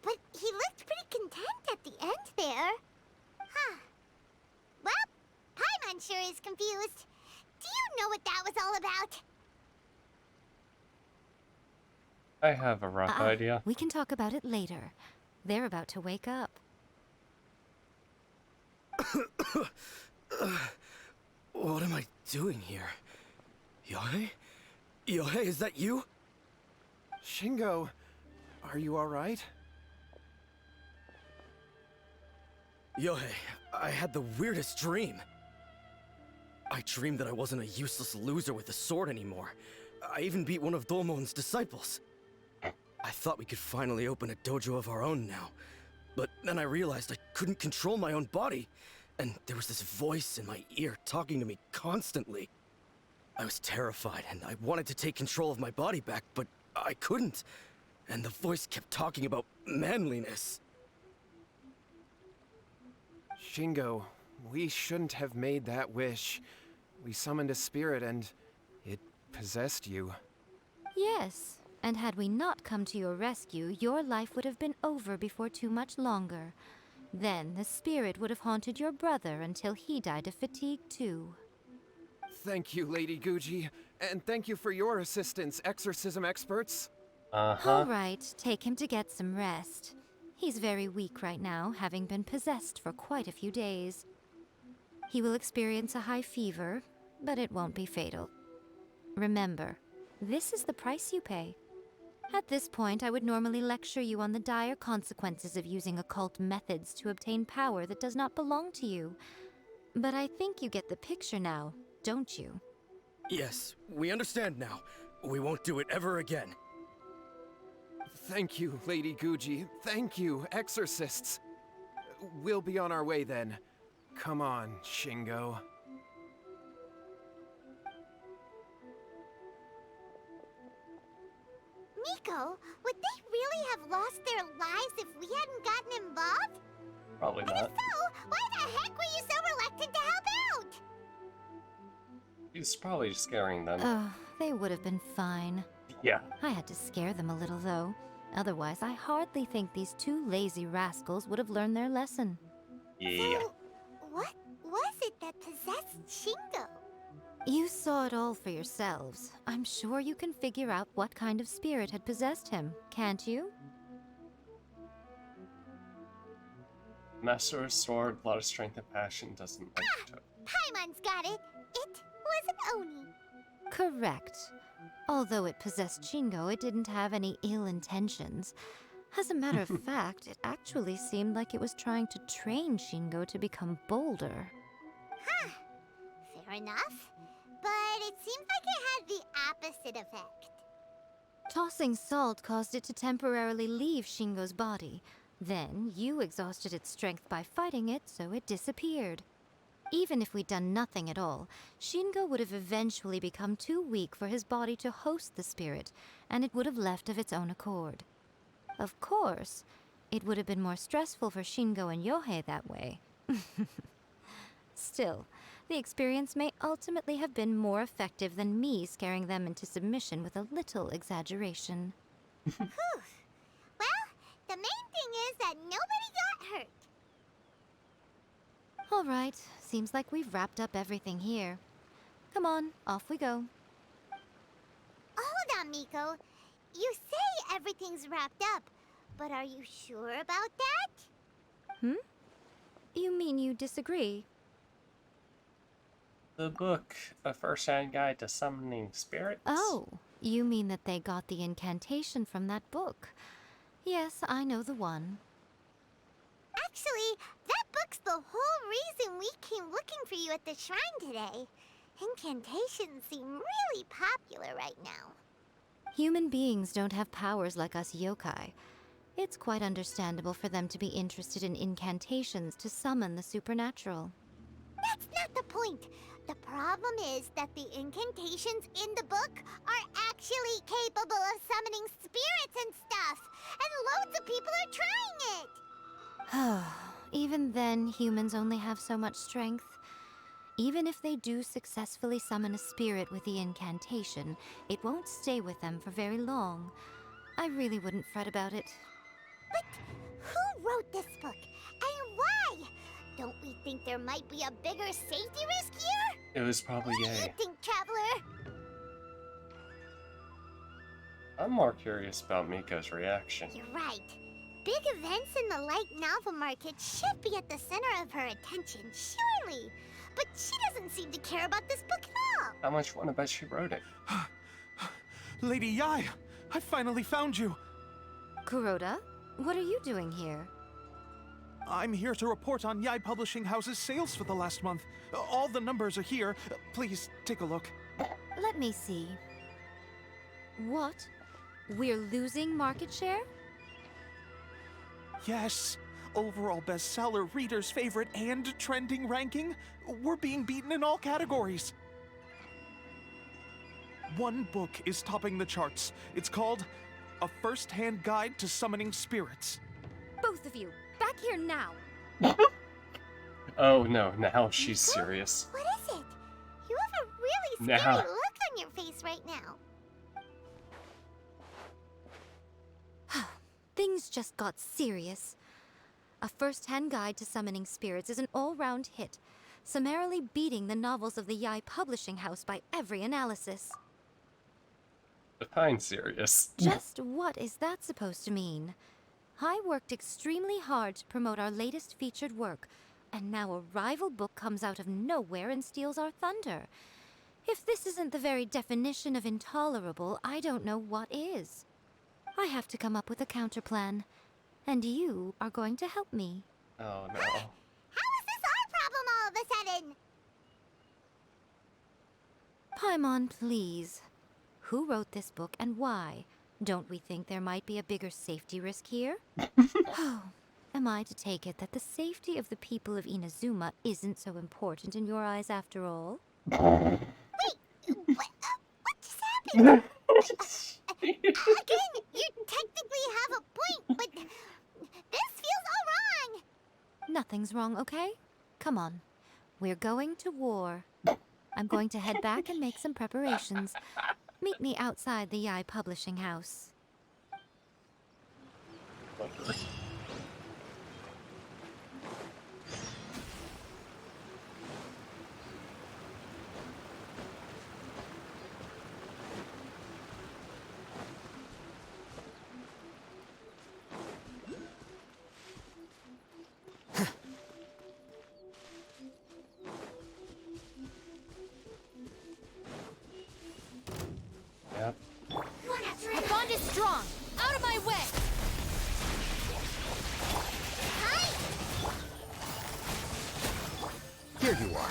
But he looked pretty content at the end there. Huh. Well, Paimon sure is confused. Do you know what that was all about? I have a rough idea. We can talk about it later. They're about to wake up. What am I doing here? Yohei? Yohei, is that you? Shingo, are you alright? Yohei, I had the weirdest dream. I dreamed that I wasn't a useless loser with a sword anymore. I even beat one of Domon's disciples. I thought we could finally open a dojo of our own now. But then I realized I couldn't control my own body. And there was this voice in my ear talking to me constantly. I was terrified and I wanted to take control of my body back, but I couldn't. And the voice kept talking about manliness. Shingo, we shouldn't have made that wish. We summoned a spirit and it possessed you. Yes, and had we not come to your rescue, your life would have been over before too much longer. Then the spirit would have haunted your brother until he died of fatigue too. Thank you, Lady Guji, and thank you for your assistance, exorcism experts. All right, take him to get some rest. He's very weak right now, having been possessed for quite a few days. He will experience a high fever, but it won't be fatal. Remember, this is the price you pay. At this point, I would normally lecture you on the dire consequences of using occult methods to obtain power that does not belong to you. But I think you get the picture now, don't you? Yes, we understand now. We won't do it ever again. Thank you, Lady Guji. Thank you, exorcists. We'll be on our way then. Come on, Shingo. Miko, would they really have lost their lives if we hadn't gotten involved? Probably And not. if so, why the heck were you so reluctant to help out? He's probably scaring them. Oh, they would have been fine. Yeah. I had to scare them a little, though. Otherwise, I hardly think these two lazy rascals would have learned their lesson. Yeah. So, what was it that possessed Shingo? You saw it all for yourselves. I'm sure you can figure out what kind of spirit had possessed him, can't you? Master of Sword, a lot of strength and passion, doesn't like to. Paimon's got it. It was an Oni. Correct. Although it possessed Shingo, it didn't have any ill intentions. As a matter of fact, it actually seemed like it was trying to train Shingo to become bolder. Huh. Fair enough. But it seems like it had the opposite effect. Tossing salt caused it to temporarily leave Shingo's body, Then you exhausted its strength by fighting it, so it disappeared. Even if we'd done nothing at all, Shingo would have eventually become too weak for his body to host the spirit, and it would have left of its own accord. Of course, it would have been more stressful for Shingo and Yohei that way. Still, the experience may ultimately have been more effective than me scaring them into submission with a little exaggeration. Whew. Well, the main thing is that nobody got hurt. All right, seems like we've wrapped up everything here. Come on, off we go. Hold on, Miko. You say everything's wrapped up, but are you sure about that? Hmm? You mean you disagree? The book, A First-Hand Guide to Summoning Spirits? Oh, you mean that they got the incantation from that book. Yes, I know the one. Actually, that book's the whole reason we came looking for you at the shrine today. Incantations seem really popular right now. Human beings don't have powers like us yokai. It's quite understandable for them to be interested in incantations to summon the supernatural. That's not the point. The problem is that the incantations in the book are actually capable of summoning spirits and stuff, and loads of people are trying it. Even then, humans only have so much strength. Even if they do successfully summon a spirit with the incantation, it won't stay with them for very long. I really wouldn't fret about it. But who wrote this book, and why? Don't we think there might be a bigger safety risk here? It was probably What do you Ye. think, Traveler? I'm more curious about Miko's reaction. You're right. Big events in the light novel market should be at the center of her attention, surely. But she doesn't seem to care about this book at all. How much wanna bet she wrote it? Lady Yai, I finally found you. Kuroda, what are you doing here? I'm here to report on Yai Publishing House's sales for the last month. All the numbers are here. Please take a look. Let me see. What? We're losing market share? Yes. Overall bestseller, readers' favorite, and trending ranking. We're being beaten in all categories. One book is topping the charts. It's called A First-Hand Guide to Summoning Spirits. Both of you, back here now. Oh no, now she's serious. What is it? You have a really Nah. scary look on your face right now. Things just got serious. A First-Hand Guide to Summoning Spirits is an all-round hit, summarily beating the novels of the Yai Publishing House by every analysis. Define serious. Just what is that supposed to mean? I worked extremely hard to promote our latest featured work, and now a rival book comes out of nowhere and steals our thunder. If this isn't the very definition of intolerable, I don't know what is. I have to come up with a counterplan, and you are going to help me. Oh no. How is this our problem all of a sudden? Paimon, please. Who wrote this book and why? Don't we think there might be a bigger safety risk here? Oh, am I to take it that the safety of the people of Inazuma isn't so important in your eyes after all? What just happened? Again, you technically have a point, but this feels all wrong. Nothing's wrong, okay? Come on. We're going to war. I'm going to head back and make some preparations. Meet me outside the Yai Publishing House. Yep. The bond is strong. Out of my way. Here you are.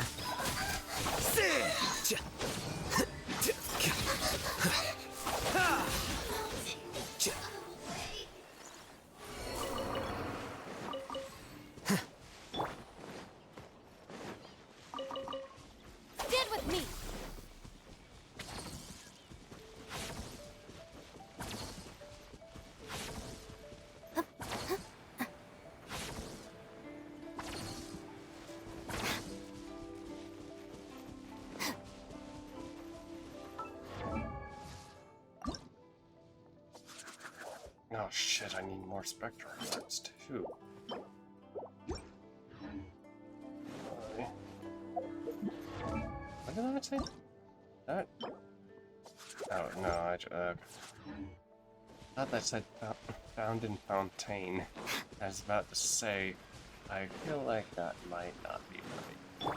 Oh shit, I need more Spectre hearts too. What did I say? That? Oh, no, I thought that said found in Fontaine. I was about to say, I feel like that might not be right.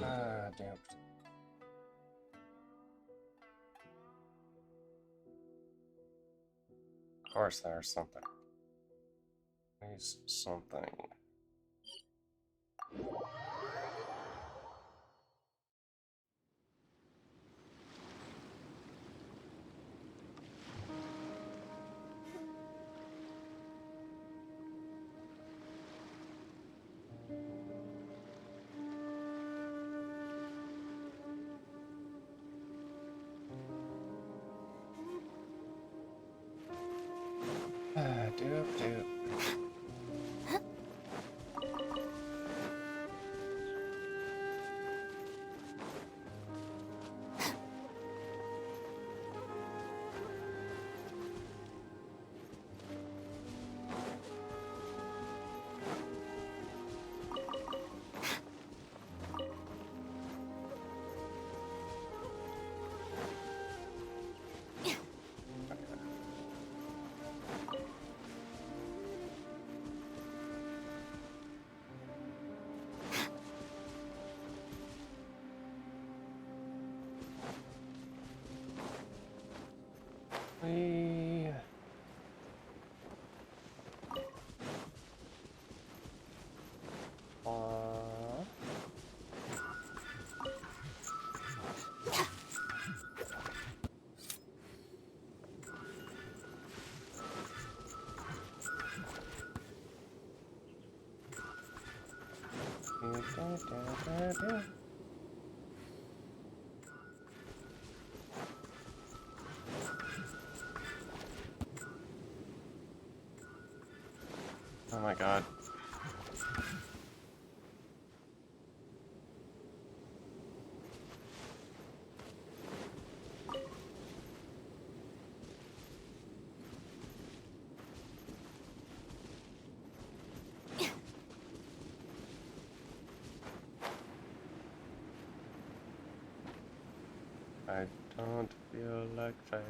Ah, damn. Of course there's something. There's something. Doop. We... Oh my god. I don't feel like fighting.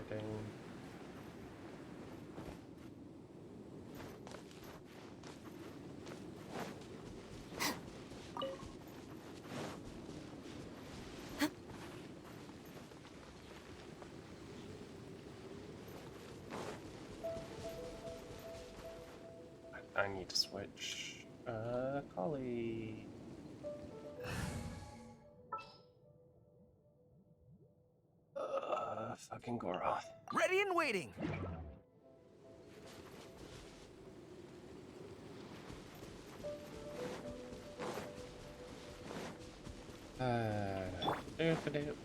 I need to switch. Collie. Fucking Goroth. Ready and waiting.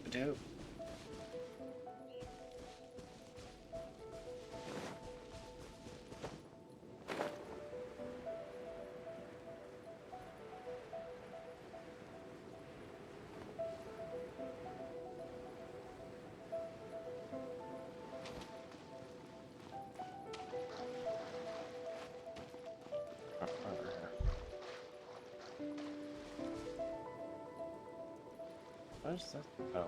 Doop. What is that? Oh.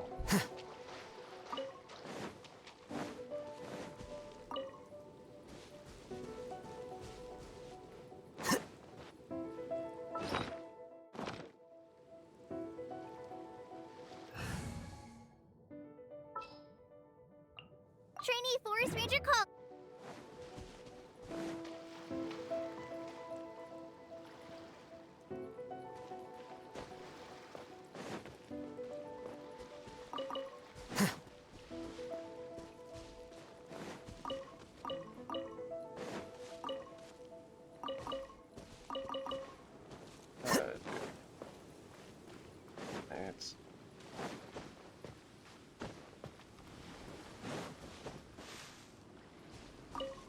Trainee Forest Ranger call. It's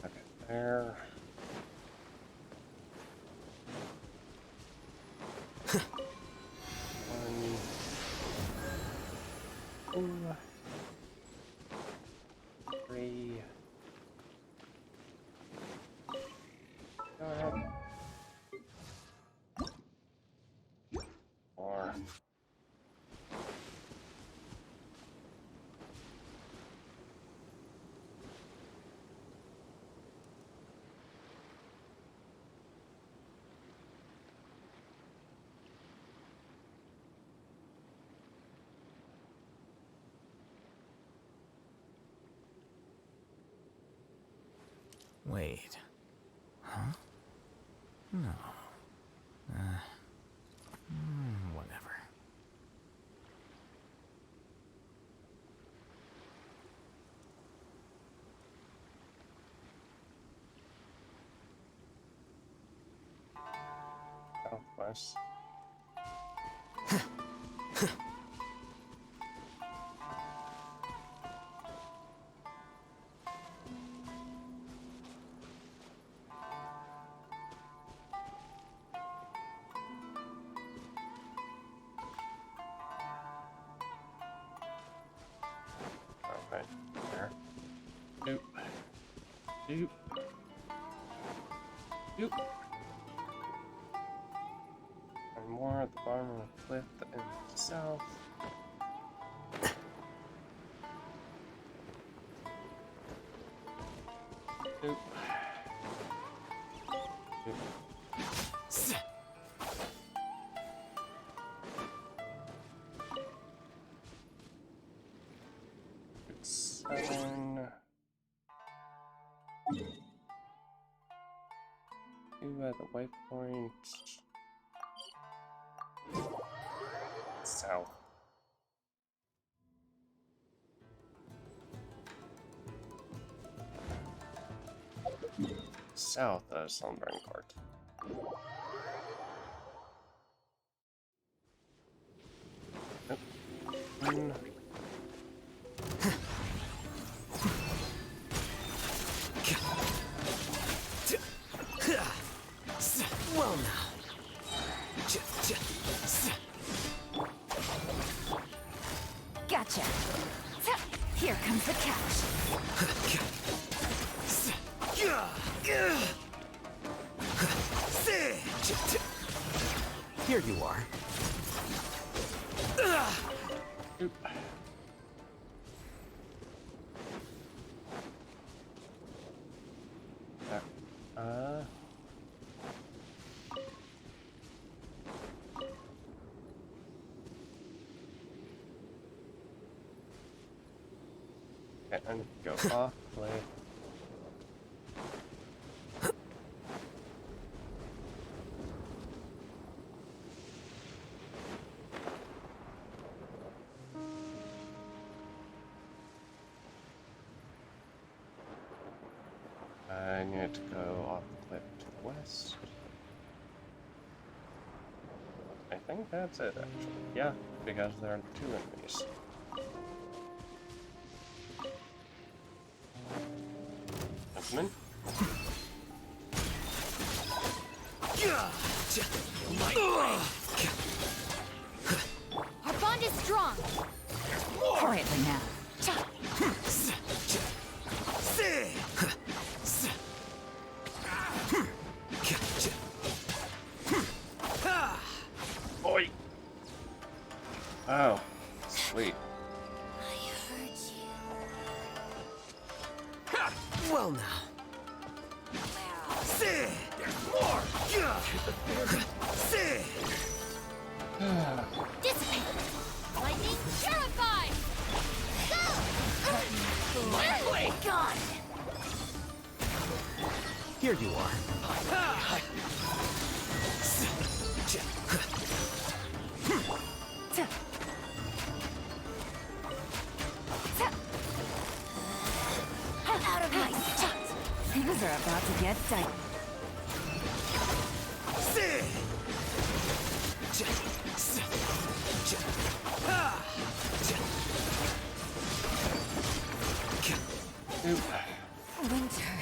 okay there. One, two, three. Go ahead. Four. Wait. Huh? No. Whatever. Southwest. Right there. Doop. Doop. Doop. And more at the bottom of the cliff in the south. Doop. Doop. 7. 2 at the waypoint. South. South of Sunburn Court. Nope. Well now. Gotcha. Here comes the catch. Here you are. Oop. Okay, I need to go off, play. I need to go off the cliff to the west. I think that's it, actually. Yeah, because there are 2 enemies. Gentlemen. Our bond is strong. Quietly now. Oi! Oh. sweet. Well now. See! There's more! See! Dissipate! Lightning purify! Go! My way! Gone! Here you are. Out of my sight! Things are about to get dicey. Winter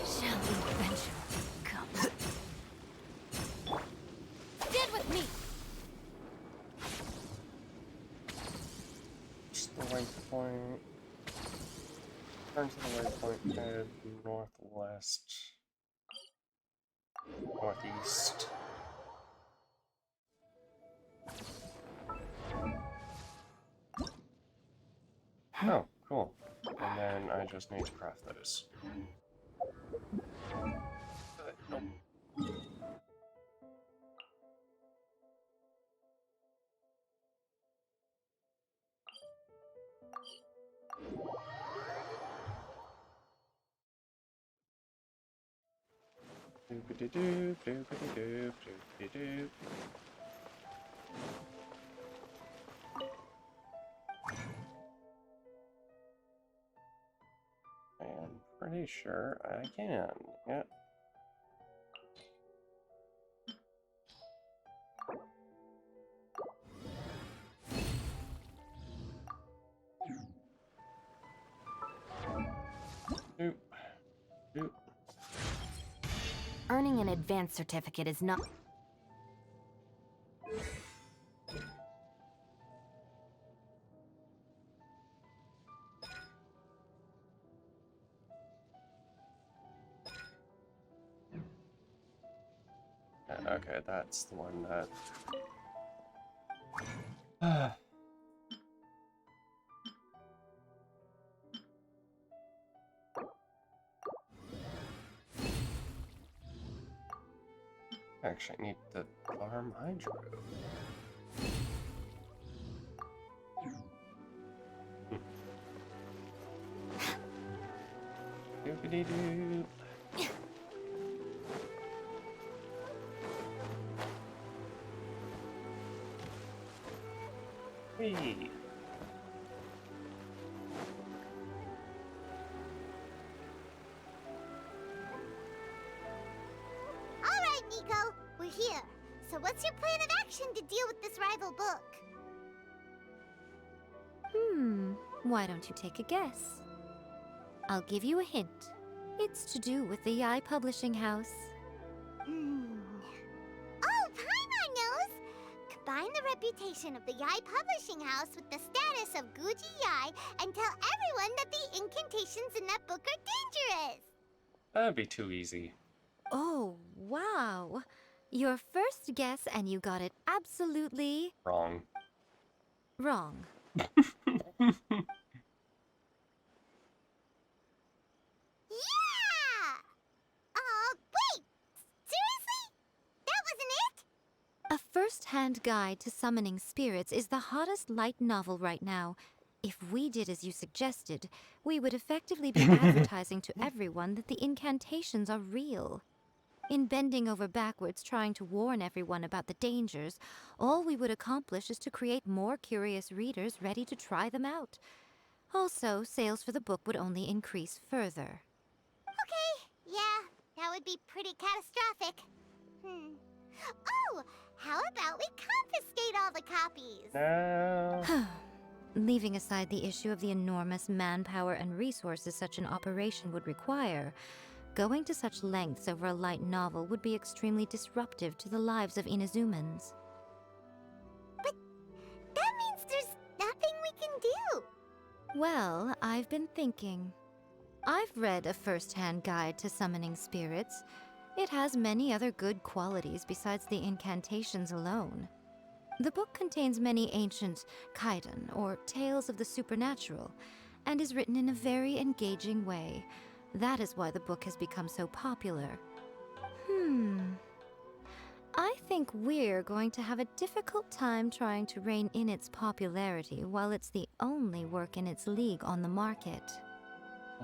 shall eventually come. Stand with me! Just the waypoint. Turn to the waypoint, head northwest. Northeast. Oh, cool. And then I just need to craft those. Nope. Doop-a-dee-doop, doop-a-dee-doop, doop-a-dee-doop. I'm pretty sure I can. Yep. Doop. Doop. Earning an advanced certificate is not... Okay, that's the one that... Actually, I need the farm hydro. Doopity-doop. Whee! Alright, Nico, we're here. So what's your plan of action to deal with this rival book? Why don't you take a guess? I'll give you a hint. It's to do with the Yai Publishing House. Oh, Paimon knows! Combine the reputation of the Yai Publishing House with the status of Guji Yai and tell everyone that the incantations in that book are dangerous! That'd be too easy. Oh, wow. Your first guess, and you got it absolutely Wrong. wrong. Yeah! Wait! Seriously? That wasn't it? A first-hand guide to summoning spirits is the hottest light novel right now. If we did as you suggested, we would effectively be advertising to everyone that the incantations are real. In bending over backwards trying to warn everyone about the dangers, all we would accomplish is to create more curious readers ready to try them out. Also, sales for the book would only increase further. Okay, yeah, that would be pretty catastrophic. Oh, how about we confiscate all the copies? No. Leaving aside the issue of the enormous manpower and resources such an operation would require, going to such lengths over a light novel would be extremely disruptive to the lives of Inazumans. But that means there's nothing we can do. Well, I've been thinking. I've read a first-hand guide to summoning spirits. It has many other good qualities besides the incantations alone. The book contains many ancient kaidan, or tales of the supernatural, and is written in a very engaging way. That is why the book has become so popular. I think we're going to have a difficult time trying to rein in its popularity while it's the only work in its league on the market.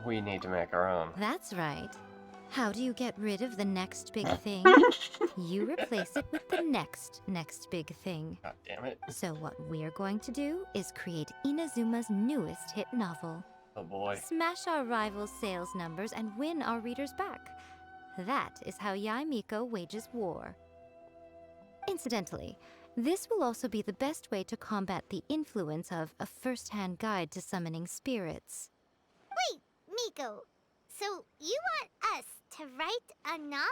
We need to make our own. That's right. How do you get rid of the next big thing? You replace it with the next big thing. God damn it. So what we're going to do is create Inazuma's newest hit novel. Oh boy. Smash our rivals' sales numbers and win our readers back. That is how Yae Miko wages war. Incidentally, this will also be the best way to combat the influence of a first-hand guide to summoning spirits. Wait, Miko. So you want us to write a novel?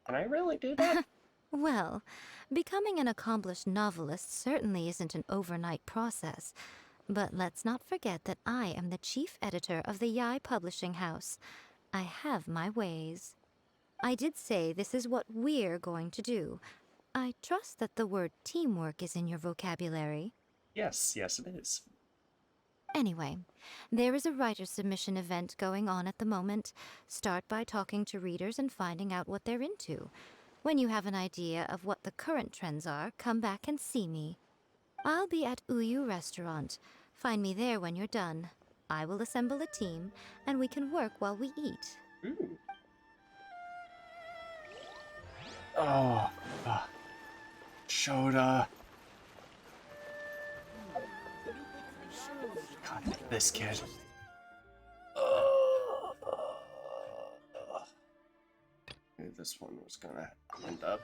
Can I really do that? Well, becoming an accomplished novelist certainly isn't an overnight process. But let's not forget that I am the chief editor of the Yae Publishing House. I have my ways. I did say this is what we're going to do. I trust that the word teamwork is in your vocabulary. Yes, it is. Anyway, there is a writer submission event going on at the moment. Start by talking to readers and finding out what they're into. When you have an idea of what the current trends are, come back and see me. I'll be at Uyu Restaurant. Find me there when you're done. I will assemble a team, and we can work while we eat. Ooh. Oh, Shota. God, this kid. Knew this one was gonna end up.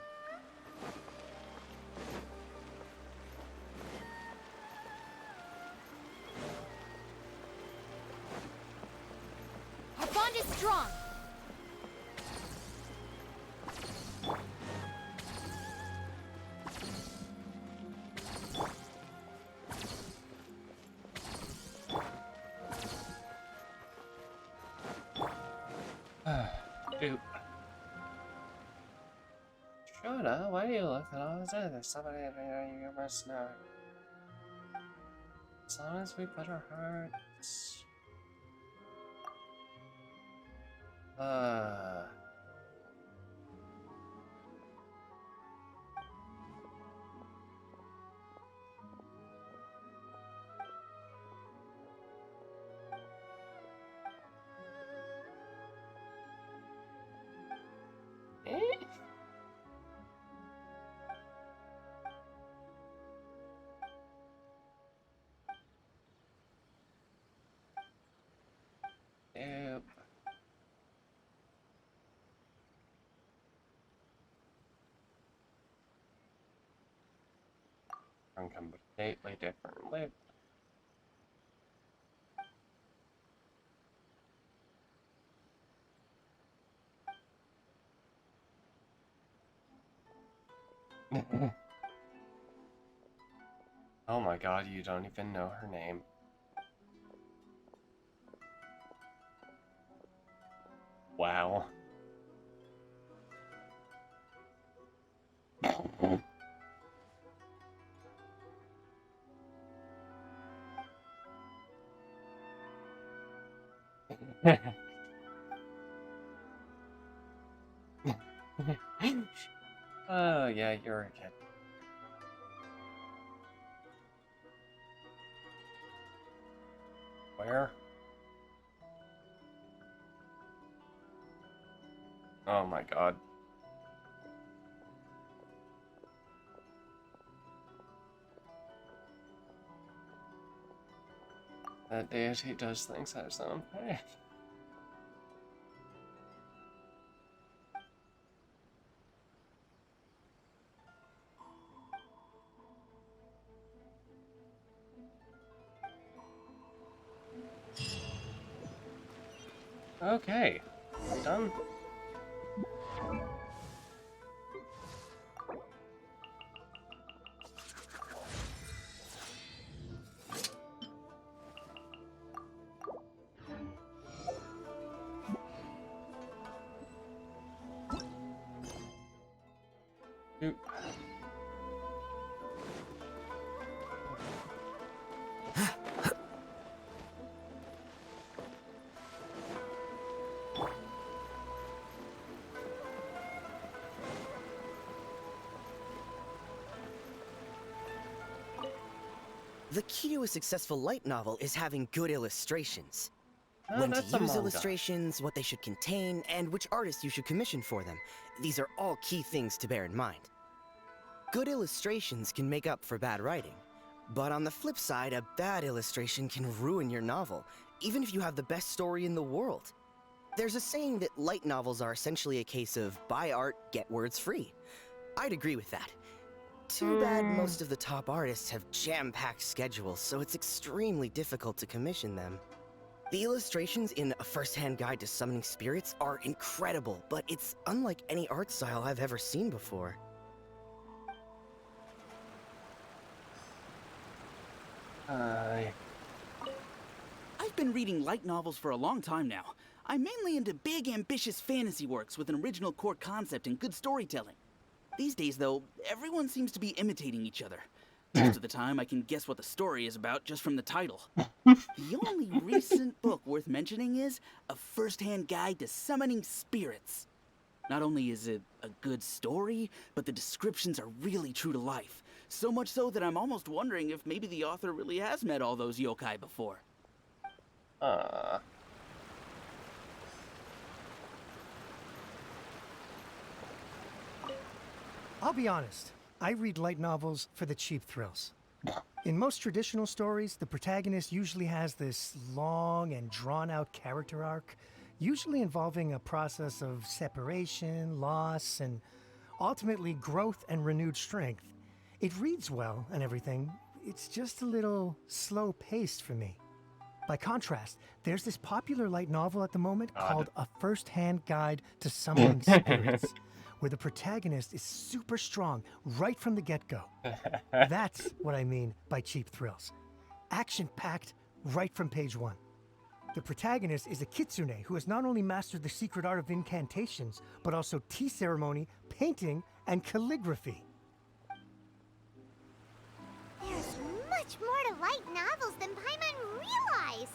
Our bond is strong. Dude. Shota, why do you look at all this? There's somebody you must know. As long as we put our hearts. Yep. Completely differently. Oh my god, you don't even know her name. Wow. Oh, yeah, you're a kid. Where? Oh my god. That deity does things at his own pace. Okay, we're done. Oop. The key to a successful light novel is having good illustrations. Oh, When to that's a use manga. illustrations, what they should contain, and which artists you should commission for them. These are all key things to bear in mind. Good illustrations can make up for bad writing. But on the flip side, a bad illustration can ruin your novel, even if you have the best story in the world. There's a saying that light novels are essentially a case of buy art, get words free. I'd agree with that. Too bad most of the top artists have jam-packed schedules, so it's extremely difficult to commission them. The illustrations in A First-Hand Guide to Summoning Spirits are incredible, but it's unlike any art style I've ever seen before. I've been reading light novels for a long time now. I'm mainly into big, ambitious fantasy works with an original core concept and good storytelling. These days, though, everyone seems to be imitating each other. Most of the time, I can guess what the story is about just from the title. The only recent book worth mentioning is A First-Hand Guide to Summoning Spirits. Not only is it a good story, but the descriptions are really true to life. So much so that I'm almost wondering if maybe the author really has met all those yokai before. I'll be honest, I read light novels for the cheap thrills. In most traditional stories, the protagonist usually has this long and drawn-out character arc, usually involving a process of separation, loss, and ultimately growth and renewed strength. It reads well and everything, it's just a little slow-paced for me. By contrast, there's this popular light novel at the moment called A First-Hand Guide to Summoning Spirits, where the protagonist is super strong right from the get-go. That's what I mean by cheap thrills. Action-packed right from page one. The protagonist is a kitsune who has not only mastered the secret art of incantations, but also tea ceremony, painting, and calligraphy. There's much more to light novels than Paimon realized.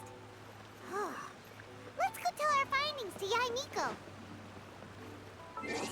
Let's go tell our findings to Yae Miko. Okay.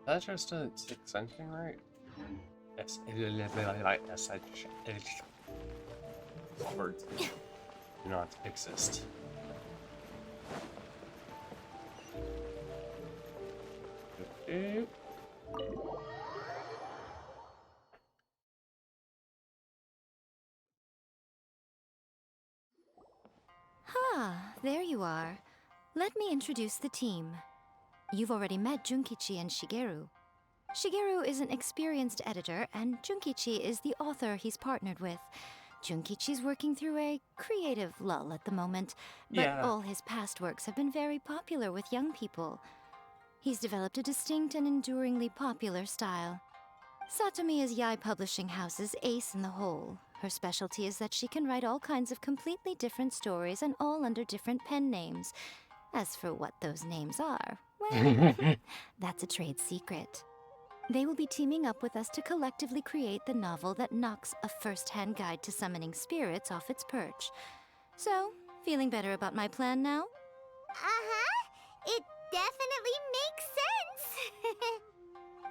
Is that just a extension, right? Yes. Words do not exist. There you are. Let me introduce the team. You've already met Junkichi and Shigeru. Shigeru is an experienced editor, and Junkichi is the author he's partnered with. Junkichi's working through a creative lull at the moment, but all his past works have been very popular with young people. He's developed a distinct and enduringly popular style. Satomi is Yae Publishing House's ace in the hole. Her specialty is that she can write all kinds of completely different stories and all under different pen names. As for what those names are, well, that's a trade secret. They will be teaming up with us to collectively create the novel that knocks a first-hand guide to summoning spirits off its perch. So, feeling better about my plan now? Uh-huh. It definitely makes sense.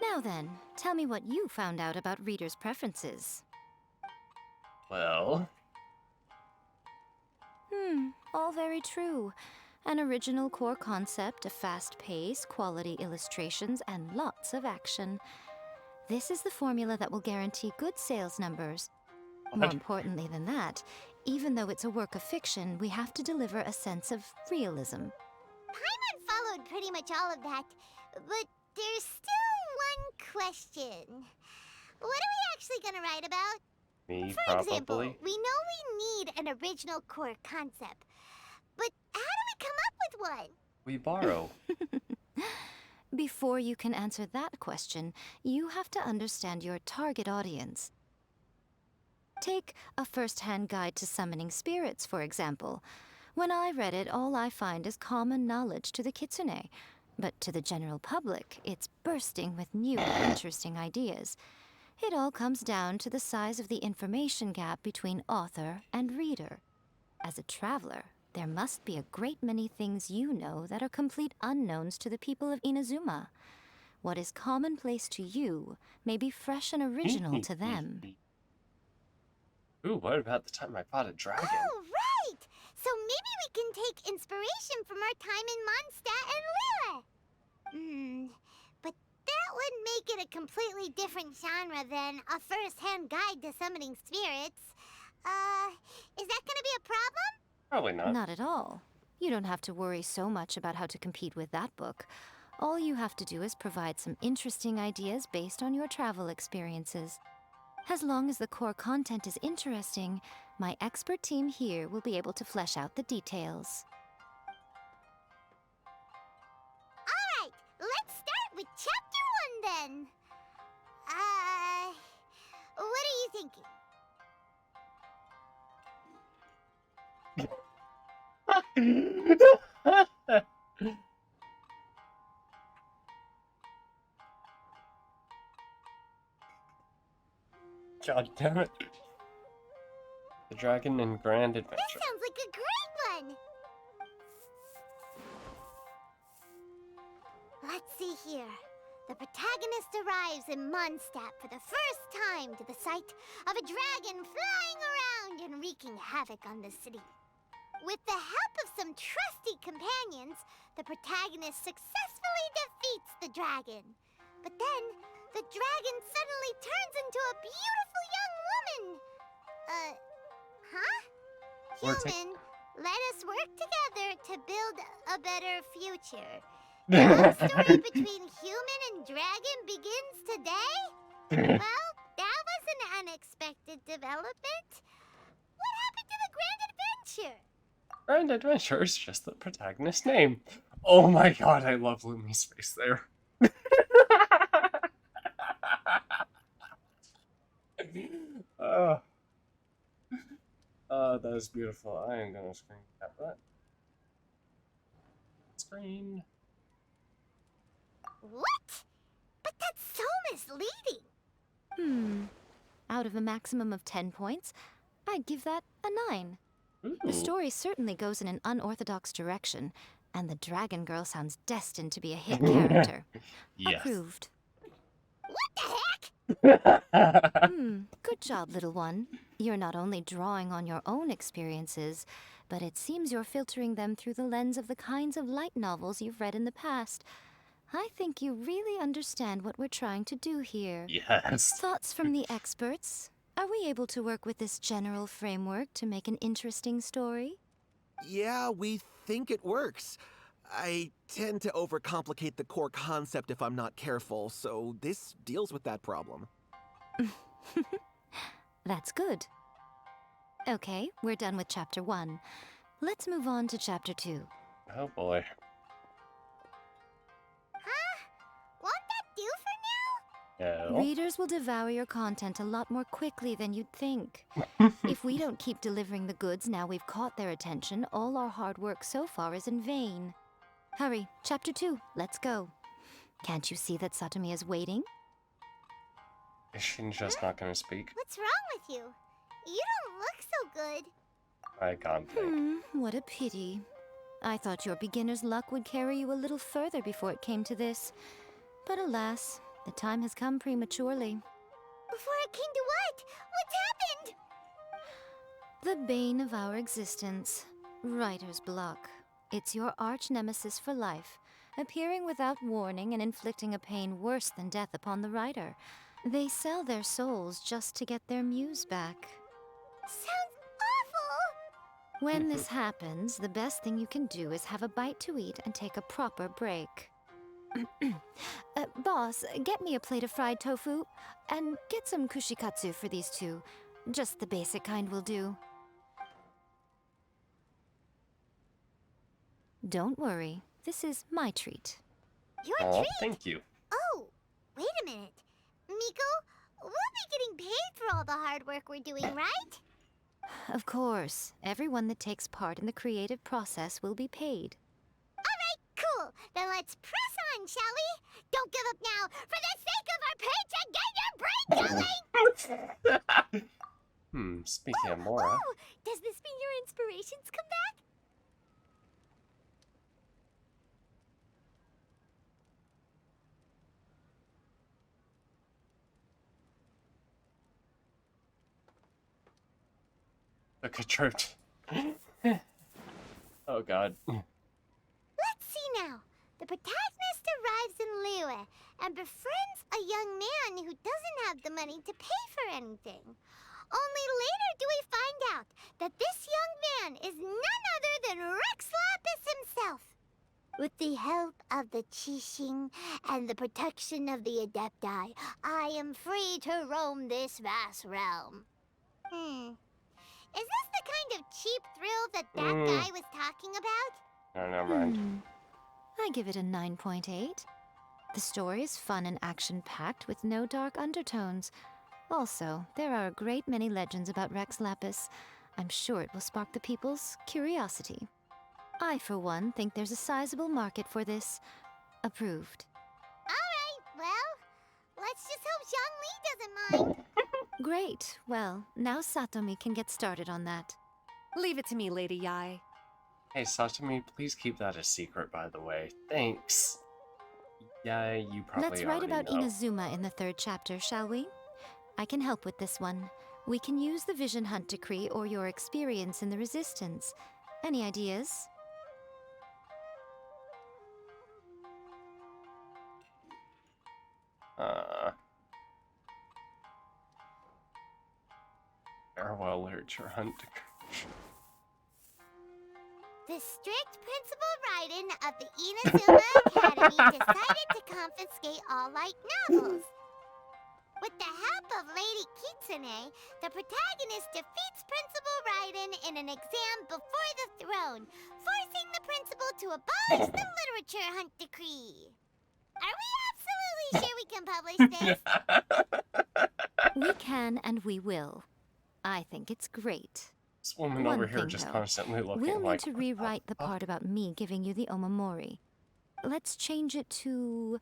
Now then, tell me what you found out about readers' preferences. Well... All very true. An original core concept, a fast pace, quality illustrations, and lots of action. This is the formula that will guarantee good sales numbers. More importantly than that, even though it's a work of fiction, we have to deliver a sense of realism. Paimon followed pretty much all of that, but there's still one question. What are we actually gonna write about? Me, For probably. example, we know we need an original core concept, but how do we come up with one? We borrow. Before you can answer that question, you have to understand your target audience. Take A First-Hand Guide to Summoning Spirits, for example. When I read it, all I find is common knowledge to the kitsune. But to the general public, it's bursting with new and interesting ideas. It all comes down to the size of the information gap between author and reader. As a traveler, there must be a great many things you know that are complete unknowns to the people of Inazuma. What is commonplace to you may be fresh and original to them. Ooh, what about the time I fought a dragon? Oh, right! So maybe we can take inspiration from our time in Mondstadt and Liyue. But that would make it a completely different genre than A First-Hand Guide to Summoning Spirits. Is that gonna be a problem? Probably not. Not at all. You don't have to worry so much about how to compete with that book. All you have to do is provide some interesting ideas based on your travel experiences. As long as the core content is interesting, my expert team here will be able to flesh out the details. Alright, let's start with chapter 1 then. What are you thinking? God damn it. The Dragon and Grand That Adventure. sounds like a great one! Let's see here. The protagonist arrives in Mondstadt for the first time to the sight of a dragon flying around and wreaking havoc on the city. With the help of some trusty companions, the protagonist successfully defeats the dragon. But then, the dragon suddenly turns into a beautiful young woman. Huh? Human, let us work together to build a better future. The love story between human and dragon begins today? Well, that was an unexpected development. What happened to the Grand Adventure? Grand Adventure is just the protagonist's name. Oh my god, I love Lumi's face there. That is beautiful. I am gonna screen cap that. Screen. What? But that's so misleading. Out of a maximum of 10 points, I'd give that a 9. The story certainly goes in an unorthodox direction, and the Dragon Girl sounds destined to be a hit character. Yes. Approved. What the heck? Good job, little one. You're not only drawing on your own experiences, but it seems you're filtering them through the lens of the kinds of light novels you've read in the past. I think you really understand what we're trying to do here. Yes. Thoughts from the experts? Are we able to work with this general framework to make an interesting story? Yeah, we think it works. I tend to overcomplicate the core concept if I'm not careful, so this deals with that problem. That's good. Okay, we're done with Chapter 1. Let's move on to Chapter 2. Oh boy. Won't that do for now? No. Readers will devour your content a lot more quickly than you'd think. If we don't keep delivering the goods now we've caught their attention, all our hard work so far is in vain. Hurry, Chapter 2, let's go. Can't you see that Satomi is waiting? Is she just not gonna speak? What's wrong with you? You don't look so good. I can't think. What a pity. I thought your beginner's luck would carry you a little further before it came to this. But alas, the time has come prematurely. Before it came to what? What's happened? The bane of our existence, writer's block. It's your arch nemesis for life, appearing without warning and inflicting a pain worse than death upon the writer. They sell their souls just to get their muse back. Sounds awful! When this happens, the best thing you can do is have a bite to eat and take a proper break. Boss, get me a plate of fried tofu, and get some kushikatsu for these two. Just the basic kind will do. Don't worry, this is my treat. Your Oh, treat? thank you. Oh, wait a minute. Miko, we'll be getting paid for all the hard work we're doing, right? Of course, everyone that takes part in the creative process will be paid. Alright, cool. Then let's press on, shall we? Don't give up now, for the sake of our paycheck, get your brain going! Speaking of Mora. Oh, does this mean your inspirations come back? Took a trip. Oh god. Let's see now. The protagonist arrives in Liyue and befriends a young man who doesn't have the money to pay for anything. Only later do we find that this young man is none other than Rex Lapis himself. With the help of the Qixing and the protection of the Adepti, I am free to roam this vast realm. Is this the kind of cheap thrill that guy was talking about? No, never mind. I give it a 9.8. The story is fun and action-packed with no dark undertones. Also, there are a great many legends about Rex Lapis. I'm sure it will spark the people's curiosity. I, for one, think there's a sizable market for this. Approved. Alright, well, let's just hope Zhongli doesn't mind. Great. Well, now Satomi can get started on that. Leave it to me, Lady Yai. Hey, Satomi, please keep that a secret, by the way. Thanks. Yeah, you probably Let's write about know. Inazuma in the 3rd chapter, shall we? I can help with this one. We can use the Vision Hunt Decree or your experience in the Resistance. Any ideas? Farewell Literature Hunt. The strict Principal Raiden of the Inazuma Academy decided to confiscate all light novels. With the help of Lady Kitsune, the protagonist defeats Principal Raiden in an exam before the throne, forcing the principal to abolish the Literature Hunt Decree. Are we absolutely sure we can publish this? We can and we will. I think it's great. This woman One over here thing, just though. constantly looking We'll like... need to rewrite the part about me giving you the Omamori. Let's change it to...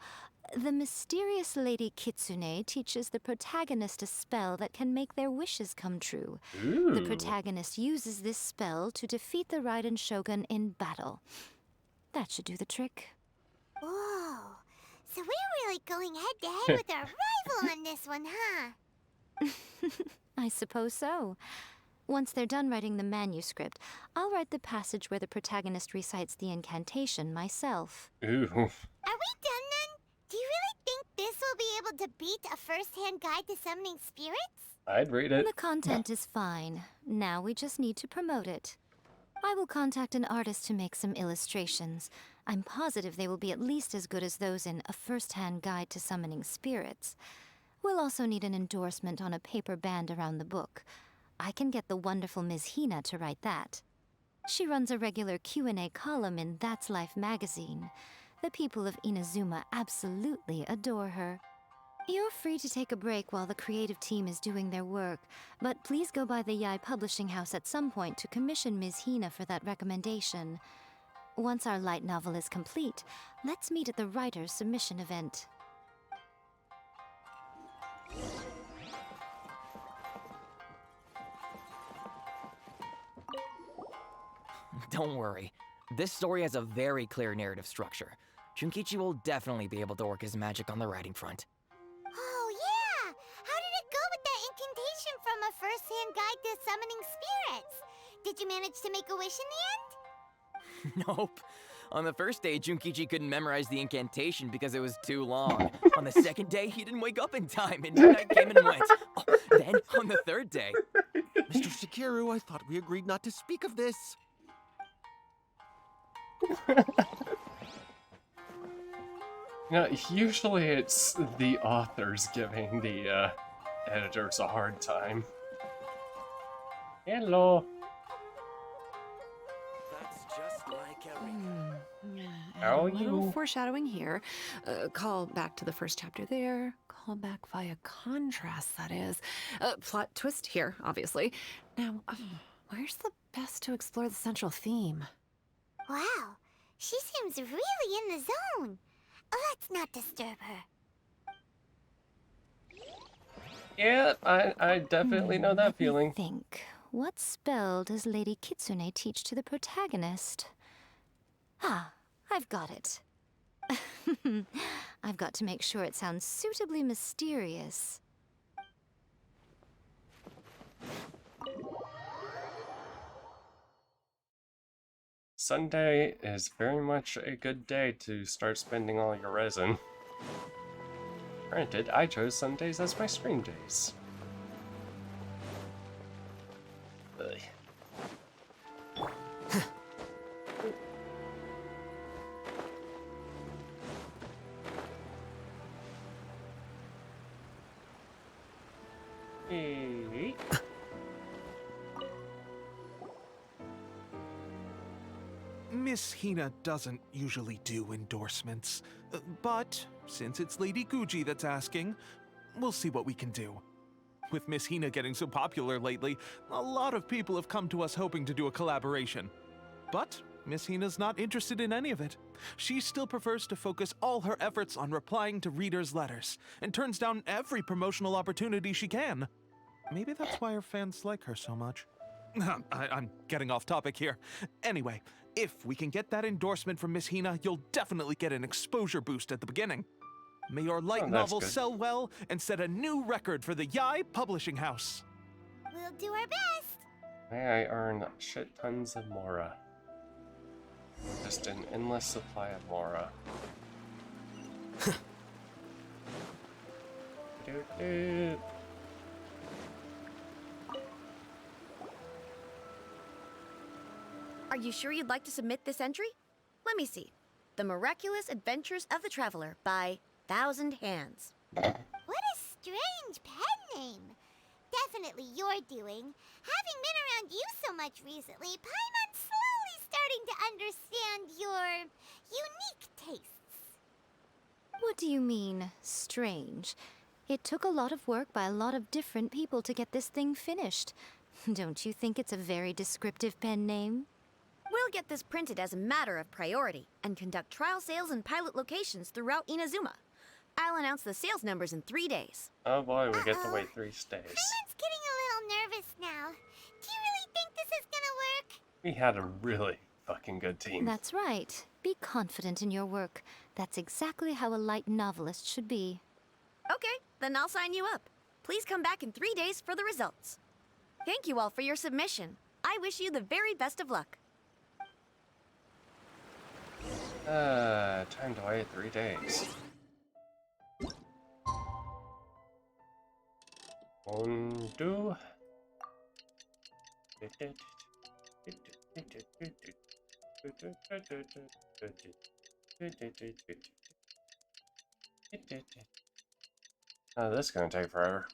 The mysterious Lady Kitsune teaches the protagonist a spell that can make their wishes come true. The Ooh. protagonist uses this spell to defeat the Raiden Shogun in battle. That should do the trick. Whoa, so we're really going head-to-head with our rival on this one, huh? I suppose so. Once they're done writing the manuscript, I'll write the passage where the protagonist recites the incantation myself. Ooh. Are we done then? Do you really think this will be able to beat a first-hand guide to summoning spirits? I'd read it. The content is fine. Now we just need to promote it. I will contact an artist to make some illustrations. I'm positive they will be at least as good as those in A First-Hand Guide to Summoning Spirits. We'll also need an endorsement on a paper band around the book. I can get the wonderful Ms. Hina to write that. She runs a regular Q&A column in That's Life magazine. The people of Inazuma absolutely adore her. You're free to take a break while the creative team is doing their work, but please go by the Yai Publishing House at some point to commission Ms. Hina for that recommendation. Once our light novel is complete, let's meet at the writer's submission event. Don't worry. This story has a very clear narrative structure. Junkichi will definitely be able to work his magic on the writing front. Oh, yeah! How did it go with that incantation from A First-Hand Guide to Summoning Spirits? Did you manage to make a wish in the end? Nope. On the first day, Junkichi couldn't memorize the incantation because it was too long. On the second day, he didn't wake up in time, and midnight came and went. Oh, then, on the third day... Mr. Shikiru, I thought we agreed not to speak of this. Now, usually it's the authors giving the editors a hard time. Hello. That's just like everything. How are A little you? foreshadowing here. Call back to the first chapter there. Call back via contrast, that is. Plot twist here, obviously. Now, where's the best to explore the central theme? Wow, she seems really in the zone. Let's not disturb her. Yeah, I definitely know that feeling. Think. What spell does Lady Kitsune teach to the protagonist? Ah, I've got it. I've got to make sure it sounds suitably mysterious. Sunday is very much a good day to start spending all your resin. Granted, I chose Sundays as my stream days. Ugh. Miss Hina doesn't usually do endorsements, but since it's Lady Guji that's asking, we'll see what we can do. With Miss Hina getting so popular lately, a lot of people have come to us hoping to do a collaboration. But Miss Hina's not interested in any of it. She still prefers to focus all her efforts on replying to readers' letters, and turns down every promotional opportunity she can. Maybe that's why her fans like her so much. I'm getting off topic here. Anyway, if we can get that endorsement from Miss Hina, you'll definitely get an exposure boost at the beginning. May your light novel sell well and set a new record for the Yai Publishing House. We'll do our best. May I earn shit tons of Mora. Just an endless supply of Mora. Are you sure you'd like to submit this entry? Let me see. The Miraculous Adventures of the Traveler by Thousand Hands. What a strange pen name. Definitely your doing. Having been around you so much recently, Paimon's slowly starting to understand your unique tastes. What do you mean, strange? It took a lot of work by a lot of different people to get this thing finished. Don't you think it's a very descriptive pen name? We'll get this printed as a matter of priority and conduct trial sales in pilot locations throughout Inazuma. I'll announce the sales numbers in 3 days. Oh boy, we get to wait 3 days. Paimon's getting a little nervous now. Do you really think this is gonna work? We had a really fucking good team. That's right. Be confident in your work. That's exactly how a light novelist should be. Okay, then I'll sign you up. Please come back in 3 days for the results. Thank you all for your submission. I wish you the very best of luck. Time to wait 3 days. Undo. Oh, this is gonna take forever.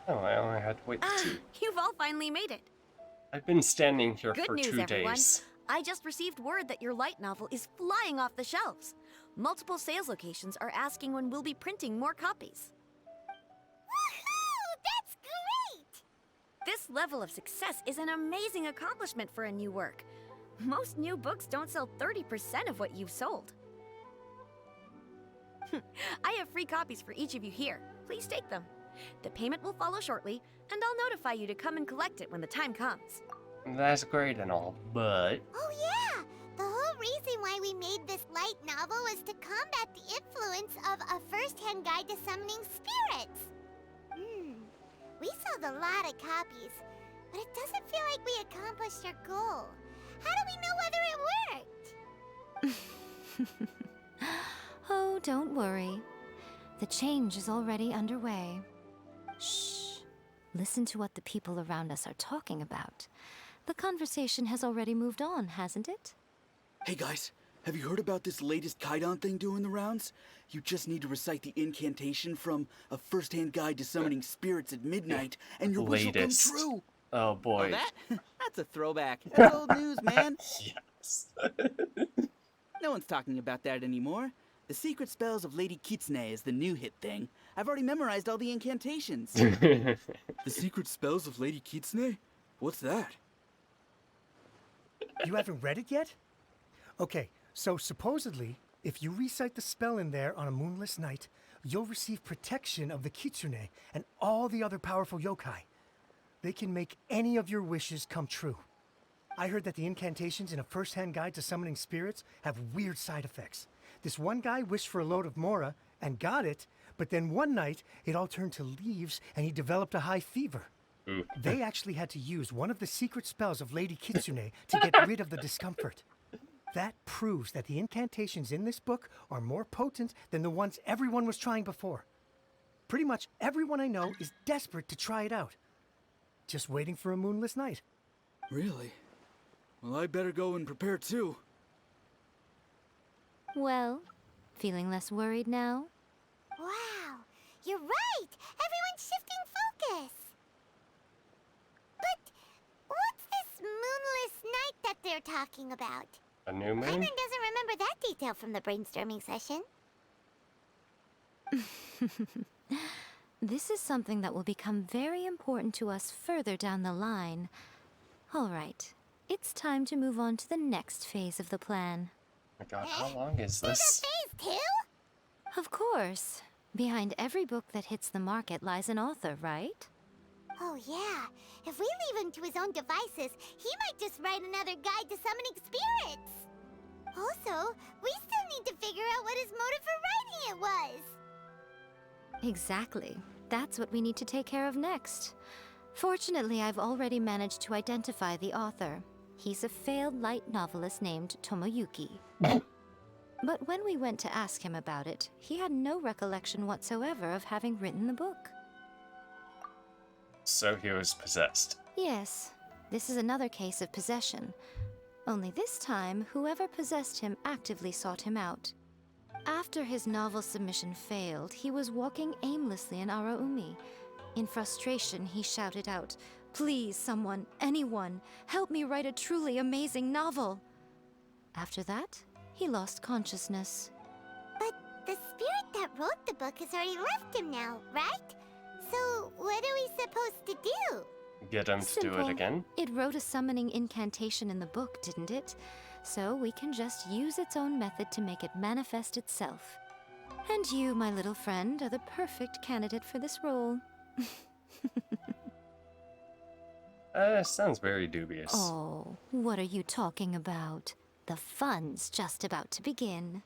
Oh, I only had to wait 2. You've all finally made it. I've been standing here Good for news, 2 everyone. days. I just received word that your light novel is flying off the shelves. Multiple sales locations are asking when we'll be printing more copies. Woohoo! That's great! This level of success is an amazing accomplishment for a new work. Most new books don't sell 30% of what you've sold. I have free copies for each of you here. Please take them. The payment will follow shortly, and I'll notify you to come and collect it when the time comes. That's great and all, but... Oh yeah! The whole reason why we made this light novel was to combat the influence of A First-Hand Guide to Summoning Spirits. We sold a lot of copies, but it doesn't feel like we accomplished our goal. How do we know whether it worked? Oh, don't worry. The change is already underway. Shh. Listen to what the people around us are talking about. The conversation has already moved on, hasn't it? Hey guys, have you heard about this latest Kaidan thing doing the rounds? You just need to recite the incantation from A First-Hand Guide to Summoning Spirits at midnight, and your wish will come true. Oh boy. Oh, that? That's a throwback. That's old news, man. Yes. No one's talking about that anymore. The Secret Spells of Lady Kitsune is the new hit thing. I've already memorized all the incantations. The Secret Spells of Lady Kitsune? What's that? You haven't read it yet? Okay, so supposedly, if you recite the spell in there on a moonless night, you'll receive protection of the Kitsune and all the other powerful yokai. They can make any of your wishes come true. I heard that the incantations in A First-Hand Guide to Summoning Spirits have weird side effects. This one guy wished for a load of Mora and got it, but then one night it all turned to leaves and he developed a high fever. They actually had to use one of the secret spells of Lady Kitsune to get rid of the discomfort. That proves that the incantations in this book are more potent than the ones everyone was trying before. Pretty much everyone I know is desperate to try it out. just waiting for a moonless night. Really? Well, I better go and prepare too. Well, feeling less worried now? Wow, you're right! Everyone's shifting focus! But what's this moonless night that they're talking about? A new moon? Paimon doesn't remember that detail from the brainstorming session. This is something that will become very important to us further down the line. All right, it's time to move on to the next phase of the plan. Oh my god, how long is this? Phase 2? Of course. Behind every book that hits the market lies an author, right? Oh yeah, if we leave him to his own devices, he might just write another guide to summoning spirits. Also, we still need to figure out what his motive for writing it was. Exactly. That's what we need to take care of next. Fortunately, I've already managed to identify the author. He's a failed light novelist named Tomoyuki. But when we went to ask him about it, he had no recollection whatsoever of having written the book. So he was possessed. Yes, this is another case of possession. Only this time, whoever possessed him actively sought him out. After his novel submission failed, he was walking aimlessly in Araumi. In frustration, he shouted out, "Please, someone, anyone, help me write a truly amazing novel!" After that, he lost consciousness. But the spirit that wrote the book has already left him now, right? So what are we supposed to do? Get him to do it Simple. again? It wrote a summoning incantation in the book, didn't it? So we can just use its own method to make it manifest itself. And you, my little friend, are the perfect candidate for this role. Sounds very dubious. Oh, what are you talking about? The fun's just about to begin.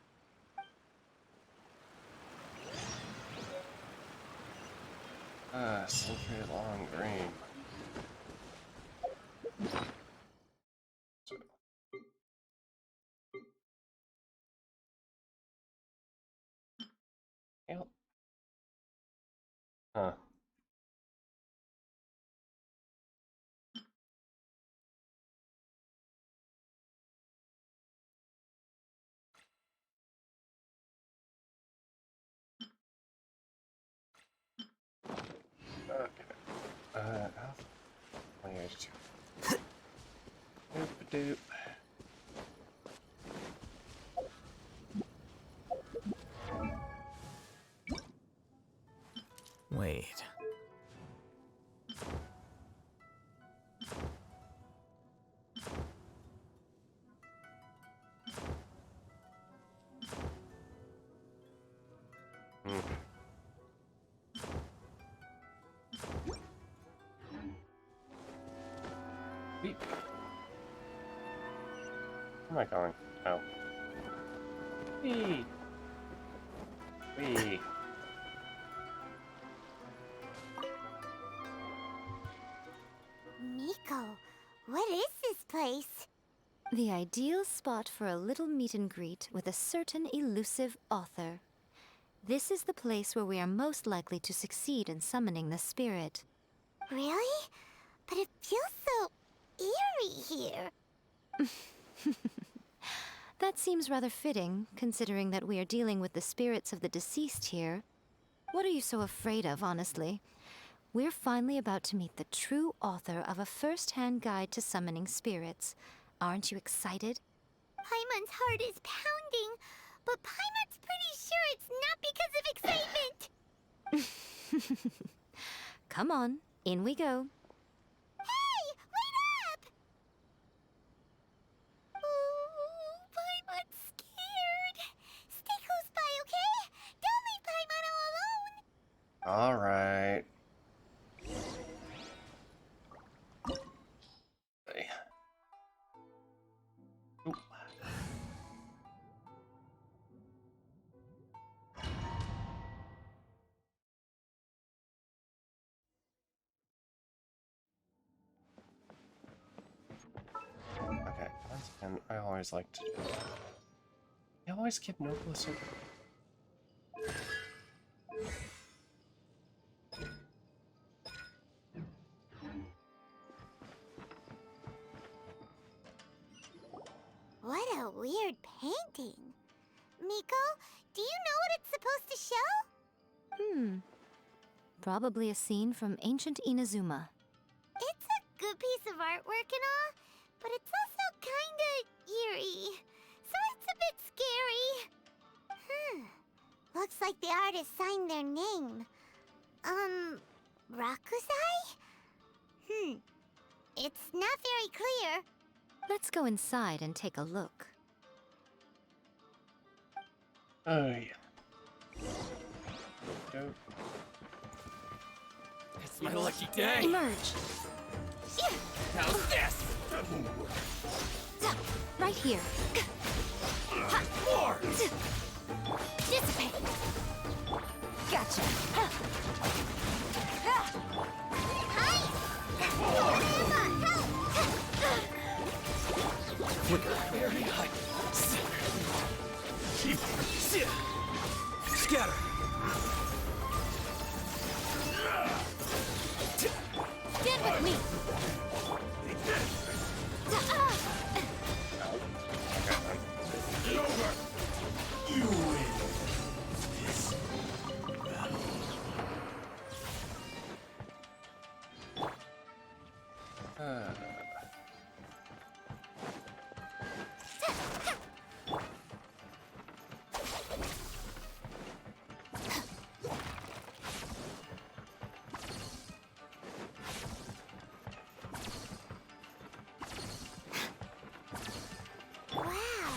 Century-long dream. Yep. Huh. Okay. Where's two? Doop-a-doop. Wait. Wait. Where am I going? Oh. Wee. Wee. Miko, what is this place? The ideal spot for a little meet and greet with a certain elusive author. This is the place where we are most likely to succeed in summoning the spirit. Really? But it feels so eerie here. That seems rather fitting, considering that we are dealing with the spirits of the deceased here. What are you so afraid of, honestly? We're finally about to meet the true author of a first-hand guide to summoning spirits. Aren't you excited? Paimon's heart is pounding, but Paimon's pretty sure it's not because of excitement. Come on, in we go. Hey, wait up! Ooh, Paimon's scared. Stay close by, okay? Don't leave Paimon all alone. Alright. Okay, once again, I always like to do that. I always keep Noblesse. painting. Miko, do you know what it's supposed to show? Probably a scene from ancient Inazuma. It's a good piece of artwork and all, but it's also kinda eerie. So it's a bit scary. Looks like the artist signed their name. Rakusai? It's not very clear. Let's go inside and take a look. Oh, yeah. Go. It's my lucky day. Emerge. How's this? Right here. More! Dissipate. Gotcha. Flicker. Very high. Scatter. Get with me. Get over! You win! Wow,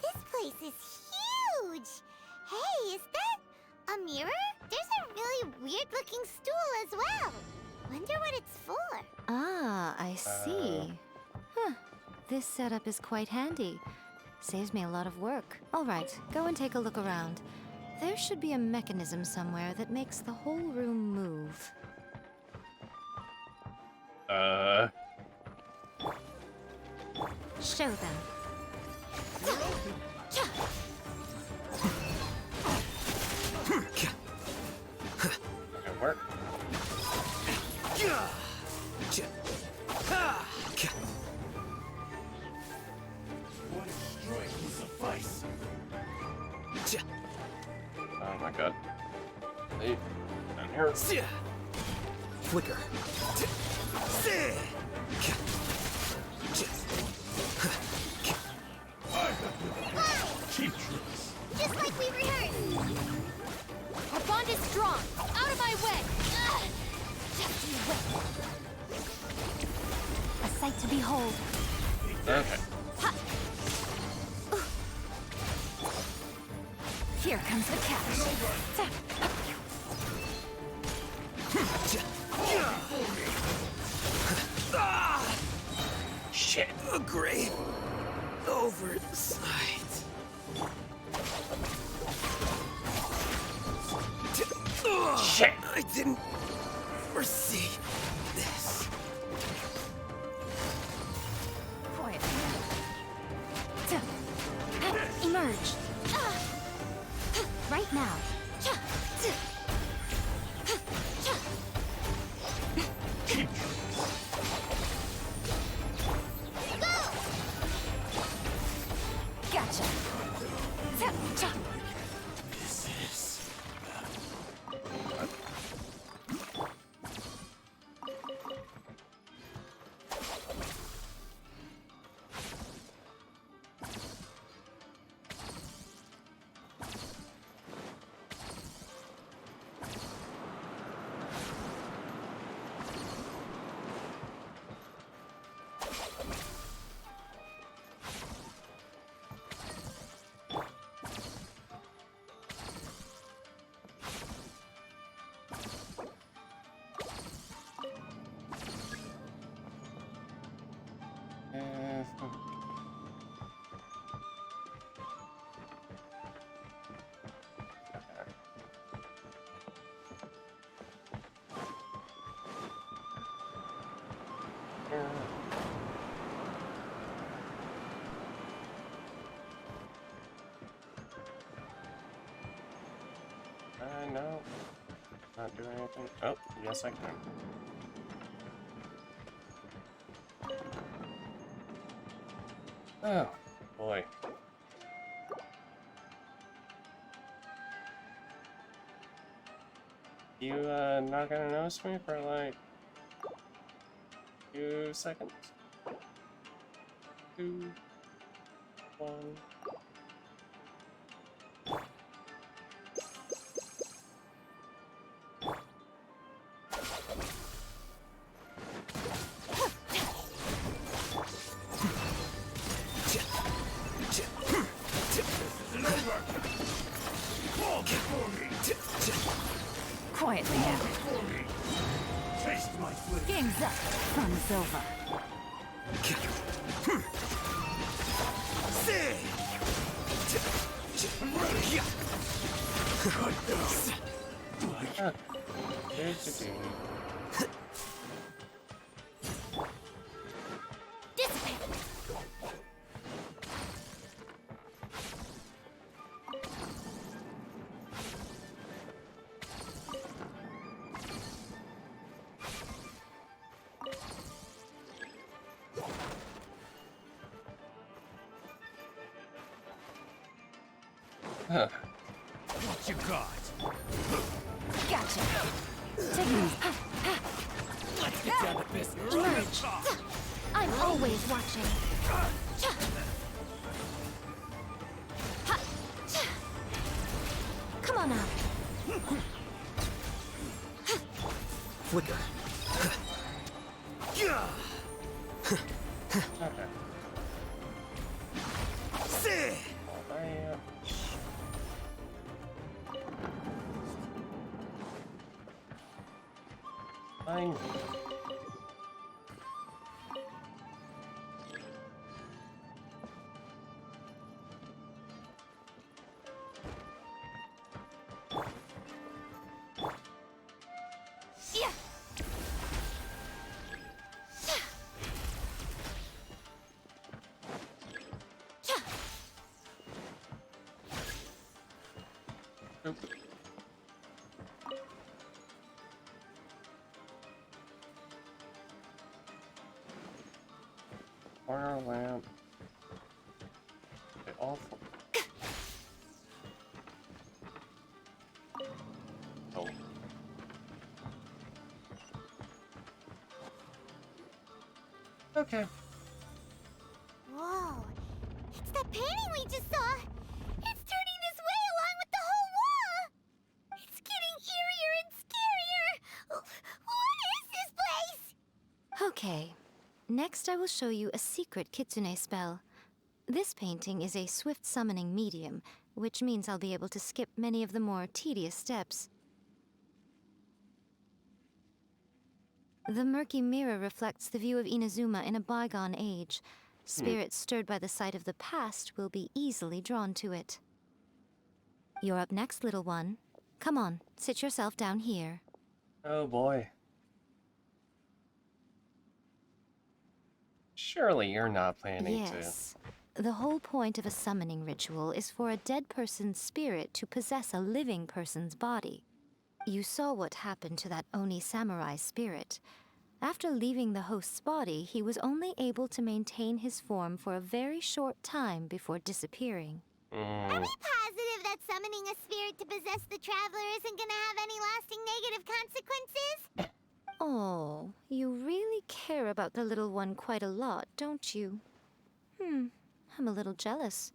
this place is huge. Hey, is that a mirror? There's a really weird-looking stool as well. Wonder what it's for. Ah, I see. Huh. This setup is quite handy. Saves me a lot of work. All right, go and take a look around. There should be a mechanism somewhere that makes the whole room move. Show them. It'll work. One strike will suffice. Oh my god. Hey, down here. Flicker. Cheap tricks. Just like we rehearsed. Our bond is strong. Out of my way. Ugh. Just you wait. A sight to behold. Okay. Here comes the catch. Shit. A great oversight. Shit. I didn't foresee this. Quiet. Emerge. Right now. Cheap tricks. Gotcha. This is... No. Not doing anything. Oh, yes I can. Oh, boy. You not gonna notice me for like 2 seconds? 2, 1. Quietly now. Game's up. Fun's over. What you got? Gotcha. Take it easy. Let's get down to business. Merge. I'm always watching. Come on now. Flicker. Okay. Fine. Yeah. Nope. Corner lamp. Okay, awful. Oh. Okay. Whoa. It's that painting we just saw. It's turning this way along with the whole wall. It's getting eerier and scarier. What is this place? Okay. Next, I will show you a secret Kitsune spell. This painting is a swift summoning medium, which means I'll be able to skip many of the more tedious steps. The murky mirror reflects the view of Inazuma in a bygone age. Spirits stirred by the sight of the past will be easily drawn to it. You're up next, little one. Come on, sit yourself down here. Oh boy. Surely you're not planning Yes. The whole point of a summoning ritual is for a dead person's spirit to possess a living person's body. You saw what happened to that Oni samurai spirit. After leaving the host's body, he was only able to maintain his form for a very short time before disappearing. to. Are we positive that summoning a spirit to possess the traveler isn't gonna have any lasting negative consequences? Oh, you really care about the little one quite a lot, don't you? I'm a little jealous.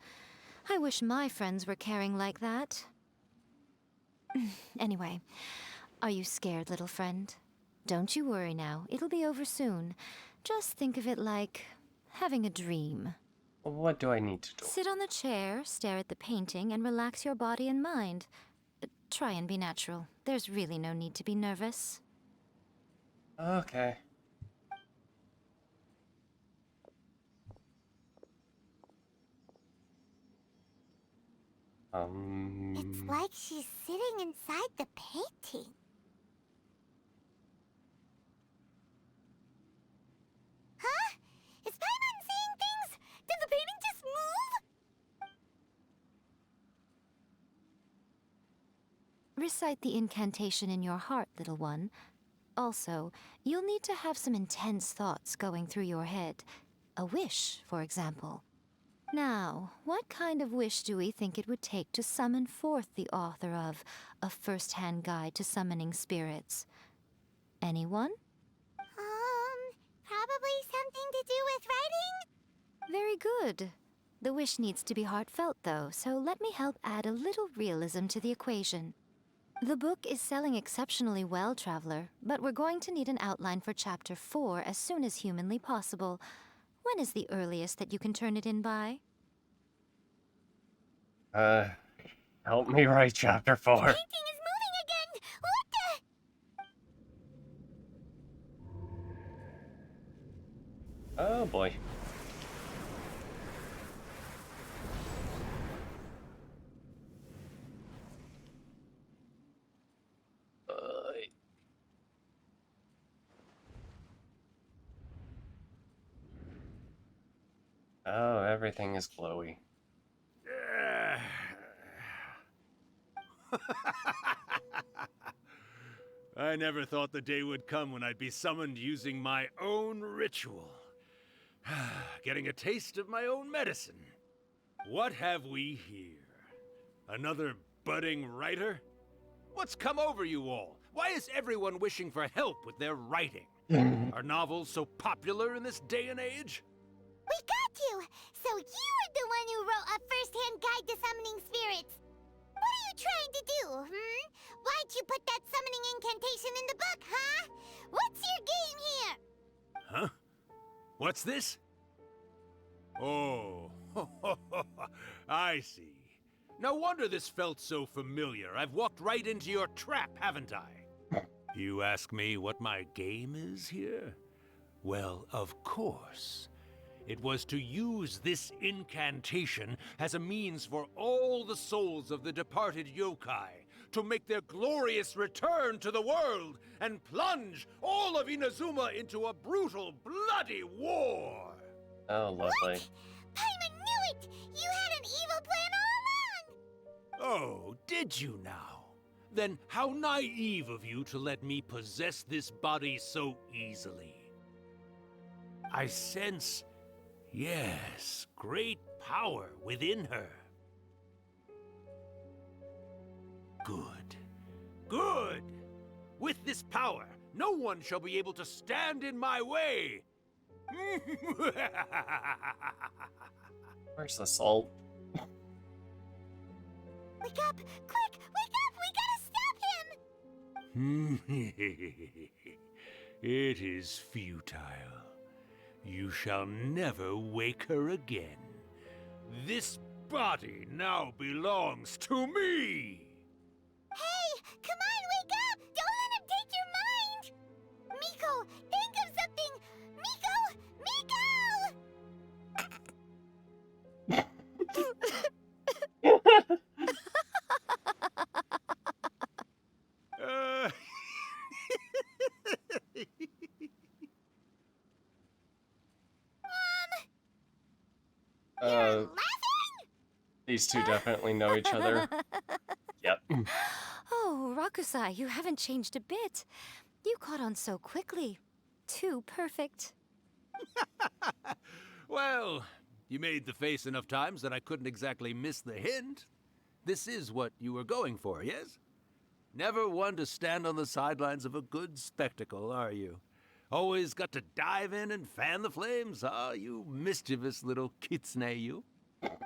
I wish my friends were caring like that. Anyway, are you scared, little friend? Don't you worry now, it'll be over soon. Just think of it like having a dream. What do I need to do? Sit on the chair, stare at the painting, and relax your body and mind. Try and be natural. There's really no need to be nervous. Okay. It's like she's sitting inside the painting. Huh? Is Paimon seeing things? Did the painting just move? Recite the incantation in your heart, little one. Also, you'll need to have some intense thoughts going through your head. A wish, for example. Now, what kind of wish do we think it would take to summon forth the author of A First-Hand Guide to Summoning Spirits? Anyone? Probably something to do with writing? Very good. The wish needs to be heartfelt, though, so let me help add a little realism to the equation. The book is selling exceptionally well, Traveler, but we're going to need an outline for Chapter 4 as soon as humanly possible. When is the earliest that you can turn it in by? Help me write Chapter 4. Painting is moving again! What the? Oh boy. Oh, everything is glowy. I never thought the day would come when I'd be summoned using my own ritual. Getting a taste of my own medicine. What have we here? Another budding writer? What's come over you all? Why is everyone wishing for help with their writing? Are novels so popular in this day and age? We got you! So you were the one who wrote A First-Hand Guide to Summoning Spirits. What are you trying to do, Why'd you put that summoning incantation in the book, huh? What's your game here? Huh? What's this? Oh, I see. No wonder this felt so familiar. I've walked right into your trap, haven't I? You ask me what my game is here? Well, of course. It was to use this incantation as a means for all the souls of the departed yokai to make their glorious return to the world and plunge all of Inazuma into a brutal, bloody war. Oh, lovely. Paimon knew it! You had an evil plan all along! Oh, did you now? Then how naive of you to let me possess this body so easily. I sense, yes, great power within her. Good. Good! With this power, no one shall be able to stand in my way! Where's the salt? Wake up! Quick! Wake up! We gotta stop him! It is futile. You shall never wake her again. This body now belongs to me! Hey! Come on, wake up! Don't let him take your mind! Miko, think of something! Miko! These two definitely know each other. Yep. Oh, Rakusai, you haven't changed a bit. You caught on so quickly. Too perfect. Well, you made the face enough times that I couldn't exactly miss the hint. This is what you were going for, yes? Never one to stand on the sidelines of a good spectacle, are you? Always got to dive in and fan the flames, huh? You mischievous little kitsune, you.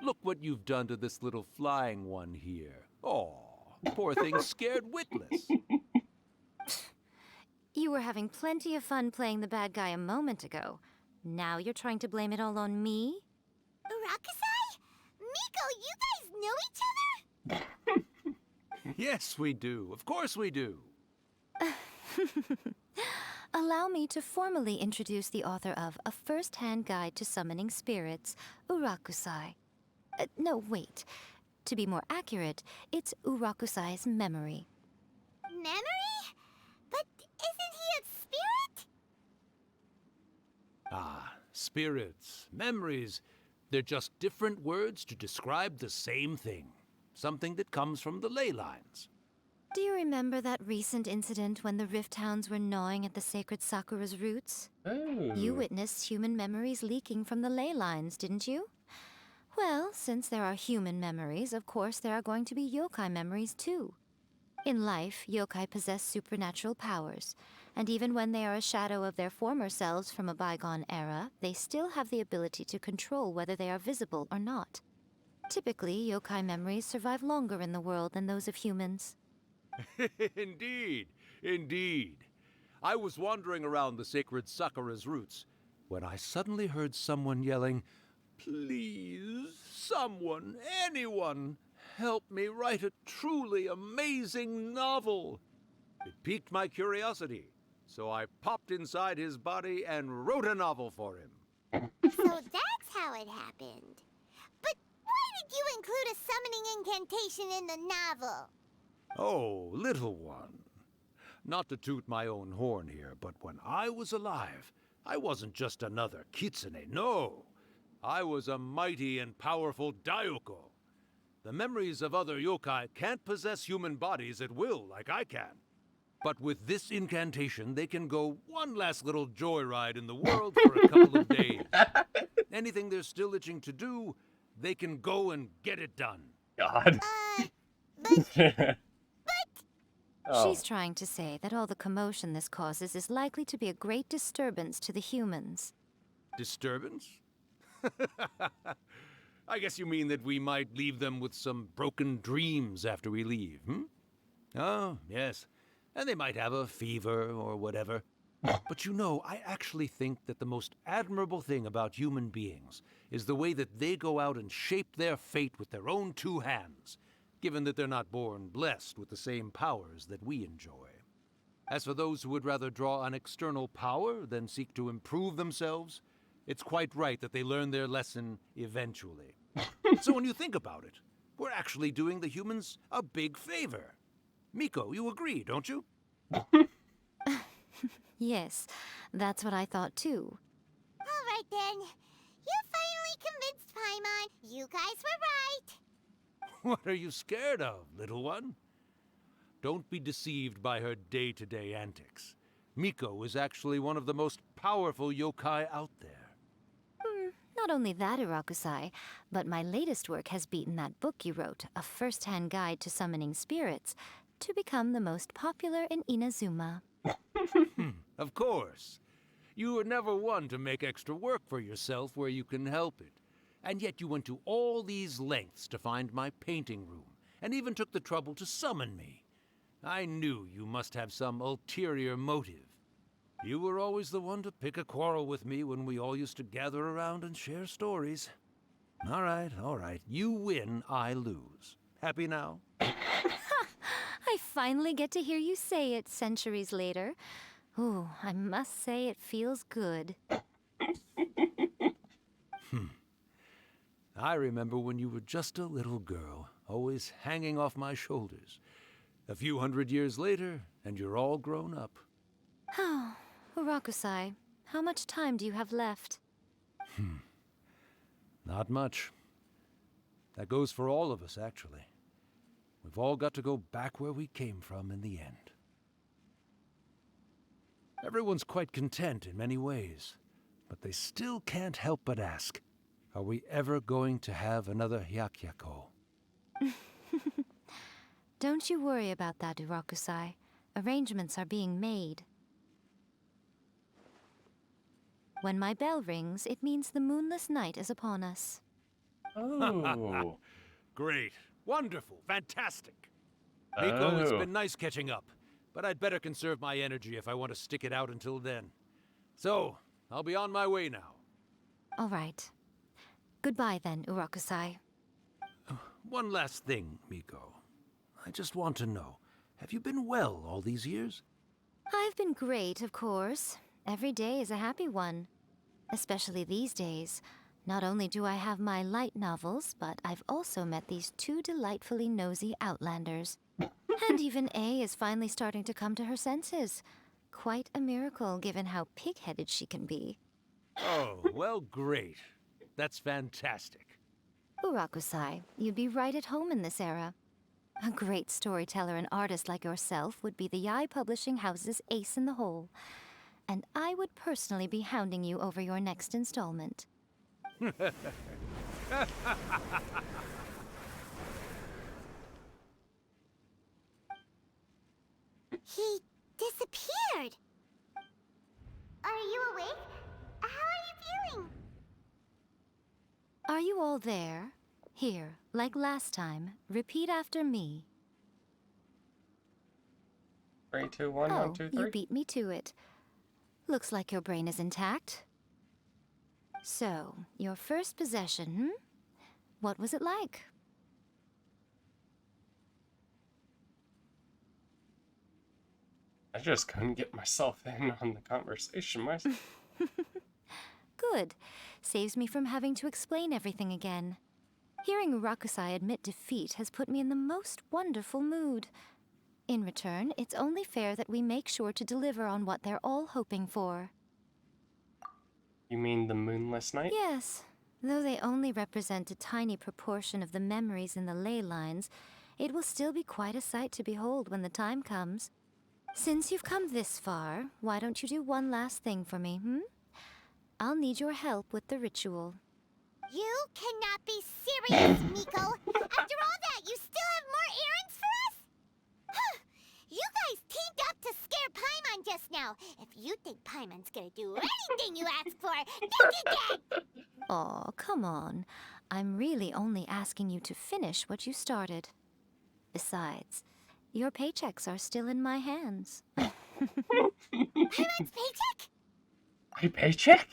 Look what you've done to this little flying one here. Aw, poor thing scared witless. You were having plenty of fun playing the bad guy a moment ago. Now you're trying to blame it all on me? Rakusai? Miko, you guys know each other? Yes, we do. Of course we do. Allow me to formally introduce the author of A First-Hand Guide to Summoning Spirits, Urakusai. No, wait. To be more accurate, it's Urakusai's memory. Memory? But isn't he a spirit? Ah, spirits, memories. They're just different words to describe the same thing. Something that comes from the ley lines. Do you remember that recent incident when the Rift Hounds were gnawing at the sacred Sakura's roots? Ooh. You witnessed human memories leaking from the ley lines, didn't you? Well, since there are human memories, of course there are going to be yokai memories too. In life, yokai possess supernatural powers, and even when they are a shadow of their former selves from a bygone era, they still have the ability to control whether they are visible or not. Typically, yokai memories survive longer in the world than those of humans. Indeed, indeed. I was wandering around the sacred Sakura's roots when I suddenly heard someone yelling, "Please, someone, anyone, help me write a truly amazing novel." It piqued my curiosity, so I popped inside his body and wrote a novel for him. So that's how it happened. But why did you include a summoning incantation in the novel? Oh, little one. Not to toot my own horn here, but when I was alive, I wasn't just another kitsune, no. I was a mighty and powerful Daiyoko. The memories of other yokai can't possess human bodies at will like I can. But with this incantation, they can go one last little joyride in the world for a couple of days. Anything they're still itching to do, they can go and get it done. God. She's trying to say that all the commotion this causes is likely to be a great disturbance to the humans. Disturbance? I guess you mean that we might leave them with some broken dreams after we leave, hmm? Oh, yes. And they might have a fever or whatever. But you know, I actually think that the most admirable thing about human beings is the way that they go out and shape their fate with their own two hands, given that they're not born blessed with the same powers that we enjoy. As for those who would rather draw on external power than seek to improve themselves, it's quite right that they learn their lesson eventually. So when you think about it, we're actually doing the humans a big favor. Miko, you agree, don't you? Yes, that's what I thought too. All right then. You finally convinced Paimon. You guys were right. What are you scared of, little one? Don't be deceived by her day-to-day antics. Miko is actually one of the most powerful yokai out there. Not only that, Irakusai, but my latest work has beaten that book you wrote, A First-Hand Guide to Summoning Spirits, to become the most popular in Inazuma. Of course. You were never one to make extra work for yourself where you can help it. And yet you went to all these lengths to find my painting room, and even took the trouble to summon me. I knew you must have some ulterior motive. You were always the one to pick a quarrel with me when we all used to gather around and share stories. All right. You win, I lose. Happy now? I finally get to hear you say it centuries later. Ooh, I must say it feels good. I remember when you were just a little girl, always hanging off my shoulders. A few hundred years later, and you're all grown up. Oh, Urakusai, how much time do you have left? Not much. That goes for all of us, actually. We've all got to go back where we came from in the end. Everyone's quite content in many ways, but they still can't help but ask, are we ever going to have another Hyakyako? Don't you worry about that, Urakusai. Arrangements are being made. When my bell rings, it means the moonless night is upon us. Oh. Great. Wonderful. Fantastic. Miko, it's Oh. been nice catching up, but I'd better conserve my energy if I want to stick it out until then. So, I'll be on my way now. All right. Goodbye then, Urakusai. One last thing, Miko. I just want to know, have you been well all these years? I've been great, of course. Every day is a happy one. Especially these days. Not only do I have my light novels, but I've also met these two delightfully nosy outlanders. And even A is finally starting to come to her senses. Quite a miracle, given how pig-headed she can be. Oh, well, great. That's fantastic. Urakusai, you'd be right at home in this era. A great storyteller and artist like yourself would be the Yae Publishing House's ace in the hole. And I would personally be hounding you over your next installment. He disappeared. Are you awake? How are you feeling? Are you all there? Here, like last time, repeat after me. 3, 2, 1, Oh, 1, 2, 3. you beat me to it. Looks like your brain is intact. So, your first possession, What was it like? I just couldn't get myself in on the conversation myself. Good. Saves me from having to explain everything again. Hearing Rakusai admit defeat has put me in the most wonderful mood. In return, it's only fair that we make sure to deliver on what they're all hoping for. You mean the Moonless Night? Yes. Though they only represent a tiny proportion of the memories in the ley lines, it will still be quite a sight to behold when the time comes. Since you've come this far, why don't you do one last thing for me, I'll need your help with the ritual. You cannot be serious, Miko! After all that, you still have more errands for us? You guys teamed up to scare Paimon just now. If you think Paimon's gonna do anything you ask for, then be dead! Aw, come on. I'm really only asking you to finish what you started. Besides, your paychecks are still in my hands. Paimon's paycheck? My paycheck?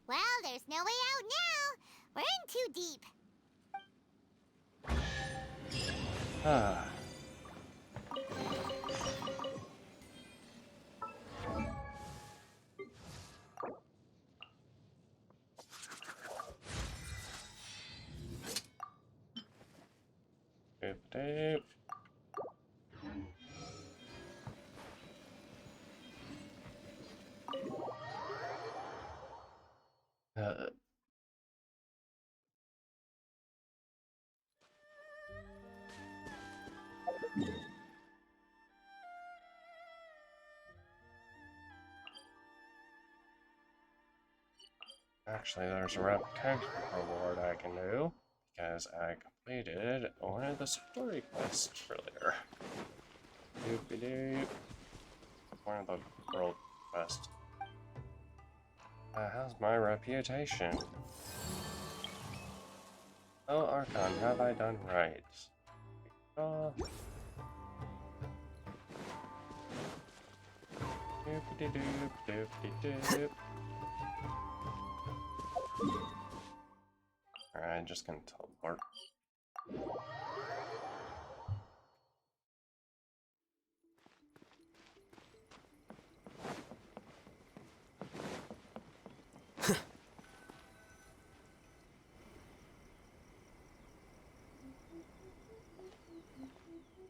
Well, there's no way out now. We're in too deep. Doop. Actually, there's a reputation reward I can do because I completed one of the story quests earlier. Doop-a-doop. One of the world quests. How's my reputation? Oh, Archon, have I done right? Doop-a-doop, doop-a-doop. Alright, just gonna teleport.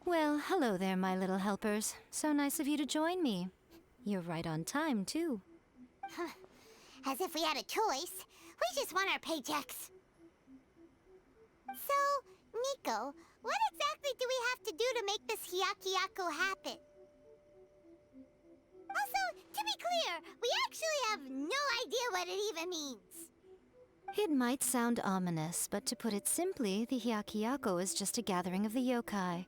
Well, hello there, my little helpers. So nice of you to join me. You're right on time, too. As if we had a choice. We just want our paychecks. So, Nico, what exactly do we have to do to make this Hyakuyaku happen? Also, to be clear, we actually have no idea what it even means. It might sound ominous, but to put it simply, the Hyakuyaku is just a gathering of the yokai.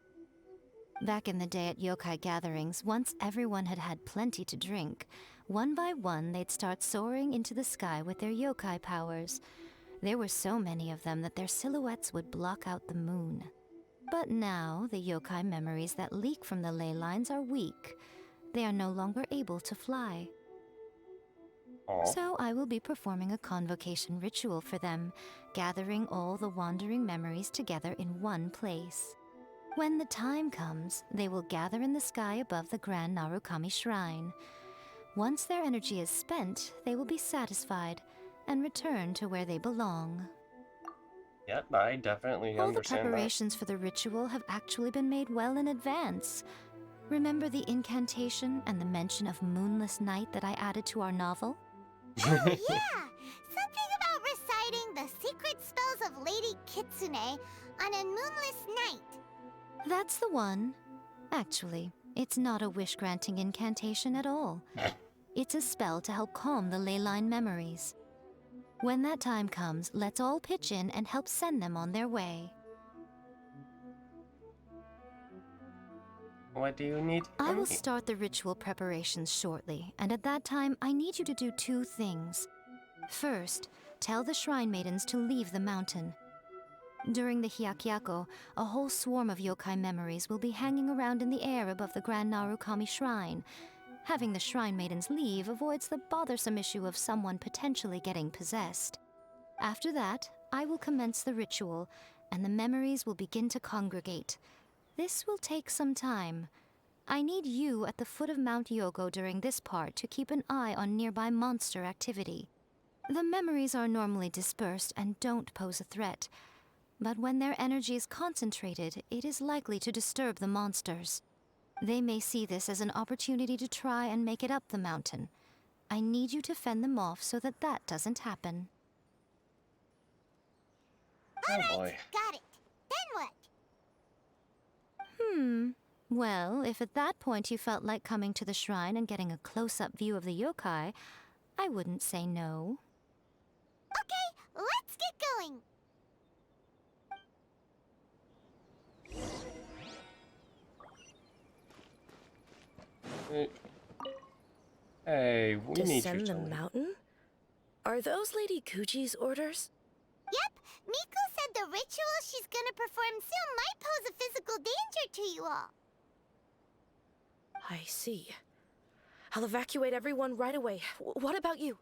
Back in the day at yokai gatherings, once everyone had had plenty to drink, one by one they'd start soaring into the sky with their yokai powers. There were so many of them that their silhouettes would block out the moon. But now, the yokai memories that leak from the ley lines are weak. They are no longer able to fly. So I will be performing a convocation ritual for them, gathering all the wandering memories together in one place. When the time comes, they will gather in the sky above the Grand Narukami Shrine. Once their energy is spent, they will be satisfied and return to where they belong. Yep, I definitely All the understand preparations for the ritual have actually been made well in advance. Remember the incantation and the mention of Moonless Night that I added to our novel? Oh, yeah! Something about reciting the secret spells of Lady Kitsune on a moonless night. That's the one. Actually, it's not a wish-granting incantation at all. It's a spell to help calm the ley line memories. When that time comes, let's all pitch in and help send them on their way. What do you need I from will me? start the ritual preparations shortly, and at that time, I need you to do 2 things. First, tell the Shrine Maidens to leave the mountain. During the Hyakyako, a whole swarm of yokai memories will be hanging around in the air above the Grand Narukami Shrine. Having the Shrine Maidens leave avoids the bothersome issue of someone potentially getting possessed. After that, I will commence the ritual, and the memories will begin to congregate. This will take some time. I need you at the foot of Mount Yogo during this part to keep an eye on nearby monster activity. The memories are normally dispersed and don't pose a threat, but when their energy is concentrated, it is likely to disturb the monsters. They may see this as an opportunity to try and make it up the mountain. I need you to fend them off so that that doesn't happen. Oh boy. Got it. Then what? Well, if at that point you felt like coming to the shrine and getting a close-up view of the yokai, I wouldn't say no. Okay, let's get going. Hey, we need you Descend to the leave. mountain? Are those Lady Guji's orders? Yep, Miko said the ritual she's gonna perform soon might pose a physical danger to you all. I see. I'll evacuate everyone right away. What about you?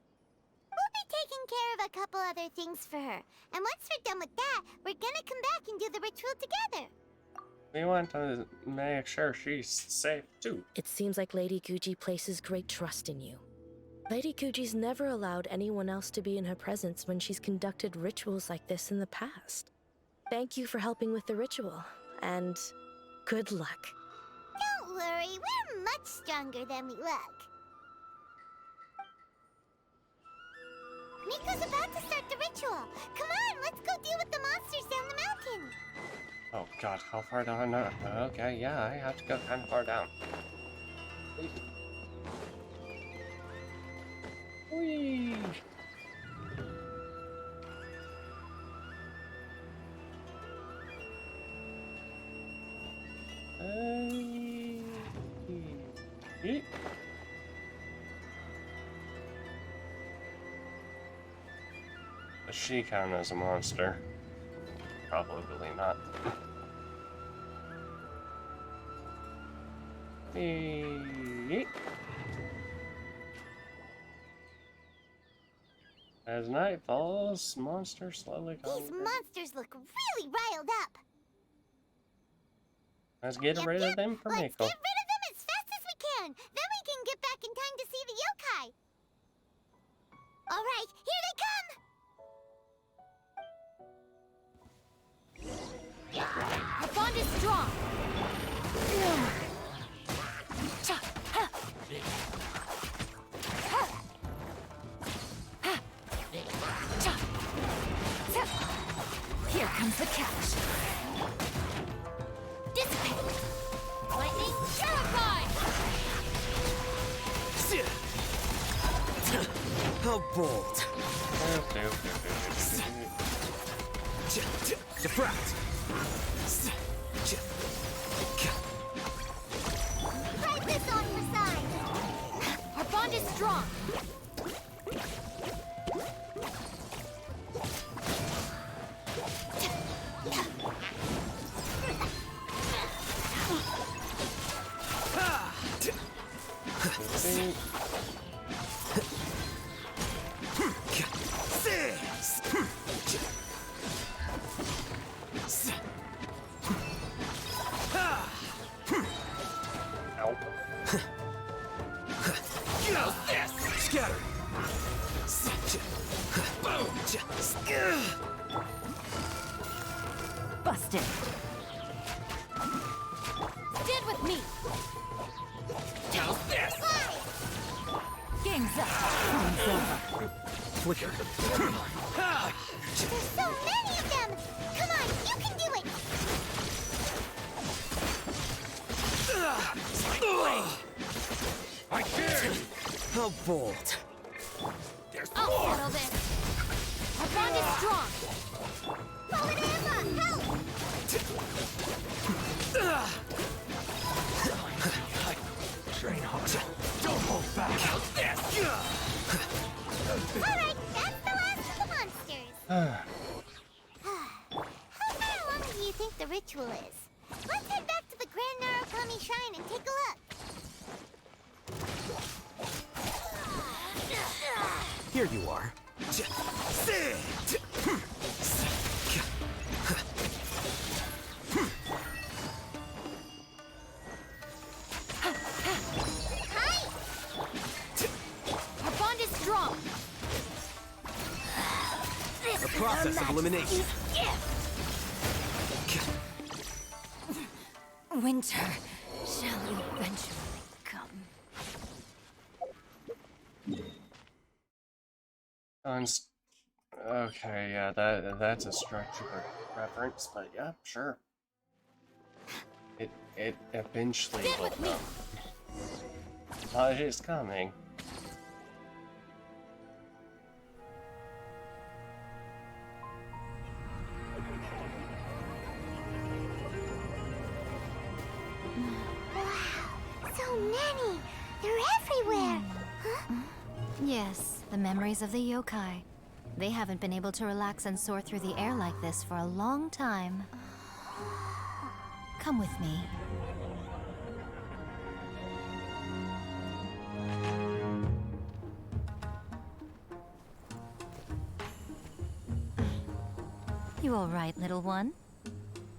We'll be taking care of a couple other things for her. And once we're done with that, we're gonna come back and do the ritual together. We want to make sure she's safe too. It seems like Lady Guji places great trust in you. Lady Guji's never allowed anyone else to be in her presence when she's conducted rituals like this in the past. Thank you for helping with the ritual, and good luck. Don't worry, we're much stronger than we look. Miko's about to start the ritual. Come on, let's go deal with the monsters down the mountain. Oh god, how far down? Okay, yeah, I have to go kind of far down. Whee! Yeet. Does she count as a monster? Probably not. Yeet. As night falls, monsters slowly come. These monsters look really riled up. Let's get rid of them for Let's Miko. get rid of them as fast as we can. Then we can get back in time to see the yokai. All right, here they come. Our bond is strong. Here comes the catch. Dissipate. Lightning terrified. How bold. Diffract. Ride this on your side. Our bond is strong. Scatter. Busted. Stand with me. How's this? Game's up. Time's over. Flicker. There's so many of them. Come on, you can do it. I can't. How bold. I'll settle this. bond is strong! Polyamma, help! Train hawks, don't hold back. Alright, that's the last of the monsters. How far along do you think the ritual is? Let's head back to the Grand Narukami Shrine and take a look. Here you are. Our bond is strong! A process of elimination. Winter shall eventually come. Okay, yeah, that's a structure reference, but yeah, sure. It eventually will come. It is coming. Wow, so many! They're everywhere! Huh? Yes, the memories of the yokai. They haven't been able to relax and soar through the air like this for a long time. Come with me. You all right, little one?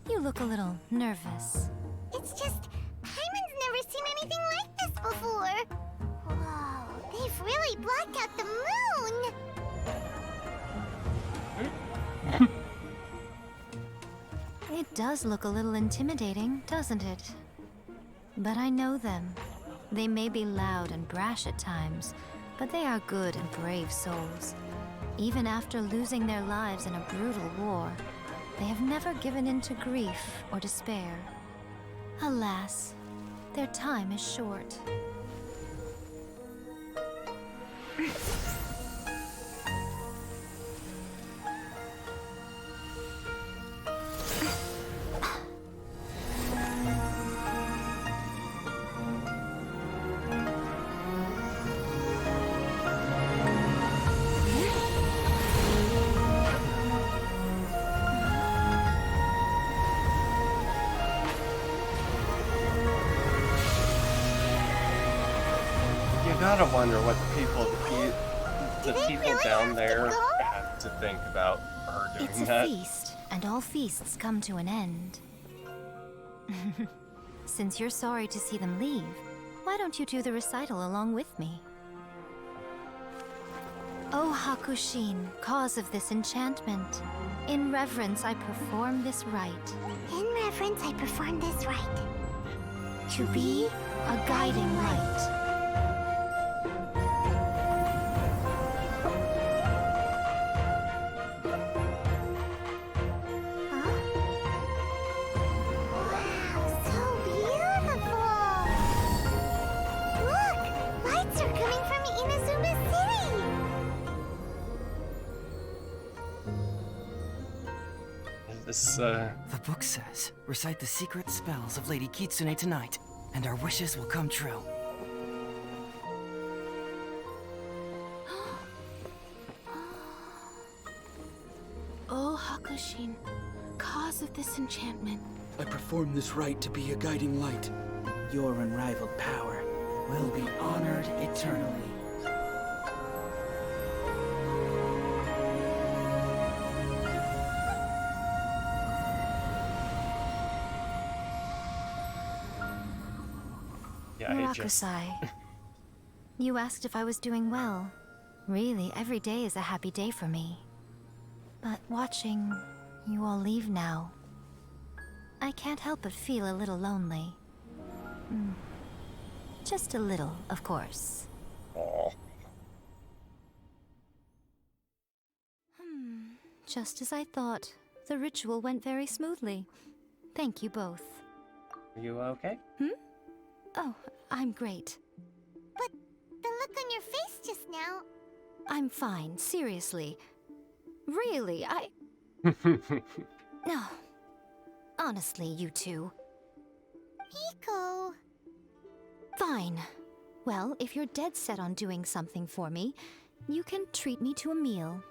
You look a little nervous. It's just, Paimon's never seen anything like this before. Whoa, they've really blocked out the moon! It does look a little intimidating, doesn't it? But I know them. They may be loud and brash at times, but they are good and brave souls. Even after losing their lives in a brutal war, they have never given in to grief or despair. Alas, their time is short. Gotta wonder what the people down there have to think about her doing It's a that. feast, and all feasts come to an end. Since you're sorry to see them leave, why don't you do the recital along with me? O Hakushin, cause of this enchantment, in reverence I perform this rite. In reverence, I perform this rite. To be a guiding light. The book says, recite the secret spells of Lady Kitsune tonight, and our wishes will come true. O Hakushin, cause of this enchantment. I perform this rite to be a guiding light. Your unrivaled power will be honored eternally. Murakusai, you asked if I was doing well. Really, every day is a happy day for me. But watching you all leave now, I can't help but feel a little lonely. Just a little, of course. Aww. Just as I thought, the ritual went very smoothly. Thank you both. Are you okay? Oh, I'm great. But the look on your face just now... I'm fine, seriously. Really, No. Honestly, you two. Miko. Fine. Well, if you're dead set on doing something for me, you can treat me to a meal.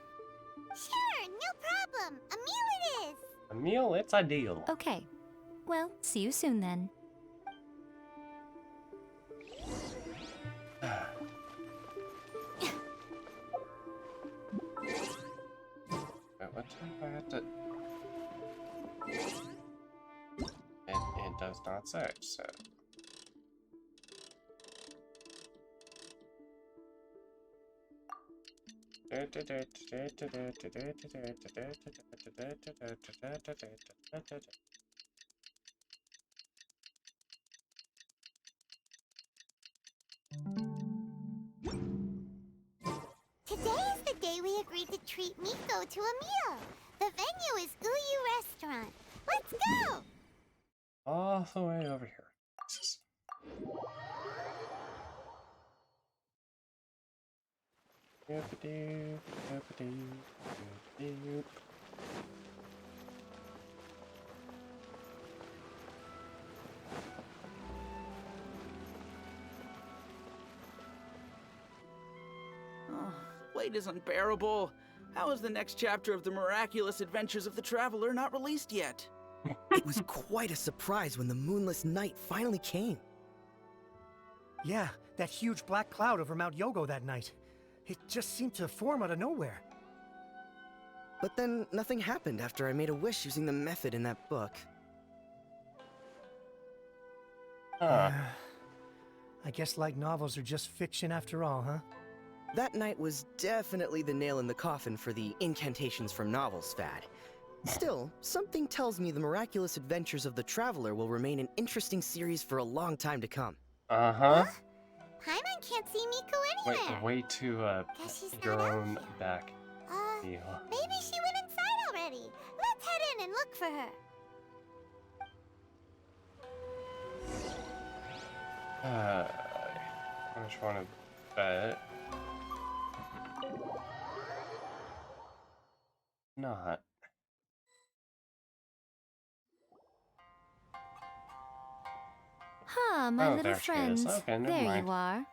Sure, no problem. A meal it is. A meal, it's ideal. Okay. Well, see you soon then. What time do I have to... It does not say, so... Today is the day we agreed to treat Miko to a meal. The venue is Uyu Restaurant. Let's go! All the way over here. Jesus. Doop-a-doop, doop-a-doop, doop-a-doop. Oh, wait is unbearable. How is the next chapter of the miraculous adventures of the Traveler not released yet? It was quite a surprise when the moonless night finally came. Yeah, that huge black cloud over Mount Yogo that night. It just seemed to form out of nowhere. But then nothing happened after I made a wish using the method in that book. Huh. I guess light novels are just fiction after all, huh? That night was definitely the nail in the coffin for the incantations from novels fad. Still, something tells me the miraculous adventures of the Traveler will remain an interesting series for a long time to come. Uh-huh. Paimon can't see Miko anywhere. Way to, Guess she's your not out own here. back. deal. Maybe she went inside already. Let's head in and look for her. I just want to bet. Not. Huh, my Oh, little there she is. friends. Okay, never there mind. you are.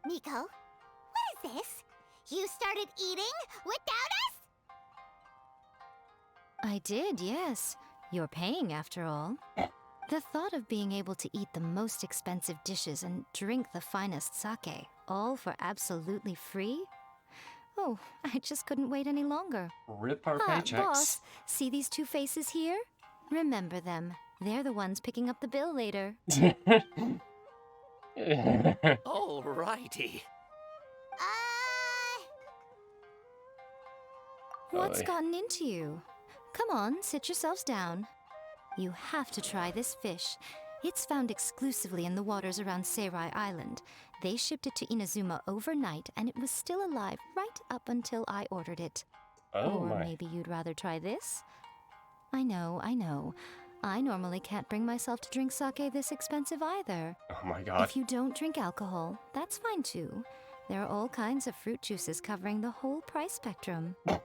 Miko, what is this? You started eating without us? I did, yes. You're paying after all. The thought of being able to eat the most expensive dishes and drink the finest sake, all for absolutely free? Oh, I just couldn't wait any longer. Rip our Ah, paychecks. boss, see these two faces here? Remember them. They're the ones picking up the bill later. Alrighty. What's Oy. gotten into you? Come on, sit yourselves down. You have to try this fish. It's found exclusively in the waters around Seirai Island. They shipped it to Inazuma overnight, and it was still alive right up until I ordered it. Oh or my. maybe you'd rather try this? I know, I know. I normally can't bring myself to drink sake this expensive either. Oh my god. If you don't drink alcohol, that's fine too. There are all kinds of fruit juices covering the whole price spectrum. Miko,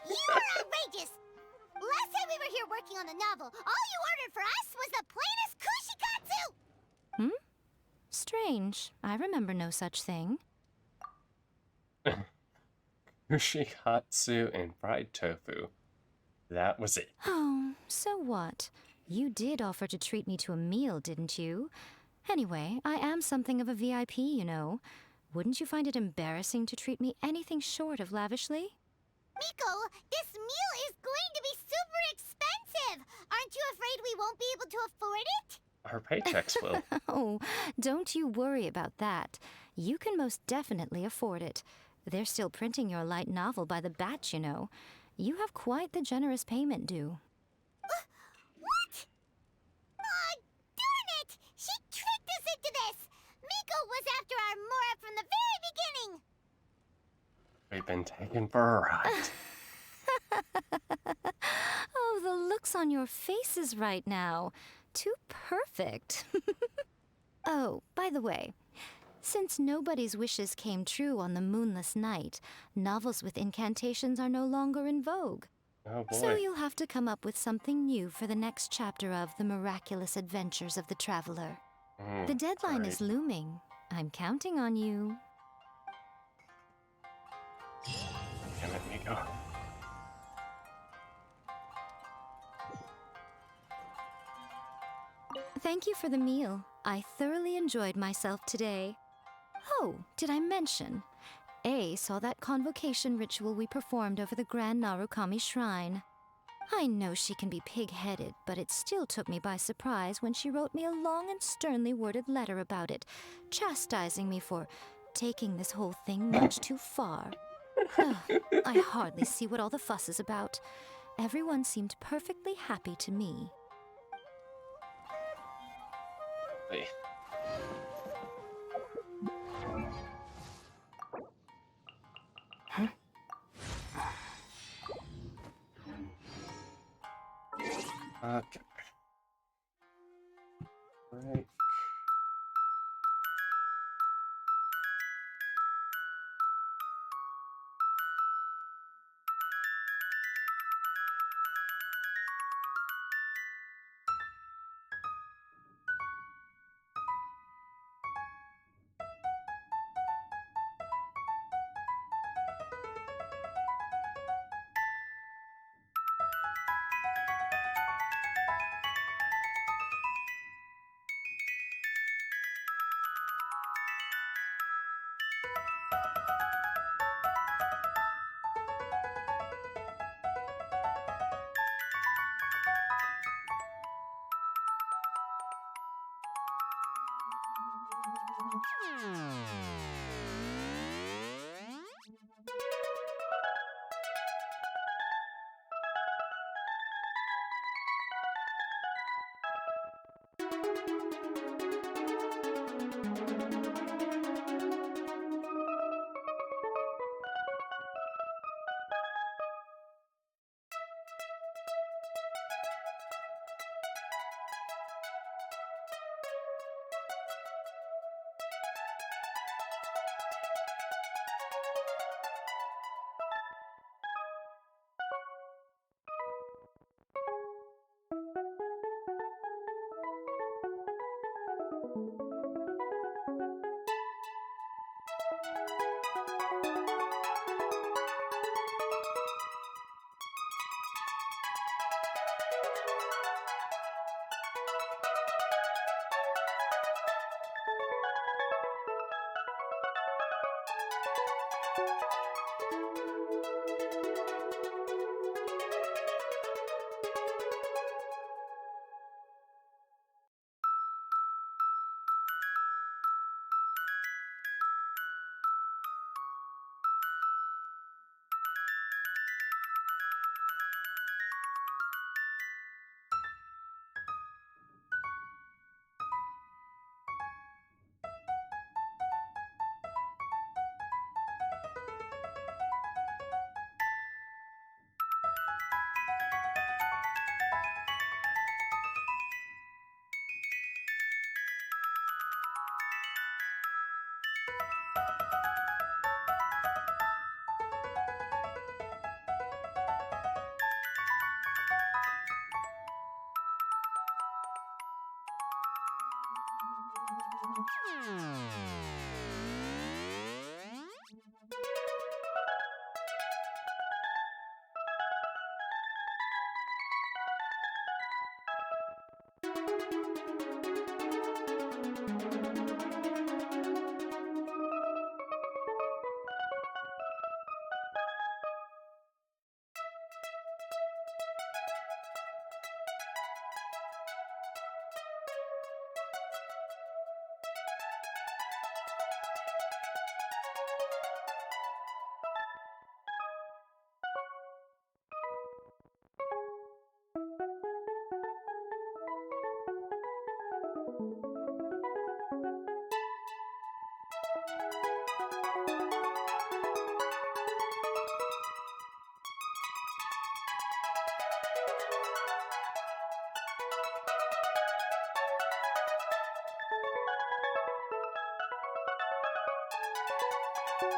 you are outrageous! Last time we were here working on the novel, all you ordered for us was the plainest kushikatsu! Hmm? Strange. I remember no such thing. Kushikatsu and fried tofu. That was it. Oh, so what? You did offer to treat me to a meal, didn't you? Anyway, I am something of a VIP, you know. Wouldn't you find it embarrassing to treat me anything short of lavishly? Miko, this meal is going to be super expensive! Aren't you afraid we won't be able to afford it? Our paychecks will. Oh, don't you worry about that. You can most definitely afford it. They're still printing your light novel by the batch, you know. You have quite the generous payment due. What? Aw, darn it! She tricked us into this! Miko was after our Mora from the very beginning! We've been taken for a ride. Oh, the looks on your faces right now. Too perfect. Oh, by the way, Since nobody's wishes came true on the moonless night, novels with incantations are no longer in vogue. Oh boy. So you'll have to come up with something new for the next chapter of The Miraculous Adventures of the Traveler. The deadline is looming. I'm counting on you. Damn it, Miko. Thank you for the meal. I thoroughly enjoyed myself today. Oh, did I mention? A saw that convocation ritual we performed over the Grand Narukami Shrine. I know she can be pig-headed, but it still took me by surprise when she wrote me a long and sternly worded letter about it, chastising me for taking this whole thing much too far. Ugh, I hardly see what all the fuss is about. Everyone seemed perfectly happy to me. Hey. Okay. Right. Right.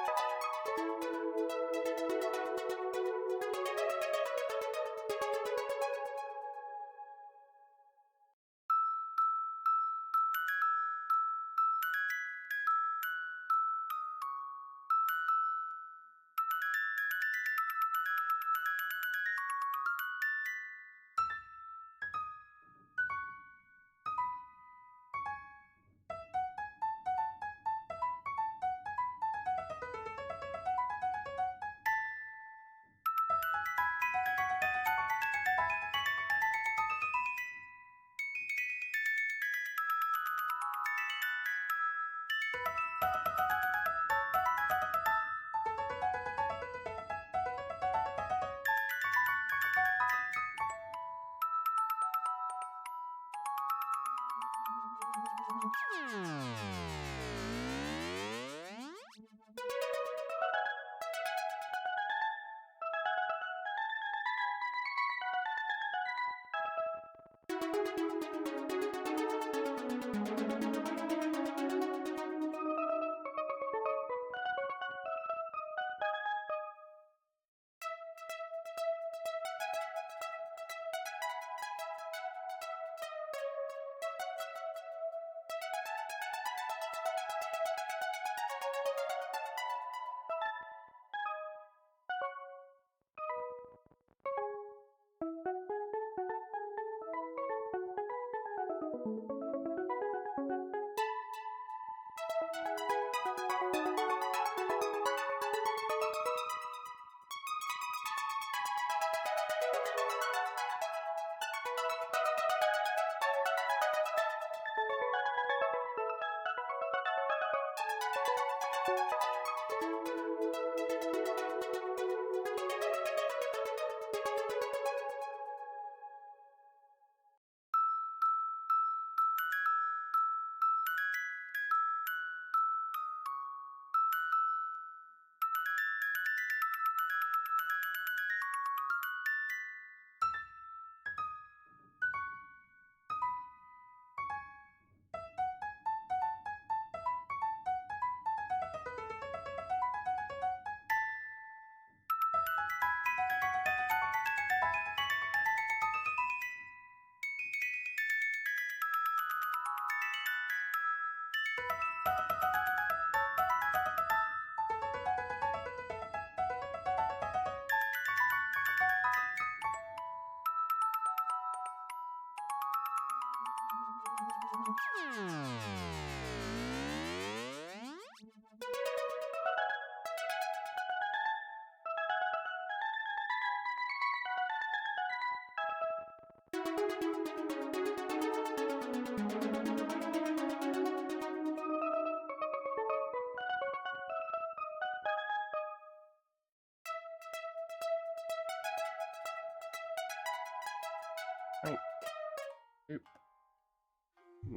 Oop.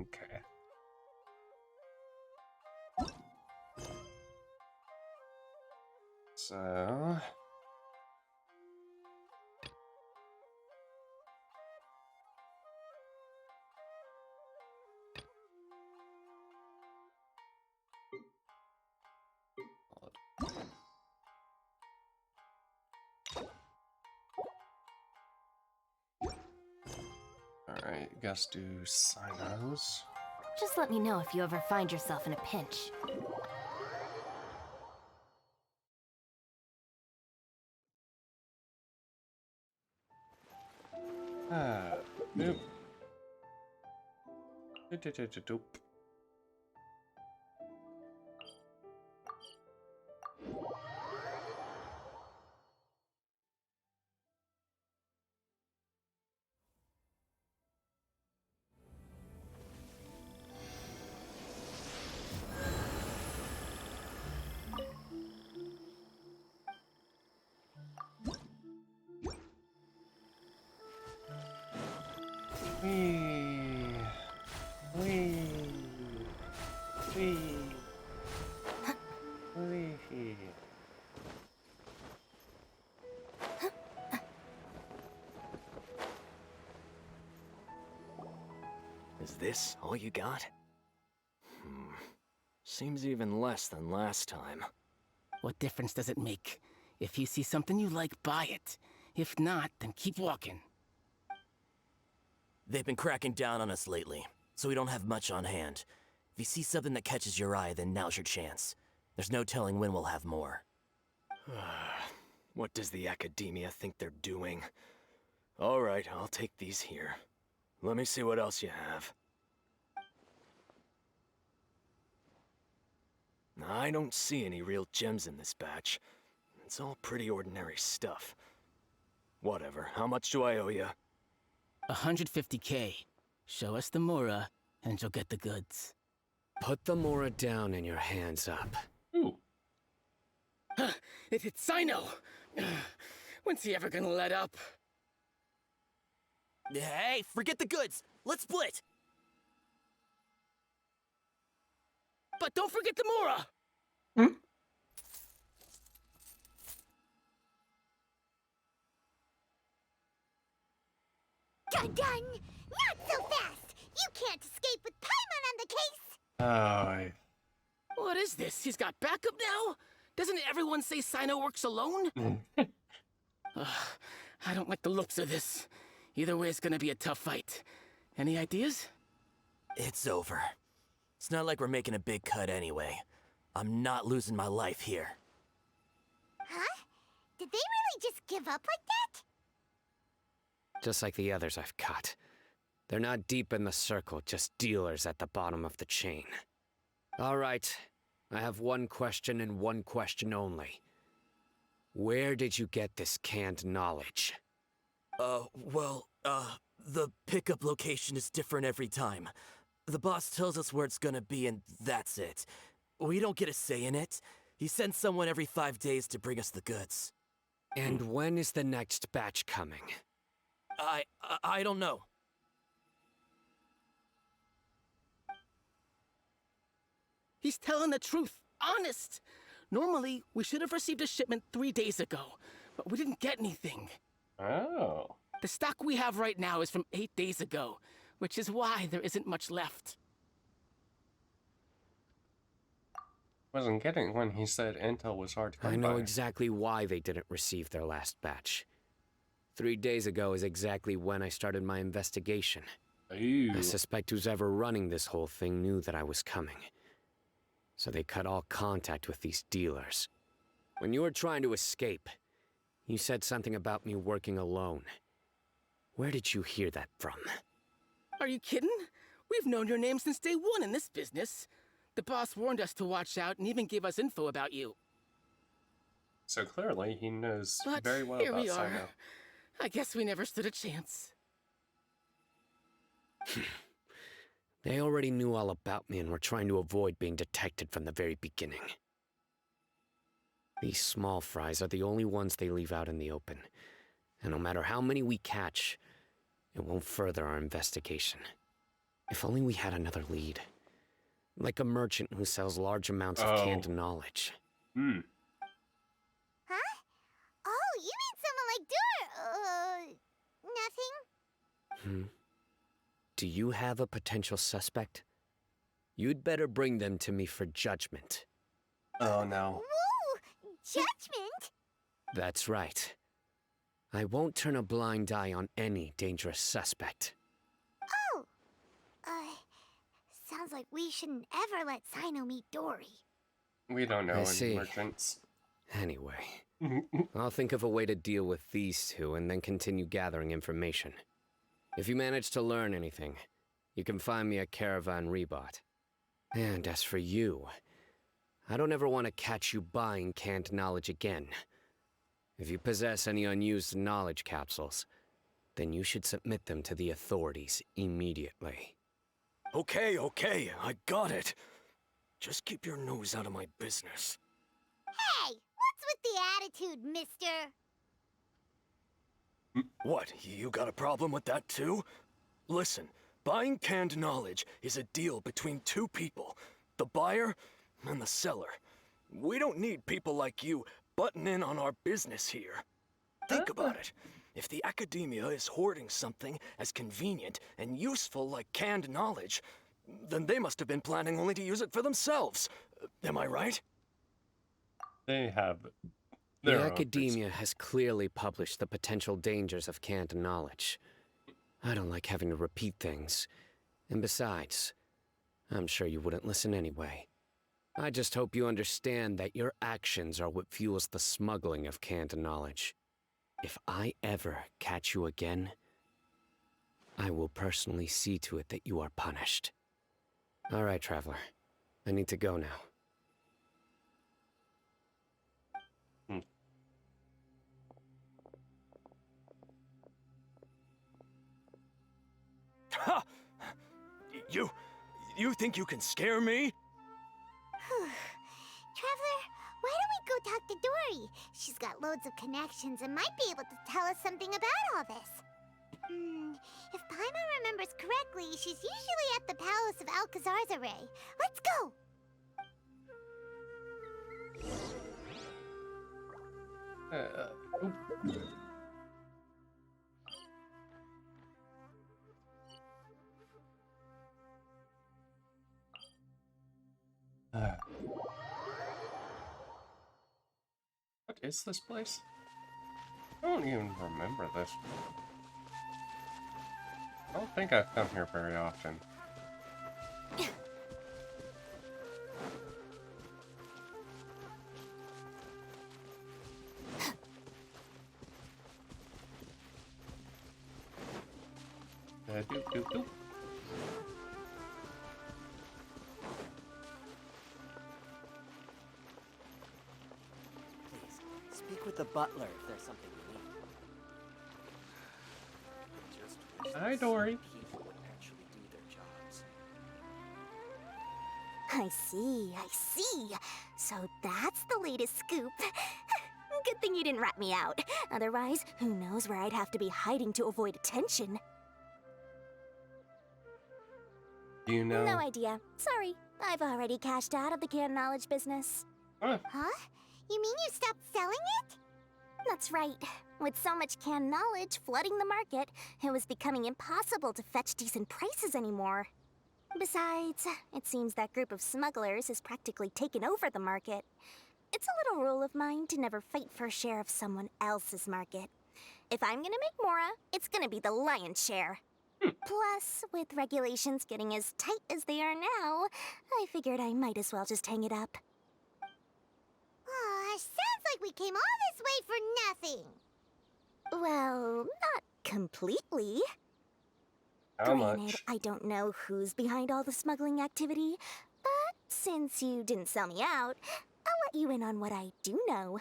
Okay. So... Alright, guess do Sinos. Just let me know if you ever find yourself in a pinch. Nope. Doop. Is this all you got? Seems even less than last time. What difference does it make? If you see something you like, buy it. If not, then keep walking. They've been cracking down on us lately, so we don't have much on hand. If you see something that catches your eye, then now's your chance. There's no telling when we'll have more. What does the Academia think they're doing? All right, I'll take these here. Let me see what else you have. I don't see any real gems in this batch. It's all pretty ordinary stuff. Whatever, how much do I owe you? 150K. Show us the Mora, and you'll get the goods. Put the Mora down and your hands up. Ooh. It's Sino! When's he ever gonna let up? Hey, forget the goods! Let's split! But don't forget the Mora! Dun dun! Not so fast! You can't escape with Paimon on the case! Oh. What is this? He's got backup now? Doesn't everyone say Sino works alone? I don't like the looks of this. Either way, it's gonna be a tough fight. Any ideas? It's over. It's not like we're making a big cut anyway. I'm not losing my life here. Huh? Did they really just give up like that? Just like the others I've caught. They're not deep in the circle, just dealers at the bottom of the chain. All right, I have one question and one question only. Where did you get this canned knowledge? The pickup location is different every time. The boss tells us where it's gonna be and that's it. We don't get a say in it. He sends someone every 5 days to bring us the goods. And when is the next batch coming? I don't know. He's telling the truth. Honest. Normally, we should have received a shipment 3 days ago, but we didn't get anything. Oh. The stock we have right now is from 8 days ago, which is why there isn't much left. Wasn't getting when he said intel was hard to come I know by. exactly why they didn't receive their last batch. 3 days ago is exactly when I started my investigation. Ooh. I suspect who's ever running this whole thing knew that I was coming. So they cut all contact with these dealers. When you were trying to escape, you said something about me working alone. Where did you hear that from? Are you kidding? We've known your name since day one in this business. The boss warned us to watch out and even gave us info about you. So clearly, he knows But very well here about we are. Sino. I guess we never stood a chance. They already knew all about me and were trying to avoid being detected from the very beginning. These small fries are the only ones they leave out in the open. And no matter how many we catch, it won't further our investigation. If only we had another lead. Like a merchant who sells large amounts of canned knowledge. Hmm. Huh? Oh, you mean someone like nothing? Do you have a potential suspect? You'd better bring them to me for judgment. Oh no. Whoa! Judgment? That's right. I won't turn a blind eye on any dangerous suspect. Oh! Sounds like we shouldn't ever let Sino meet Dory. We don't know I any see. merchants. Anyway, I'll think of a way to deal with these two and then continue gathering information. If you manage to learn anything, you can find me at Caravan Rebot. And as for you, I don't ever want to catch you buying canned knowledge again. If you possess any unused knowledge capsules, then you should submit them to the authorities immediately. Okay, I got it. Just keep your nose out of my business. Hey! What's with the attitude, mister? What, you got a problem with that too? Listen, buying canned knowledge is a deal between two people, the buyer and the seller. We don't need people like you butting in on our business here. Think about it. If the Academia is hoarding something as convenient and useful like canned knowledge, then they must have been planning only to use it for themselves. Am I right? They have The their own academia has clearly published the potential dangers of canned knowledge. I don't like having to repeat things. And besides, I'm sure you wouldn't listen anyway. I just hope you understand that your actions are what fuels the smuggling of canned knowledge. If I ever catch you again, I will personally see to it that you are punished. All right, Traveler. I need to go now. Ha! You think you can scare me? Traveler, why don't we go talk to Dory? She's got loads of connections and might be able to tell us something about all this. If Paimon remembers correctly, she's usually at the Palace of Alcazar's. Let's go! What is this place? I don't even remember this. I don't think I've come here very often. Doop, doop, doop. Speak with the butler if there's something you need. Hi, Dory. People would actually do their jobs. I see. So that's the latest scoop. Good thing you didn't rat me out. Otherwise, who knows where I'd have to be hiding to avoid attention. Do you know? No idea. Sorry. I've already cashed out of the canned knowledge business. Huh? You mean you stopped selling it? That's right. With so much canned knowledge flooding the market, it was becoming impossible to fetch decent prices anymore. Besides, it seems that group of smugglers has practically taken over the market. It's a little rule of mine to never fight for a share of someone else's market. If I'm gonna make Mora, it's gonna be the lion's share. Plus, with regulations getting as tight as they are now, I figured I might as well just hang it up. Sounds like we came all this way for nothing. Well, not completely. How Granted, much? I don't know who's behind all the smuggling activity, but since you didn't sell me out, I'll let you in on what I do know.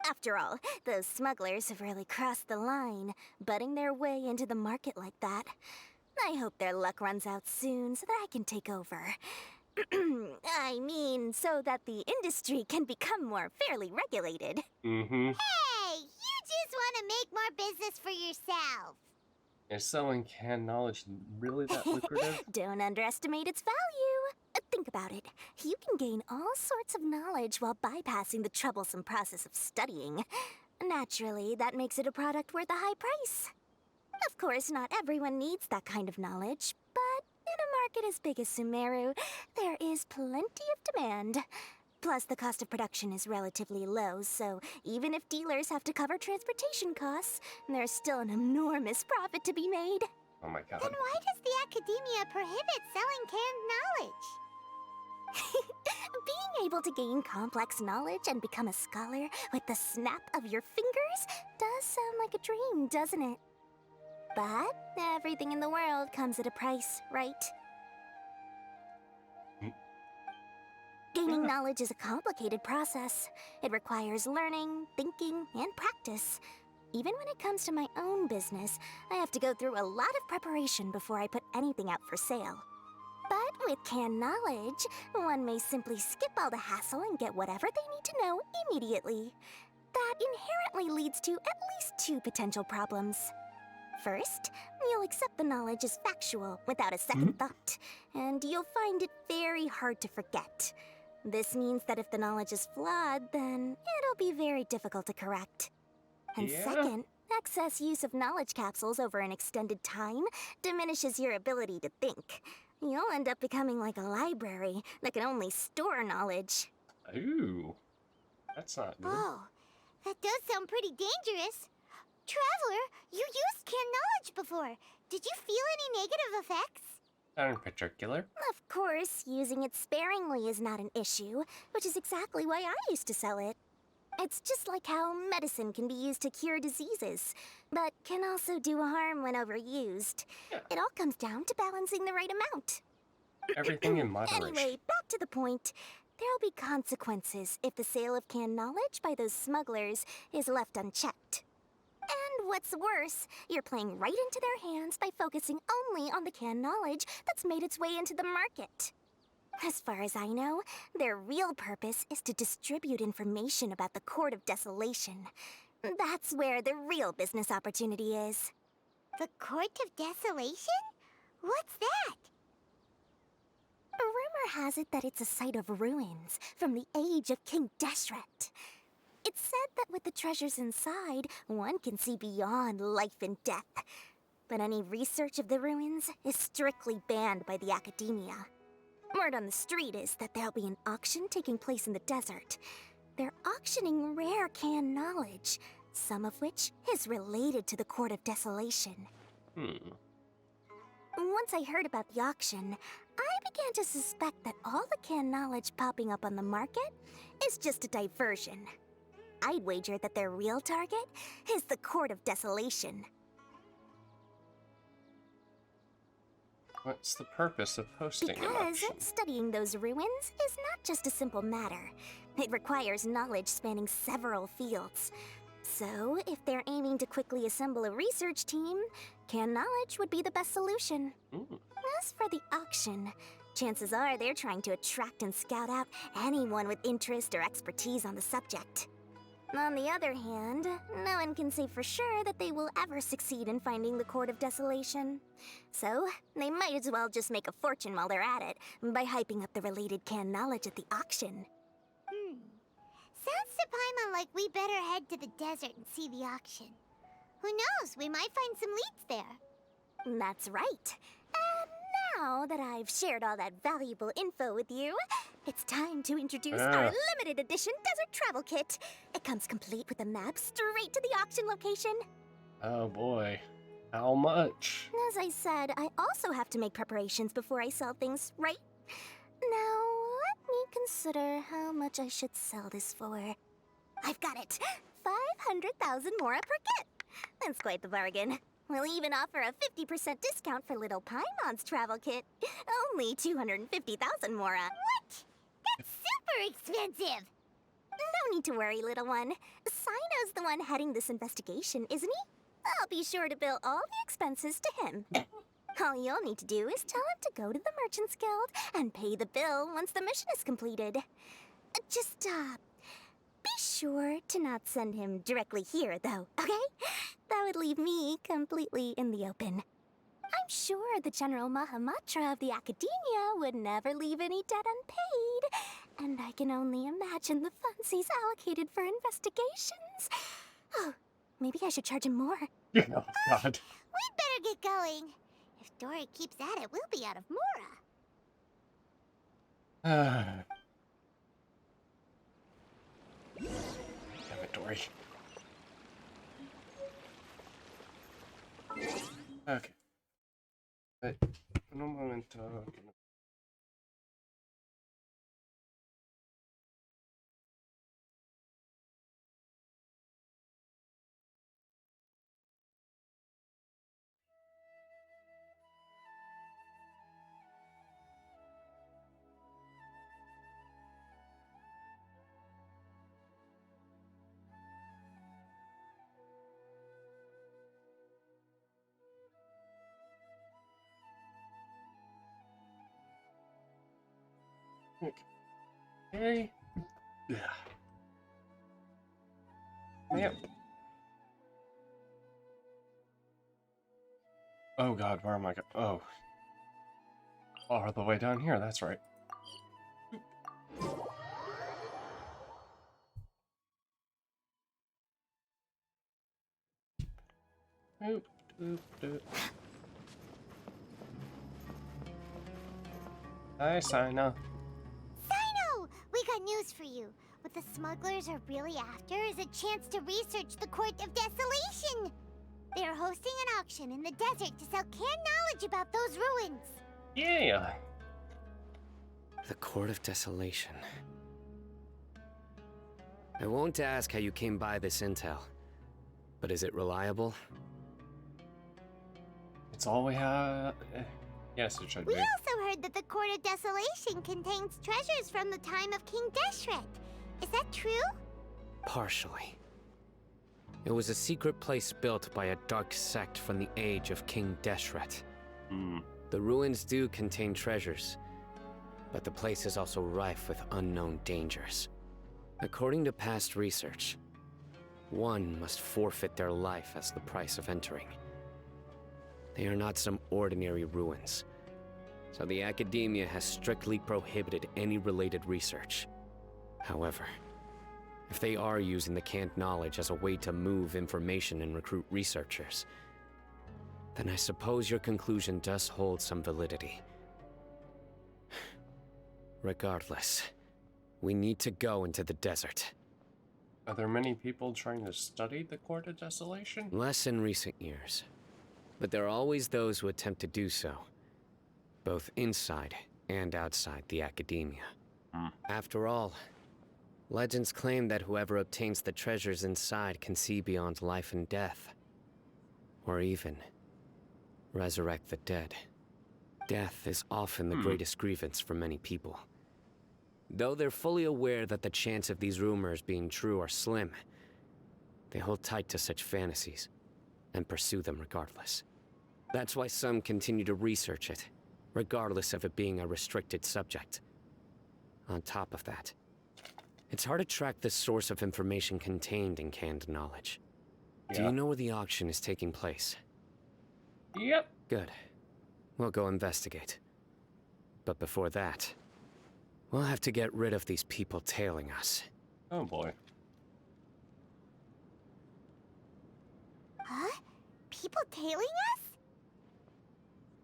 After all, those smugglers have really crossed the line, butting their way into the market like that. I hope their luck runs out soon so that I can take over. I mean, so that the industry can become more fairly regulated. Mm-hmm. Hey, you just want to make more business for yourself. Is selling canned knowledge really that lucrative? Don't underestimate its value. Think about it. You can gain all sorts of knowledge while bypassing the troublesome process of studying. Naturally, that makes it a product worth a high price. Of course, not everyone needs that kind of knowledge, but in a market as big as Sumeru, there is plenty of demand. Plus, the cost of production is relatively low, so even if dealers have to cover transportation costs, there's still an enormous profit to be made. Oh my god. Then why does the academia prohibit selling canned knowledge? Being able to gain complex knowledge and become a scholar with the snap of your fingers does sound like a dream, doesn't it? But everything in the world comes at a price, right? Gaining knowledge is a complicated process. It requires learning, thinking, and practice. Even when it comes to my own business, I have to go through a lot of preparation before I put anything out for sale. But with canned knowledge, one may simply skip all the hassle and get whatever they need to know immediately. That inherently leads to at least two potential problems. First, you'll accept the knowledge as factual without a second thought, and you'll find it very hard to forget. This means that if the knowledge is flawed, then it'll be very difficult to correct. And second, excess use of knowledge capsules over an extended time diminishes your ability to think. You'll end up becoming like a library that can only store knowledge. Ooh. That's not good. Oh, that does sound pretty dangerous. Traveler, you used canned knowledge before. Did you feel any negative effects? Not in particular. Of course, using it sparingly is not an issue, which is exactly why I used to sell it. It's just like how medicine can be used to cure diseases, but can also do harm when overused. It all comes down to balancing the right amount. Everything in moderation. Anyway, back to the point. There'll be consequences if the sale of canned knowledge by those smugglers is left unchecked. And what's worse, you're playing right into their hands by focusing only on the canned knowledge that's made its way into the market. As far as I know, their real purpose is to distribute information about the Court of Desolation. That's where the real business opportunity is. The Court of Desolation? What's that? Rumor has it that it's a site of ruins from the age of King Deshret. It's said that with the treasures inside, one can see beyond life and death. But any research of the ruins is strictly banned by the academia. Word on the street is that there'll be an auction taking place in the desert. They're auctioning rare canned knowledge, some of which is related to the Court of Desolation. Once I heard about the auction, I began to suspect that all the canned knowledge popping up on the market is just a diversion. I'd wager that their real target is the Court of Desolation. What's the purpose of hosting an Because auction? studying those ruins is not just a simple matter. It requires knowledge spanning several fields. So, if they're aiming to quickly assemble a research team, canned knowledge would be the best solution. As for the auction, chances are they're trying to attract and scout out anyone with interest or expertise on the subject. On the other hand, no one can say for sure that they will ever succeed in finding the Court of Desolation. So, they might as well just make a fortune while they're at it by hyping up the related canned knowledge at the auction. Sounds to Paimon like we better head to the desert and see the auction. Who knows, we might find some leads there. That's right. And now that I've shared all that valuable info with you, it's time to introduce our limited edition desert travel kit. It comes complete with a map straight to the auction location. Oh boy. How much? As I said, I also have to make preparations before I sell things, right? Now, let me consider how much I should sell this for. I've got it! 500,000 mora per kit! That's quite the bargain. We'll even offer a 50% discount for little Paimon's travel kit. Only 250,000 mora. What? That's super expensive! No need to worry, little one. Sino's the one heading this investigation, isn't he? I'll be sure to bill all the expenses to him. All you'll need to do is tell him to go to the Merchants Guild and pay the bill once the mission is completed. Just, be sure to not send him directly here, though, okay? That would leave me completely in the open. I'm sure the General Mahamatra of the Academia would never leave any debt unpaid, and I can only imagine the funds he's allocated for investigations. Oh, maybe I should charge him more. Oh, God. We'd better get going. If Dory keeps at it, we'll be out of Mora. Damn it, Dory. Okay. But, un momento. Okay. Yeah. Yep. Oh God, where am I going? Oh. All the way down here, that's right. Oop, oop, oop. Hi, Sina. Sino! We got news for you. What the smugglers are really after is a chance to research the Court of Desolation. They are hosting an auction in the desert to sell canned knowledge about those ruins. Yeah. The Court of Desolation. I won't ask how you came by this intel, but is it reliable? It's all we have. Yes, it should We be. also heard that the Court of Desolation contains treasures from the time of King Deshret. Is that true? Partially. It was a secret place built by a dark sect from the age of King Deshret. The ruins do contain treasures, but the place is also rife with unknown dangers. According to past research, one must forfeit their life as the price of entering. They are not some ordinary ruins, so the Academia has strictly prohibited any related research. However, if they are using the canned knowledge as a way to move information and recruit researchers, then I suppose your conclusion does hold some validity. Regardless, we need to go into the desert. Are there many people trying to study the Court of Desolation? Less in recent years, but there are always those who attempt to do so, both inside and outside the Academia. After all, legends claim that whoever obtains the treasures inside can see beyond life and death, or even resurrect the dead. Death is often the greatest grievance for many people. Though they're fully aware that the chance of these rumors being true are slim, they hold tight to such fantasies and pursue them regardless. That's why some continue to research it, regardless of it being a restricted subject. On top of that, it's hard to track the source of information contained in canned knowledge. Do you know where the auction is taking place? Yep. Good. We'll go investigate. But before that, we'll have to get rid of these people tailing us. Oh boy. Huh? People tailing us?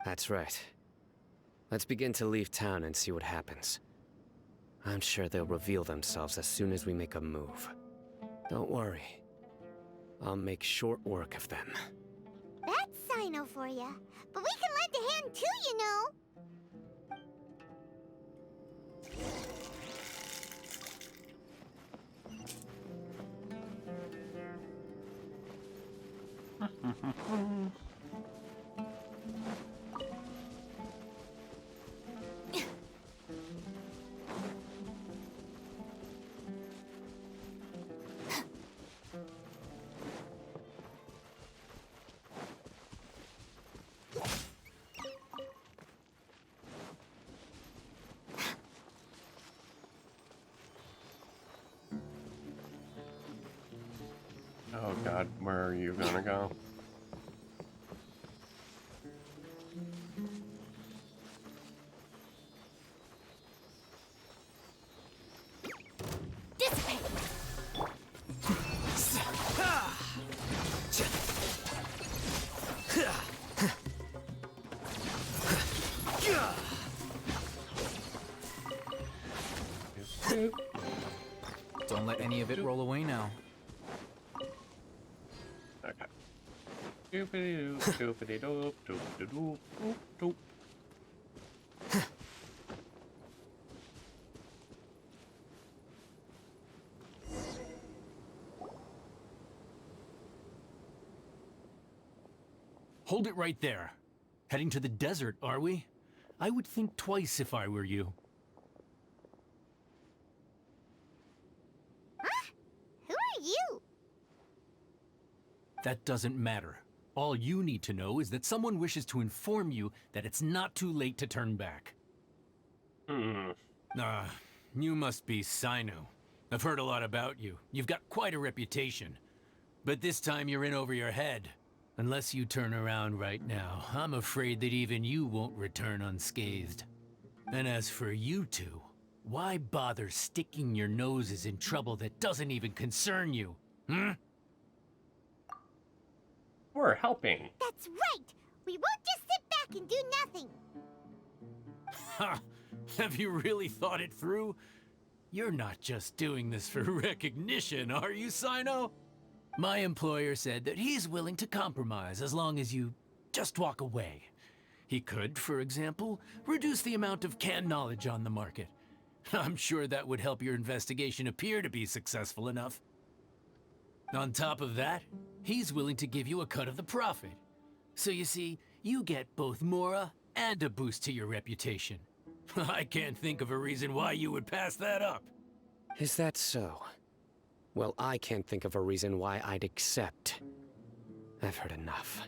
That's right. Let's begin to leave town and see what happens. I'm sure they'll reveal themselves as soon as we make a move. Don't worry. I'll make short work of them. That's Sino for ya. But we can lend a hand too, you know. Oh god, where are you gonna go? Don't let any of it roll away now. Okay. Doopity-doop, doopity-doop, doop-de-doop, doop, doop. Hold it right there. Heading to the desert, are we? I would think twice if I were you. Who are you? That doesn't matter. All you need to know is that someone wishes to inform you that it's not too late to turn back. You must be Sino. I've heard a lot about you. You've got quite a reputation. But this time you're in over your head. Unless you turn around right now, I'm afraid that even you won't return unscathed. And as for you two, why bother sticking your noses in trouble that doesn't even concern you? We're helping. That's right. We won't just sit back and do nothing. Ha! Have you really thought it through? You're not just doing this for recognition, are you, Sino? My employer said that he's willing to compromise as long as you just walk away. He could, for example, reduce the amount of canned knowledge on the market. I'm sure that would help your investigation appear to be successful enough. On top of that, he's willing to give you a cut of the profit. So you see, you get both Mora and a boost to your reputation. I can't think of a reason why you would pass that up. Is that so? Well, I can't think of a reason why I'd accept. I've heard enough.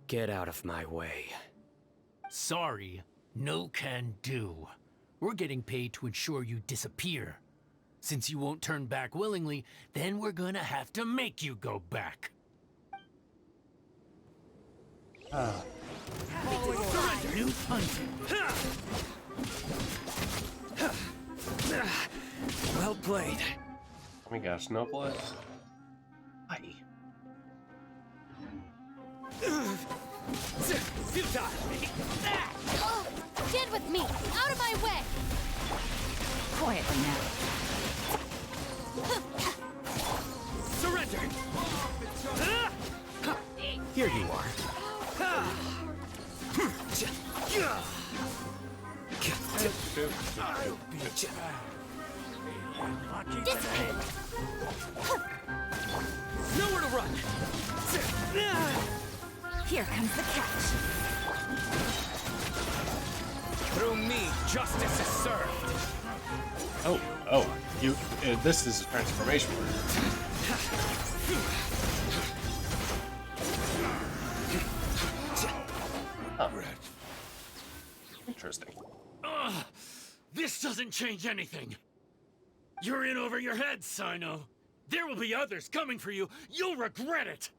Get out of my way. Sorry, no can do. We're getting paid to ensure you disappear. Since you won't turn back willingly, then we're gonna have to make you go back. Surrender, new hunter. Well played. Oh my gosh, no blood. Hi. Futile! Oh, get with me! Out of my way! Quietly now. Surrender! Here you are. Dissipate! Nowhere to run! Here comes the catch. Through me, justice is served! Oh, you. This is a transformation. Huh. Interesting. This doesn't change anything. You're in over your head, Sino. There will be others coming for you. You'll regret it.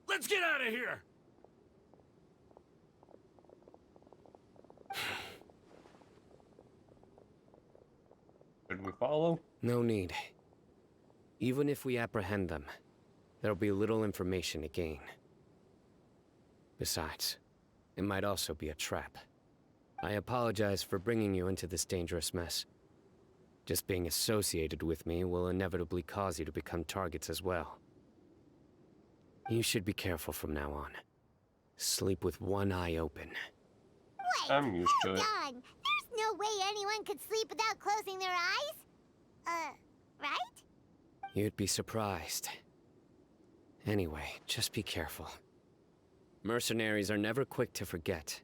Let's get out of here! Should we follow? No need. Even if we apprehend them, there'll be little information to gain. Besides, it might also be a trap. I apologize for bringing you into this dangerous mess. Just being associated with me will inevitably cause you to become targets as well. You should be careful from now on. Sleep with one eye open. Wait, I'm used to it. hold on. There's no way anyone could sleep without closing their eyes. Right? You'd be surprised. Anyway, just be careful. Mercenaries are never quick to forget.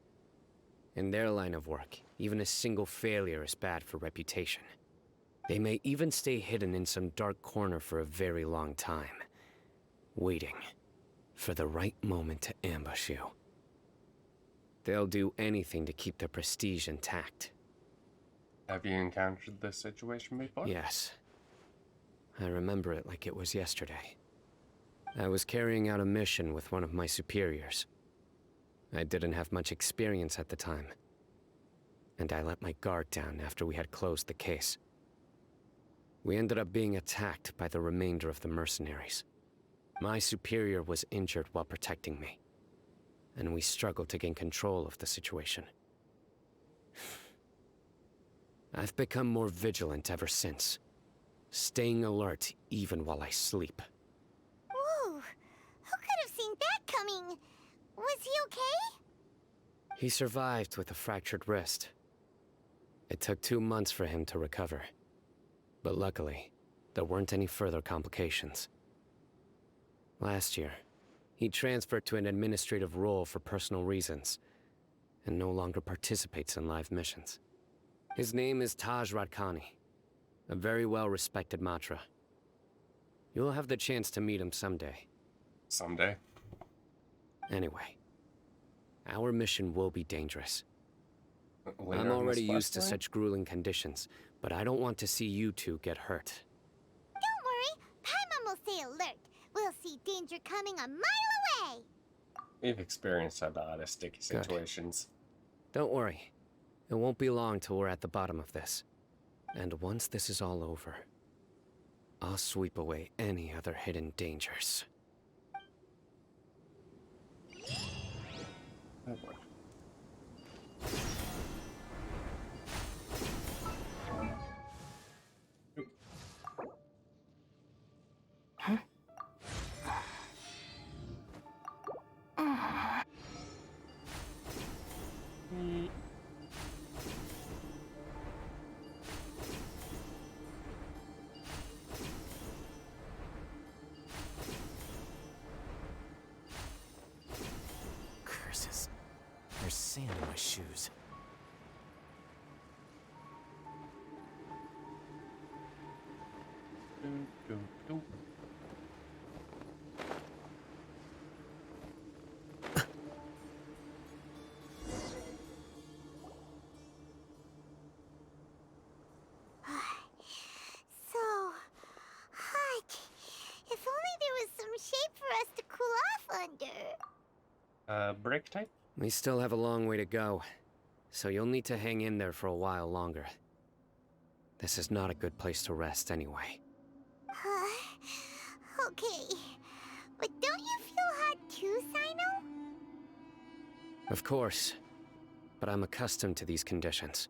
In their line of work, even a single failure is bad for reputation. They may even stay hidden in some dark corner for a very long time, waiting for the right moment to ambush you. They'll do anything to keep their prestige intact. Have you encountered this situation before? Yes. I remember it like it was yesterday. I was carrying out a mission with one of my superiors. I didn't have much experience at the time, and I let my guard down after we had closed the case. We ended up being attacked by the remainder of the mercenaries. My superior was injured while protecting me, and we struggled to gain control of the situation. I've become more vigilant ever since, staying alert even while I sleep. Whoa! Who could have seen that coming? Was he okay? He survived with a fractured wrist. It took 2 months for him to recover. But luckily, there weren't any further complications. Last year, he transferred to an administrative role for personal reasons, and no longer participates in live missions. His name is Taj Radkani, a very well-respected Matra. You'll have the chance to meet him someday. Someday? Anyway, our mission will be dangerous. Later I'm in already this used to quest line? such grueling conditions, but I don't want to see you two get hurt. Don't worry, Paimon will stay alert. We'll see danger coming a mile away. We've experienced a lot of sticky Good. situations. Don't worry. It won't be long till we're at the bottom of this. And once this is all over, I'll sweep away any other hidden dangers. Oh boy. There's sand in my shoes. So hot. If only there was some shade for us to cool off under. Break type? We still have a long way to go, so you'll need to hang in there for a while longer. This is not a good place to rest anyway. Okay. But don't you feel hot too, Sino? Of course, but I'm accustomed to these conditions.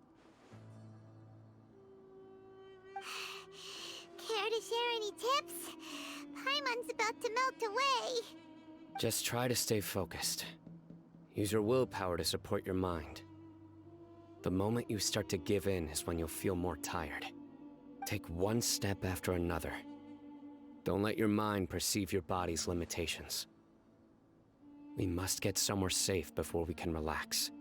Care to share any tips? Paimon's about to melt away. Just try to stay focused. Use your willpower to support your mind. The moment you start to give in is when you'll feel more tired. Take one step after another. Don't let your mind perceive your body's limitations. We must get somewhere safe before we can relax.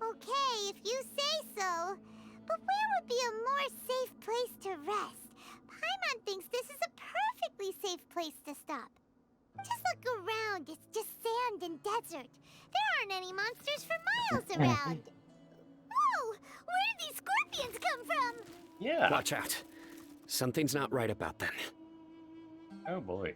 Okay, if you say so. But where would be a more safe place to rest? Paimon thinks this is a perfectly safe place to stop. Just look around, it's just sand and desert. There aren't any monsters for miles around. Whoa! Where did these scorpions come from? Yeah. Watch out. Something's not right about them. Oh boy.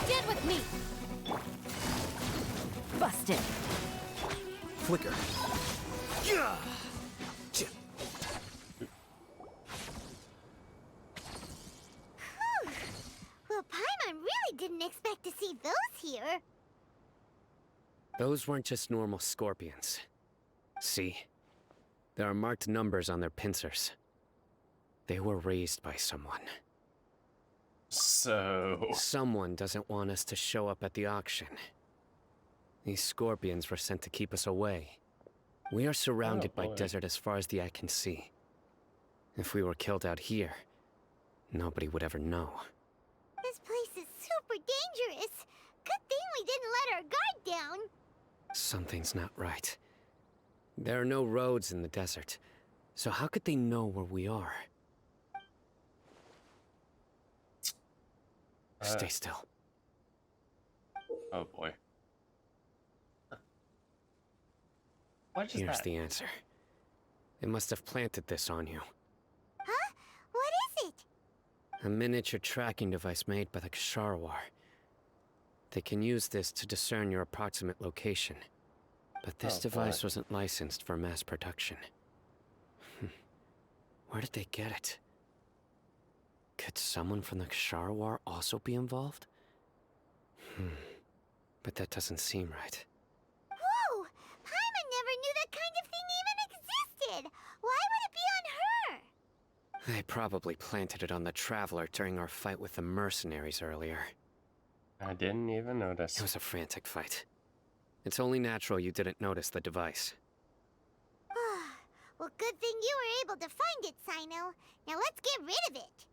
Stand with me! Busted! Flicker. Well, Paimon really didn't expect to see those here. Those weren't just normal scorpions. See? There are marked numbers on their pincers. They were raised by someone. So... Someone doesn't want us to show up at the auction. These scorpions were sent to keep us away. We are surrounded by desert as far as the eye can see. If we were killed out here, nobody would ever know. This place is super dangerous. Good thing we didn't let our guard down. Something's not right. There are no roads in the desert, so how could they know where we are? Stay still. Oh boy. What is Here's that? the answer. It must have planted this on you. Huh? What is it? A miniature tracking device made by the Kshahrwar. They can use this to discern your approximate location. But this device wasn't licensed for mass production. Where did they get it? Could someone from the Kshahrwar also be involved? But that doesn't seem right. Whoa! Paimon never knew that kind of thing even existed! Why would it be on her? They probably planted it on the Traveler during our fight with the mercenaries earlier. I didn't even notice. It was a frantic fight. It's only natural you didn't notice the device. Well, good thing you were able to find it, Sino. Now let's get rid of it.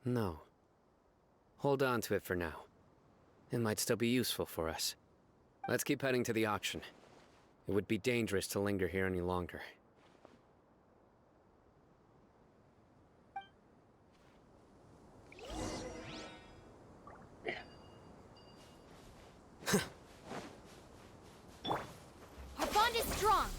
No. Hold on to it for now. It might still be useful for us. Let's keep heading to the auction. It would be dangerous to linger here any longer. Our bond is strong!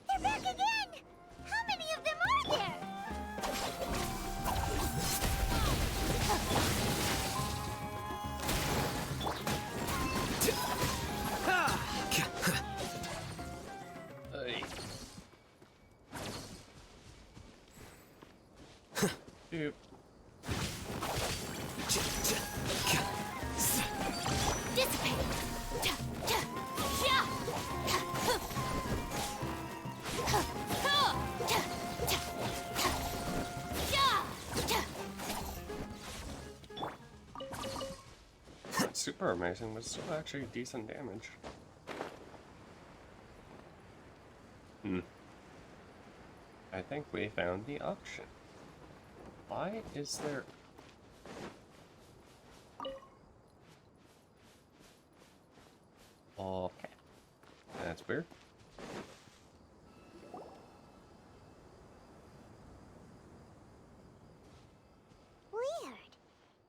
They're back again! How many of them Doop. Dissipate! Super amazing, but still actually decent damage. I think we found the auction. Why is there... Okay. That's weird. Weird.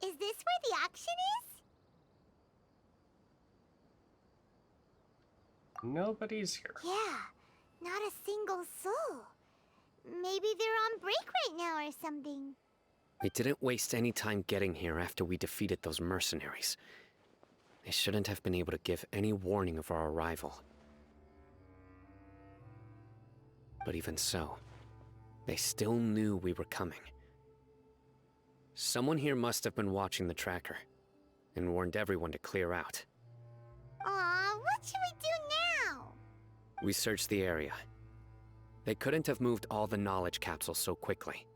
Is this where the auction is? Nobody's here. Yeah, not a single soul. Maybe they're on break right now or something. We didn't waste any time getting here after we defeated those mercenaries. They shouldn't have been able to give any warning of our arrival. But even so, they still knew we were coming. Someone here must have been watching the tracker and warned everyone to clear out. Aw, what should we do now? We searched the area. They couldn't have moved all the knowledge capsules so quickly.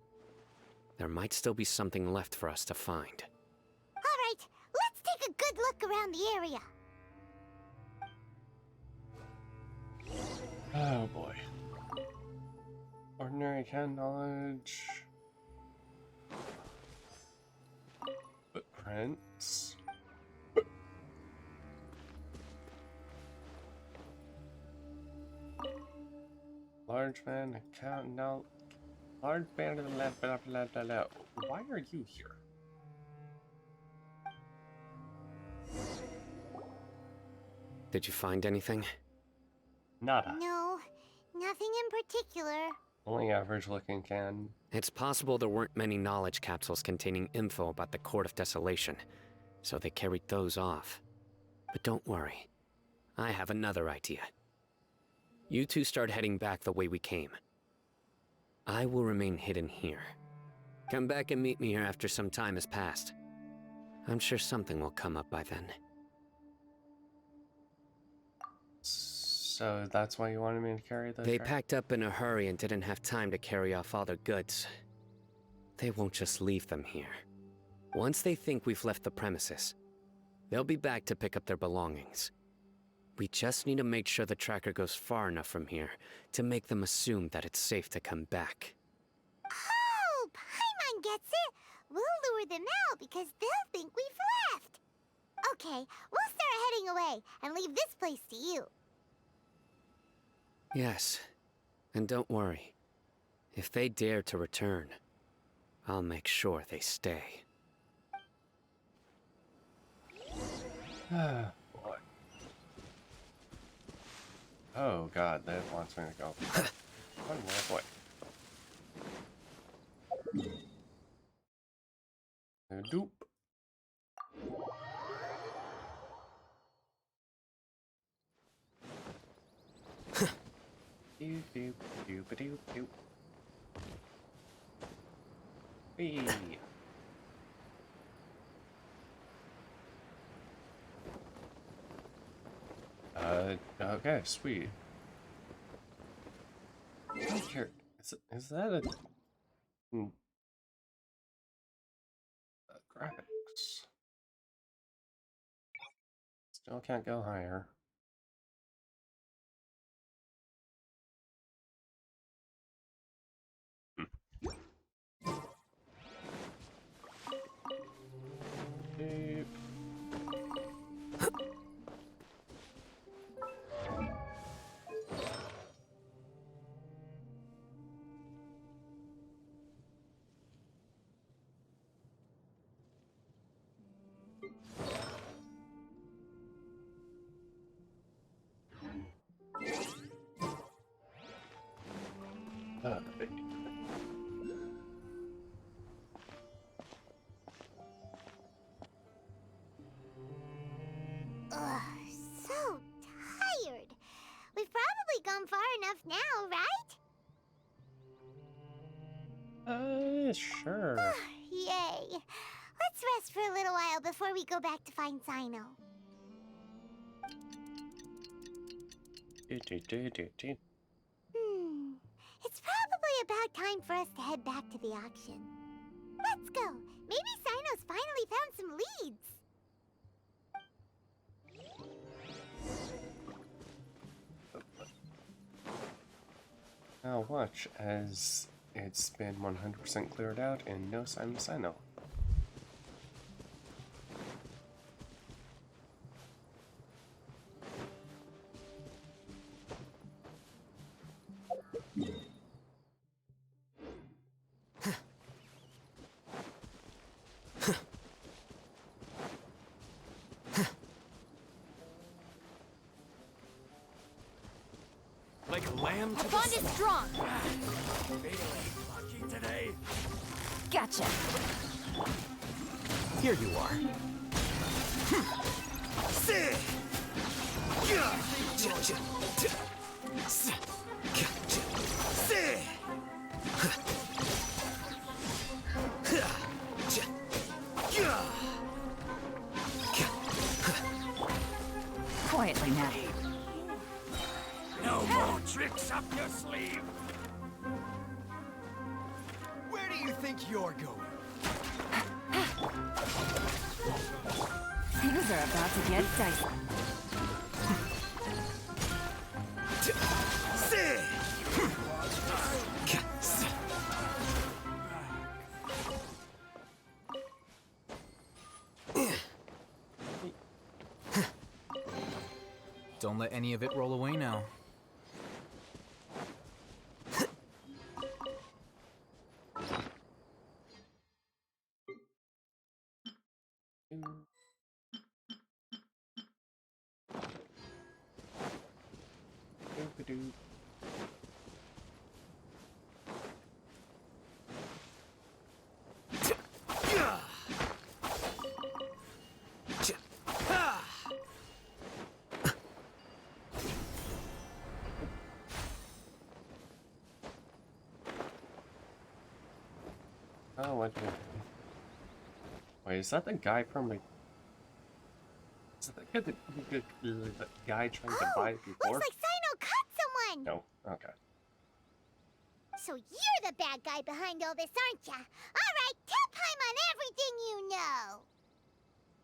There might still be something left for us to find. Alright, let's take a good look around the area. Oh boy. Ordinary can knowledge. Footprints. Large man, account now. Large band of the left, blah, blah, blah, blah. Why are you here? Did you find anything? Nada. No, nothing in particular. Only average looking can. It's possible there weren't many knowledge capsules containing info about the Court of Desolation, so they carried those off. But don't worry. I have another idea. You two start heading back the way we came. I will remain hidden here. Come back and meet me here after some time has passed. I'm sure something will come up by then. So that's why you wanted me to carry the They track? packed up in a hurry and didn't have time to carry off all their goods. They won't just leave them here. Once they think we've left the premises, they'll be back to pick up their belongings. We just need to make sure the tracker goes far enough from here to make them assume that it's safe to come back. Oh, Paimon gets it. We'll lure them out because they'll think we've left. Okay, we'll start heading away and leave this place to you. Yes, and don't worry. If they dare to return, I'll make sure they stay. Ah, boy. Oh god, that wants me to go. One more way. Doop. Doop doop doop doop doop. Wee. Okay, sweet. I don't care. Is that a graphics? Still can't go higher. Doop. Ugh, so tired. We've probably gone far enough now, right? Yeah, sure. Yay. Let's rest for a little while before we go back to find Sino. It's probably about time for us to head back to the auction. Let's go. Maybe Sino's finally found some leads. Now watch as it's been 100% cleared out and no sign of Sino. Like a lamb to The bond is strong. lucky today. Gotcha. Here you are. Quietly now. No more tricks up your sleeve. Where do you think you're going? Things are about to get dicey. Don't let any of it roll away now. Oh, what the... Wait, is that the guy from the... Is that the guy trying to buy it before? Looks like Sino caught someone! No, okay. So you're the bad guy behind all this, aren't ya? Alright, tell Paimon everything you know!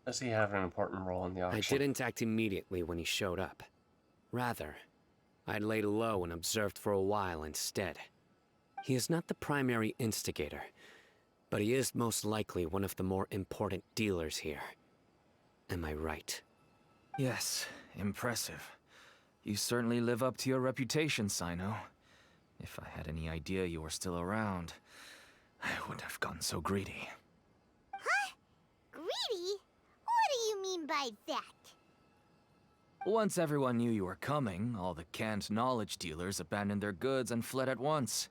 Does he have an important role in the I auction? didn't act immediately when he showed up. Rather, I'd laid low and observed for a while instead. He is not the primary instigator, but he is most likely one of the more important dealers here. Am I right? Yes, impressive. You certainly live up to your reputation, Sino. If I had any idea you were still around, I wouldn't have gotten so greedy. Huh? Greedy? What do you mean by that? Once everyone knew you were coming, all the canned knowledge dealers abandoned their goods and fled at once.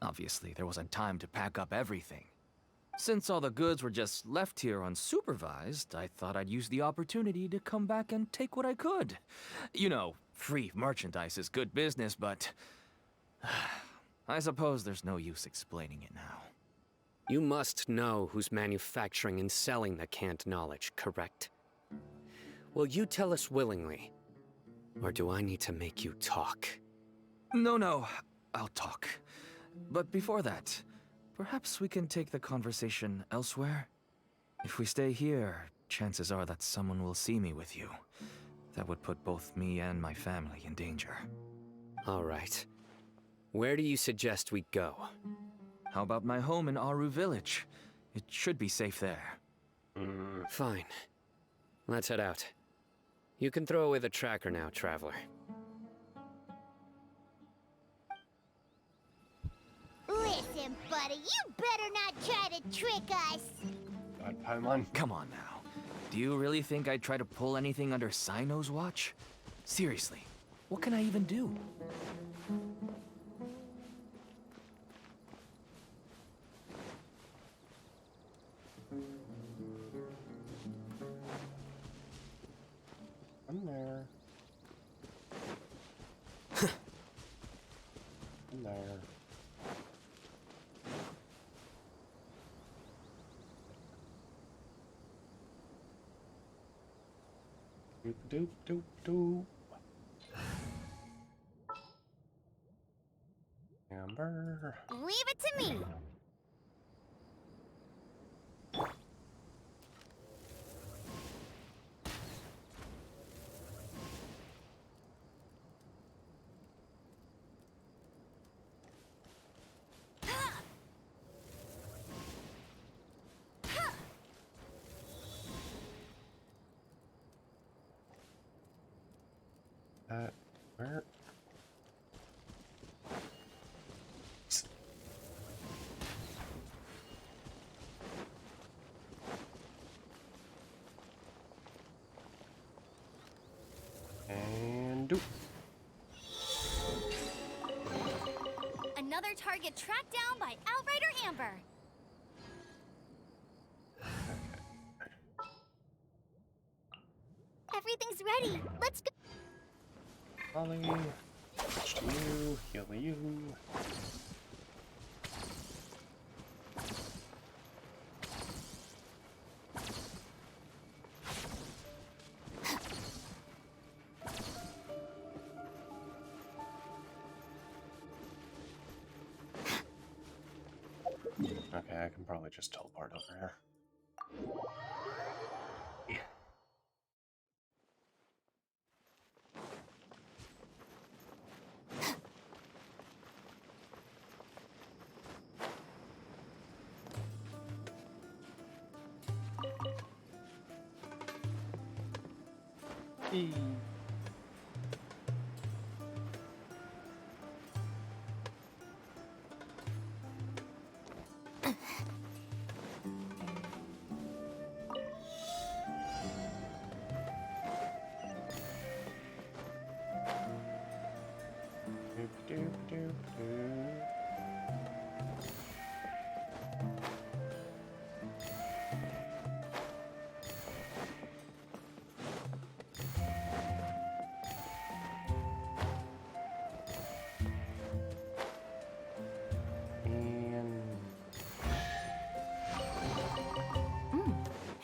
Obviously, there wasn't time to pack up everything. Since all the goods were just left here unsupervised, I thought I'd use the opportunity to come back and take what I could. You know, free merchandise is good business, but... I suppose there's no use explaining it now. You must know who's manufacturing and selling the canned knowledge, correct? Will you tell us willingly? Or do I need to make you talk? No, I'll talk. But before that, perhaps we can take the conversation elsewhere? If we stay here, chances are that someone will see me with you. That would put both me and my family in danger. All right. Where do you suggest we go? How about my home in Aru Village? It should be safe there. Fine. Let's head out. You can throw away the tracker now, Traveler. Listen, buddy, you better not try to trick us! God, Paimon. Come on now. Do you really think I'd try to pull anything under Sino's watch? Seriously, what can I even do? I'm there. I'm there. Doop doop doop doop. Amber. Leave it to me. Where? And doop. Another target tracked down by Outrider Amber. Everything's ready. Let's go. Holly, switch to you, heal you. Okay, I can probably just teleport over here.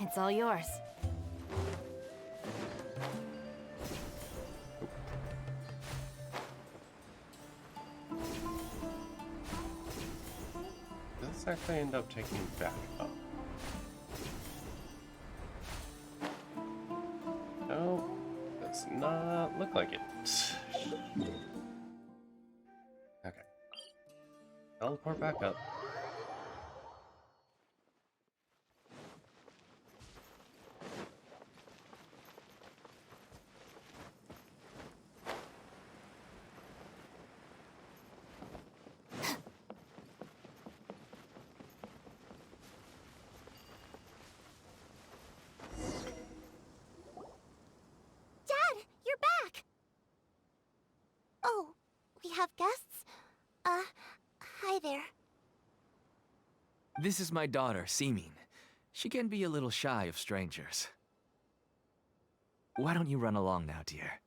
It's all yours. Does this actually end up taking me back up? No, does not look like it. Okay. Teleport back up. Dad, you're back. Oh, we have guests? Hi there. This is my daughter, Seeming. She can be a little shy of strangers. Why don't you run along now, dear?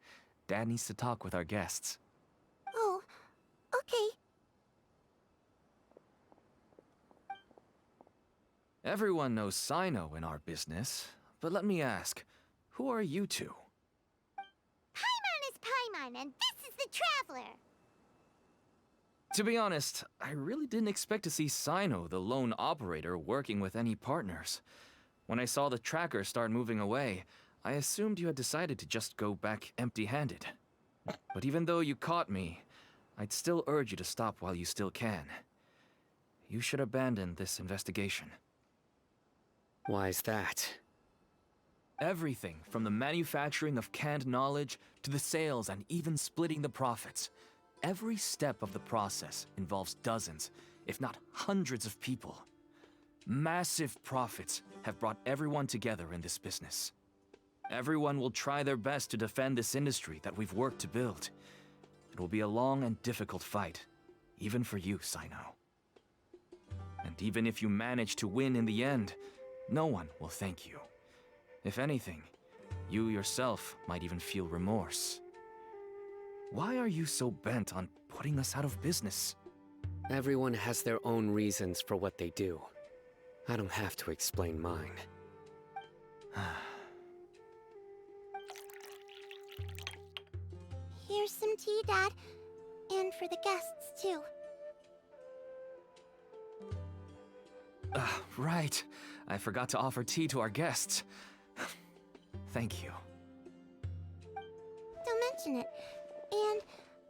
Dad needs to talk with our guests. Oh, okay. Everyone knows Sino in our business, but let me ask, who are you two? Paimon is Paimon, and this is the Traveler. To be honest, I really didn't expect to see Sino, the lone operator, working with any partners. When I saw the tracker start moving away, I assumed you had decided to just go back empty-handed. But even though you caught me, I'd still urge you to stop while you still can. You should abandon this investigation. Why's that? Everything from the manufacturing of canned knowledge to the sales and even splitting the profits. Every step of the process involves dozens, if not hundreds of people. Massive profits have brought everyone together in this business. Everyone will try their best to defend this industry that we've worked to build. It will be a long and difficult fight, even for you, Sino. And even if you manage to win in the end, no one will thank you. If anything, you yourself might even feel remorse. Why are you so bent on putting us out of business? Everyone has their own reasons for what they do. I don't have to explain mine. Here's some tea, Dad. And for the guests, too. Right. I forgot to offer tea to our guests. Thank you. Don't mention it. And,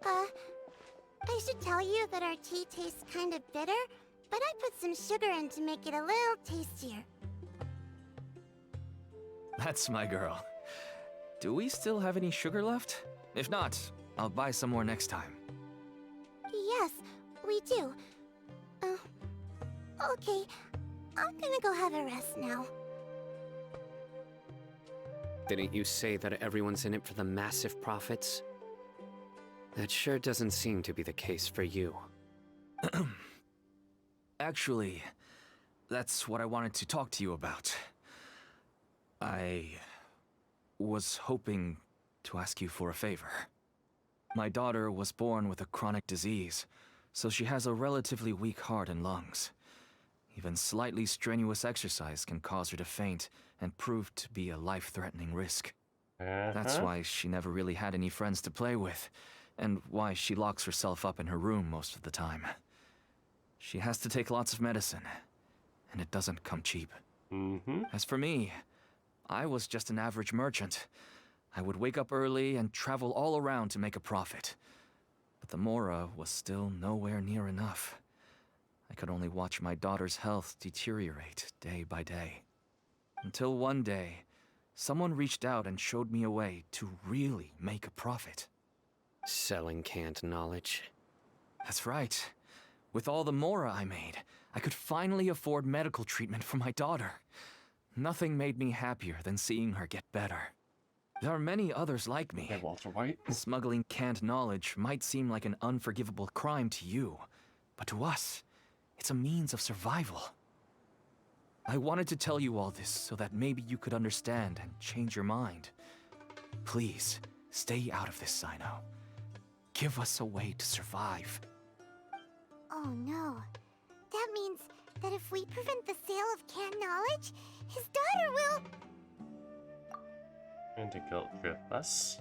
I should tell you that our tea tastes kind of bitter, but I put some sugar in to make it a little tastier. That's my girl. Do we still have any sugar left? If not, I'll buy some more next time. Yes, we do. Okay. I'm gonna go have a rest now. Didn't you say that everyone's in it for the massive profits? That sure doesn't seem to be the case for you. Actually, that's what I wanted to talk to you about. I was hoping to ask you for a favor. My daughter was born with a chronic disease, so she has a relatively weak heart and lungs. Even slightly strenuous exercise can cause her to faint and prove to be a life-threatening risk. That's why she never really had any friends to play with, and why she locks herself up in her room most of the time. She has to take lots of medicine, and it doesn't come cheap. As for me, I was just an average merchant. I would wake up early and travel all around to make a profit. But the Mora was still nowhere near enough. I could only watch my daughter's health deteriorate day by day. Until one day, someone reached out and showed me a way to really make a profit. Selling canned knowledge? That's right. With all the Mora I made, I could finally afford medical treatment for my daughter. Nothing made me happier than seeing her get better. There are many others like me. Hey, Walter White. Smuggling canned knowledge might seem like an unforgivable crime to you, but to us, it's a means of survival. I wanted to tell you all this so that maybe you could understand and change your mind. Please, stay out of this, Sino. Give us a way to survive. Oh no. That means that if we prevent the sale of canned knowledge, his daughter will... Trying to guilt trip us.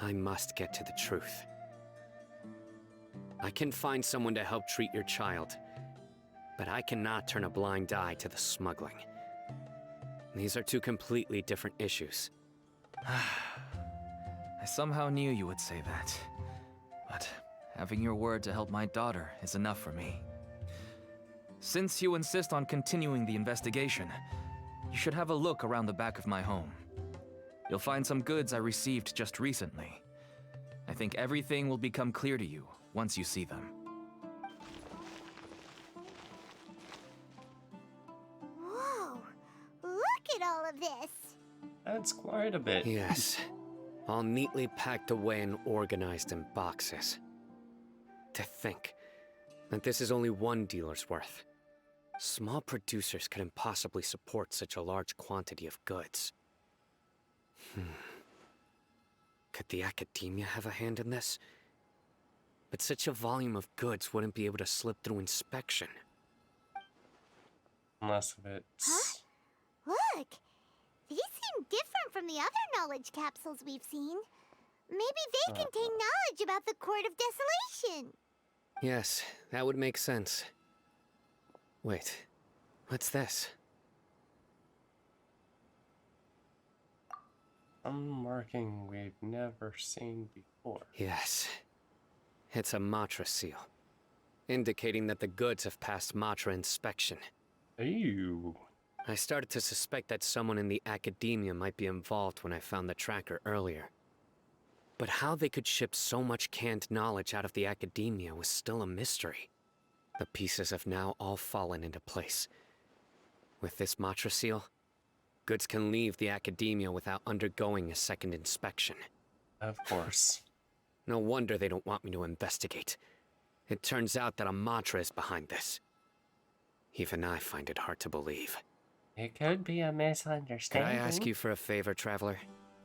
I must get to the truth. I can find someone to help treat your child, but I cannot turn a blind eye to the smuggling. These are two completely different issues. I somehow knew you would say that. But having your word to help my daughter is enough for me. Since you insist on continuing the investigation, you should have a look around the back of my home. You'll find some goods I received just recently. I think everything will become clear to you once you see them. Whoa! Look at all of this! That's quite a bit. Yes. All neatly packed away and organized in boxes. To think that this is only one dealer's worth. Small producers couldn't possibly support such a large quantity of goods. Could the Academia have a hand in this? But such a volume of goods wouldn't be able to slip through inspection. Unless of it's... Huh? Look! These seem different from the other knowledge capsules we've seen. Maybe they contain knowledge about the Court of Desolation. Yes, that would make sense. Wait, what's this? Some marking we've never seen before. Yes. It's a Matra seal, indicating that the goods have passed Matra inspection. Ew. I started to suspect that someone in the Academia might be involved when I found the tracker earlier. But how they could ship so much canned knowledge out of the Academia was still a mystery. The pieces have now all fallen into place. With this Matra seal, goods can leave the Academia without undergoing a second inspection. Of course. No wonder they don't want me to investigate. It turns out that a Matra is behind this. Even I find it hard to believe. It could be a Could misunderstanding. I ask you for a favor, Traveler?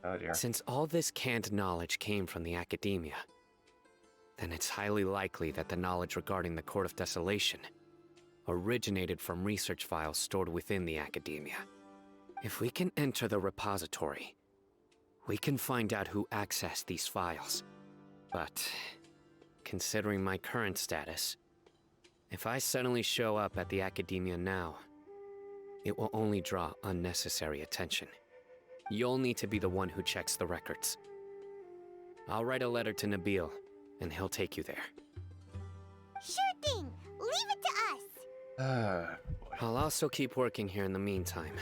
Oh dear. Since all this canned knowledge came from the Academia, then it's highly likely that the knowledge regarding the Court of Desolation originated from research files stored within the Academia. If we can enter the repository, We can find out who accessed these files. But, considering my current status, if I suddenly show up at the Academia now, it will only draw unnecessary attention. You'll need to be the one who checks the records. I'll write a letter to Nabil, and he'll take you there. Sure thing! Leave it to us! I'll also keep working here in the meantime.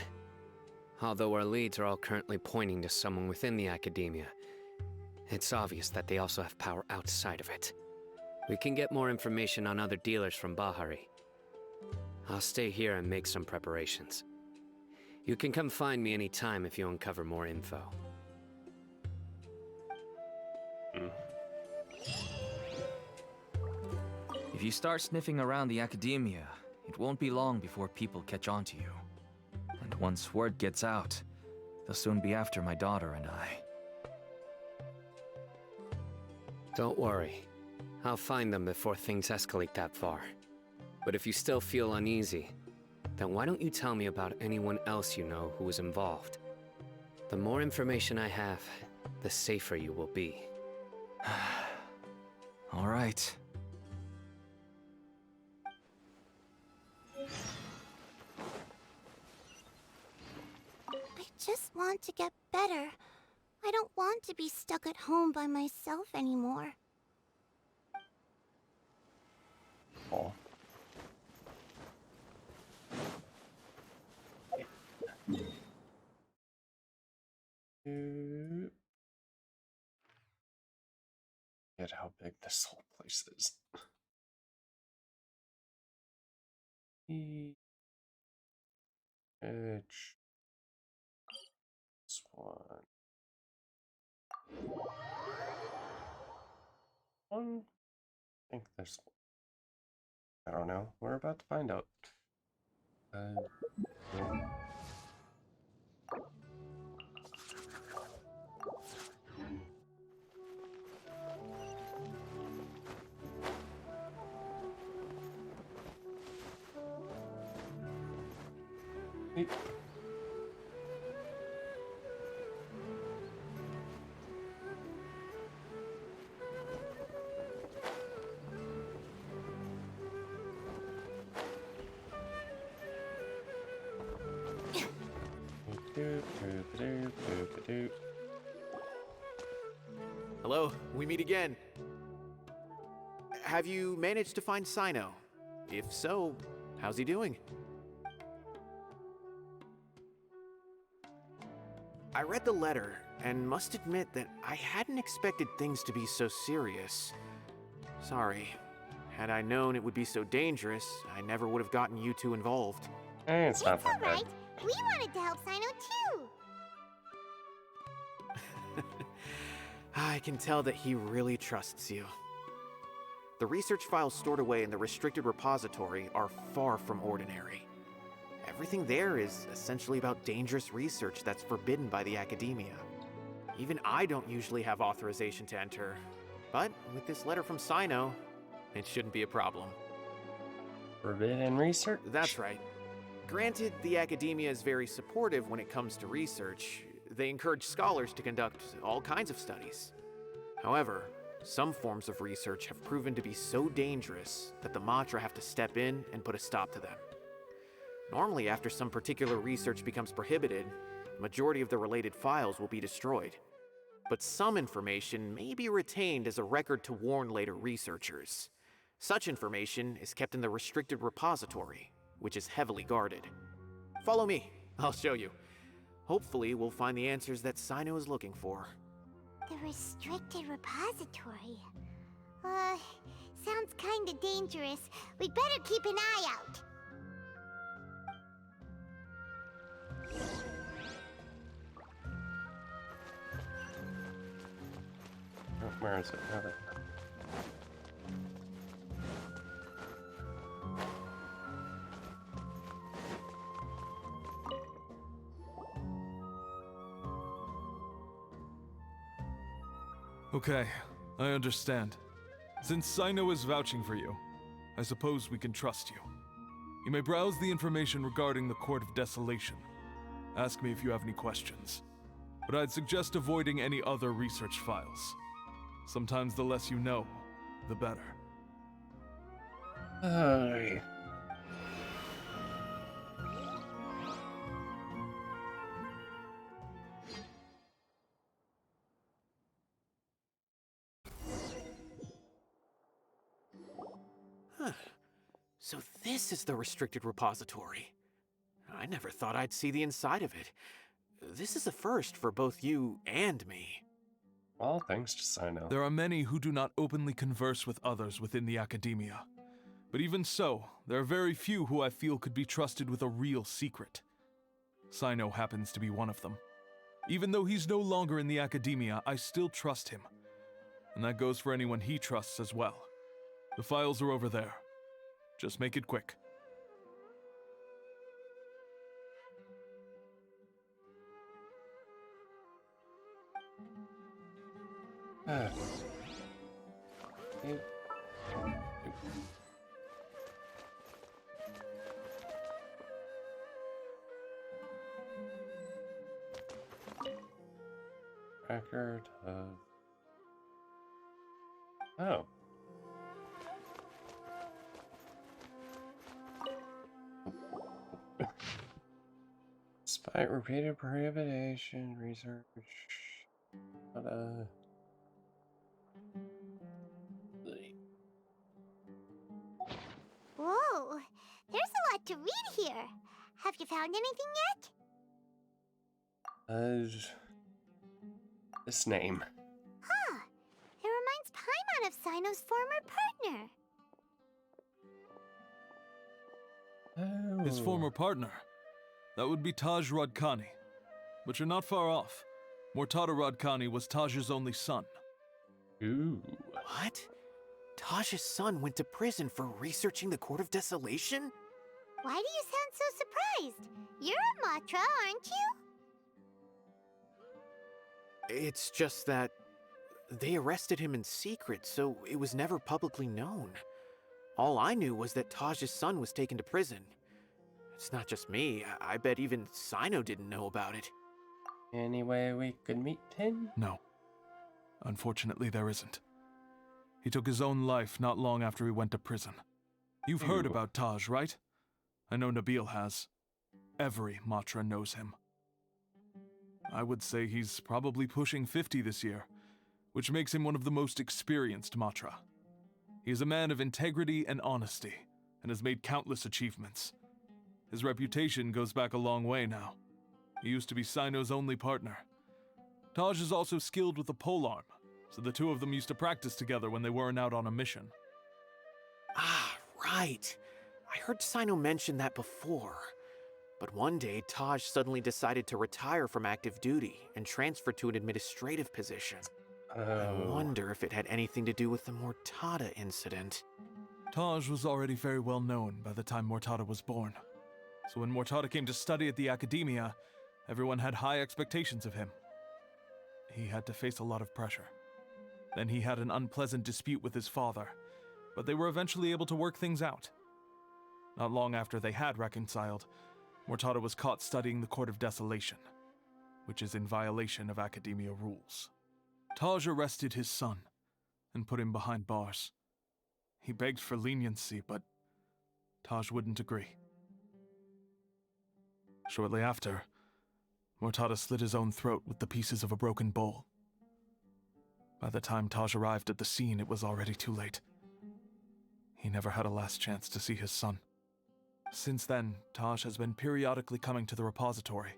Although our leads are all currently pointing to someone within the Academia, it's obvious that they also have power outside of it. We can get more information on other dealers from Bahari. I'll stay here and make some preparations. You can come find me anytime if you uncover more info. If you start sniffing around the Academia, it won't be long before people catch on to you. And once word gets out, they'll soon be after my daughter and I. Don't worry. I'll find them before things escalate that far. But if you still feel uneasy, then why don't you tell me about anyone else you know who was involved? The more information I have, the safer you will be. All right. I just want to get better. I don't want to be stuck at home by myself anymore. Oh. Get how big this whole place is. Edge. This one. I think there's. I don't know. We're about to find out. Hello, we meet again. Have you managed to find Sino? If so, how's he doing? I read the letter, and must admit that I hadn't expected things to be so serious. Sorry. Had I known it would be so dangerous, I never would have gotten you two involved. It's not that bad. Alright, we wanted to help Sino too! I can tell that he really trusts you. The research files stored away in the restricted repository are far from ordinary. Everything there is essentially about dangerous research that's forbidden by the Academia. Even I don't usually have authorization to enter, but with this letter from Sino, it shouldn't be a problem. Forbidden research? That's right. Granted, the Academia is very supportive when it comes to research. They encourage scholars to conduct all kinds of studies. However, some forms of research have proven to be so dangerous that the Matra have to step in and put a stop to them. Normally, after some particular research becomes prohibited, the majority of the related files will be destroyed. But some information may be retained as a record to warn later researchers. Such information is kept in the restricted repository, which is heavily guarded. Follow me, I'll show you. Hopefully, we'll find the answers that Sino is looking for. The restricted repository. Sounds kinda dangerous. We'd better keep an eye out. Where is it? Okay, I understand. Since Sino is vouching for you, I suppose we can trust you. You may browse the information regarding the Court of Desolation. Ask me if you have any questions. but I'd suggest avoiding any other research files. Sometimes the less you know, the better. Aye. Huh. So this is the restricted repository. I never thought I'd see the inside of it. This is a first for both you and me. Well, thanks to Sino. There are many who do not openly converse with others within the academia. But even so, there are very few who I feel could be trusted with a real secret. Sino happens to be one of them. Even though he's no longer in the academia, I still trust him. And that goes for anyone he trusts as well. The files are over there. Just make it quick. Record of... Oh. Despite repeated prohibition, research... Whoa, there's a lot to read here. Have you found anything yet? This name. Huh. It reminds Paimon of Sino's former partner. His former partner. That would be Taj Radkani. But you're not far off. Mortada Radkani was Taj's only son. Ooh. What? Taj's son went to prison for researching the Court of Desolation? Why do you sound so surprised? You're a Matra, aren't you? It's just that they arrested him in secret, so it was never publicly known. All I knew was that Taj's son was taken to prison. It's not just me. I bet even Sino didn't know about it. Any way we could meet him? No. Unfortunately, there isn't. He took his own life not long after he went to prison. You've heard about Taj, right? I know Nabil has. Every Matra knows him. I would say he's probably pushing 50 this year, which makes him one of the most experienced Matra. He is a man of integrity and honesty, and has made countless achievements. His reputation goes back a long way now. He used to be Sino's only partner. Taj is also skilled with the polearm, so the two of them used to practice together when they weren't out on a mission. Ah, right. I heard Sino mention that before. But one day, Taj suddenly decided to retire from active duty and transfer to an administrative position. I wonder if it had anything to do with the Mortada incident. Taj was already very well known by the time Mortada was born. So when Mortada came to study at the academia, everyone had high expectations of him. He had to face a lot of pressure. Then he had an unpleasant dispute with his father, but they were eventually able to work things out. Not long after they had reconciled, Mortada was caught studying the Court of Desolation, which is in violation of academia rules. Taj arrested his son and put him behind bars. He begged for leniency, but Taj wouldn't agree. Shortly after, Mortada slit his own throat with the pieces of a broken bowl. By the time Taj arrived at the scene, it was already too late. He never had a last chance to see his son. Since then, Taj has been periodically coming to the repository.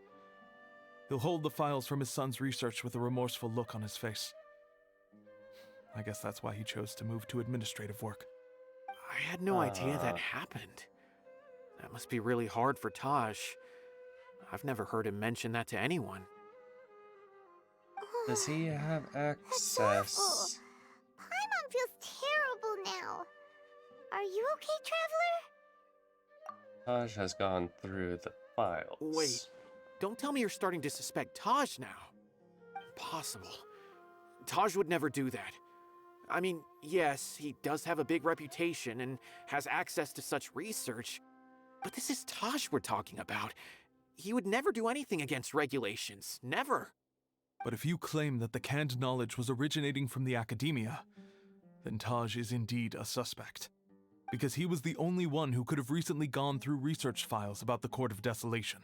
He'll hold the files from his son's research with a remorseful look on his face. I guess that's why he chose to move to administrative work. I had no idea that happened. That must be really hard for Taj. I've never heard him mention that to anyone. Does he have That's awful. access? Paimon feels terrible now. Are you okay, Traveler? Taj has gone through the files. Wait, don't tell me you're starting to suspect Taj now. Impossible. Taj would never do that. I mean, yes, he does have a big reputation and has access to such research, but this is Taj we're talking about. He would never do anything against regulations. Never. But if you claim that the canned knowledge was originating from the academia, then Taj is indeed a suspect. Because he was the only one who could have recently gone through research files about the Court of Desolation.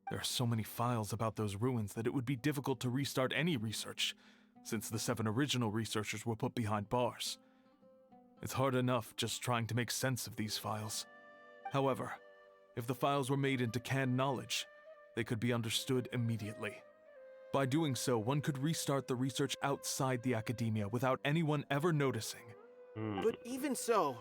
There are so many files about those ruins that it would be difficult to restart any research, since the 7 original researchers were put behind bars. It's hard enough just trying to make sense of these files. However, if the files were made into canned knowledge, they could be understood immediately. By doing so, one could restart the research outside the academia without anyone ever noticing. But even so...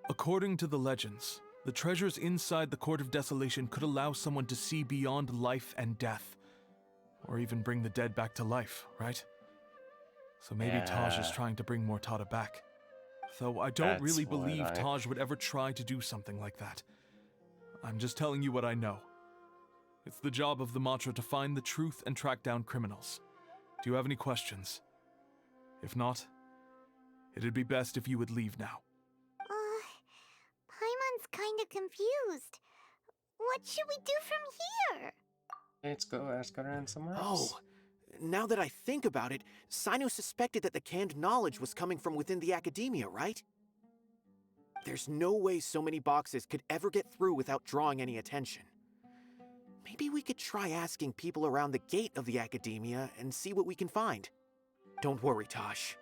According to the legends, the treasures inside the Court of Desolation could allow someone to see beyond life and death, or even bring the dead back to life, right? So maybe Taj is trying to bring Mortada back. Though I don't really believe Taj would ever try to do something like that. I'm just telling you what I know. It's the job of the Matra to find the truth and track down criminals. Do you have any questions? If not, it'd be best if you would leave now. Paimon's kinda confused. What should we do from here? Let's go ask around somewhere Oh, else. now that I think about it, Sino suspected that the canned knowledge was coming from within the academia, right? There's no way so many boxes could ever get through without drawing any attention. Maybe we could try asking people around the gate of the academia and see what we can find. Don't worry, Tosh.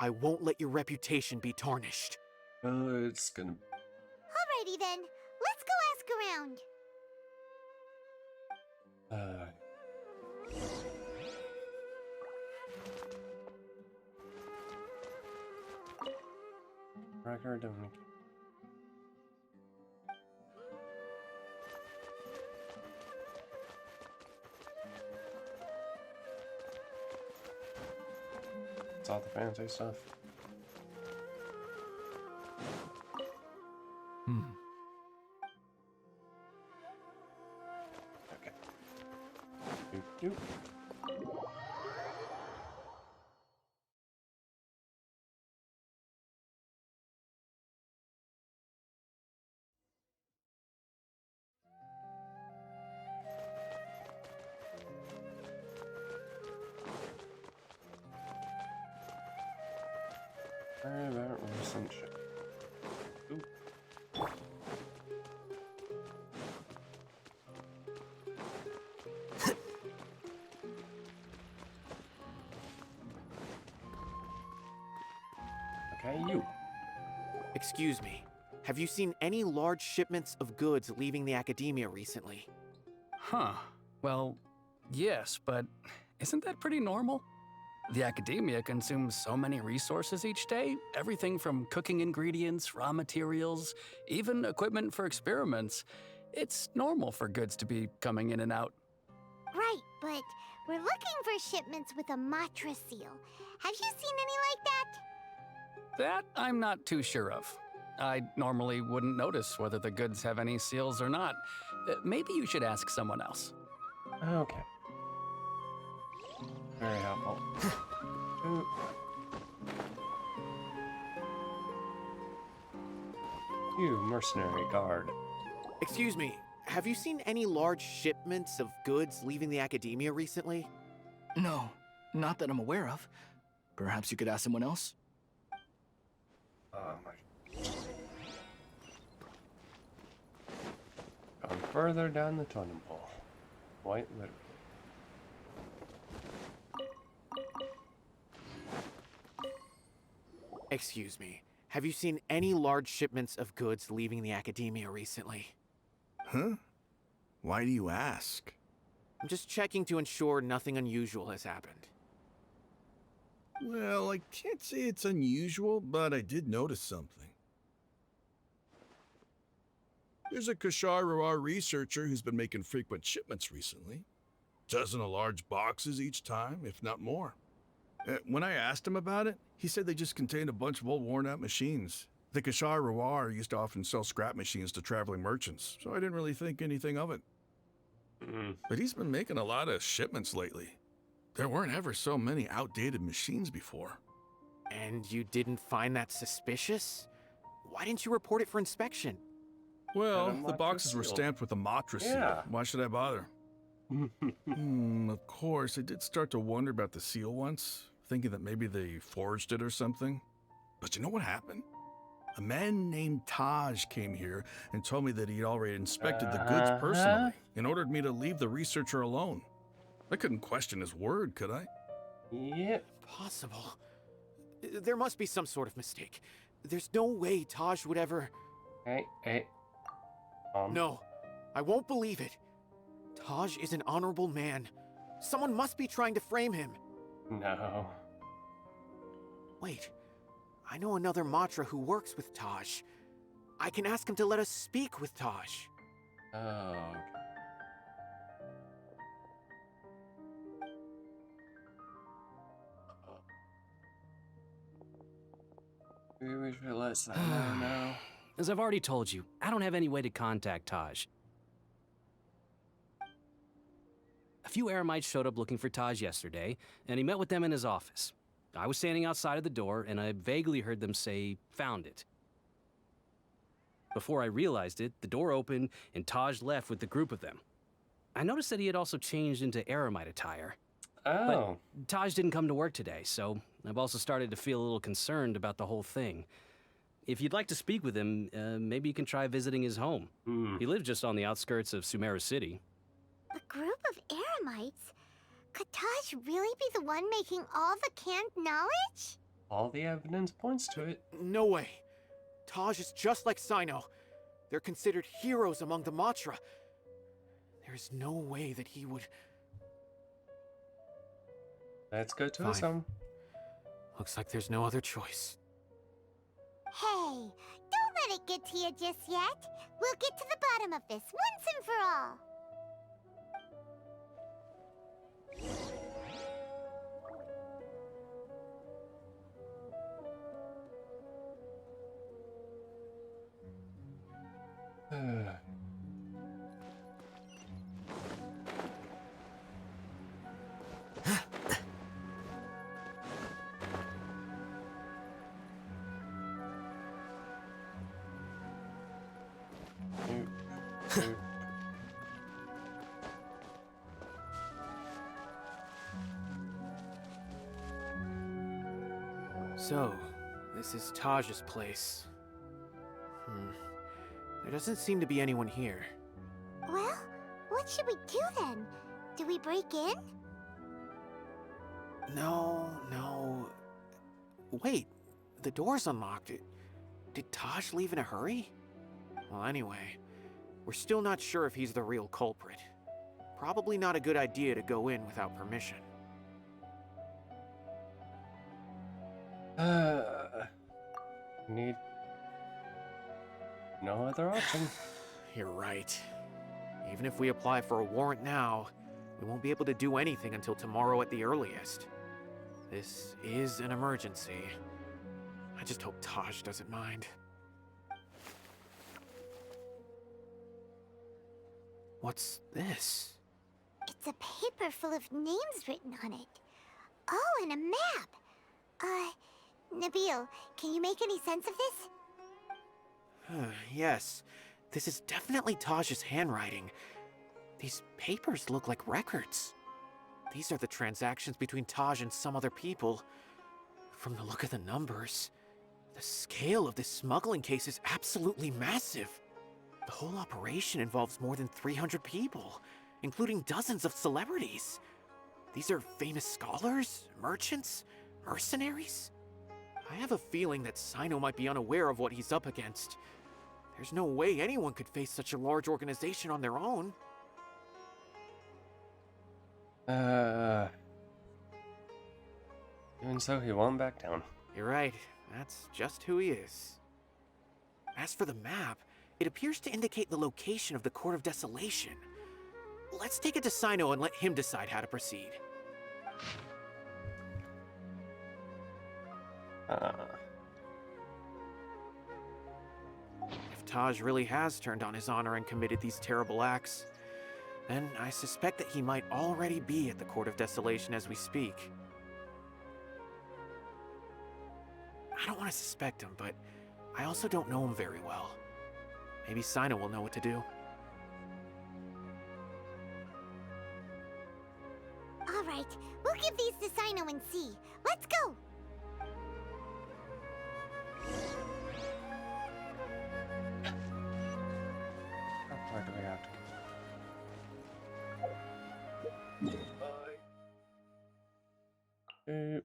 I won't let your reputation be tarnished. It's gonna... Alrighty then, let's go ask around. Record of... It's all the fancy stuff. Okay. Doop, doop. Sorry about recent shit. Ooh. Okay, you. Excuse me. Have you seen any large shipments of goods leaving the academia recently? Huh. Well, yes, but isn't that pretty normal? The academia consumes so many resources each day, everything from cooking ingredients, raw materials, even equipment for experiments. It's normal for goods to be coming in and out. Right, but we're looking for shipments with a Matra seal. Have you seen any like that? That I'm not too sure of. I normally wouldn't notice whether the goods have any seals or not. Maybe you should ask someone else. Okay. Very helpful. Ooh. You mercenary guard. Excuse me, have you seen any large shipments of goods leaving the academia recently? No, not that I'm aware of. Perhaps you could ask someone else? Gone further down the totem pole. Quite literally. Excuse me, have you seen any large shipments of goods leaving the academia recently? Huh? Why do you ask? I'm just checking to ensure nothing unusual has happened. Well, I can't say it's unusual, but I did notice something. There's a Kashar Rawar researcher who's been making frequent shipments recently. Dozen of large boxes each time, if not more. When I asked him about it, he said they just contained a bunch of old worn-out machines. The Kashar Rawar used to often sell scrap machines to traveling merchants, so I didn't really think anything of it. But he's been making a lot of shipments lately. There weren't ever so many outdated machines before. And you didn't find that suspicious? Why didn't you report it for inspection? Well, the boxes were stamped with a Matra seal. Yeah. Why should I bother? Of course, I did start to wonder about the seal once, thinking that maybe they forged it or something. But you know what happened? A man named Taj came here and told me that he'd already inspected the goods personally and ordered me to leave the researcher alone. I couldn't question his word, could I? Yep. Impossible. There must be some sort of mistake. There's no way Taj would ever... Hey. No, I won't believe it. Taj is an honorable man. Someone must be trying to frame him. No. Wait, I know another Matra who works with Taj. I can ask him to let us speak with Taj. Oh. Maybe we should let Sino know. As I've already told you, I don't have any way to contact Taj. A few Eremites showed up looking for Taj yesterday, and he met with them in his office. I was standing outside of the door, and I vaguely heard them say, "Found it." Before I realized it, the door opened, and Taj left with the group of them. I noticed that he had also changed into Eremite attire. Oh. But Taj didn't come to work today, so I've also started to feel a little concerned about the whole thing. If you'd like to speak with him, maybe you can try visiting his home. He lives just on the outskirts of Sumeru City. A group of Eremites? Could Taj really be the one making all the canned knowledge? All the evidence points to it. No way. Taj is just like Sino. They're considered heroes among the Matra. There is no way that he would... Let's go to his home. Looks like there's no other choice. Hey, don't let it get to you just yet. We'll get to the bottom of this once and for all. So, this is Taj's place. There doesn't seem to be anyone here. Well, what should we do then? Do we break in? No. Wait, the door's unlocked. Did Taj leave in a hurry? Well, anyway, we're still not sure if he's the real culprit. Probably not a good idea to go in without permission. Need no other option. You're right. Even if we apply for a warrant now, we won't be able to do anything until tomorrow at the earliest. This is an emergency. I just hope Taj doesn't mind. What's this? It's a paper full of names written on it. Oh, and a map. Nabil, can you make any sense of this? Yes, this is definitely Taj's handwriting. These papers look like records. These are the transactions between Taj and some other people. From the look of the numbers, the scale of this smuggling case is absolutely massive. The whole operation involves more than 300 people, including dozens of celebrities. These are famous scholars, merchants, mercenaries. I have a feeling that Sino might be unaware of what he's up against. There's no way anyone could face such a large organization on their own. Even so, he won't back down. You're right. That's just who he is. As for the map, it appears to indicate the location of the Court of Desolation. Let's take it to Sino and let him decide how to proceed. If Taj really has turned on his honor and committed these terrible acts, then I suspect that he might already be at the Court of Desolation as we speak. I don't want to suspect him, but I also don't know him very well. Maybe Sino will know what to do. and see. Let's go! How far do we have to go? Oop.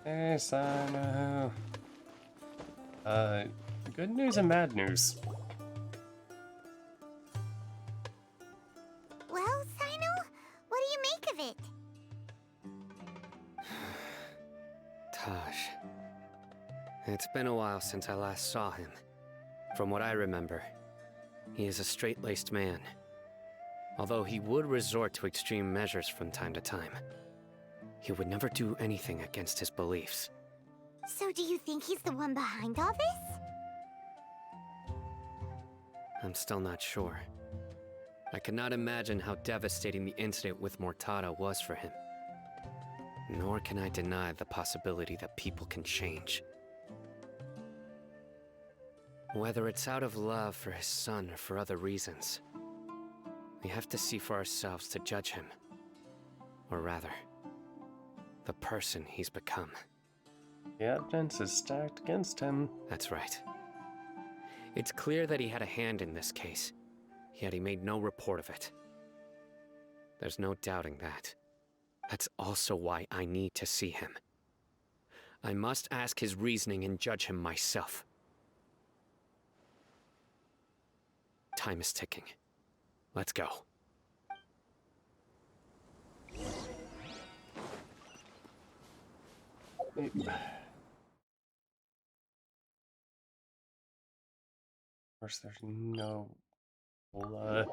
Hey, Sino. Good news and bad news. Well, Sino, what do you make of it? Taj. It's been a while since I last saw him. From what I remember, he is a straight-laced man. Although he would resort to extreme measures from time to time, he would never do anything against his beliefs. So do you think he's the one behind all this? I'm still not sure. I cannot imagine how devastating the incident with Mortada was for him. Nor can I deny the possibility that people can change. Whether it's out of love for his son or for other reasons, we have to see for ourselves to judge him. Or rather, the person he's become. The evidence is stacked against him. That's right. It's clear that he had a hand in this case, yet he made no report of it. There's no doubting that. That's also why I need to see him. I must ask his reasoning and judge him myself. Time is ticking. Let's go. Of course, there's no blood.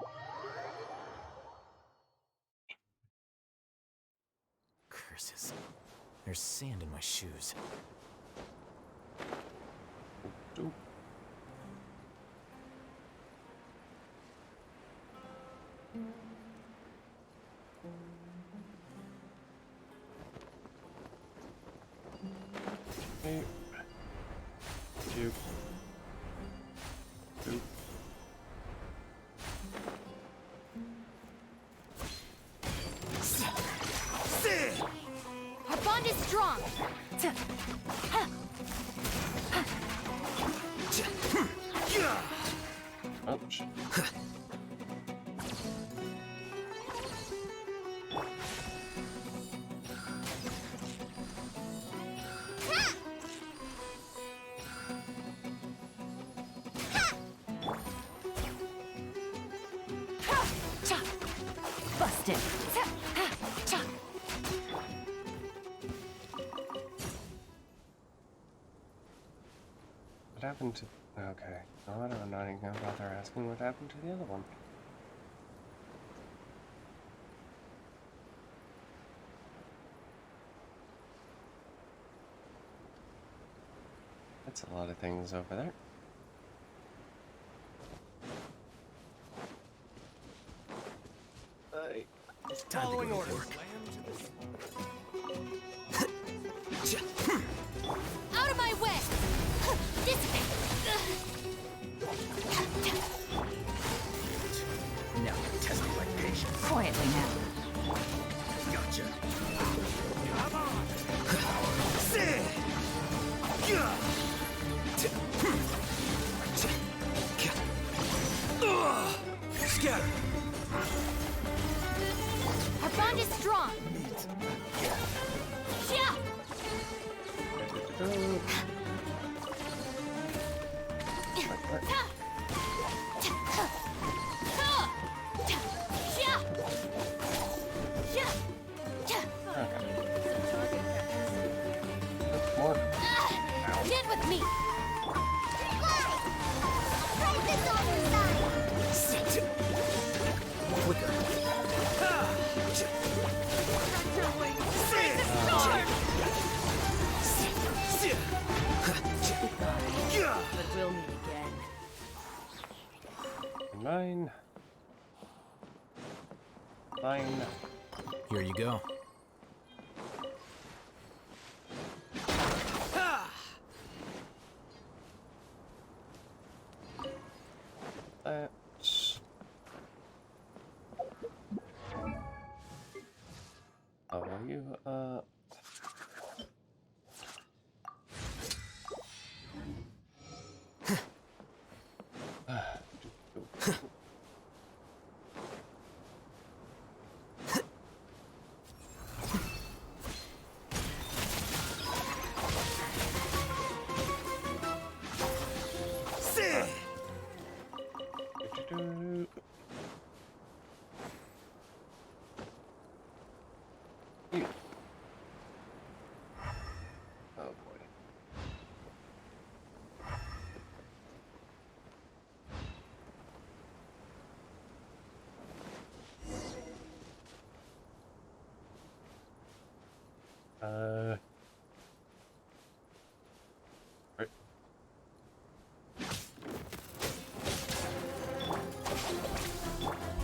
Curses. There's sand in my shoes. Oop. Hey. Juke. Oop. Our bond is strong. Ouch. Busted. What happened to... Okay. No, I'm not even gonna bother asking what happened to the other one. That's a lot of things over there. It's following orders. Out of my way! This way! Now you're testing my patience. Quietly now. Gotcha. Come on! Scatter! Our bond is strong. Yeah. More. Get with me. But we'll meet again. Mine. Fine. Here you go. That. How are you? Oh boy. Right.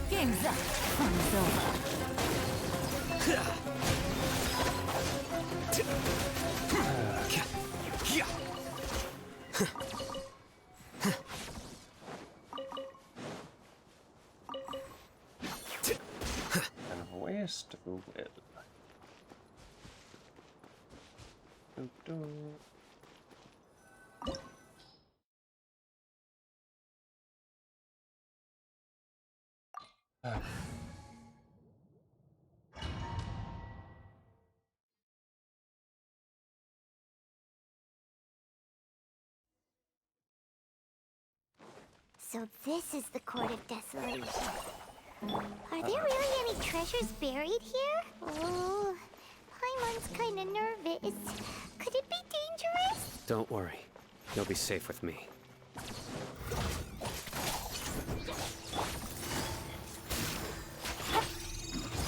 Game's up. Fun's over. And waste will. So this is the Court of Desolation. Are there really any treasures buried here? Oh, Paimon's kinda nervous. Could it be dangerous? Don't worry. You'll be safe with me.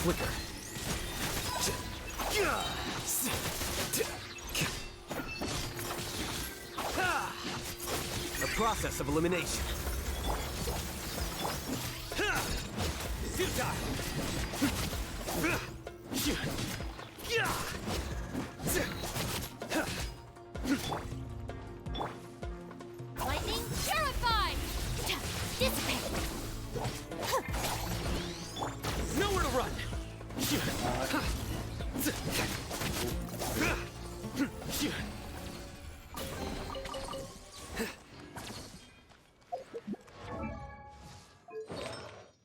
Flicker. A process of elimination. Lightning terrified! Dissipate! Nowhere to run!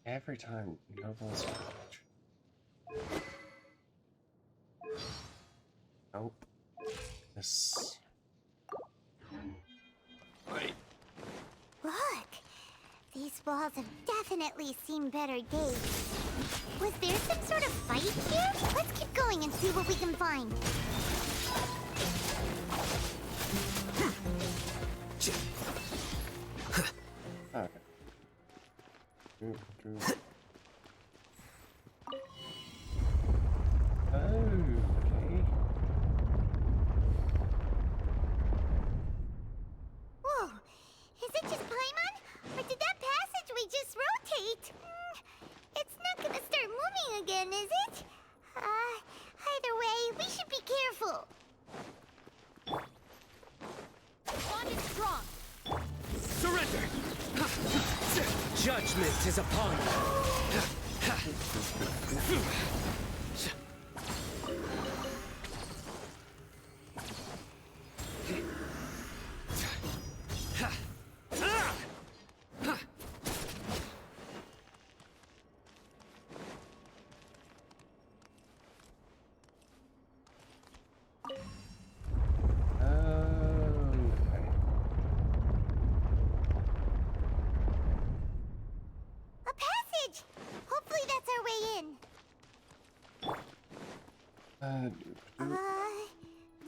Every time Noble's nope. This. Right. Look! These walls have definitely seen better days. Was there some sort of fight here? Let's keep going and see what we can find. Okay. Okay. Whoa! Is it just Paimon? Or did that passageway just rotate? It's not gonna start moving again, is it? Either way, we should be careful. Bond is strong. Surrender! Judgment is upon you. A passage! Hopefully that's our way in.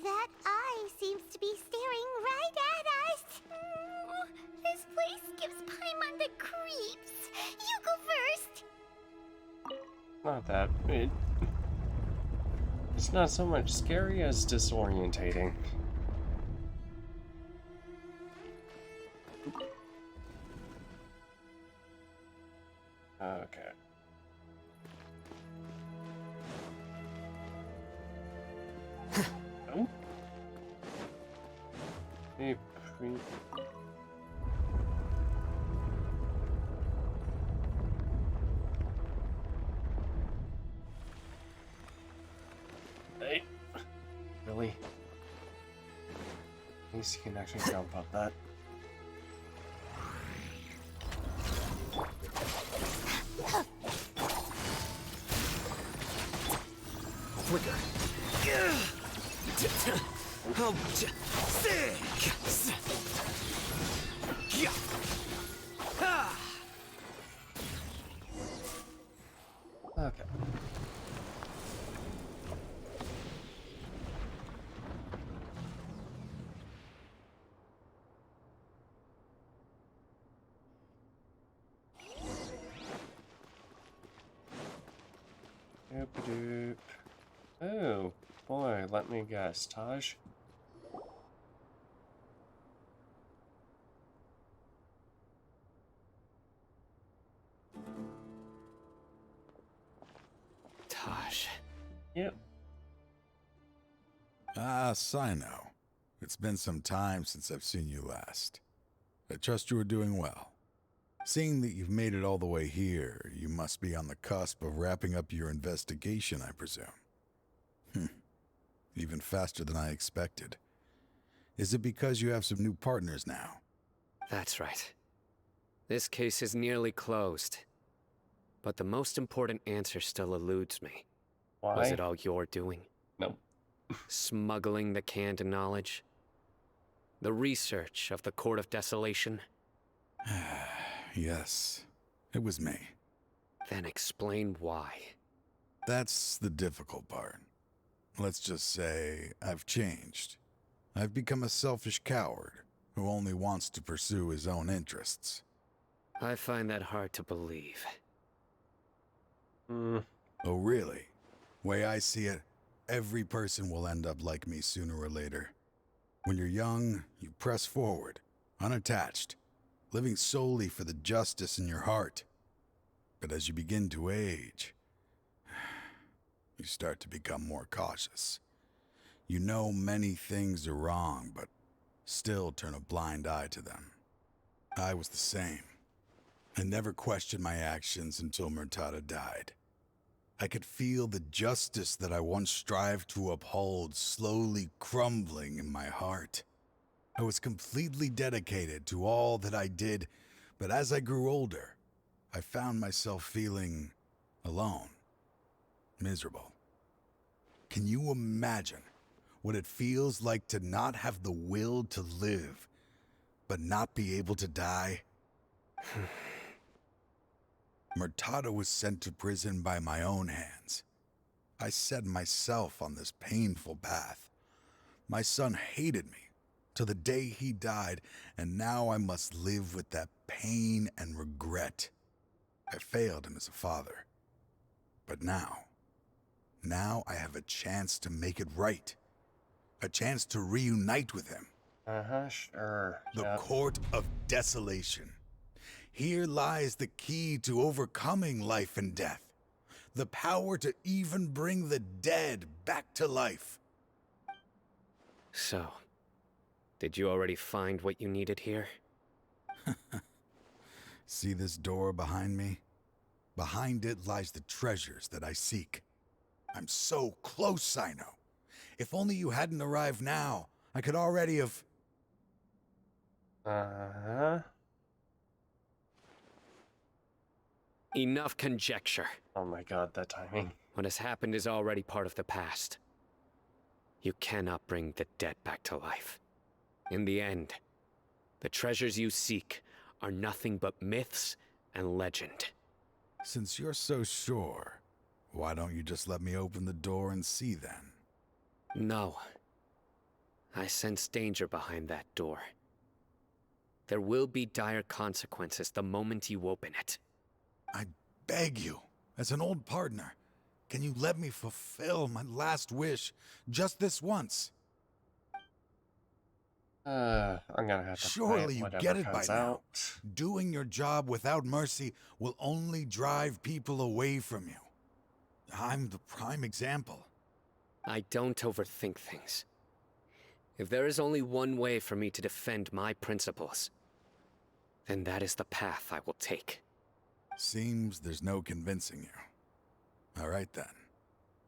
That eye seems to be staring right at us. This place gives Paimon the creeps. You go first. Not that. It's not so much scary as disorientating. Okay. Hey, Hey, really? At least you can actually jump up that. Flicker. Okay. Doop-a-doop. Oh, boy, let me guess. Taj? Taj. Yep. Ah, Sino. It's been some time since I've seen you last. I trust you are doing well. Seeing that you've made it all the way here, you must be on the cusp of wrapping up your investigation, I presume. Even faster than I expected. Is it because you have some new partners now? That's right. This case is nearly closed. But the most important answer still eludes me. Why? Was it all your doing? No. Smuggling the canned knowledge? The research of the Court of Desolation? Yes, it was me. Then explain why. That's the difficult part. Let's just say I've changed. I've become a selfish coward who only wants to pursue his own interests. I find that hard to believe. Oh, really? Way I see it, every person will end up like me sooner or later. When you're young, you press forward, unattached, living solely for the justice in your heart. But as you begin to age, you start to become more cautious. You know many things are wrong, but still turn a blind eye to them. I was the same. I never questioned my actions until Murtada died. I could feel the justice that I once strived to uphold slowly crumbling in my heart. I was completely dedicated to all that I did, but as I grew older, I found myself feeling alone, miserable. Can you imagine what it feels like to not have the will to live, but not be able to die? Murtada was sent to prison by my own hands. I set myself on this painful path. My son hated me till the day he died, and now I must live with that pain and regret. I failed him as a father. But now I have a chance to make it right. A chance to reunite with him. Sure. The Court of Desolation. Here lies the key to overcoming life and death. The power to even bring the dead back to life. So, did you already find what you needed here? See this door behind me? Behind it lies the treasures that I seek. I'm so close, Sino. If only you hadn't arrived now, I could already have... Enough conjecture. Oh my god, that timing. What has happened is already part of the past. You cannot bring the dead back to life. In the end, the treasures you seek are nothing but myths and legend. Since you're so sure, why don't you just let me open the door and see then? No. I sense danger behind that door. There will be dire consequences the moment you open it. I beg you, as an old partner, can you let me fulfill my last wish just this once? I'm gonna have to Surely you get it by comes now. out. Doing your job without mercy will only drive people away from you. I'm the prime example. I don't overthink things. If there is only one way for me to defend my principles, then that is the path I will take. Seems there's no convincing you. All right then.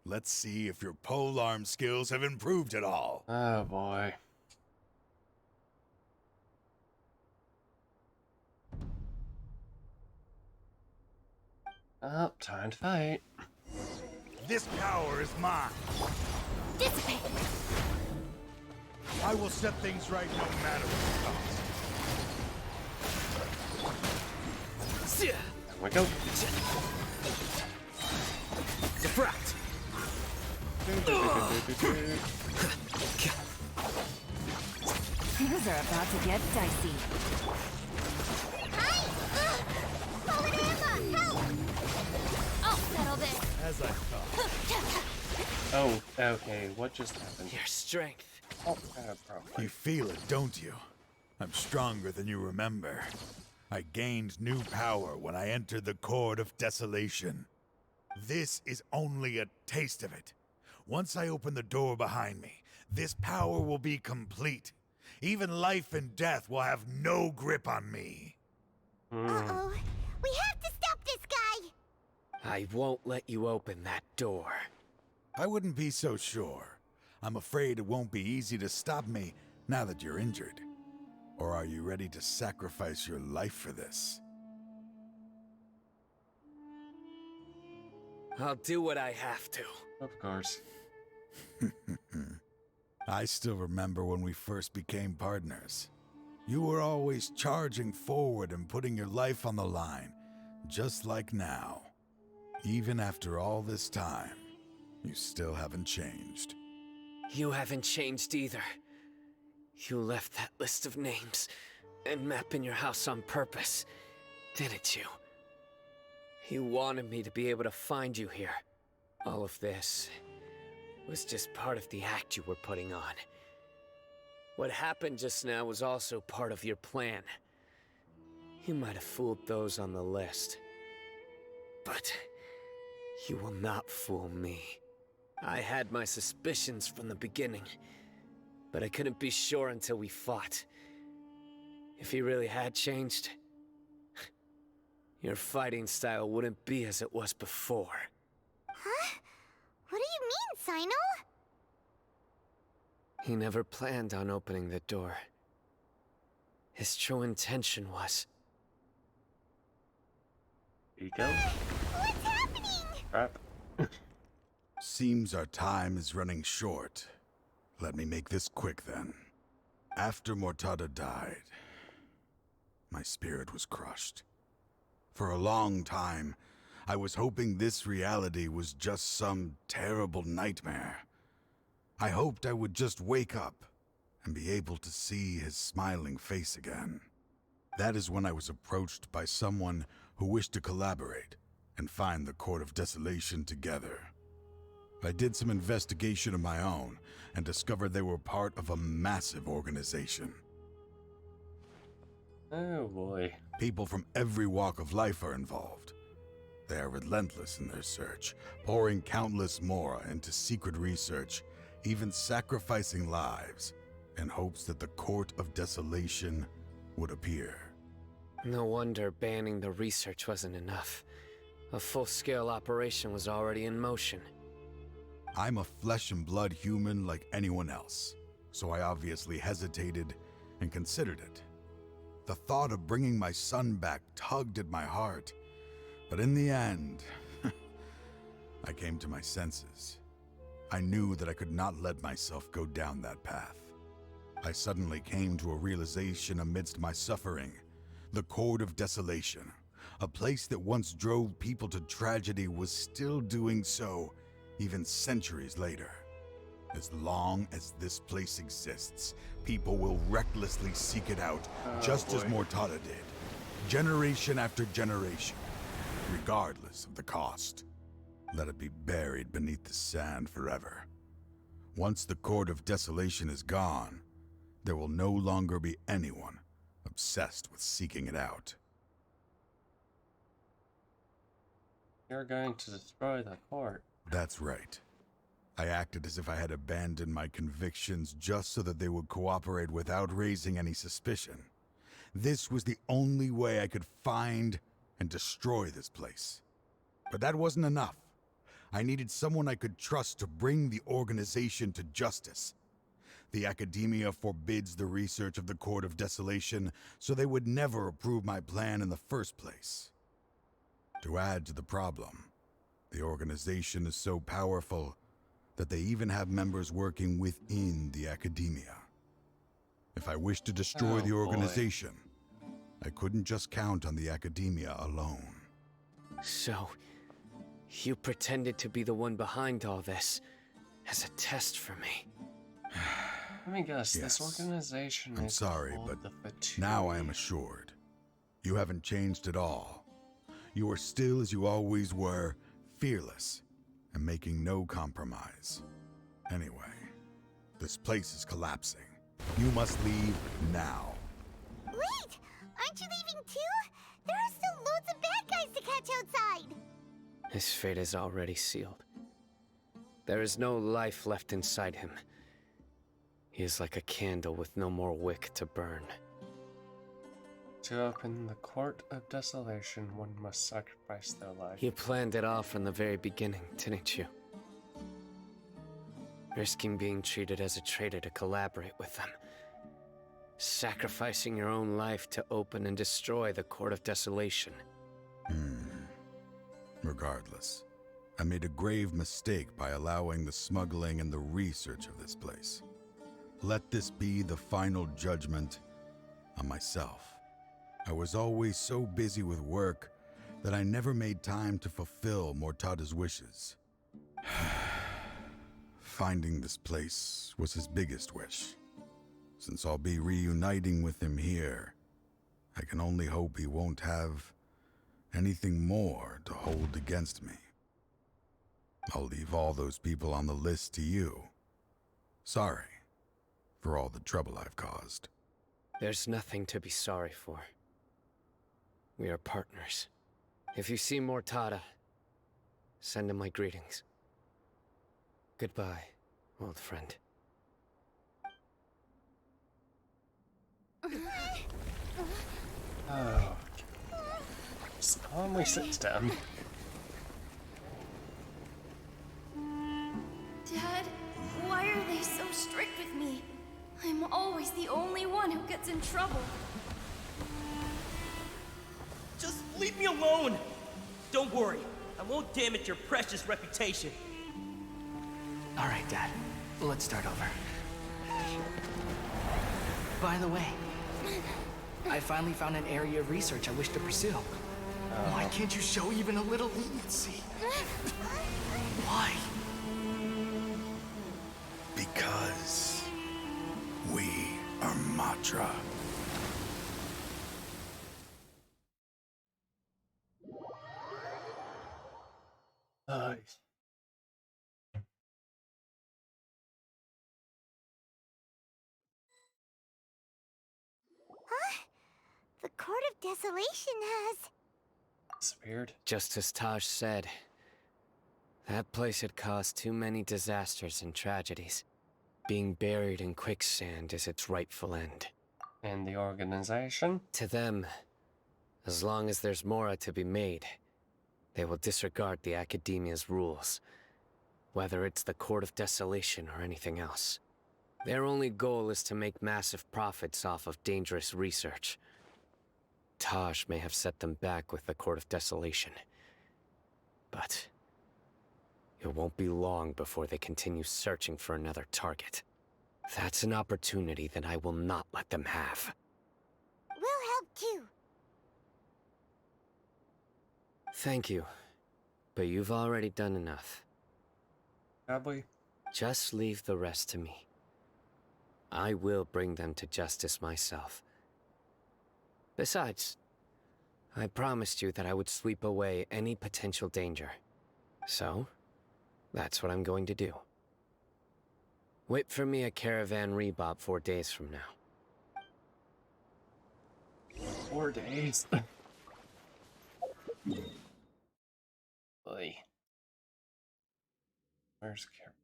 Let's see if your polearm skills have improved at all. Oh boy. Oh, time to fight. This power is mine. Dissipate! I will set things right no matter what the cost. There we go. Defract! Things are about to get dicey. I'll settle this. As I thought. Oh, okay. What just happened? Your strength. Oh, problem. You feel it, don't you? I'm stronger than you remember. I gained new power when I entered the Court of Desolation. This is only a taste of it. Once I open the door behind me, this power will be complete. Even life and death will have no grip on me. Uh-oh. We have to stop this guy! I won't let you open that door. I wouldn't be so sure. I'm afraid it won't be easy to stop me now that you're injured. Or are you ready to sacrifice your life for this? I'll do what I have to. Of course. I still remember when we first became partners. You were always charging forward and putting your life on the line, just like now. Even after all this time, you still haven't changed. You haven't changed either. You left that list of names and map in your house on purpose, didn't you? You wanted me to be able to find you here. All of this was just part of the act you were putting on. What happened just now was also part of your plan. You might have fooled those on the list, but you will not fool me. I had my suspicions from the beginning, but I couldn't be sure until we fought. If he really had changed, your fighting style wouldn't be as it was before. Huh? What do you mean, Sino? He never planned on opening the door. His true intention was... Ego? What's happening? Crap. Seems our time is running short. Let me make this quick then. After Mortada died, my spirit was crushed. For a long time, I was hoping this reality was just some terrible nightmare. I hoped I would just wake up and be able to see his smiling face again. That is when I was approached by someone who wished to collaborate and find the Court of Desolation together. I did some investigation of my own and discovered they were part of a massive organization. Oh boy. People from every walk of life are involved. They are relentless in their search, pouring countless mora into secret research, even sacrificing lives in hopes that the Court of Desolation would appear. No wonder banning the research wasn't enough. A full-scale operation was already in motion. I'm a flesh and blood human like anyone else, so I obviously hesitated and considered it. The thought of bringing my son back tugged at my heart, but in the end, I came to my senses. I knew that I could not let myself go down that path. I suddenly came to a realization amidst my suffering. The Court of Desolation, a place that once drove people to tragedy, was still doing so, even centuries later. As long as this place exists, people will recklessly seek it out, just as Mortada did, generation after generation, regardless of the cost. Let it be buried beneath the sand forever. Once the Court of Desolation is gone, there will no longer be anyone obsessed with seeking it out. You're going to destroy the court. That's right. I acted as if I had abandoned my convictions just so that they would cooperate without raising any suspicion. This was the only way I could find and destroy this place. But that wasn't enough. I needed someone I could trust to bring the organization to justice. The Academia forbids the research of the Court of Desolation, so they would never approve my plan in the first place. To add to the problem, the organization is so powerful that they even have members working within the Academia. If I wished to destroy the organization, I couldn't just count on the Academia alone. So, you pretended to be the one behind all this as a test for me. Let me guess, Yes. this organization I'm is sorry, called but the Fatui. now I am assured. You haven't changed at all. You are still as you always were, fearless, and making no compromise. Anyway, this place is collapsing. You must leave now. Wait! Aren't you leaving too? There are still loads of bad guys to catch outside! His fate is already sealed. There is no life left inside him. He is like a candle with no more wick to burn. To open the Court of Desolation, one must sacrifice their life. You planned it all from the very beginning, didn't you? Risking being treated as a traitor to collaborate with them. Sacrificing your own life to open and destroy the Court of Desolation. Regardless, I made a grave mistake by allowing the smuggling and the research of this place. Let this be the final judgment on myself. I was always so busy with work that I never made time to fulfill Mortada's wishes. Finding this place was his biggest wish. Since I'll be reuniting with him here, I can only hope he won't have anything more to hold against me. I'll leave all those people on the list to you. Sorry for all the trouble I've caused. There's nothing to be sorry for. We are partners. If you see Mortada, send him my greetings. Goodbye, old friend. Oh. Just calmly sits down. Dad, why are they so strict with me? I'm always the only one who gets in trouble. Just leave me alone! Don't worry, I won't damage your precious reputation. All right, Dad. Let's start over. By the way, I finally found an area of research I wish to pursue. Why can't you show even a little leniency? Why? Because we are Matra. Huh? The Court of Desolation has... Disappeared. Just as Taj said, that place had caused too many disasters and tragedies. Being buried in quicksand is its rightful end. And the organization? To them, as long as there's Mora to be made, they will disregard the Academia's rules, whether it's the Court of Desolation or anything else. Their only goal is to make massive profits off of dangerous research. Taj may have set them back with the Court of Desolation, but it won't be long before they continue searching for another target. That's an opportunity that I will not let them have. We'll help too. Thank you, but you've already done enough. Probably. Just leave the rest to me. I will bring them to justice myself. Besides, I promised you that I would sweep away any potential danger. So, that's what I'm going to do. Wait for me at Caravan Rebob 4 days from now. 4 days? Oy. Where's Caravan?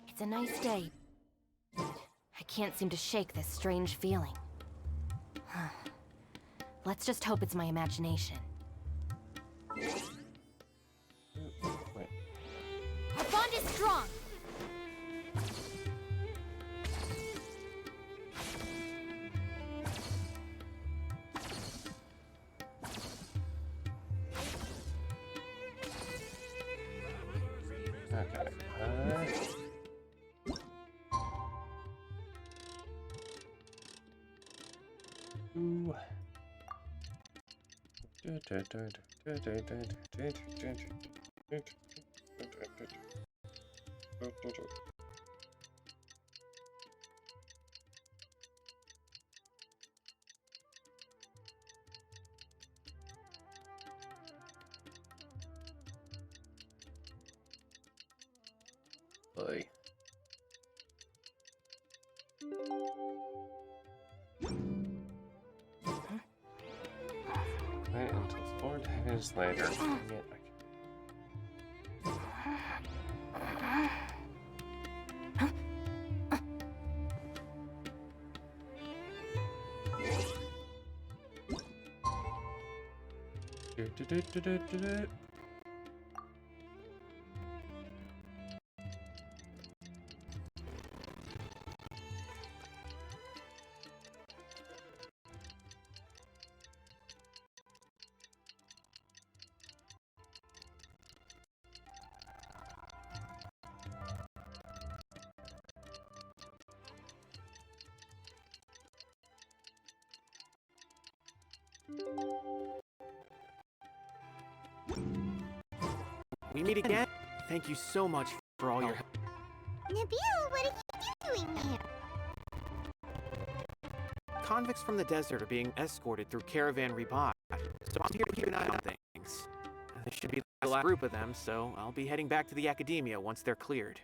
It's a nice day. I can't seem to shake this strange feeling. Let's just hope it's my imagination. Our bond is strong. Okay. Ooh. Boy. Wait until 4 days later. Dang it, I We meet again. Thank you so much for all your help. Nabil, what are you doing here? Convicts from the desert are being escorted through Caravan Rebot, so I'm here to keep an eye on things. There should be the last group of them, so I'll be heading back to the Academia once they're cleared.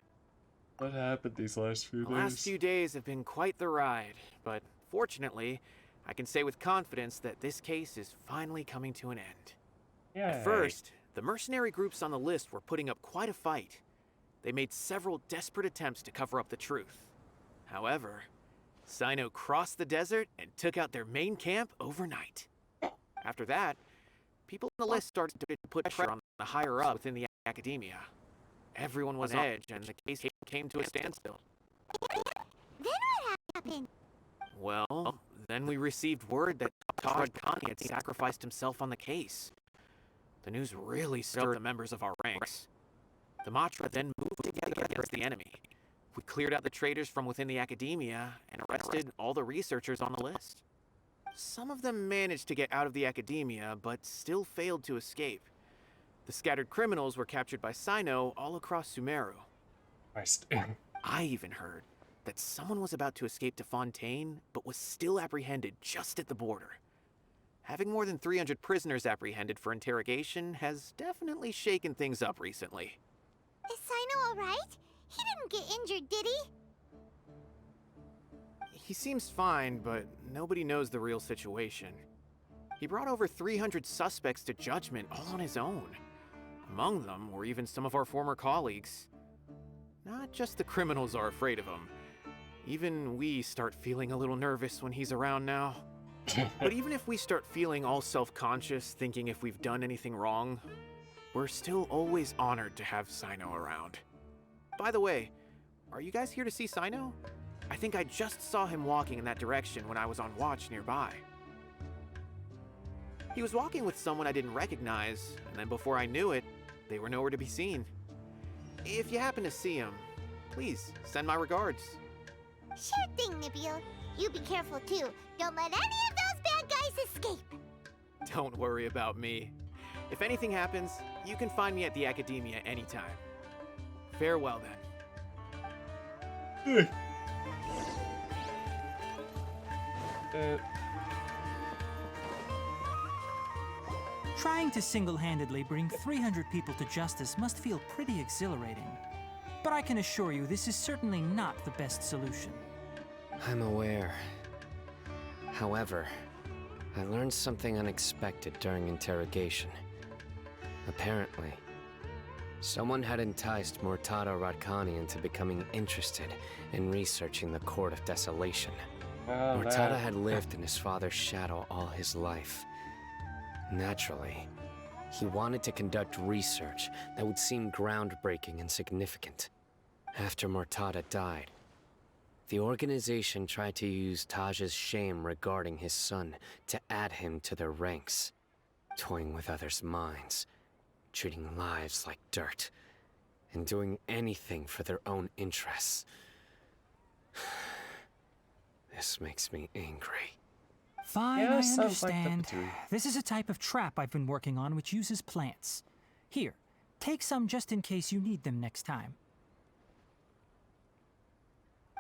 What happened these last few The days? last few days have been quite the ride, but fortunately, I can say with confidence that this case is finally coming to an end. At first, the mercenary groups on the list were putting up quite a fight. They made several desperate attempts to cover up the truth. However, Sino crossed the desert and took out their main camp overnight. After that, people on the list started to put pressure on the higher up within the Academia. Everyone was on edge, and the case came to a standstill. Then what happened? Well, then we received word that Taj Khani had sacrificed himself on the case. The news really stirred the members of our ranks. The Matra then moved together against the enemy. We cleared out the traitors from within the Academia and arrested all the researchers on the list. Some of them managed to get out of the Academia, but still failed to escape. The scattered criminals were captured by Sino all across Sumeru. I even heard that someone was about to escape to Fontaine, but was still apprehended just at the border. Having more than 300 prisoners apprehended for interrogation has definitely shaken things up recently. Is Sino alright? He didn't get injured, did he? He seems fine, but nobody knows the real situation. He brought over 300 suspects to judgment all on his own. Among them were even some of our former colleagues. Not just the criminals are afraid of him. Even we start feeling a little nervous when he's around now. But even if we start feeling all self-conscious, thinking if we've done anything wrong, we're still always honored to have Sino around. By the way, are you guys here to see Sino? I think I just saw him walking in that direction when I was on watch nearby. He was walking with someone I didn't recognize, and then before I knew it, they were nowhere to be seen. If you happen to see him, please send my regards. Sure thing, Nabil. You be careful too. Don't let any of those bad guys escape. Don't worry about me. If anything happens, you can find me at the Academia anytime. Farewell then. Trying to single-handedly bring 300 people to justice must feel pretty exhilarating. But I can assure you this is certainly not the best solution. I'm aware. However, I learned something unexpected during interrogation. Apparently, someone had enticed Mortada Radkani into becoming interested in researching the Court of Desolation. Oh, Mortada had lived in his father's shadow all his life. Naturally, he wanted to conduct research that would seem groundbreaking and significant. After Mortada died, the organization tried to use Taj's shame regarding his son to add him to their ranks, toying with others' minds, treating lives like dirt, and doing anything for their own interests. This makes me angry. Fine, Yeah, I sounds like the understand. two. This is a type of trap I've been working on which uses plants. Here, take some just in case you need them next time.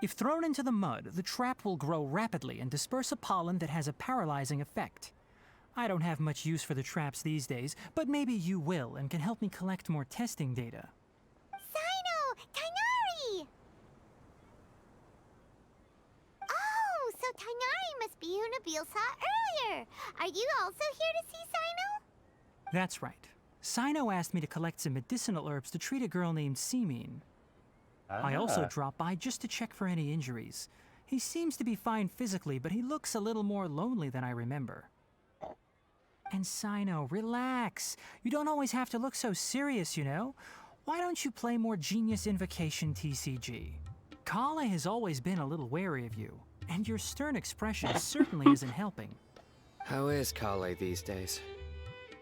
If thrown into the mud, the trap will grow rapidly and disperse a pollen that has a paralyzing effect. I don't have much use for the traps these days, but maybe you will and can help me collect more testing data. Sino! Tighnari! Oh, so Tighnari must be who Nabil saw earlier. Are you also here to see Sino? That's right. Sino asked me to collect some medicinal herbs to treat a girl named Semin. I also Ah. dropped by just to check for any injuries. He seems to be fine physically, but he looks a little more lonely than I remember. And Sino, relax. You don't always have to look so serious, you know? Why don't you play more Genius Invocation TCG? Kale has always been a little wary of you, and your stern expression certainly isn't helping. How is Kale these days?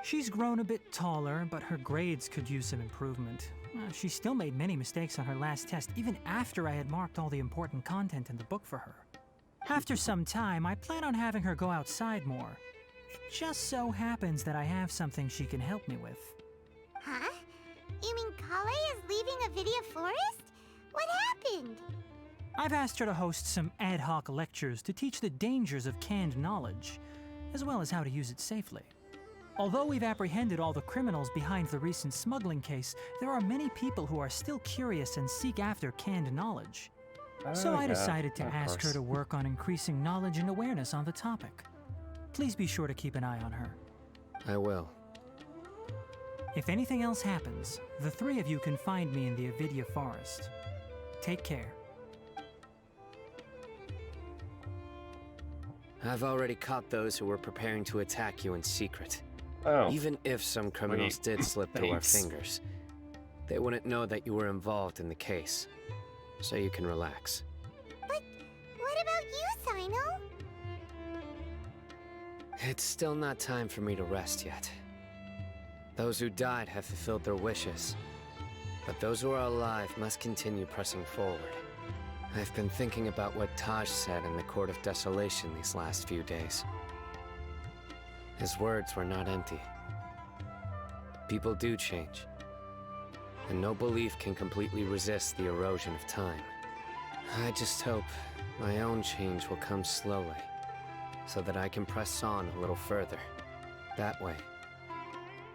She's grown a bit taller, but her grades could use some improvement. She still made many mistakes on her last test, even after I had marked all the important content in the book for her. After some time, I plan on having her go outside more. It just so happens that I have something she can help me with. Huh? You mean Kale is leaving Avidia Forest? What happened? I've asked her to host some ad hoc lectures to teach the dangers of canned knowledge, as well as how to use it safely. Although we've apprehended all the criminals behind the recent smuggling case, there are many people who are still curious and seek after canned knowledge. So I yeah, decided to of ask her course. to work on increasing knowledge and awareness on the topic. Please be sure to keep an eye on her. I will. If anything else happens, the three of you can find me in the Avidia Forest. Take care. I've already caught those who were preparing to attack you in secret. Oh. Even if some criminals Wait. did slip through our Thanks. fingers, they wouldn't know that you were involved in the case. So you can relax. But what about you, Sino? It's still not time for me to rest yet. Those who died have fulfilled their wishes, but those who are alive must continue pressing forward. I've been thinking about what Taj said in the Court of Desolation these last few days. His words were not empty. People do change, and no belief can completely resist the erosion of time. I just hope my own change will come slowly, so that I can press on a little further. That way,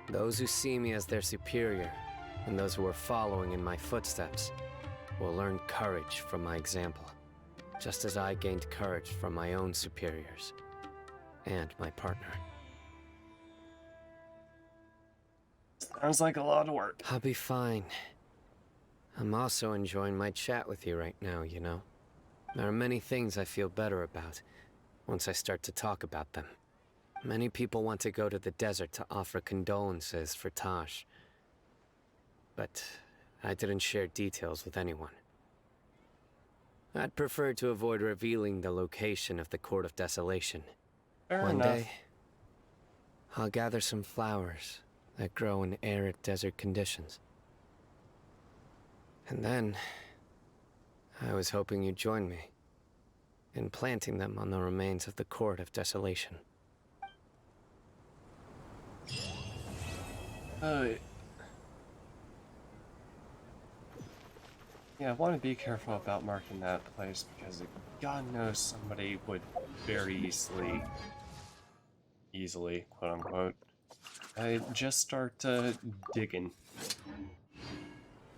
those who see me as their superior, and those who are following in my footsteps, will learn courage from my example, just as I gained courage from my own superiors, and my partner. Sounds like a lot of work. I'll be fine. I'm also enjoying my chat with you right now, you know? There are many things I feel better about once I start to talk about them. Many people want to go to the desert to offer condolences for Taj. But I didn't share details with anyone. I'd prefer to avoid revealing the location of the Court of Desolation. Fair One enough. day, I'll gather some flowers that grow in arid desert conditions. And then, I was hoping you'd join me in planting them on the remains of the Court of Desolation. Yeah, I want to be careful about marking that place because God knows somebody would very easily, quote unquote, just start digging.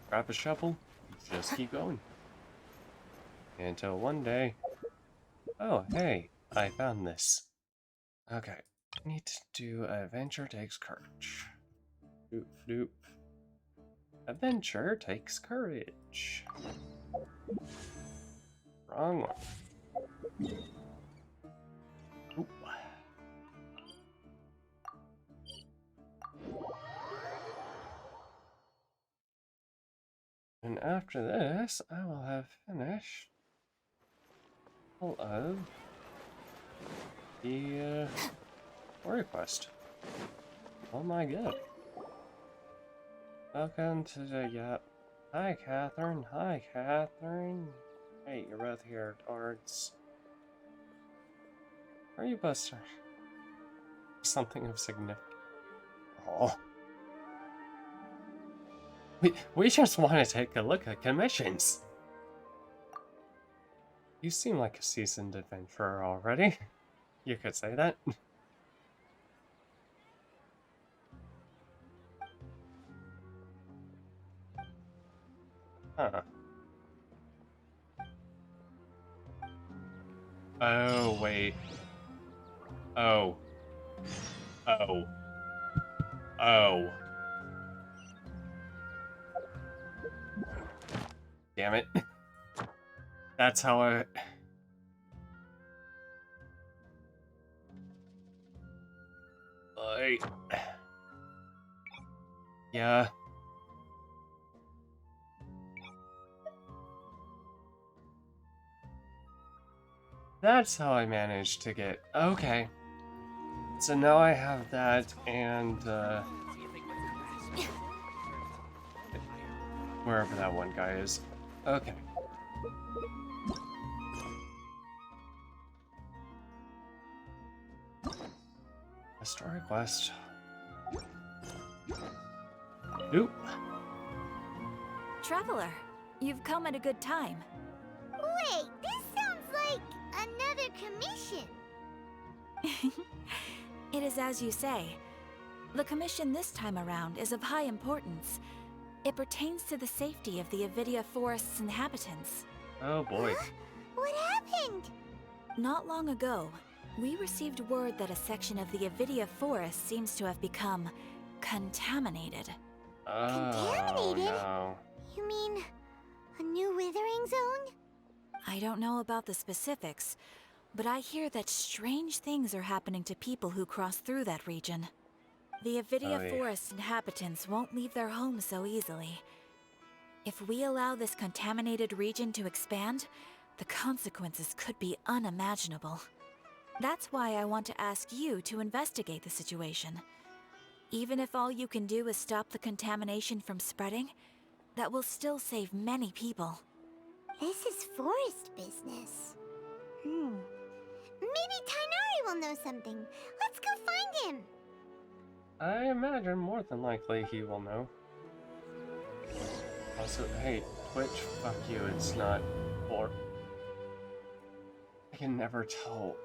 Grab a shovel, just keep going. Until one day, oh hey, I found this. Okay, I need to do Adventure Takes Courage. Doop, doop. Adventure takes courage. Wrong one. Oop. And after this, I will have finished all of the story quest. Oh my god. Welcome to the Hi Catherine. Hi Catherine. Hey, you're both here, Ards. Are you Buster? Something of significance. Oh. We just want to take a look at commissions. You seem like a seasoned adventurer already. You could say that. Huh. Oh, wait. Oh. Oh. Oh. Damn it. That's how I... Yeah. That's how I managed to get... Okay. So now I have that and, wherever that one guy is. Okay. A story quest. Oop. Traveler, you've come at a good time. Wait, this sounds like another commission. It is as you say. The commission this time around is of high importance. It pertains to the safety of the Avidia Forest's inhabitants. Oh boy. What happened? Not long ago, we received word that a section of the Avidia Forest seems to have become contaminated. Contaminated? No. You mean a new withering zone? I don't know about the specifics, but I hear that strange things are happening to people who cross through that region. The Avidia Forest inhabitants won't leave their homes so easily. If we allow this contaminated region to expand, the consequences could be unimaginable. That's why I want to ask you to investigate the situation. Even if all you can do is stop the contamination from spreading, that will still save many people. This is forest business. Maybe Tainari will know something. Let's go find him. I imagine more than likely he will know. Also, hey, Twitch, fuck you, it's not for... I can never tell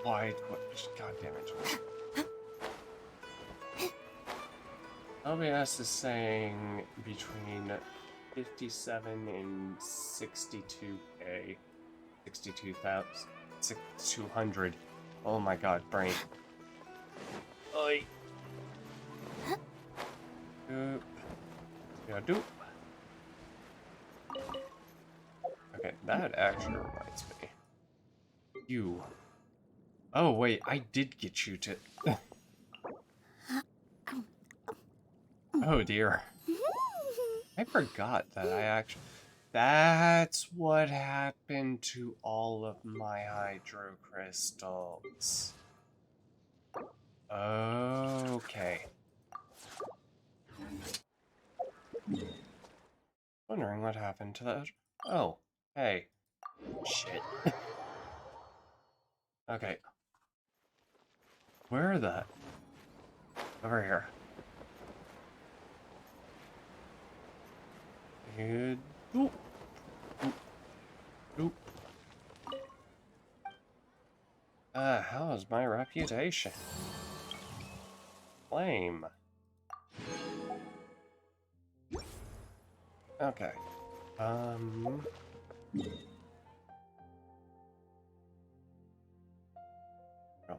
why Twitch... God damn it, Twitch. LBS is saying between 57 and 62k. 62,200. Oh my god, brain. Oi. Doop. Yeah, doop. Okay, that actually reminds me. You. Oh, wait, I did get you to... Oh dear. I forgot that I actually... That's what happened to all of my hydro crystals. Okay. Wondering what happened to that. Oh, hey. Shit. Okay. Where are the... Over here. Good. Oop. Oop. Oop. How is my reputation? Flame. Okay. Real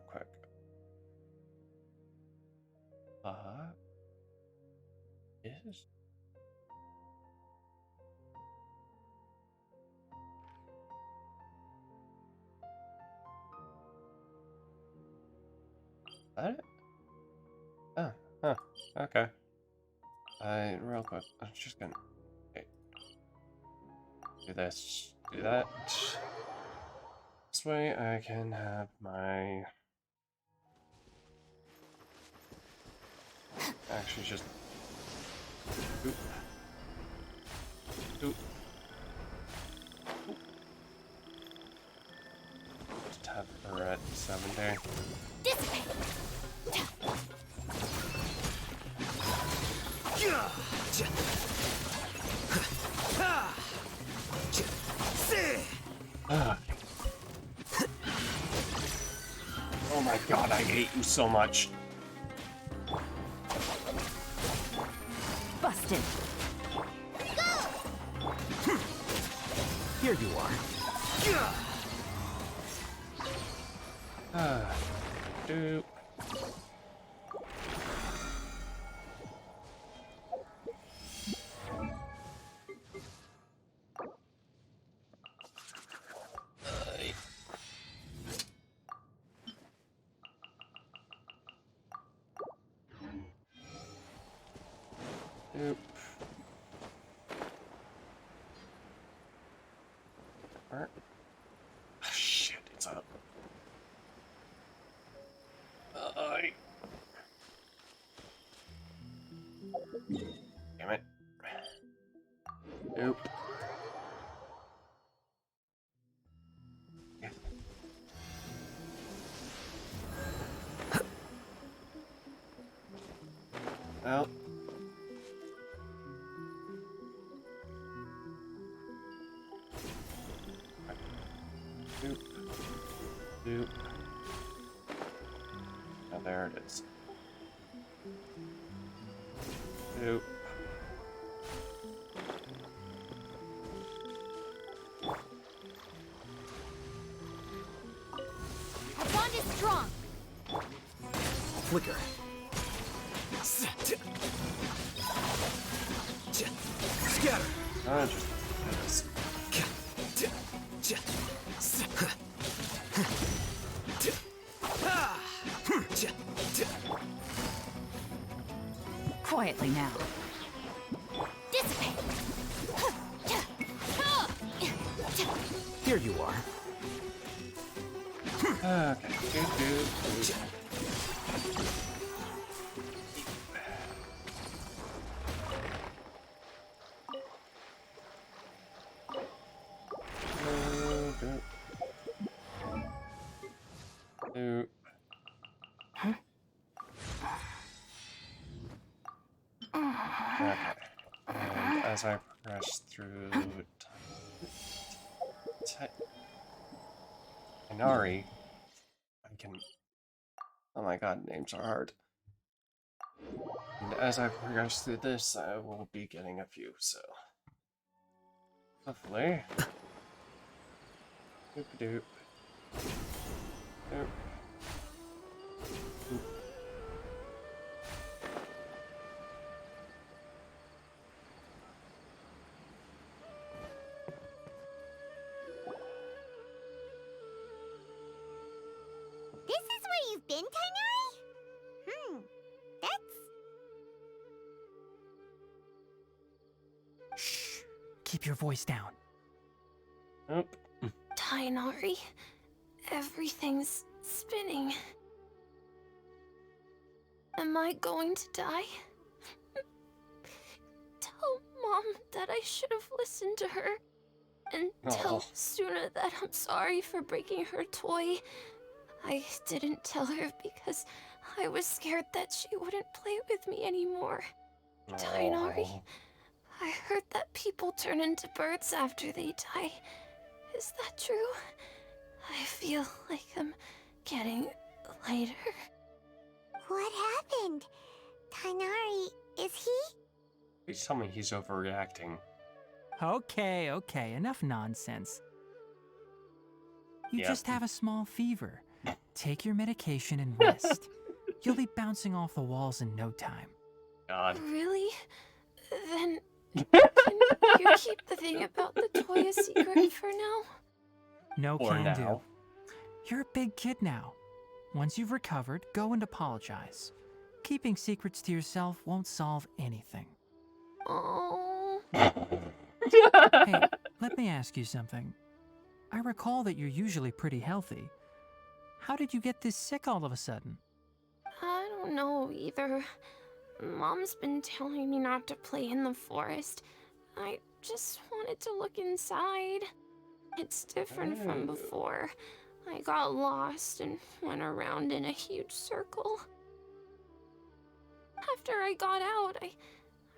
quick. that it? Oh, huh. Okay. Real quick, I'm just gonna do this, do that. This way I can have my... Actually, just... Oop. Oop. Oop. Just have her at 7 day. Oh my god, I hate you so much. Busted. Here you are. Doop. Doop. Where? Ah, shit, it's up. Damn it. Nope. Yeah. Well. Doop. Doop. Oh, there it is. Doop. Our bond is strong. Flicker. Scatter. Just Quietly now. Dissipate. Here you are. Okay. Okay. And as I progress through Inari, I can... Oh my god, names are hard. And as I progress through this, I will be getting a few, so... Hopefully... Doop-a-doop. Doop. Doop. This is where you've been, Tighnari? That's... Shh. Keep your voice down. Nope. Tighnari, everything's spinning. Am I going to die? Tell Mom that I should have listened to her. And tell Suna that I'm sorry for breaking her toy. I didn't tell her because I was scared that she wouldn't play with me anymore. Tighnari, I heard that people turn into birds after they die. Is that true? I feel like I'm getting lighter. What happened? Tighnari, is he? Please tell me he's overreacting. Okay, enough nonsense. You Yep. just have a small fever. Take your medication and rest. You'll be bouncing off the walls in no time. God. Really? Then can you keep the thing about the toy a secret for now? No For can do. now. You're a big kid now. Once you've recovered, go and apologize. Keeping secrets to yourself won't solve anything. Oh. Hey, let me ask you something. I recall that you're usually pretty healthy. How did you get this sick all of a sudden? I don't know either. Mom's been telling me not to play in the forest. I just wanted to look inside. It's different from before. I got lost and went around in a huge circle. After I got out, I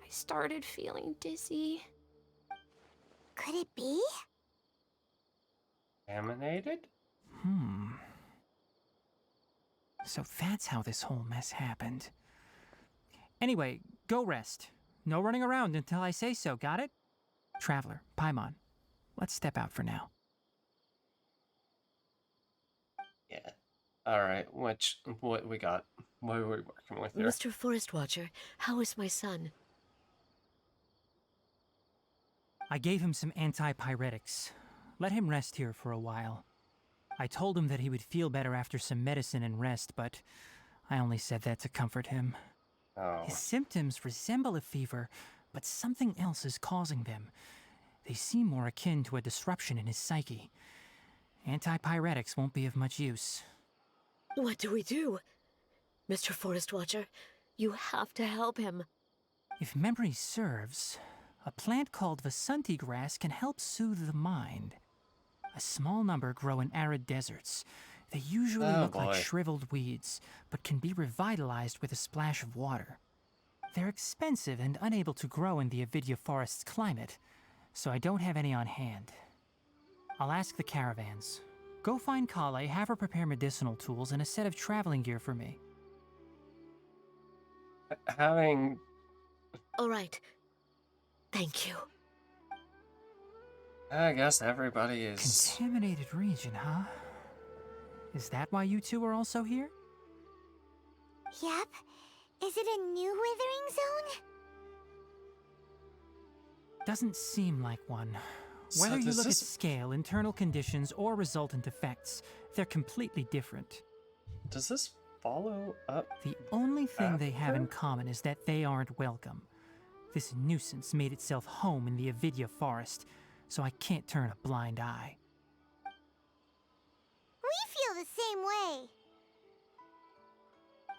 started feeling dizzy. Could it be? Contaminated? So that's how this whole mess happened. Anyway, go rest. No running around until I say so, got it? Traveler, Paimon, let's step out for now. Yeah. Alright, what we got? What are we working with here? Mr. Forest Watcher, how is my son? I gave him some antipyretics. Let him rest here for a while. I told him that he would feel better after some medicine and rest, but I only said that to comfort him. Oh. His symptoms resemble a fever, but something else is causing them. They seem more akin to a disruption in his psyche. Antipyretics won't be of much use. What do we do? Mr. Forest Watcher, you have to help him. If memory serves, a plant called Vasanti grass can help soothe the mind. A small number grow in arid deserts. They usually look like shriveled weeds, but can be revitalized with a splash of water. They're expensive and unable to grow in the Avidya forest's climate, so I don't have any on hand. I'll ask the caravans. Go find Kale, have her prepare medicinal tools and a set of traveling gear for me. Having... All right. Thank you. I guess everybody is... Contaminated region, huh? Is that why you two are also here? Yep. Is it a new withering zone? Doesn't seem like one. Whether you look at scale, internal conditions, or resultant effects, they're completely different. Does this follow up? The only thing they have in common is that they aren't welcome. This nuisance made itself home in the Avidya forest, so I can't turn a blind eye. We feel the same way.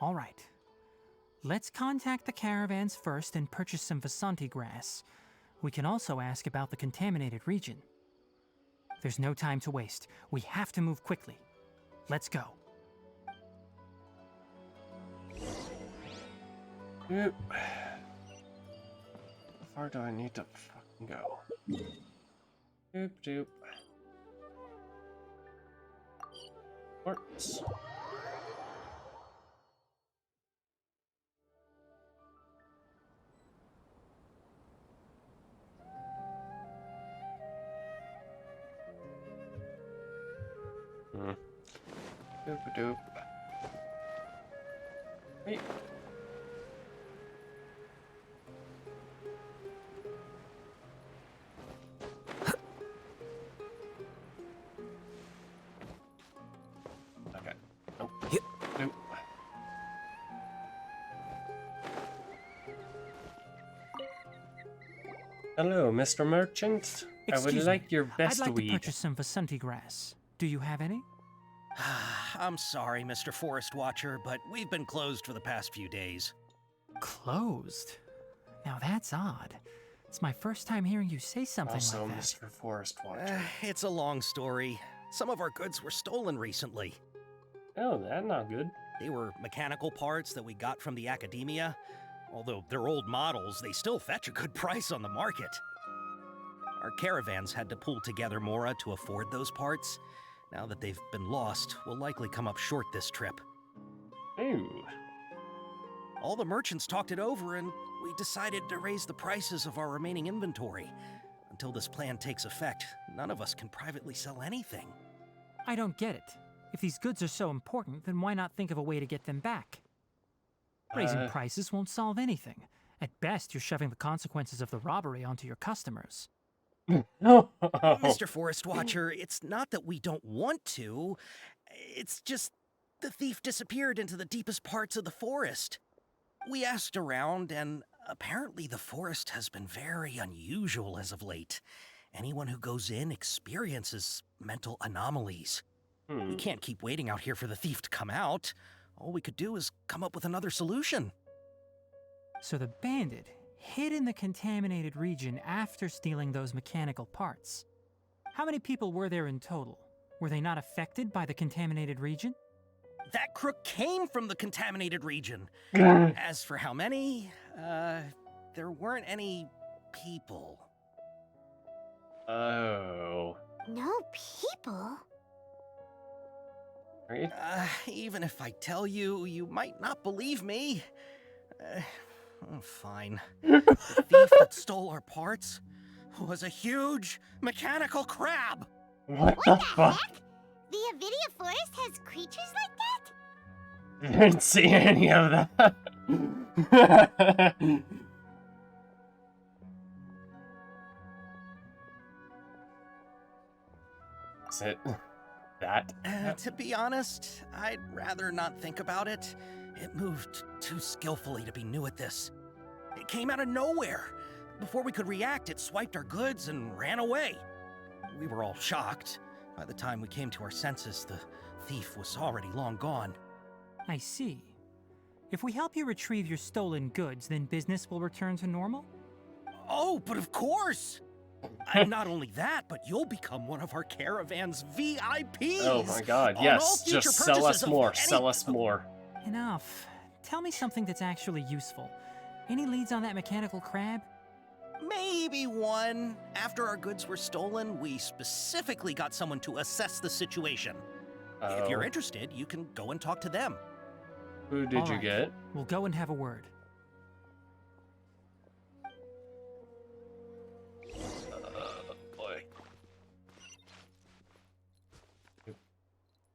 All right. Let's contact the caravans first and purchase some Vasanti grass. We can also ask about the contaminated region. There's no time to waste. We have to move quickly. Let's go. Yep. How far do I need to fucking go? Doop doop. Works. Doop doop. Hey. Okay. Nope. Nope. Hello, Mr. Merchant. I would like your best I'd like weed. to purchase some Vasanti grass. Do you have any? I'm sorry, Mr. Forest Watcher, but we've been closed for the past few days. Closed? Now that's odd. It's my first time hearing you say something Also, like that. Mr. Forest Watcher. It's a long story. Some of our goods were stolen recently. Oh, that's not good. They were mechanical parts that we got from the Academia. Although they're old models, they still fetch a good price on the market. Our caravans had to pull together Mora to afford those parts. Now that they've been lost, we'll likely come up short this trip. Ooh. All the merchants talked it over, and we decided to raise the prices of our remaining inventory. Until this plan takes effect, none of us can privately sell anything. I don't get it. If these goods are so important, then why not think of a way to get them back? Raising prices won't solve anything. At best, you're shoving the consequences of the robbery onto your customers. Mr. Forest Watcher, it's not that we don't want to. It's just The thief disappeared into the deepest parts of the forest. We asked around, and apparently the forest has been very unusual as of late. Anyone who goes in experiences mental anomalies. We can't keep waiting out here for the thief to come out. All we could do is come up with another solution. So the bandit hid in the contaminated region after stealing those mechanical parts. How many people were there in total? Were they not affected by the contaminated region? That crook came from the contaminated region. As for how many, there weren't any people. Oh. No people? Right? Even if I tell you, you might not believe me. Fine. The thief that stole our parts was a huge mechanical crab. What the fuck? Heck? The Avidia Forest has creatures like that? I didn't see any of that. Is it that? To be honest, I'd rather not think about it. It moved too skillfully to be new at this. It came out of nowhere. Before we could react, it swiped our goods and ran away. We were all shocked. By the time we came to our senses, the thief was already long gone. I see. If we help you retrieve your stolen goods, then business will return to normal? Oh, but of course! Not only that, but you'll become one of our caravan's VIPs! Oh my god, yes. Just sell us more. Sell us more. Enough. Tell me something that's actually useful. Any leads on that mechanical crab? Maybe one. After our goods were stolen, we specifically got someone to assess the situation. If you're interested, you can go and talk to them. Who did you get? We'll go and have a word. Boy.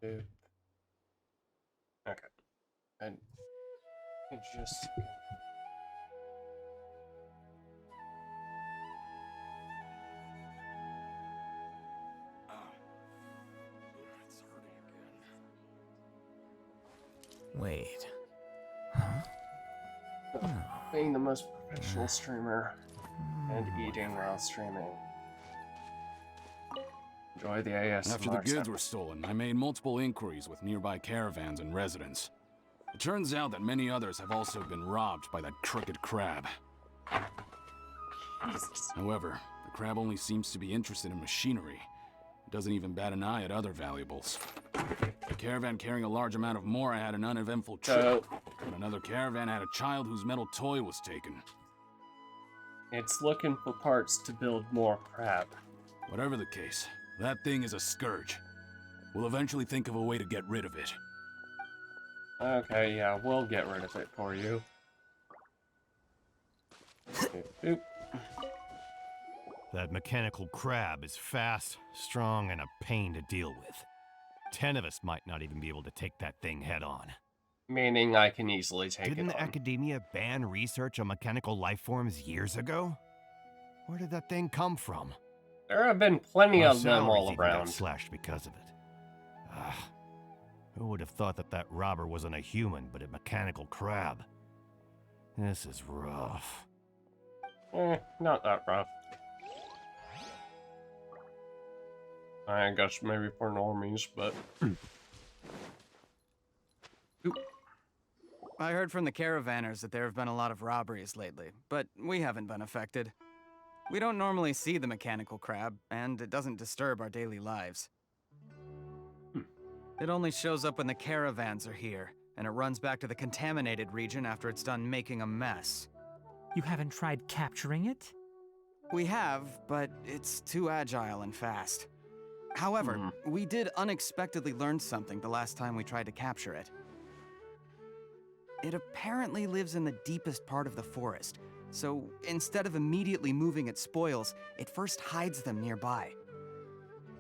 Okay. And just. Wait. Being the most professional streamer and eating while streaming. Enjoy the ASMR. After the goods were stolen, I made multiple inquiries with nearby caravans and residents. It turns out that many others have also been robbed by that crooked crab. Jesus. However, the crab only seems to be interested in machinery. It doesn't even bat an eye at other valuables. A caravan carrying a large amount of Mora had an uneventful trip, but another caravan had a child whose metal toy was taken. It's looking for parts to build more crab. Whatever the case, that thing is a scourge. We'll eventually think of a way to get rid of it. Okay, yeah, we'll get rid of it for you. Boop. That mechanical crab is fast, strong, and a pain to deal with. 10 of us might not even be able to take that thing head on. Meaning I can easily take Didn't it the on. Academia ban research on mechanical life forms years ago? Where did that thing come from? There have been plenty Our of them all salaries even got around. slashed because of it. Who would have thought that that robber wasn't a human, but a mechanical crab? This is rough. Not that rough. I guess maybe for normies, but... I heard from the caravanners that there have been a lot of robberies lately, but we haven't been affected. We don't normally see the mechanical crab, and it doesn't disturb our daily lives. It only shows up when the caravans are here, and it runs back to the contaminated region after it's done making a mess. You haven't tried capturing it? We have, but it's too agile and fast. However, we did unexpectedly learn something the last time we tried to capture it. It apparently lives in the deepest part of the forest, so instead of immediately moving its spoils, it first hides them nearby.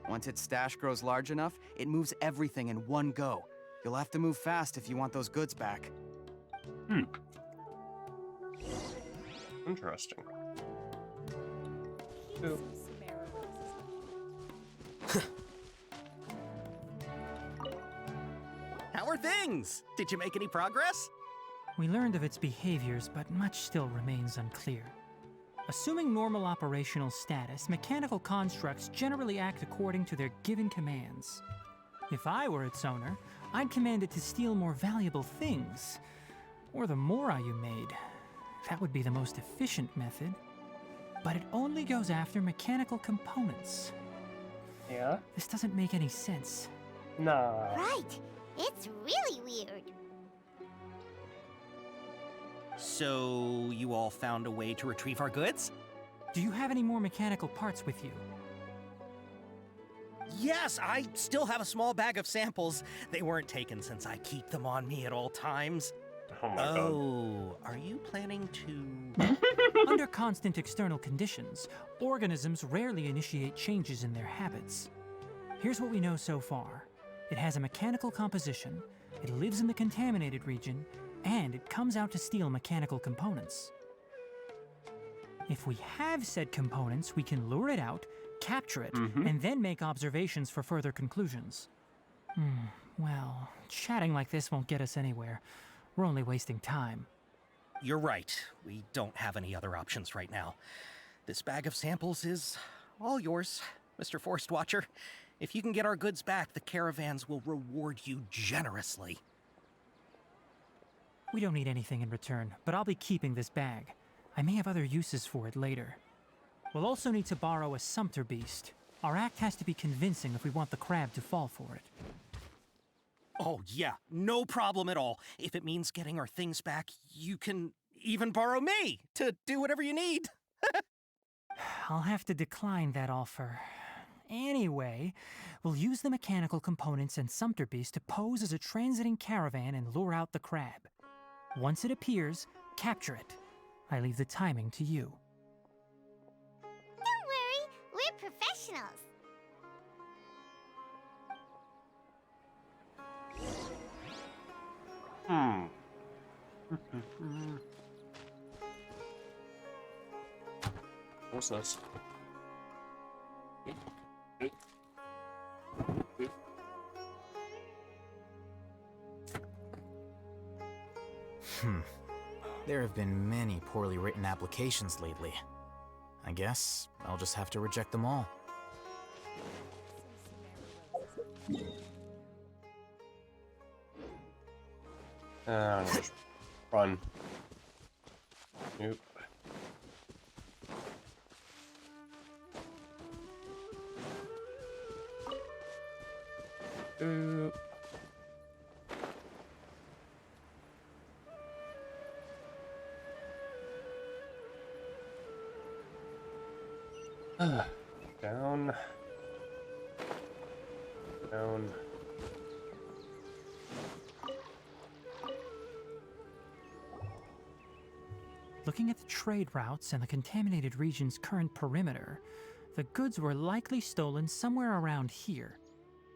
Once its stash grows large enough, it moves everything in one go. You'll have to move fast if you want those goods back. Interesting. Our things! Did you make any progress? We learned of its behaviors, but much still remains unclear. Assuming normal operational status, mechanical constructs generally act according to their given commands. If I were its owner, I'd command it to steal more valuable things. Or the Mora you made. That would be the most efficient method. But it only goes after mechanical components. Yeah? This doesn't make any sense. Nah. Right. It's really weird. So, you all found a way to retrieve our goods? Do you have any more mechanical parts with you? Yes, I still have a small bag of samples. They weren't taken since I keep them on me at all times. Oh my god. Oh, are you planning to... Under constant external conditions, organisms rarely initiate changes in their habits. Here's what we know so far. It has a mechanical composition, it lives in the contaminated region, and it comes out to steal mechanical components. If we have said components, we can lure it out, capture it, and then make observations for further conclusions. Well, chatting like this won't get us anywhere. We're only wasting time. You're right. We don't have any other options right now. This bag of samples is all yours, Mr. Forest Watcher. If you can get our goods back, the caravans will reward you generously. We don't need anything in return, but I'll be keeping this bag. I may have other uses for it later. We'll also need to borrow a Sumpter Beast. Our act has to be convincing if we want the crab to fall for it. Oh, yeah, no problem at all. If it means getting our things back, you can even borrow me to do whatever you need. I'll have to decline that offer. Anyway, we'll use the mechanical components and Sumpter Beast to pose as a transiting caravan and lure out the crab. Once it appears, capture it. I leave the timing to you. Don't worry, we're professionals. What's this? There have been many poorly written applications lately. I guess I'll just have to reject them all. Just run. Nope. Oop. Down. Down. Looking at the trade routes and the contaminated region's current perimeter, the goods were likely stolen somewhere around here.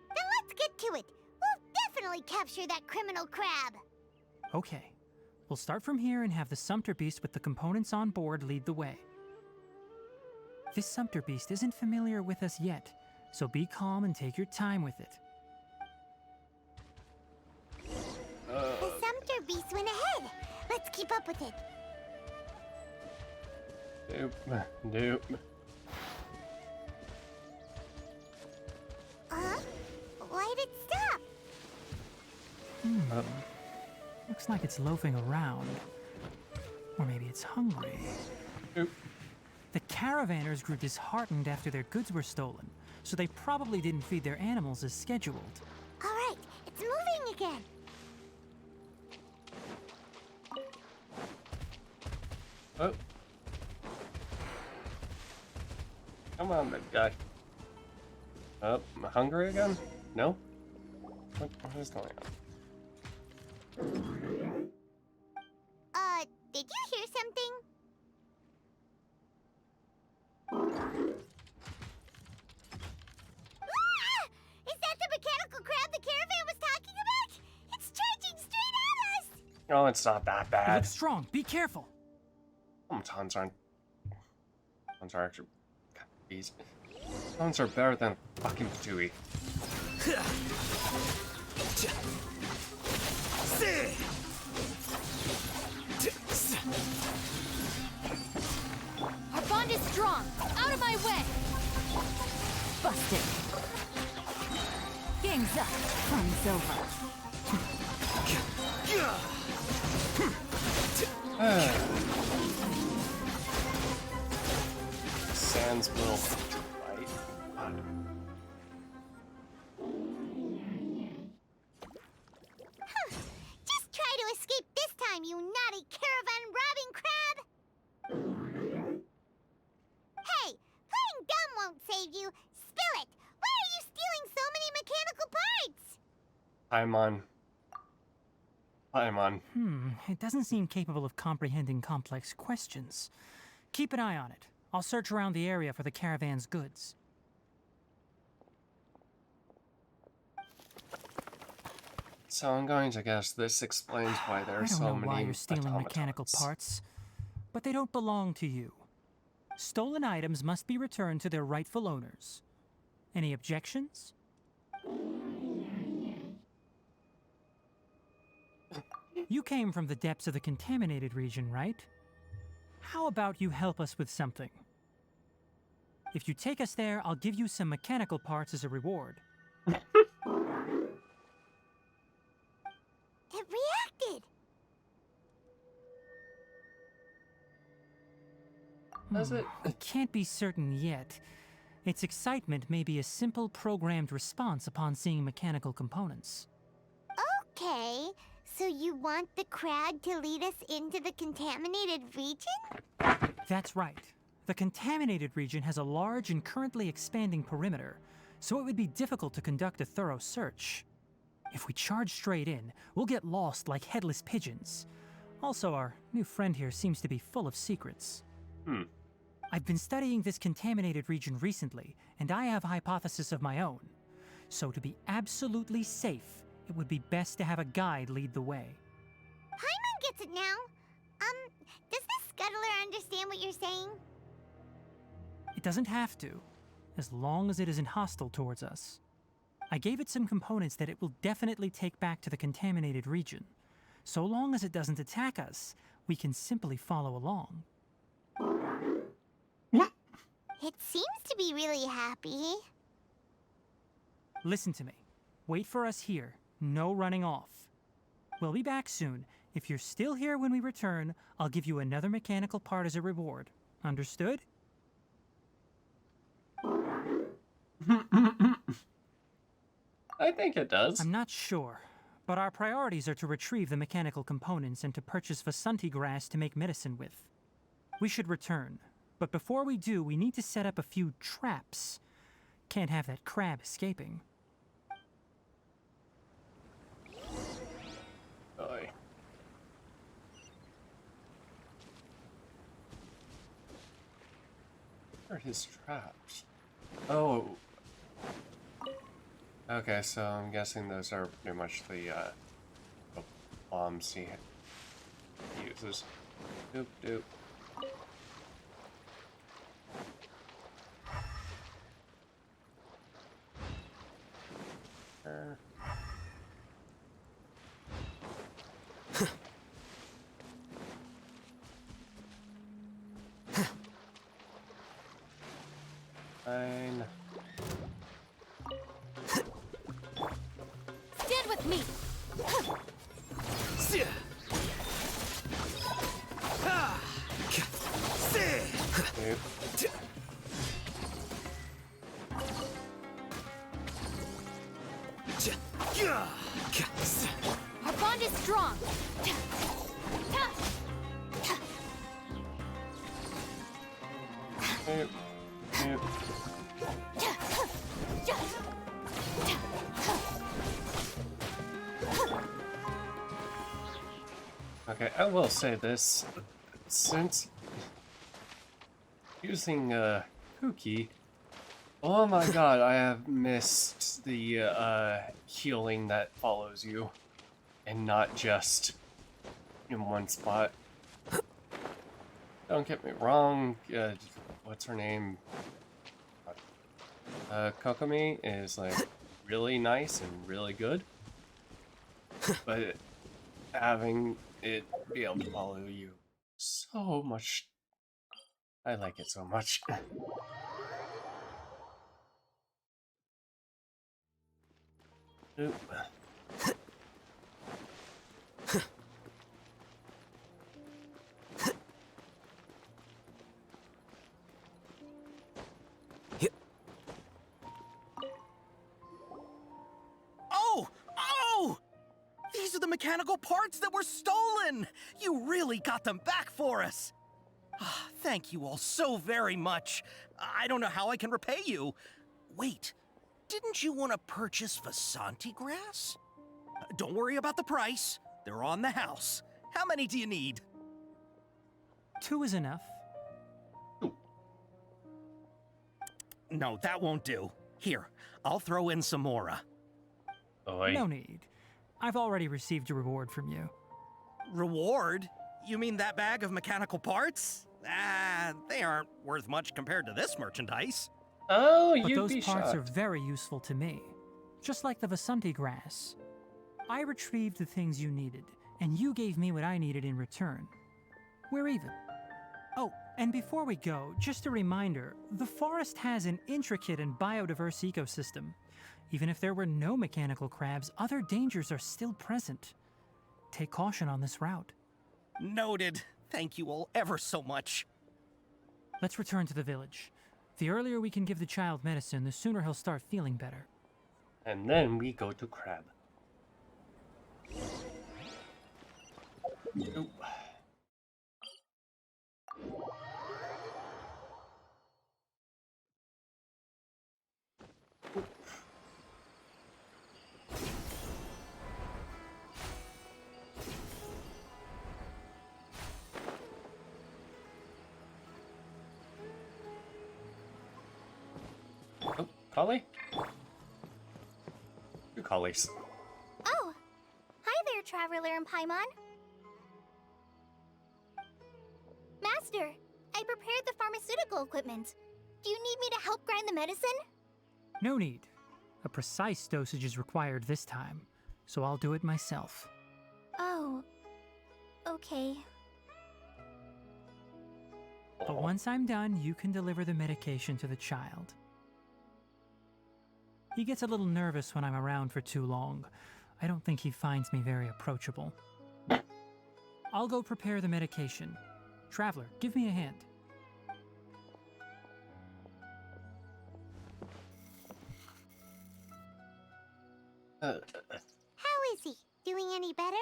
Then let's get to it. We'll definitely capture that criminal crab. Okay, we'll start from here and have the Sumpter Beast with the components on board lead the way. This Sumpter Beast isn't familiar with us yet, so be calm and take your time with it. The Sumpter Beast went ahead. Let's keep up with it. Nope. Nope. Why'd it stop? Looks like it's loafing around. Or maybe it's hungry. Oop. The caravanners grew disheartened after their goods were stolen, so they probably didn't feed their animals as scheduled. All right, it's moving again. Oh. Come on, big guy. Oh, am I hungry again? No? What is going on? Did you hear something? Ah! Is that the mechanical crab the caravan was talking about? It's charging straight at us! Oh, it's not that It bad. looks strong. Be careful. Tons aren't. Tons are actually. God, these. Tons are better than fucking Patooey. Our bond is strong. Out of my way. Busted. Game's up. Fun's over. Sans will right. Just try to escape this time, you naughty caravan robbing crab! Hey, playing dumb won't save you. Spill it! Why are you stealing so many mechanical parts? Paimon. It doesn't seem capable of comprehending complex questions. Keep an eye on it. I'll search around the area for the caravan's goods. So I'm going to guess this explains why there are I don't so know many why you're stealing mechanical automatons. parts, but they don't belong to you. Stolen items must be returned to their rightful owners. Any objections? You came from the depths of the contaminated region, right? How about you help us with something? If you take us there, I'll give you some mechanical parts as a reward. It reacted! Does it? I can't be certain yet. Its excitement may be a simple programmed response upon seeing mechanical components. Okay, so you want the crab to lead us into the contaminated region? That's right. The contaminated region has a large and currently expanding perimeter, so it would be difficult to conduct a thorough search. If we charge straight in, we'll get lost like headless pigeons. Also, our new friend here seems to be full of secrets. I've been studying this contaminated region recently, and I have a hypothesis of my own. So to be absolutely safe, it would be best to have a guide lead the way. Paimon gets it now. Does this scuttler understand what you're saying? It doesn't have to, as long as it isn't hostile towards us. I gave it some components that it will definitely take back to the contaminated region. So long as it doesn't attack us, we can simply follow along. It seems to be really happy. Listen to me. Wait for us here. No running off. We'll be back soon. If you're still here when we return, I'll give you another mechanical part as a reward. Understood? I think it does. I'm not sure, but our priorities are to retrieve the mechanical components and to purchase Vasanti grass to make medicine with. We should return, but before we do, we need to set up a few traps. Can't have that crab escaping. Oy. Where are his traps? Oh. Okay, so I'm guessing those are pretty much the bombs he uses. Doop doop. Fine. Stand with me! Our bond is strong! Doop, doop. Okay, I will say this. Since using Pookie, oh my god, I have missed the healing that follows you and not just in one spot. Don't get me wrong, what's her name? Kokomi is like really nice and really good, but having it be able to follow you so much. I like it so much. Oop. Oh! Oh! These are the mechanical parts that were stolen! You really got them back for us! Ah, thank you all so very much. I don't know how I can repay you. Wait, didn't you want to purchase Vasanti grass? Don't worry about the price. They're on the house. How many do you need? 2 is enough. No, that won't do. Here, I'll throw in some more. No need. I've already received a reward from you. Reward? You mean that bag of mechanical parts? Ah, they aren't worth much compared to this merchandise. Oh, but you'd those be parts shocked. are very useful to me. Just like the Vasanti grass. I retrieved the things you needed, and you gave me what I needed in return. We're even. Oh, and before we go, just a reminder, the forest has an intricate and biodiverse ecosystem. Even if there were no mechanical crabs, other dangers are still present. Take caution on this route. Noted. Thank you all ever so much. Let's return to the village. The earlier we can give the child medicine, the sooner he'll start feeling better. And then we go to Crab. Oop. Oh, Collie? Two collies. Oh! Hi there, Traveler and Paimon. Master, I prepared the pharmaceutical equipment. Do you need me to help grind the medicine? No need. A precise dosage is required this time, so I'll do it myself. Oh. Okay. But once I'm done, you can deliver the medication to the child. He gets a little nervous when I'm around for too long. I don't think he finds me very approachable. I'll go prepare the medication. Traveler, give me a hand. How is he? Doing any better?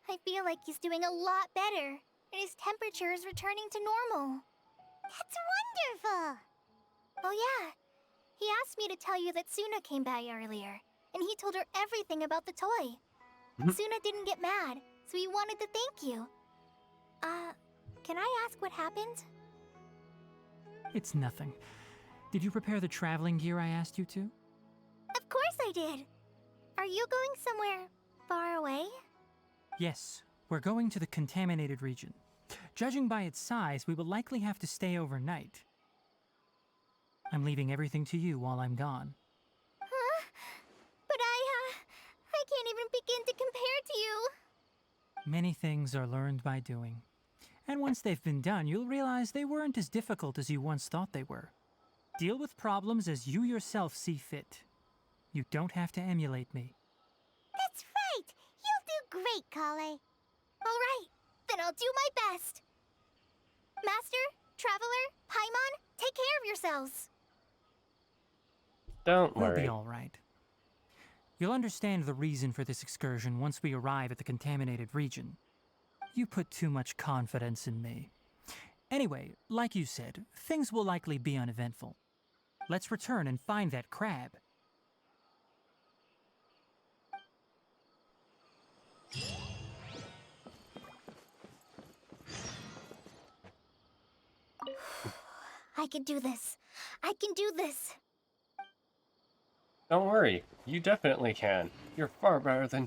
I feel like he's doing a lot better, and his temperature is returning to normal. That's wonderful! Oh yeah, he asked me to tell you that Suna came by earlier, and he told her everything about the toy. Suna didn't get mad, so he wanted to thank you. Can I ask what happened? It's nothing. Did you prepare the traveling gear I asked you to? Of course I did! Are you going somewhere far away? Yes, we're going to the contaminated region. Judging by its size, we will likely have to stay overnight. I'm leaving everything to you while I'm gone. Huh? But I can't even begin to compare to you. Many things are learned by doing. And once they've been done, you'll realize they weren't as difficult as you once thought they were. Deal with problems as you yourself see fit. You don't have to emulate me. That's right! You'll do great, Kale. Alright, then I'll do my best. Master, Traveler, Paimon, take care of yourselves. Don't We'll worry. be all right. You'll understand the reason for this excursion once we arrive at the contaminated region. You put too much confidence in me. Anyway, like you said, things will likely be uneventful. Let's return and find that crab. I can do this. I can do this. Don't worry. You definitely can. You're far better than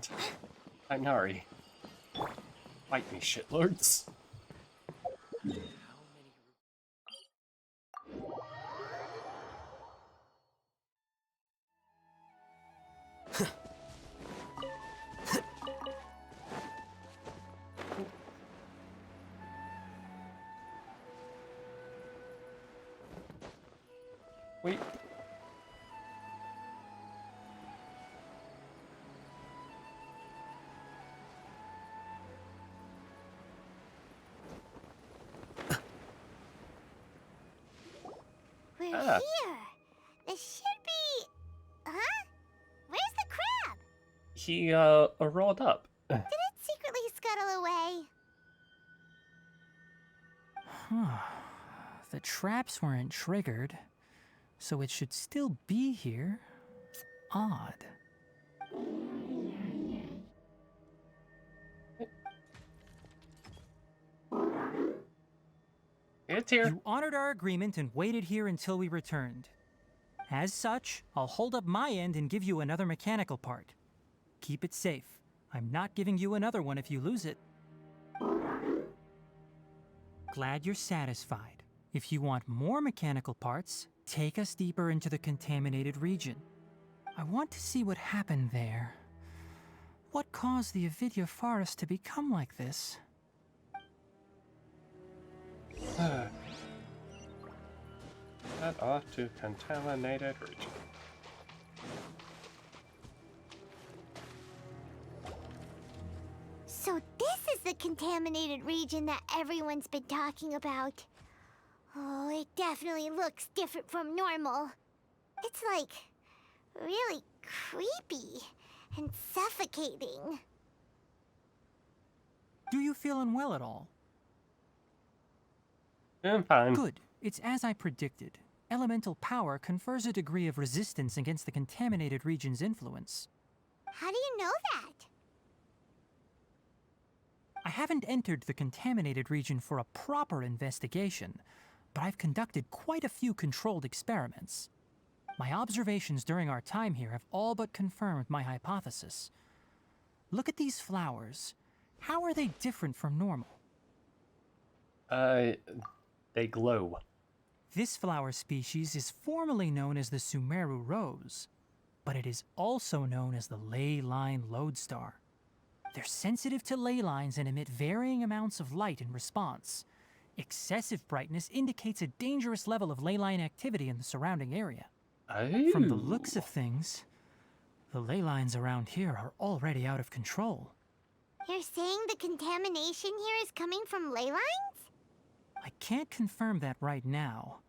Tighnari. Fight me, shitlords. Wait. We're here. This should be... Huh? Where's the crab? He, rolled up. Did it secretly scuttle away? Huh. The traps weren't triggered, so it should still be here. Odd. It's here. You honored our agreement and waited here until we returned. As such, I'll hold up my end and give you another mechanical part. Keep it safe. I'm not giving you another one if you lose it. Glad you're satisfied. If you want more mechanical parts, take us deeper into the contaminated region. I want to see what happened there. What caused the Avidya forest to become like this? Head off to contaminated region. So this is the contaminated region that everyone's been talking about. Oh, it definitely looks different from normal. It's like really creepy and suffocating. Do you feel unwell at all? I'm fine. Good. It's as I predicted. Elemental power confers a degree of resistance against the contaminated region's influence. How do you know that? I haven't entered the contaminated region for a proper investigation, but I've conducted quite a few controlled experiments. My observations during our time here have all but confirmed my hypothesis. Look at these flowers. How are they different from normal? They glow. This flower species is formally known as the Sumeru rose, but it is also known as the ley line lodestar. They're sensitive to ley lines and emit varying amounts of light in response. Excessive brightness indicates a dangerous level of ley line activity in the surrounding area. From the looks of things, the ley lines around here are already out of control. You're saying the contamination here is coming from ley lines? I can't confirm that right now,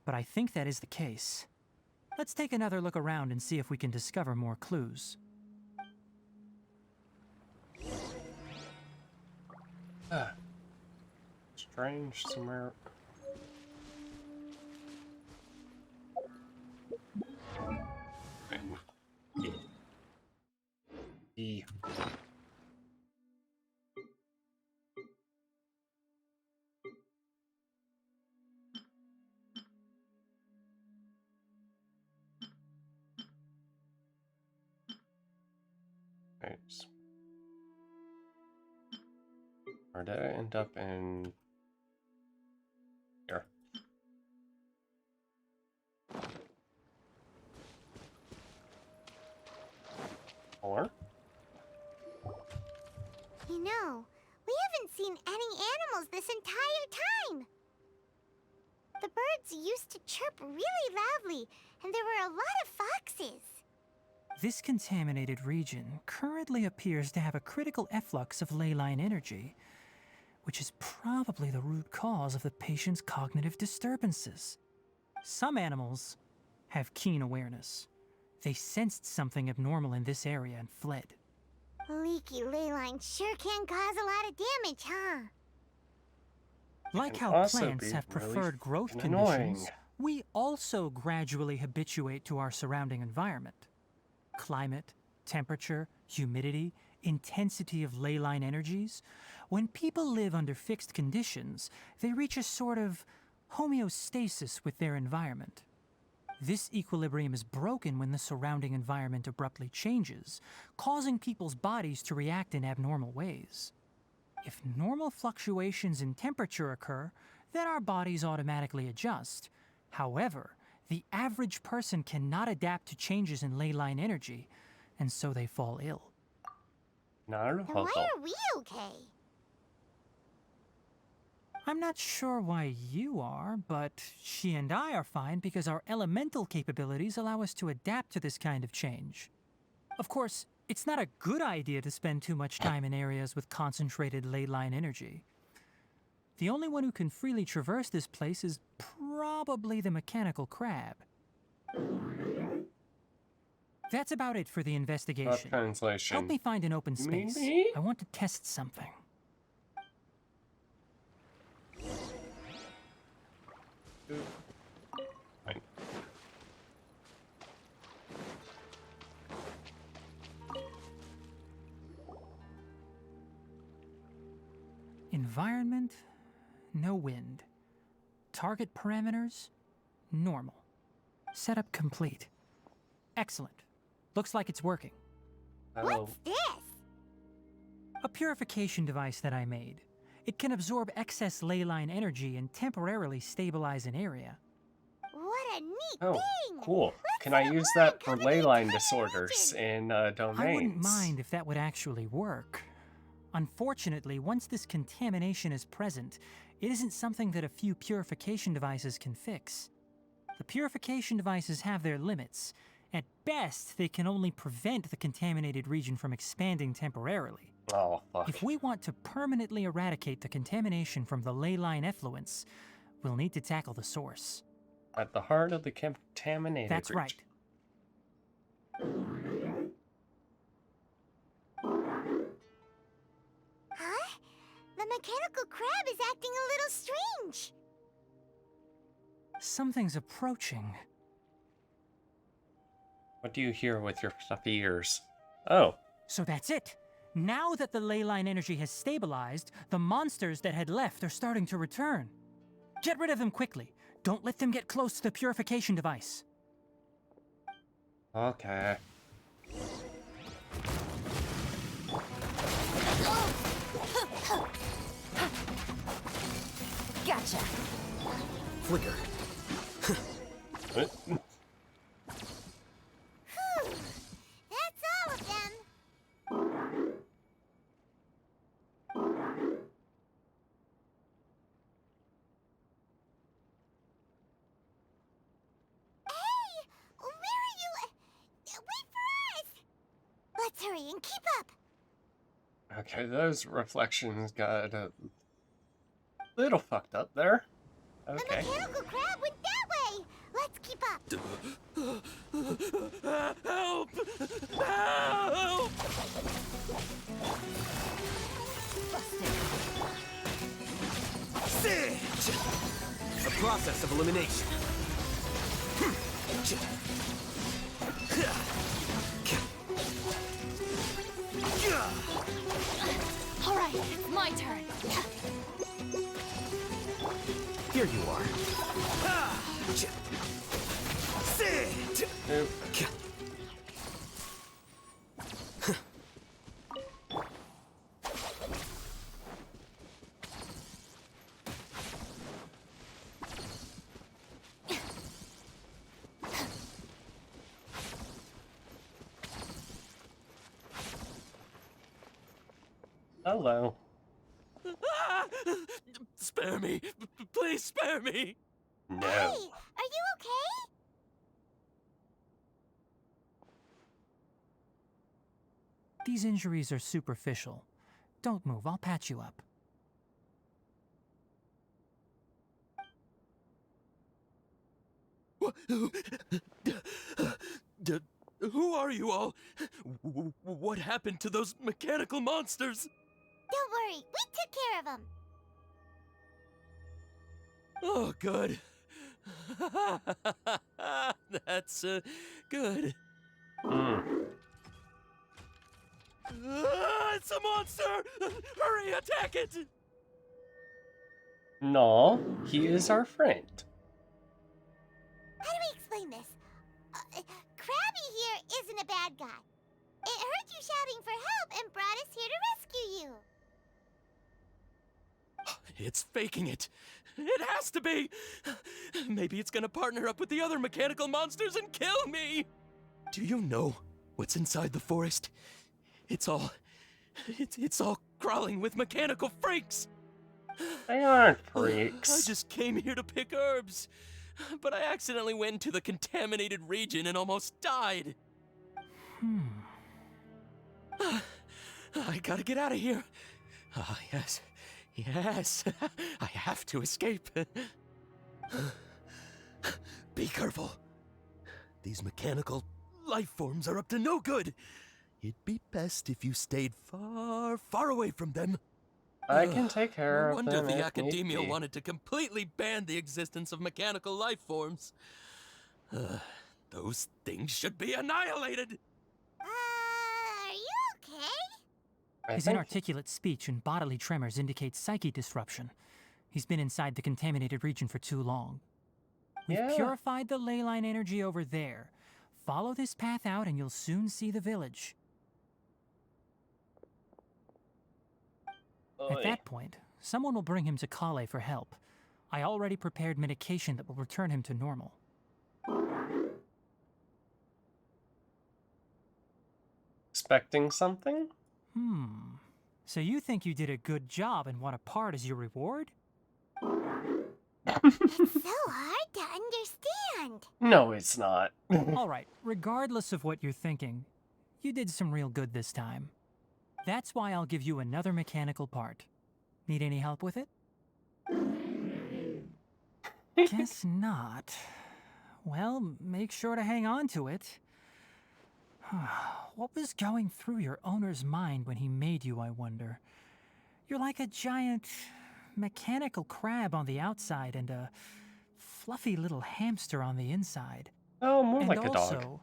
but I think that is the case. Let's take another look around and see if we can discover more clues. Strange Sumeru. E. Right. Or did I end up in here? Or? You know, we haven't seen any animals this entire time. The birds used to chirp really loudly, and there were a lot of foxes. This contaminated region currently appears to have a critical efflux of ley line energy, which is probably the root cause of the patient's cognitive disturbances. Some animals have keen awareness. They sensed something abnormal in this area and fled. Leaky ley lines sure can cause a lot of damage, huh? Like can how also plants be have really preferred growth fucking conditions, annoying. we also gradually habituate to our surrounding environment. Climate, temperature, humidity, intensity of ley line energies. When people live under fixed conditions, they reach a sort of homeostasis with their environment. This equilibrium is broken when the surrounding environment abruptly changes, causing people's bodies to react in abnormal ways. If normal fluctuations in temperature occur, then our bodies automatically adjust. However, the average person cannot adapt to changes in ley line energy, and so they fall ill. Then why are we okay? I'm not sure why you are, but she and I are fine because our elemental capabilities allow us to adapt to this kind of change. Of course, it's not a good idea to spend too much time in areas with concentrated ley line energy. The only one who can freely traverse this place is probably the mechanical crab. That's about it for the investigation. Translation. Help me find an open space. Me? I want to test something. Fine. Environment, no wind. Target parameters, normal. Setup complete. Excellent. Looks like it's working. What's this? A purification device that I made. It can absorb excess ley line energy and temporarily stabilize an area. What a neat Oh, thing! cool. Can I use that for ley line disorders in domains? I wouldn't mind if that would actually work. Unfortunately, once this contamination is present, it isn't something that a few purification devices can fix. The purification devices have their limits. At best, they can only prevent the contaminated region from expanding temporarily. Oh, fuck. If we want to permanently eradicate the contamination from the ley line effluents, we'll need to tackle the source. At the heart of the contaminated That's region. right. Huh? The mechanical crab is acting a little strange. Something's approaching. What do you hear with your fluffy ears? Oh. So that's it. Now that the ley line energy has stabilized, the monsters that had left are starting to return. Get rid of them quickly. Don't let them get close to the purification device. Okay. Gotcha. Flicker. What? Whew. That's all of them. Hey! Where are you? Wait for us! Let's hurry and keep up. Okay, those reflections got a little fucked up there. The Okay. mechanical crab went that way. Let's keep up. Help! Help! Sitch! A process of elimination. All right, it's my turn. Here you are. Sit! Hello. Spare me. Please spare me. No. Hey, are you okay? These injuries are superficial. Don't move, I'll patch you up. Who are you all? What happened to those mechanical monsters? Don't worry, we took care of them. Oh, good. That's good. It's a monster! Hurry, attack it! No, he is our friend. How do we explain this? Krabby here isn't a bad guy. It heard you shouting for help and brought us here to rescue you. It's faking it. It has to be. Maybe it's gonna partner up with the other mechanical monsters and kill me. Do you know what's inside the forest? It's all crawling with mechanical freaks. They aren't I freaks. just came here to pick herbs, but I accidentally went into the contaminated region and almost died. I gotta get out of here. Ah, yes. Yes. I have to escape. Be careful. These mechanical life forms are up to no good. It'd be best if you stayed far, far away from them. I can take care No of wonder them the if need Academia be. wanted to completely ban the existence of mechanical life forms. Those things should be annihilated. Are you okay? His inarticulate speech and bodily tremors indicate psyche disruption. He's been inside the contaminated region for too long. We've purified the ley line energy over there. Follow this path out and you'll soon see the village. At that point, someone will bring him to Kale for help. I already prepared medication that will return him to normal. Expecting something? So you think you did a good job and want a part as your reward? It's so hard to understand. No, it's not. Alright, regardless of what you're thinking, you did some real good this time. That's why I'll give you another mechanical part. Need any help with it? Guess not. Well, make sure to hang on to it. What was going through your owner's mind when he made you, I wonder? You're like a giant mechanical crab on the outside and a fluffy little hamster on the inside. Oh, more and like a also, dog.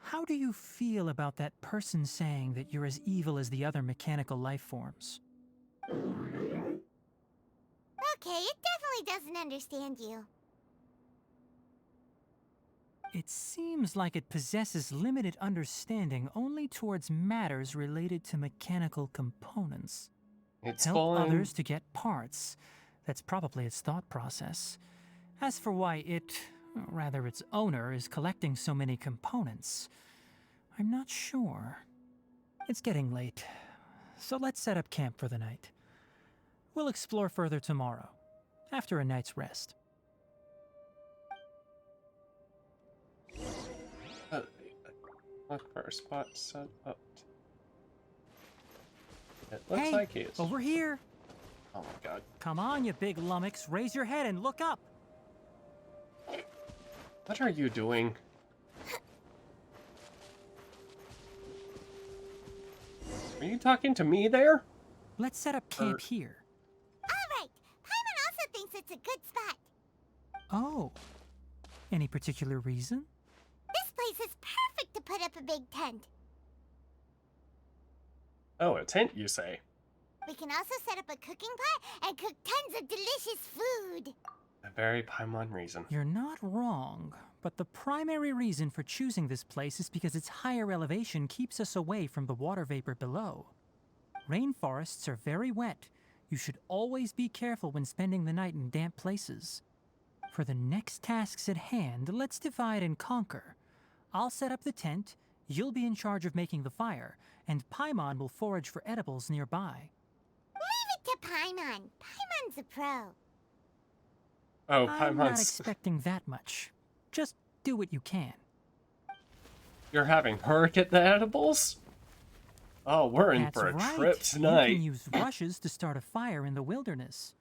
How do you feel about that person saying that you're as evil as the other mechanical life forms? Okay, it definitely doesn't understand you. It seems like it possesses limited understanding only towards matters related to mechanical components. It's Help fallen. others to get parts. That's probably its thought process. As for why it, or rather its owner, is collecting so many components, I'm not sure. It's getting late, so let's set up camp for the night. We'll explore further tomorrow, after a night's rest. Look for a spot set up. It looks Hey, like he's. over here! Oh my god. Come on, you big lummox, raise your head and look up! What are you doing? Are you talking to me there? Let's set up camp here. Alright, Paimon also thinks it's a good spot. Oh. Any particular reason? This place is perfect to put up a big tent. Oh, a tent, you say? We can also set up a cooking pot and cook tons of delicious food. A very Paimon reason. You're not wrong, but the primary reason for choosing this place is because its higher elevation keeps us away from the water vapor below. Rainforests are very wet. You should always be careful when spending the night in damp places. For the next tasks at hand, let's divide and conquer. I'll set up the tent, you'll be in charge of making the fire, and Paimon will forage for edibles nearby. Leave it to Paimon. Paimon's a pro. Oh, I'm not Paimon's. expecting that much. Just do what you can. You're having her get the edibles? Oh, we're in That's for a right. trip You tonight. can use rushes to start a fire in the wilderness.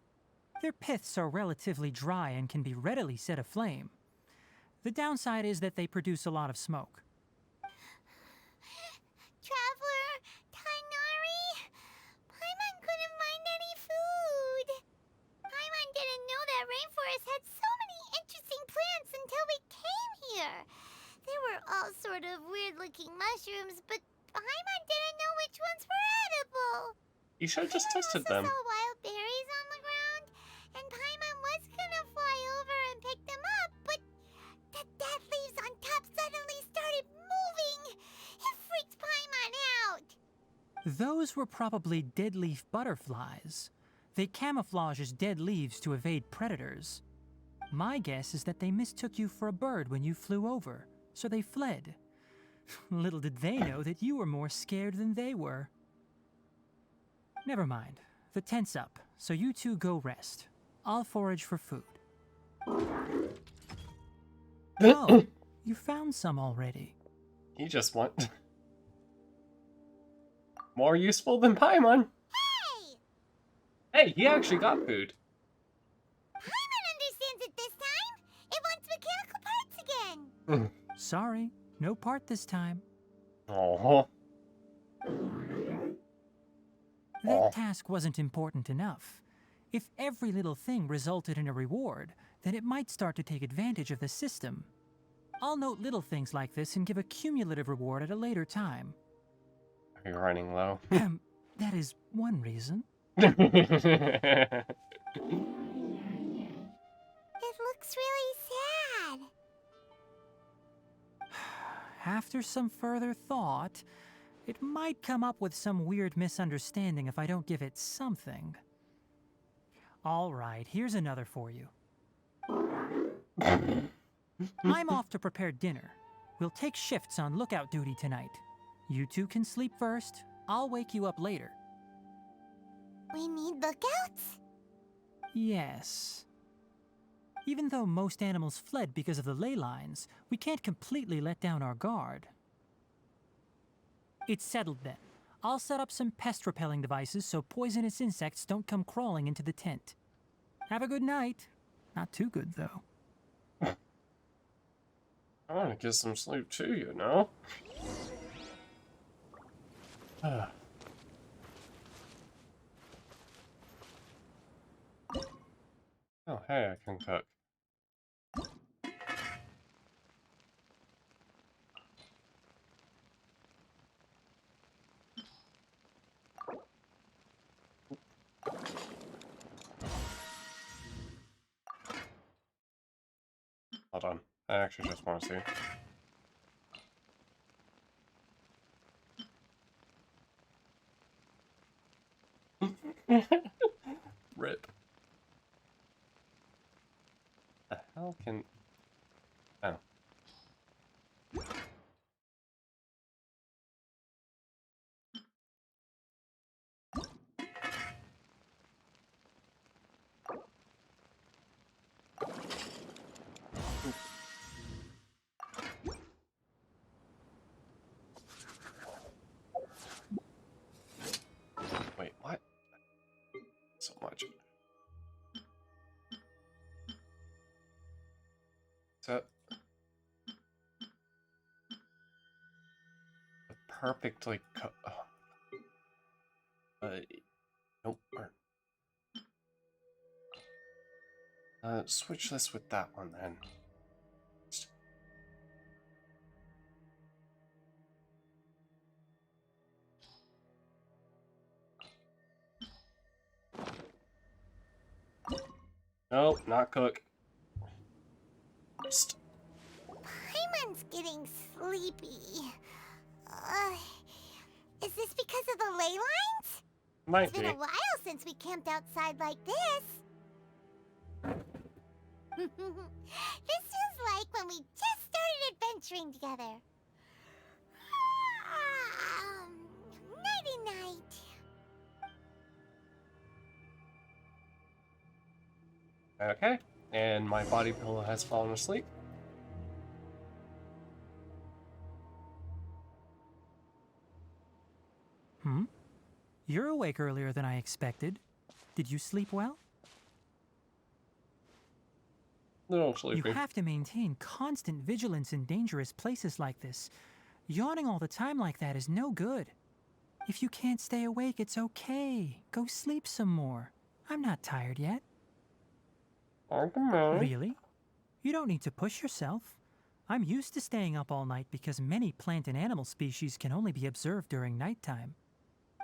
Their piths are relatively dry and can be readily set aflame. The downside is that they produce a lot of smoke. Traveler, Tainari, Paimon couldn't find any food. Paimon didn't know that rainforest had so many interesting plants until we came here. They were all sort of weird-looking mushrooms, but Paimon didn't know which ones were edible. You should have just tested I them. saw wild berries on the ground, and Paimon was gonna fly over and pick them up, but the dead leaves on top suddenly started moving. It freaked Paimon out. Those were probably dead leaf butterflies. They camouflage as dead leaves to evade predators. My guess is that they mistook you for a bird when you flew over, so they fled. Little did they know that you were more scared than they were. Never mind. The tent's up, so you two go rest. I'll forage for food. Oh, you found some already. He just want more useful than Paimon. Hey, he actually got food. Paimon understands it this time. It wants mechanical parts again. Sorry, no part this time. Oh. That task wasn't important enough. If every little thing resulted in a reward, then it might start to take advantage of the system. I'll note little things like this and give a cumulative reward at a later time. Are you running low? That is one reason. It looks really sad. After some further thought, it might come up with some weird misunderstanding if I don't give it something. All right, here's another for you. I'm off to prepare dinner. We'll take shifts on lookout duty tonight. You two can sleep first. I'll wake you up later. We need lookouts? Yes. Even though most animals fled because of the ley lines, we can't completely let down our guard. It's settled then. I'll set up some pest-repelling devices so poisonous insects don't come crawling into the tent. Have a good night. Not too good, though. I want to get some sleep too, you know? Oh, hey, I can cook. Hold on. I actually just want to see. Rip. The hell can... Oh. Wait, what? So much. So... perfectly nope. Switch this with that one then. Nope, not cook. Paimon's getting sleepy. Is this because of the ley lines? Might It's been a while since we camped outside like this. This feels like when we just started adventuring together. Nighty-night. Okay, and my body pillow has fallen asleep. You're awake earlier than I expected. Did you sleep well? Little sleepy. You have to maintain constant vigilance in dangerous places like this. Yawning all the time like that is no good. If you can't stay awake, it's okay. Go sleep some more. I'm not tired yet. Really? You don't need to push yourself. I'm used to staying up all night because many plant and animal species can only be observed during nighttime.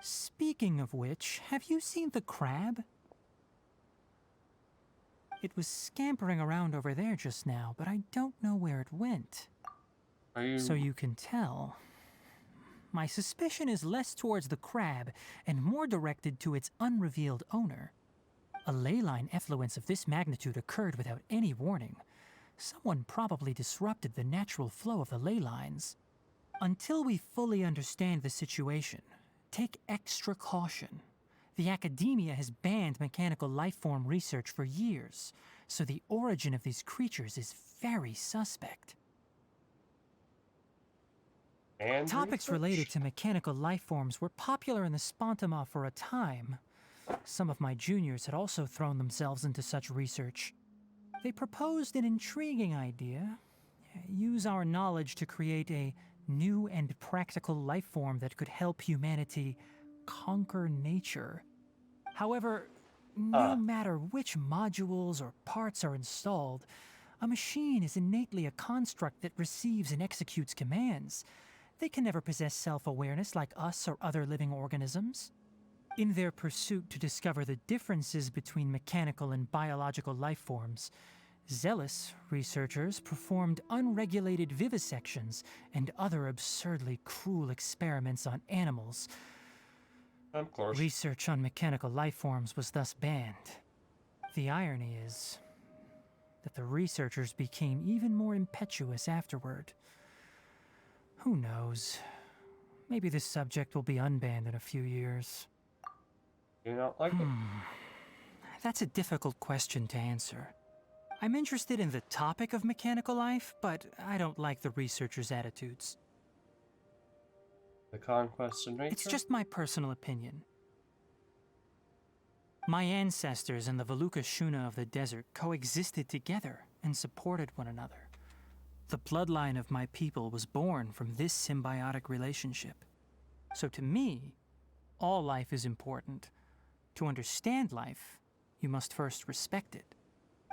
Speaking of which, have you seen the crab? It was scampering around over there just now, but I don't know where it went. So you can tell. My suspicion is less towards the crab and more directed to its unrevealed owner. A ley line effluence of this magnitude occurred without any warning. Someone probably disrupted the natural flow of the ley lines. Until we fully understand the situation, take extra caution. The academia has banned mechanical lifeform research for years, so the origin of these creatures is very suspect. And Topics related to mechanical lifeforms were popular in the Spontama for a time. Some of my juniors had also thrown themselves into such research. They proposed an intriguing idea. Use our knowledge to create a new and practical lifeform that could help humanity conquer nature. However, no matter which modules or parts are installed, a machine is innately a construct that receives and executes commands. They can never possess self-awareness like us or other living organisms. In their pursuit to discover the differences between mechanical and biological lifeforms, zealous researchers performed unregulated vivisections and other absurdly cruel experiments on animals. Of course. Research on mechanical lifeforms was thus banned. The irony is that the researchers became even more impetuous afterward. Who knows? Maybe this subject will be unbanned in a few years. You not like it? That's a difficult question to answer. I'm interested in the topic of mechanical life, but I don't like the researchers' attitudes. The conquest of nature? It's just my personal opinion. My ancestors and the Veluca Shuna of the desert coexisted together and supported one another. The bloodline of my people was born from this symbiotic relationship. So to me, all life is important. To understand life, you must first respect it.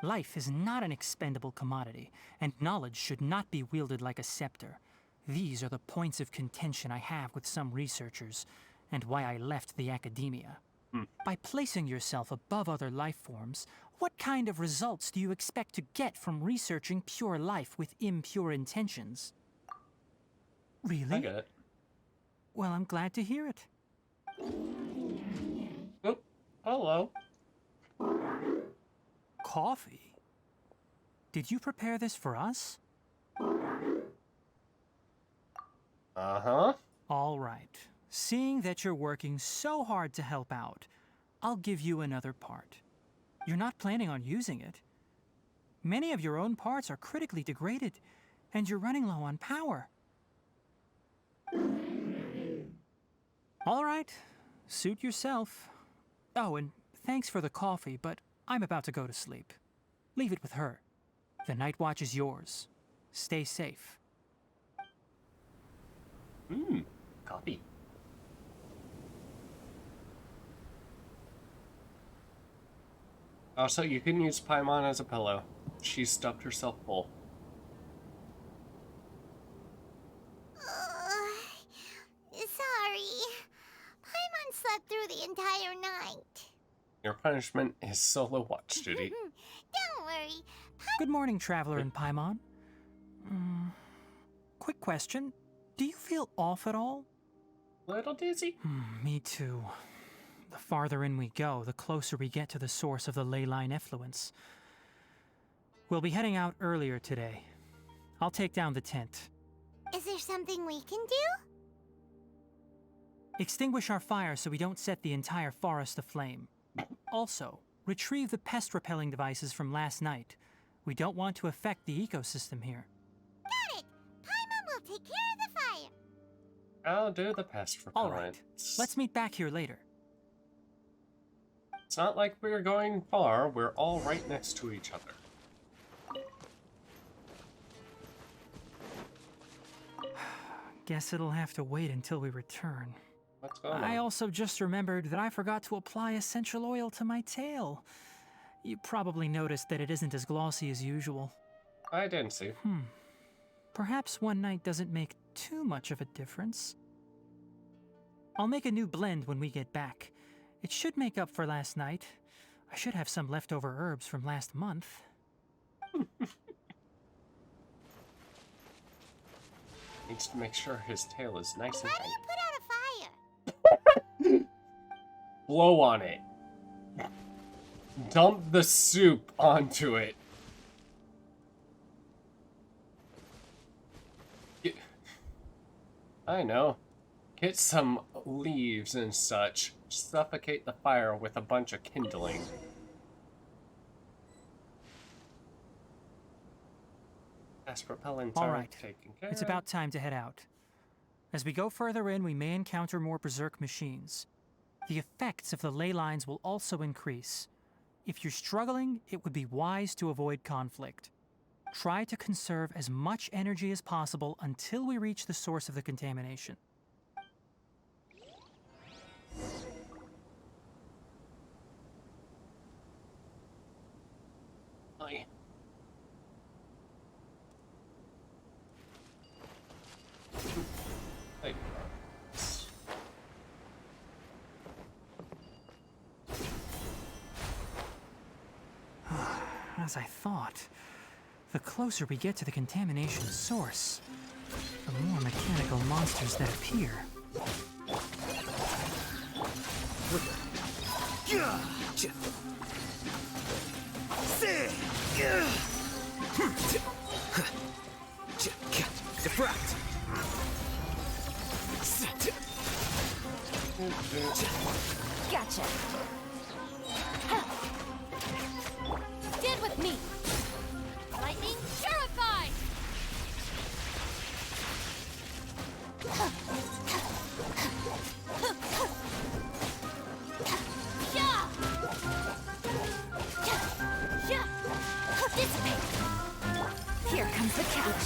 Life is not an expendable commodity, and knowledge should not be wielded like a scepter. These are the points of contention I have with some researchers, and why I left the academia. By placing yourself above other life forms, what kind of results do you expect to get from researching pure life with impure intentions? Really? I get it. Well, I'm glad to hear it. Oh, hello. Coffee? Did you prepare this for us? Uh-huh. All right. Seeing that you're working so hard to help out, I'll give you another part. You're not planning on using it. Many of your own parts are critically degraded, and you're running low on power. All right. Suit yourself. Oh, and thanks for the coffee, but I'm about to go to sleep. Leave it with her. The night watch is yours. Stay safe. Copy. Also, you can use Paimon as a pillow. She stuffed herself full. Sorry. Paimon slept through the entire night. Your punishment is solo watch duty. Don't worry. Good morning, Traveler and Paimon. Quick question. Do you feel off at all? Little dizzy? Me too. The farther in we go, the closer we get to the source of the ley line effluence. We'll be heading out earlier today. I'll take down the tent. Is there something we can do? Extinguish our fire so we don't set the entire forest aflame. Also, retrieve the pest-repelling devices from last night. We don't want to affect the ecosystem here. Got it! Paimon will take care of the fire. I'll do the pest repellent. All right. Let's meet back here later. It's not like we're going far. We're all right next to each other. Guess it'll have to wait until we return. What's going on? I also just remembered that I forgot to apply essential oil to my tail. You probably noticed that it isn't as glossy as usual. I didn't see. Perhaps one night doesn't make too much of a difference. I'll make a new blend when we get back. It should make up for last night. I should have some leftover herbs from last month. Needs to make sure his tail is nice and How do tight. you put out a fire? Blow on it. Dump the soup onto it. I know. Get some leaves and such. Suffocate the fire with a bunch of kindling. Gas propellants All are right, taken care it's of. about time to head out. As we go further in, we may encounter more berserk machines. The effects of the ley lines will also increase. If you're struggling, it would be wise to avoid conflict. Try to conserve as much energy as possible until we reach the source of the contamination. Aye. Hey. As I thought, the closer we get to the contamination source, the more mechanical monsters that appear. Defract! Gotcha. Stand with me. Lightning purified. Dissipate. Here comes the catch.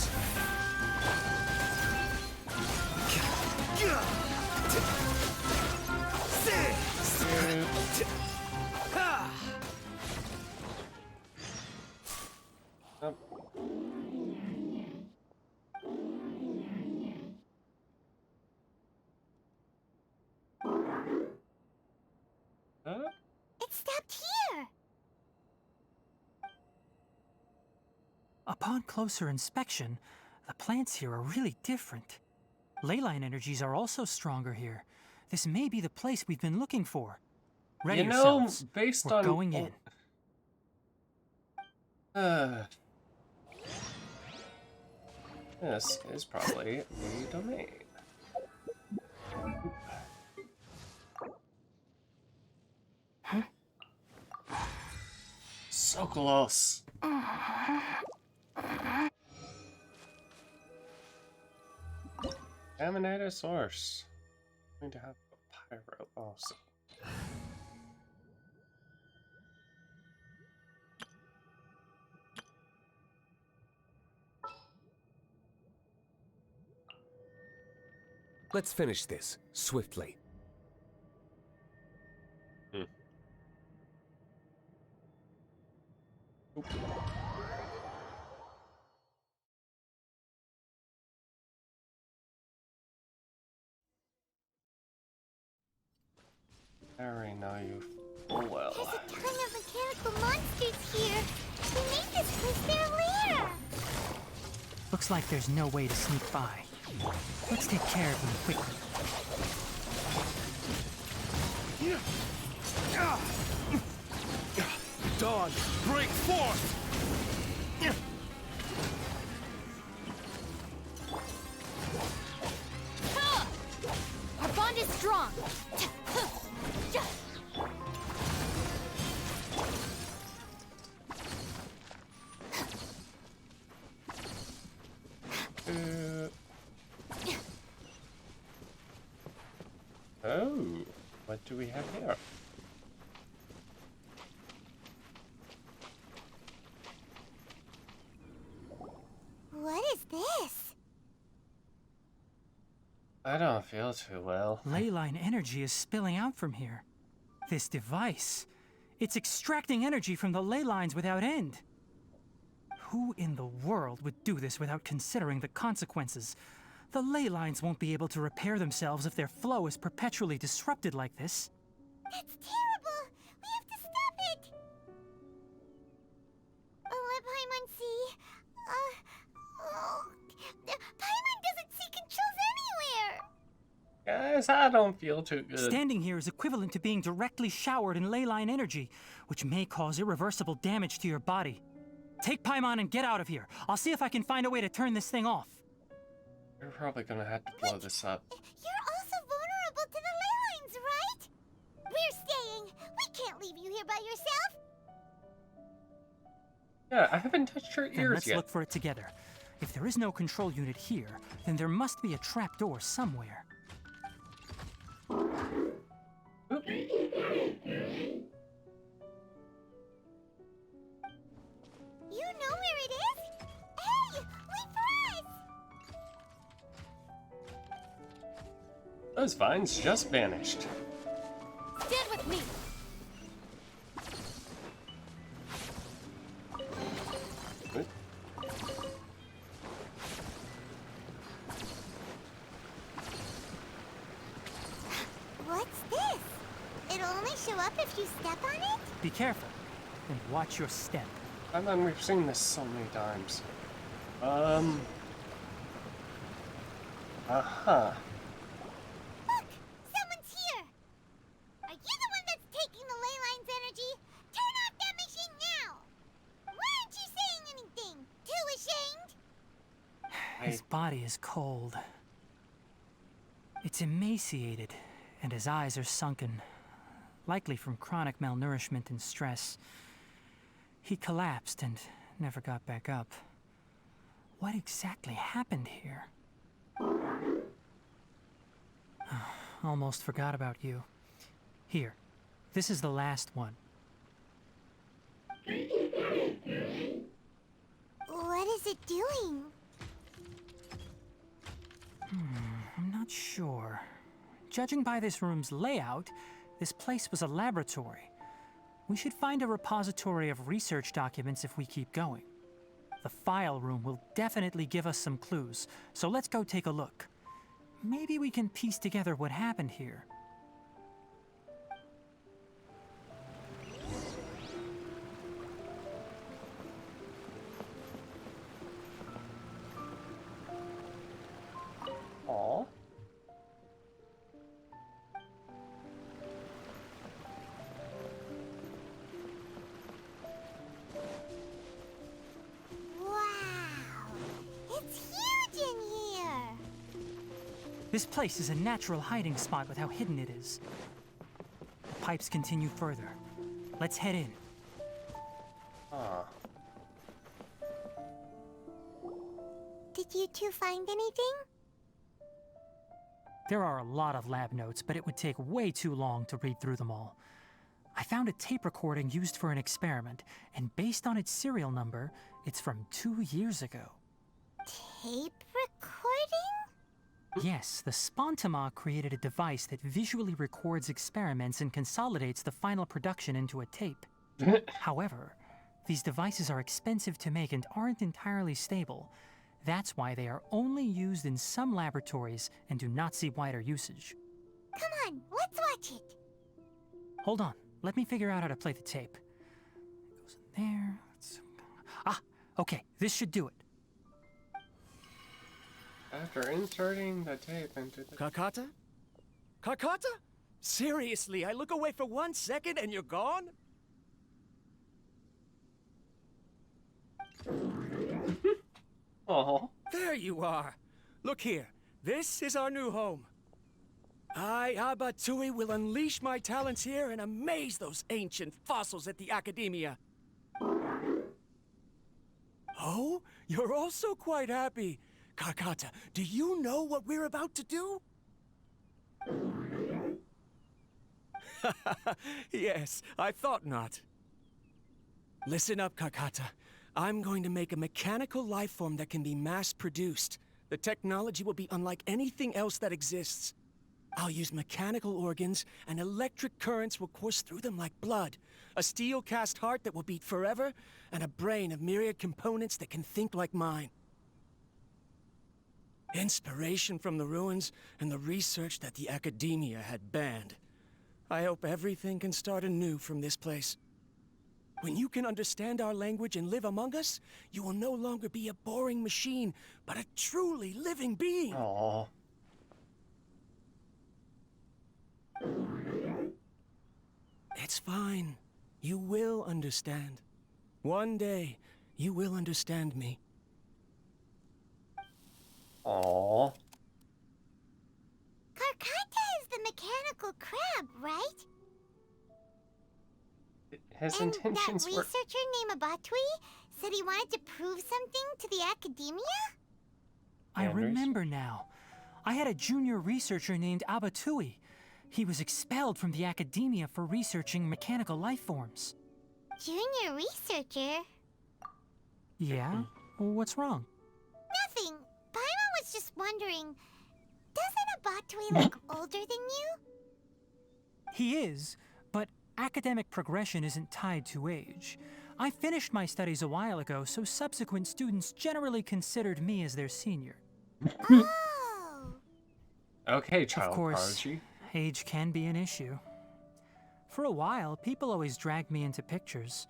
It stopped here! Upon closer inspection, the plants here are really different. Ley line energies are also stronger here. This may be the place we've been looking for. Ready You know, yourselves. based We're on going in. This is probably the domain. So close. Contaminated source. I'm going to have a pyro also. Let's finish this swiftly. I already know you full well. There's a ton of mechanical monsters here. They made this place their lair. Looks like there's no way to sneak by. Let's take care of them quickly. Dawn, break forth! Our bond is strong. Oh, what do we have here? What is this? I don't feel too well. Ley line energy is spilling out from here. This device, it's extracting energy from the ley lines without end. Who in the world would do this without considering the consequences? The ley lines won't be able to repair themselves if their flow is perpetually disrupted like this. That's terrible! We have to stop it! Let Paimon see. Paimon doesn't see controls anywhere! Guys, I don't feel too good. Standing here is equivalent to being directly showered in ley line energy, which may cause irreversible damage to your body. Take Paimon and get out of here. I'll see if I can find a way to turn this thing off. We're probably gonna have to blow this up. You're also vulnerable to the yourself? Yeah, I haven't touched her Then ears let's yet. look for it together. If there is no control unit here, then there must be a trapdoor somewhere. You know where it is? Hey, wait for us! Those vines just vanished. Stand with me! What's this? It'll only show up if you step on it? Be careful, and watch your step. I mean, we've seen this so many times. Uh-huh. Look! Someone's here! Are you the one that's taking the ley line's energy? Turn off that machine now! Why aren't you saying anything? Too ashamed? His body is cold. It's emaciated, and his eyes are sunken, likely from chronic malnourishment and stress. He collapsed and never got back up. What exactly happened here? Almost forgot about you. Here, this is the last one. What is it doing? I'm not sure. Judging by this room's layout, this place was a laboratory. We should find a repository of research documents if we keep going. The file room will definitely give us some clues, so let's go take a look. Maybe we can piece together what happened here. Aw. Wow! It's huge in here! This place is a natural hiding spot with how hidden it is. The pipes continue further. Let's head in. Huh. Did you two find anything? There are a lot of lab notes, but it would take way too long to read through them all. I found a tape recording used for an experiment, and based on its serial number, it's from 2 years ago. Tape recording? Yes, the Spontima created a device that visually records experiments and consolidates the final production into a tape. However, these devices are expensive to make and aren't entirely stable. That's why they are only used in some laboratories and do not see wider usage. Come on, let's watch it. Hold on, let me figure out how to play the tape. It goes in there. Ah, okay, this should do it. After inserting the tape into the... Kakata? Kakata? Seriously, I look away for 1 second and you're gone? Oh. There you are. Look here. This is our new home. I, Abatui, will unleash my talents here and amaze those ancient fossils at the Academia. Oh, you're also quite happy. Kakata, do you know what we're about to do? Yes, I thought not. Listen up, Kakata. I'm going to make a mechanical life form that can be mass-produced. The technology will be unlike anything else that exists. I'll use mechanical organs, and electric currents will course through them like blood. A steel-cast heart that will beat forever, and a brain of myriad components that can think like mine. Inspiration from the ruins and the research that the Academia had banned. I hope everything can start anew from this place. When you can understand our language and live among us, you will no longer be a boring machine, but a truly living being. Aww. It's fine. You will understand. One day, you will understand me. Aww. Karkata is the mechanical crab, right? His And intentions that were... researcher named Abatui said he wanted to prove something to the academia? I remember now. I had a junior researcher named Abatui. He was expelled from the academia for researching mechanical life forms. Junior researcher? Yeah? What's wrong? Nothing. Paimon was just wondering, doesn't Abatui look older than you? He is, but academic progression isn't tied to age. I finished my studies a while ago, so subsequent students generally considered me as their senior. Okay, child Of course, prodigy. age can be an issue. For a while, people always dragged me into pictures.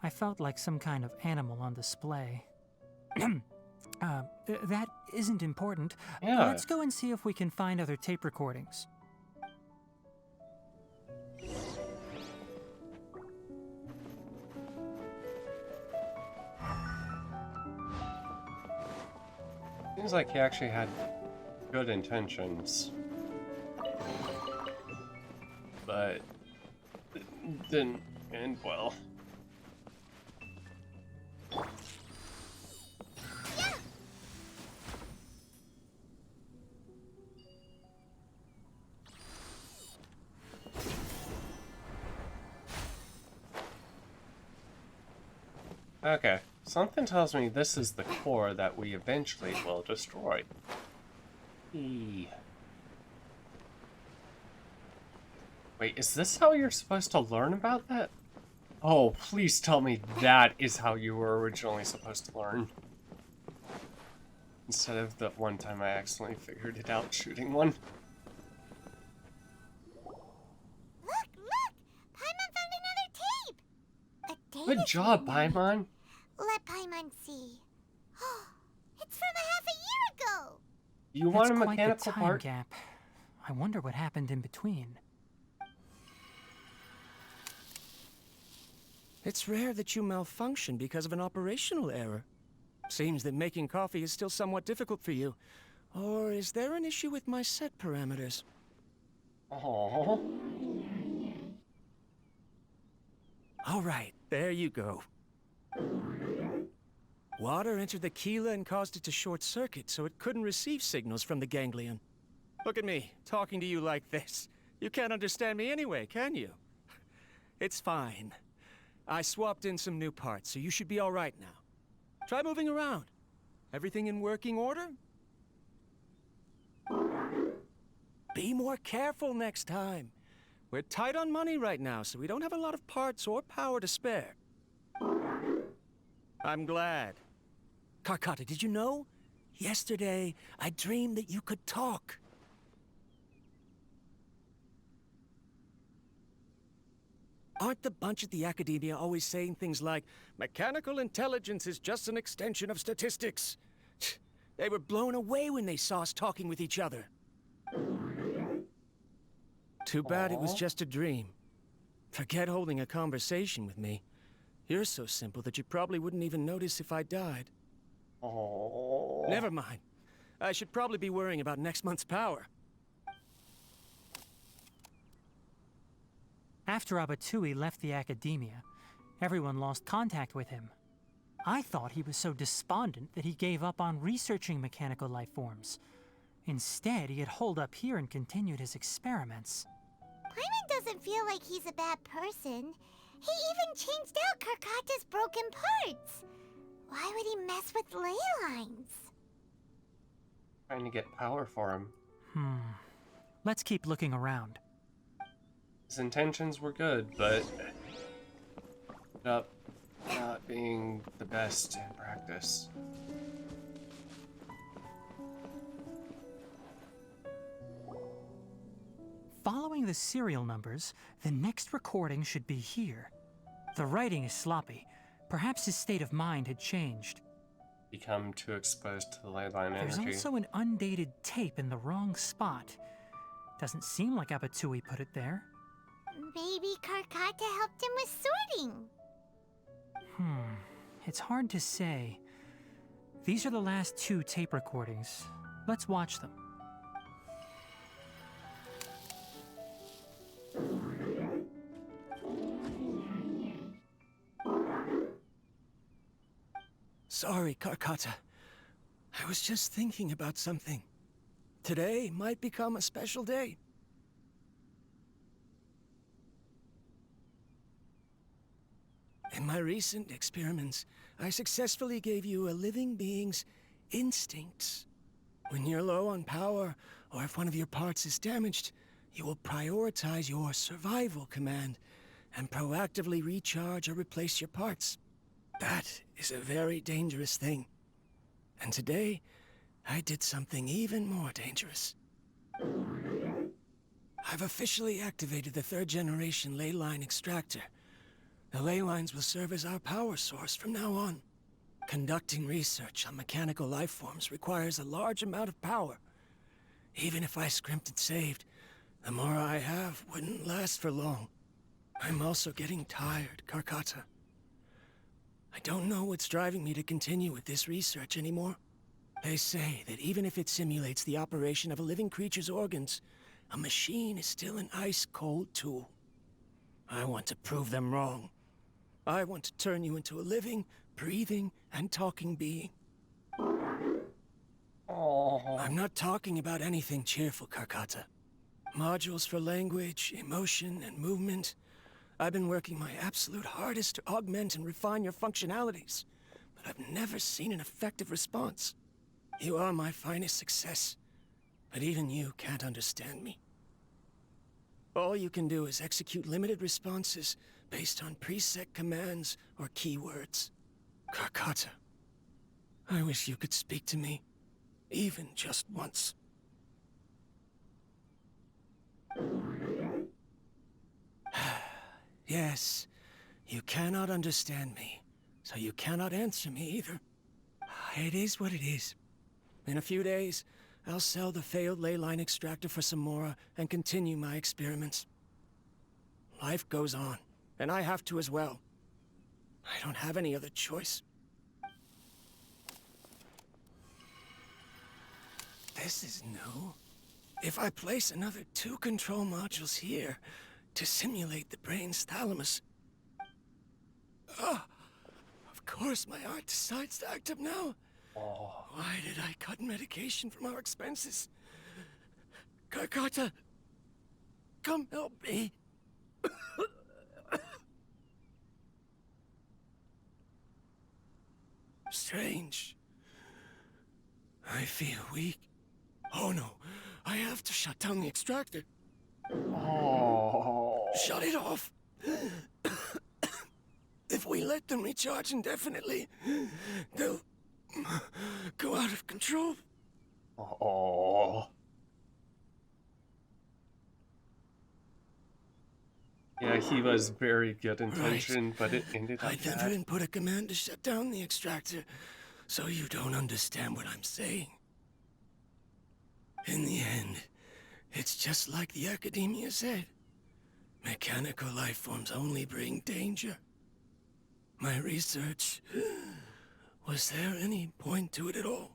I felt like some kind of animal on display. That isn't important. Yeah. Let's go and see if we can find other tape recordings. Seems like he actually had good intentions. But it didn't end well. Okay, something tells me this is the core that we eventually will destroy. Wait, is this how you're supposed to learn about that? Oh, please tell me that is how you were originally supposed to learn. Instead of the one time I accidentally figured it out shooting one. Look! Paimon found another tape! A data Good job, tape. Paimon. Let Paimon see. It's from a half a year ago! You want a That's quite the mechanical time part? gap. I wonder what happened in between. It's rare that you malfunction because of an operational error. Seems that making coffee is still somewhat difficult for you. Or is there an issue with my set parameters? Oh. All right, there you go. Water entered the chela and caused it to short circuit, so it couldn't receive signals from the ganglion. Look at me, talking to you like this. You can't understand me anyway, can you? It's fine. I swapped in some new parts, so you should be all right now. Try moving around. Everything in working order? Be more careful next time. We're tight on money right now, so we don't have a lot of parts or power to spare. I'm glad. Karkata, did you know? Yesterday, I dreamed that you could talk. Aren't the bunch at the Academia always saying things like, mechanical intelligence is just an extension of statistics? They were blown away when they saw us talking with each other. Too bad it was just a dream. Forget holding a conversation with me. You're so simple that you probably wouldn't even notice if I died. Oh. Never mind. I should probably be worrying about next month's power. After Abatui left the academia, everyone lost contact with him. I thought he was so despondent that he gave up on researching mechanical life forms. Instead, he had holed up here and continued his experiments. Paimon doesn't feel like he's a bad person. He even changed out Karkata's broken parts. Why would he mess with ley lines? Trying to get power for him. Let's keep looking around. His intentions were good, but ended up not being the best in practice. Following the serial numbers, the next recording should be here. The writing is sloppy. Perhaps his state of mind had changed. Become too exposed to the ley line There's energy. also an undated tape in the wrong spot. Doesn't seem like Abatui put it there. Maybe Karkata helped him with sorting. It's hard to say. These are the last 2 tape recordings. Let's watch them. Sorry, Karkata. I was just thinking about something. Today might become a special day. In my recent experiments, I successfully gave you a living being's instincts. When you're low on power, or if one of your parts is damaged, you will prioritize your survival command and proactively recharge or replace your parts. That is a very dangerous thing. And today, I did something even more dangerous. I've officially activated the 3rd generation ley line extractor. The ley lines will serve as our power source from now on. Conducting research on mechanical life forms requires a large amount of power. Even if I scrimped and saved, the more I have wouldn't last for long. I'm also getting tired, Karkata. I don't know what's driving me to continue with this research anymore. They say that even if it simulates the operation of a living creature's organs, a machine is still an ice-cold tool. I want to prove them wrong. I want to turn you into a living, breathing, and talking being. I'm not talking about anything cheerful, Karkata. Modules for language, emotion, and movement. I've been working my absolute hardest to augment and refine your functionalities, but I've never seen an effective response. You are my finest success, but even you can't understand me. All you can do is execute limited responses based on preset commands or keywords. Karkata, I wish you could speak to me, even just once. Yes, you cannot understand me, so you cannot answer me either. It is what it is. In a few days, I'll sell the failed ley line extractor for some more and continue my experiments. Life goes on, and I have to as well. I don't have any other choice. This is new. If I place another 2 control modules here to simulate the brain's thalamus... of course my heart decides to act up now. Why did I cut medication from our expenses? Karkata, come help me. Strange. I feel weak. Oh no, I have to shut down the extractor. Shut it off. If we let them recharge indefinitely, they'll go out of control. Yeah, he was very good intention, but it ended up I never input a command to shut down the extractor, so you don't understand what I'm saying. In the end, it's just like the Academia said. Mechanical life forms only bring danger. My research... Was there any point to it at all?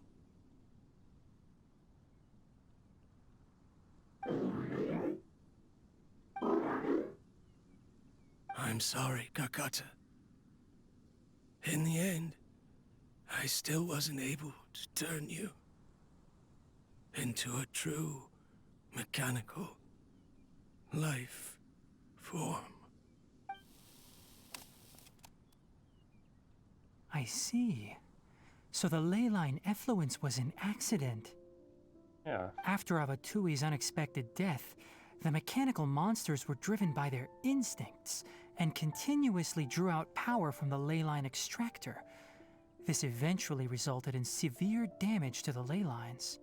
I'm sorry, Karkata. In the end, I still wasn't able to turn you into a true mechanical life form. I see. So the ley line effluence was an accident. Yeah. After Abatui's unexpected death, the mechanical monsters were driven by their instincts and continuously drew out power from the ley line extractor. This eventually resulted in severe damage to the ley lines.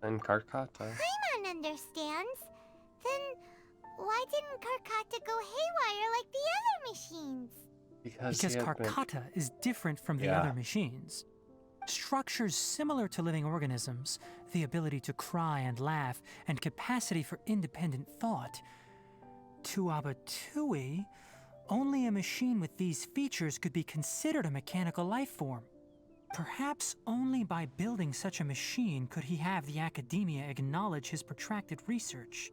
And Karkata. Paimon understands. Then why didn't Karkata go haywire like the other machines? Because Karkata is different from the other machines. Structures similar to living organisms, the ability to cry and laugh, and capacity for independent thought. To Abatui, only a machine with these features could be considered a mechanical life form. Perhaps only by building such a machine could he have the Academia acknowledge his protracted research.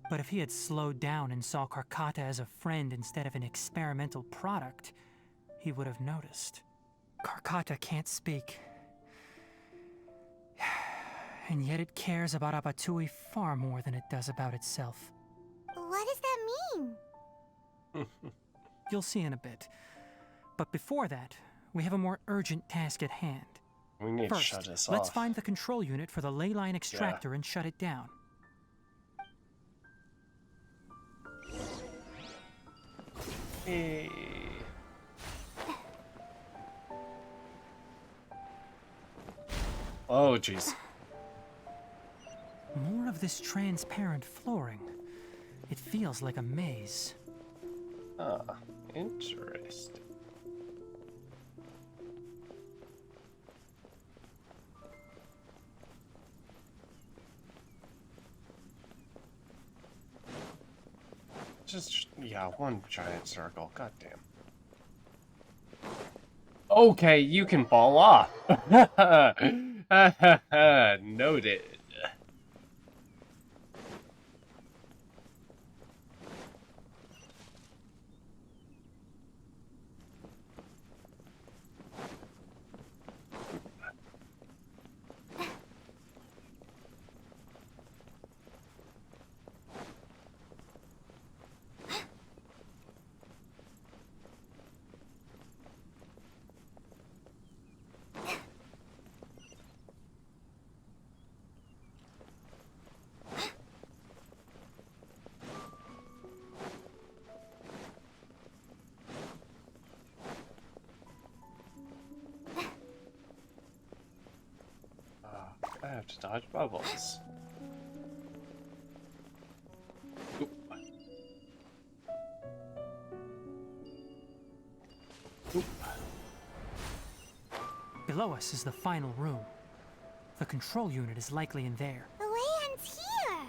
But if he had slowed down and saw Karkata as a friend instead of an experimental product, he would have noticed. Karkata can't speak. And yet it cares about Abatui far more than it does about itself. What does that mean? You'll see in a bit. But before that, we have a more urgent task at hand. We need First, to shut this let's off. find the control unit for the ley line extractor and shut it down. Hey. Oh, jeez. More of this transparent flooring. It feels like a maze. Ah, interesting. Just, yeah, one giant circle. God damn. Okay, you can fall off. Noted. I have to dodge bubbles. Oop. Oop. Below us is the final room. The control unit is likely in there. The way ends here.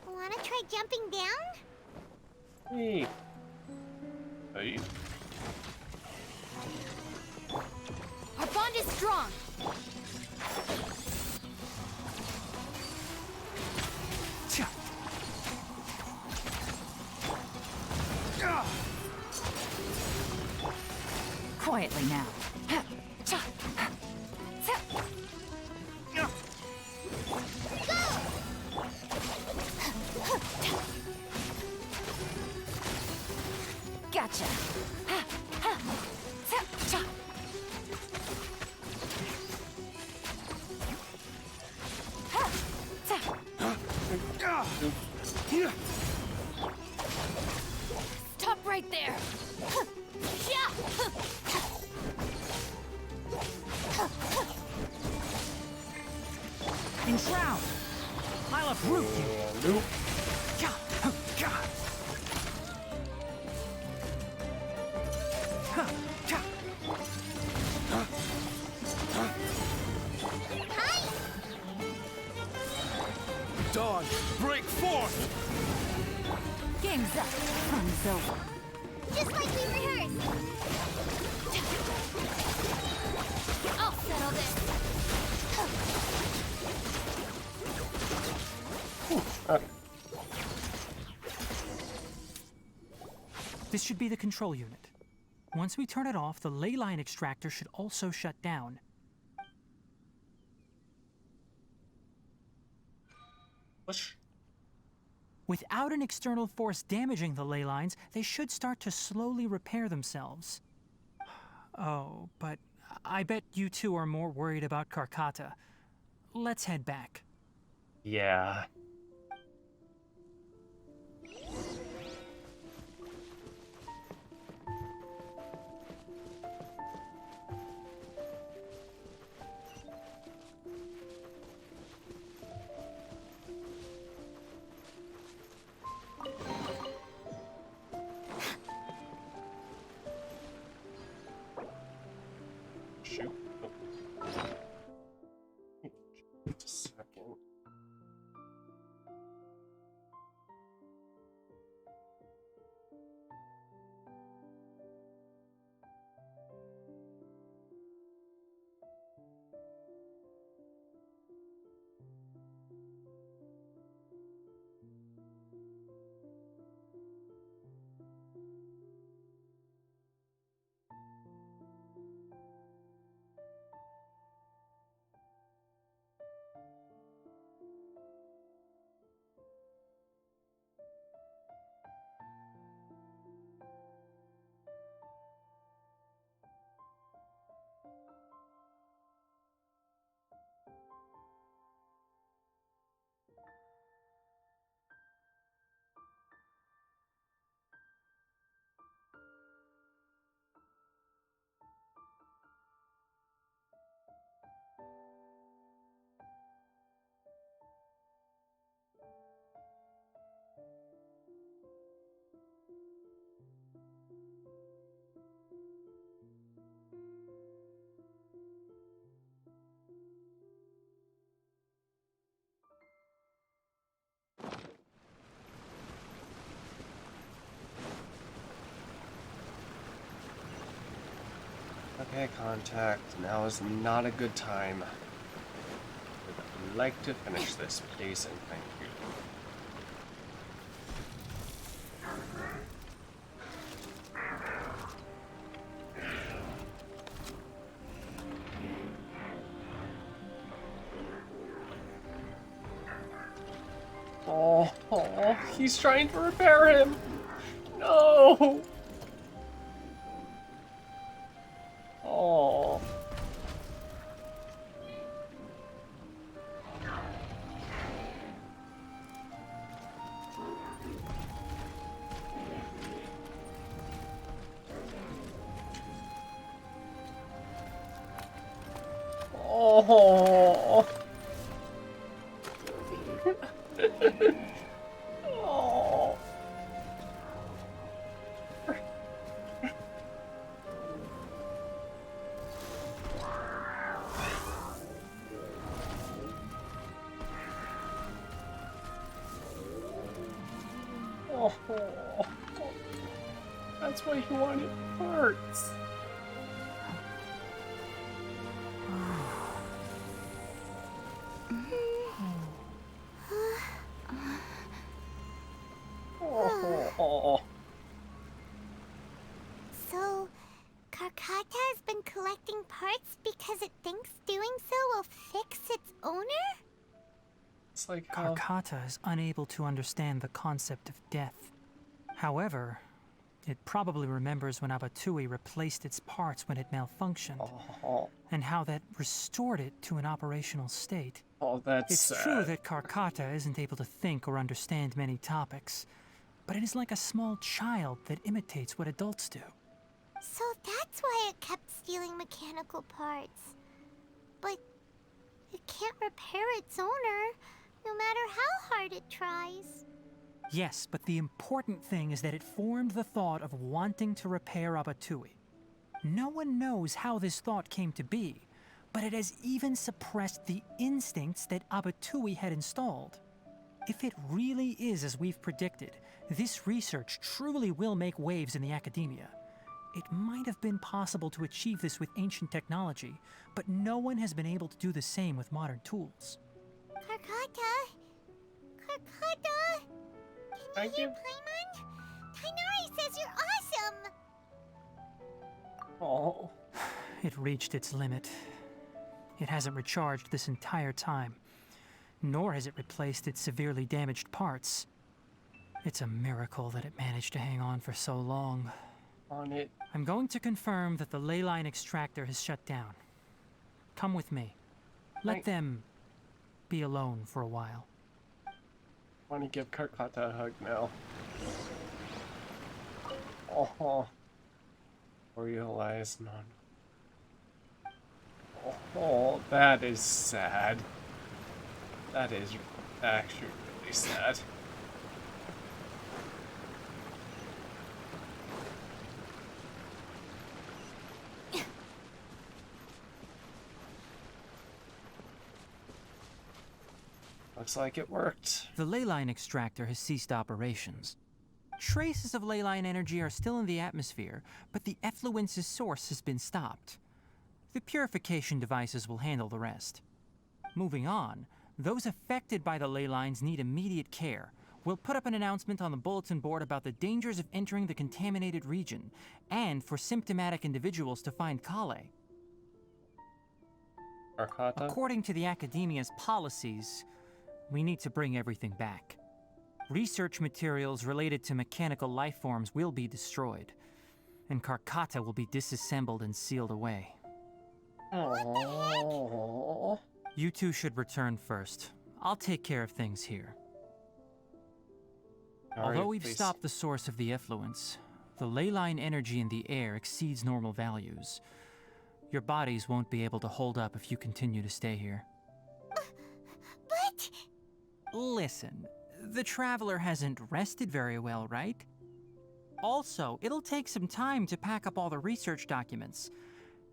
Wanna try jumping down? Hey. Hey. Our bond is strong. Quietly now. Gotcha. Stop right there. Enshroud! I'll uproot you! Nope. Dawn, break forth! Game's up. Fun's over. Just like we rehearsed. I'll settle this. This should be the control unit. Once we turn it off, the ley line extractor should also shut down. Push. Without an external force damaging the ley lines, they should start to slowly repair themselves. Oh, but I bet you two are more worried about Karkata. Let's head back. Yeah. Shoot. Just a second. Okay, contact. Now is not a good time. I'd like to finish this, please, and thank you. Oh, he's trying to repair him. No. Oh. Oh. Oh. Oh. That's why he wanted parts. Oh. So, Karkata has been collecting parts because it thinks doing so will fix its owner? It's like Karkata is unable to understand the concept of death. However, it probably remembers when Abatui replaced its parts when it malfunctioned, and how that restored it to an operational state. Oh, that's It's sad. true that Karkata isn't able to think or understand many topics, but it is like a small child that imitates what adults do. So that's why it kept stealing mechanical parts. But it can't repair its owner, no matter how hard it tries. Yes, but the important thing is that it formed the thought of wanting to repair Abatui. No one knows how this thought came to be, but it has even suppressed the instincts that Abatui had installed. If it really is as we've predicted, this research truly will make waves in the academia. It might have been possible to achieve this with ancient technology, but no one has been able to do the same with modern tools. Karkata? Karkata? Can you hear Paimon? Tighnari says you're awesome! Oh. It reached its limit. It hasn't recharged this entire time, nor has it replaced its severely damaged parts. It's a miracle that it managed to hang on for so long. On it. I'm going to confirm that the ley line extractor has shut down. Come with me. Let them be alone for a while. I want to give Karkata a hug now. Oh. Realize none. Oh, that is sad. That is actually really sad. Looks like it worked. The ley line extractor has ceased operations. Traces of ley line energy are still in the atmosphere, but the effluence's source has been stopped. The purification devices will handle the rest. Moving on, those affected by the ley lines need immediate care. We'll put up an announcement on the bulletin board about the dangers of entering the contaminated region, and for symptomatic individuals to find Kale. Karkata? According to the Academia's policies, we need to bring everything back. Research materials related to mechanical life forms will be destroyed, and Karkata will be disassembled and sealed away. Aww. You two should return first. I'll take care of things here. Although we've stopped the source of the effluence, the ley line energy in the air exceeds normal values. Your bodies won't be able to hold up if you continue to stay here. But... Listen, the Traveler hasn't rested very well, right? Also, it'll take some time to pack up all the research documents.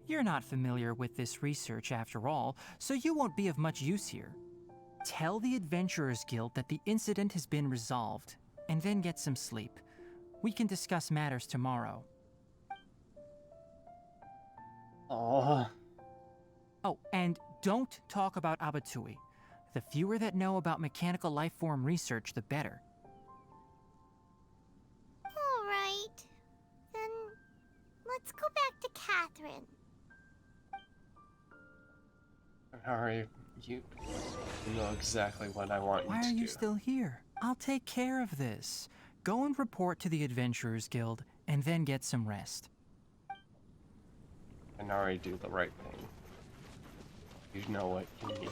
You're not familiar with this research after all, so you won't be of much use here. Tell the Adventurers Guild that the incident has been resolved, and then get some sleep. We can discuss matters tomorrow. Oh. Oh, and don't talk about Abatui. The fewer that know about mechanical life form research, the better. All right. Then let's go back to Catherine. Tighnari, you know exactly what I want you Why to are do. you still here? I'll take care of this. Go and report to the Adventurers Guild, and then get some rest. Tighnari, do the right thing. You know what you need to do.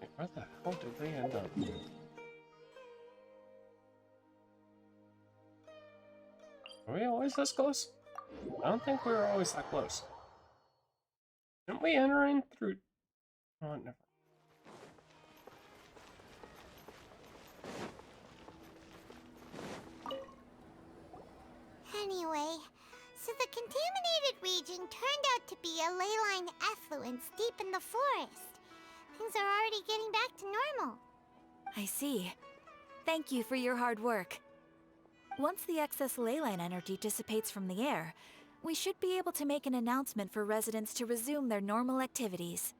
Wait, where the hell did they end up? Are we always this close? I don't think we were always that close. Didn't we enter in through... Oh, never. Anyway, so the contaminated region turned out to be a ley line effluence deep in the forest. Things are already getting back to normal. I see. Thank you for your hard work. Once the excess ley line energy dissipates from the air, we should be able to make an announcement for residents to resume their normal activities.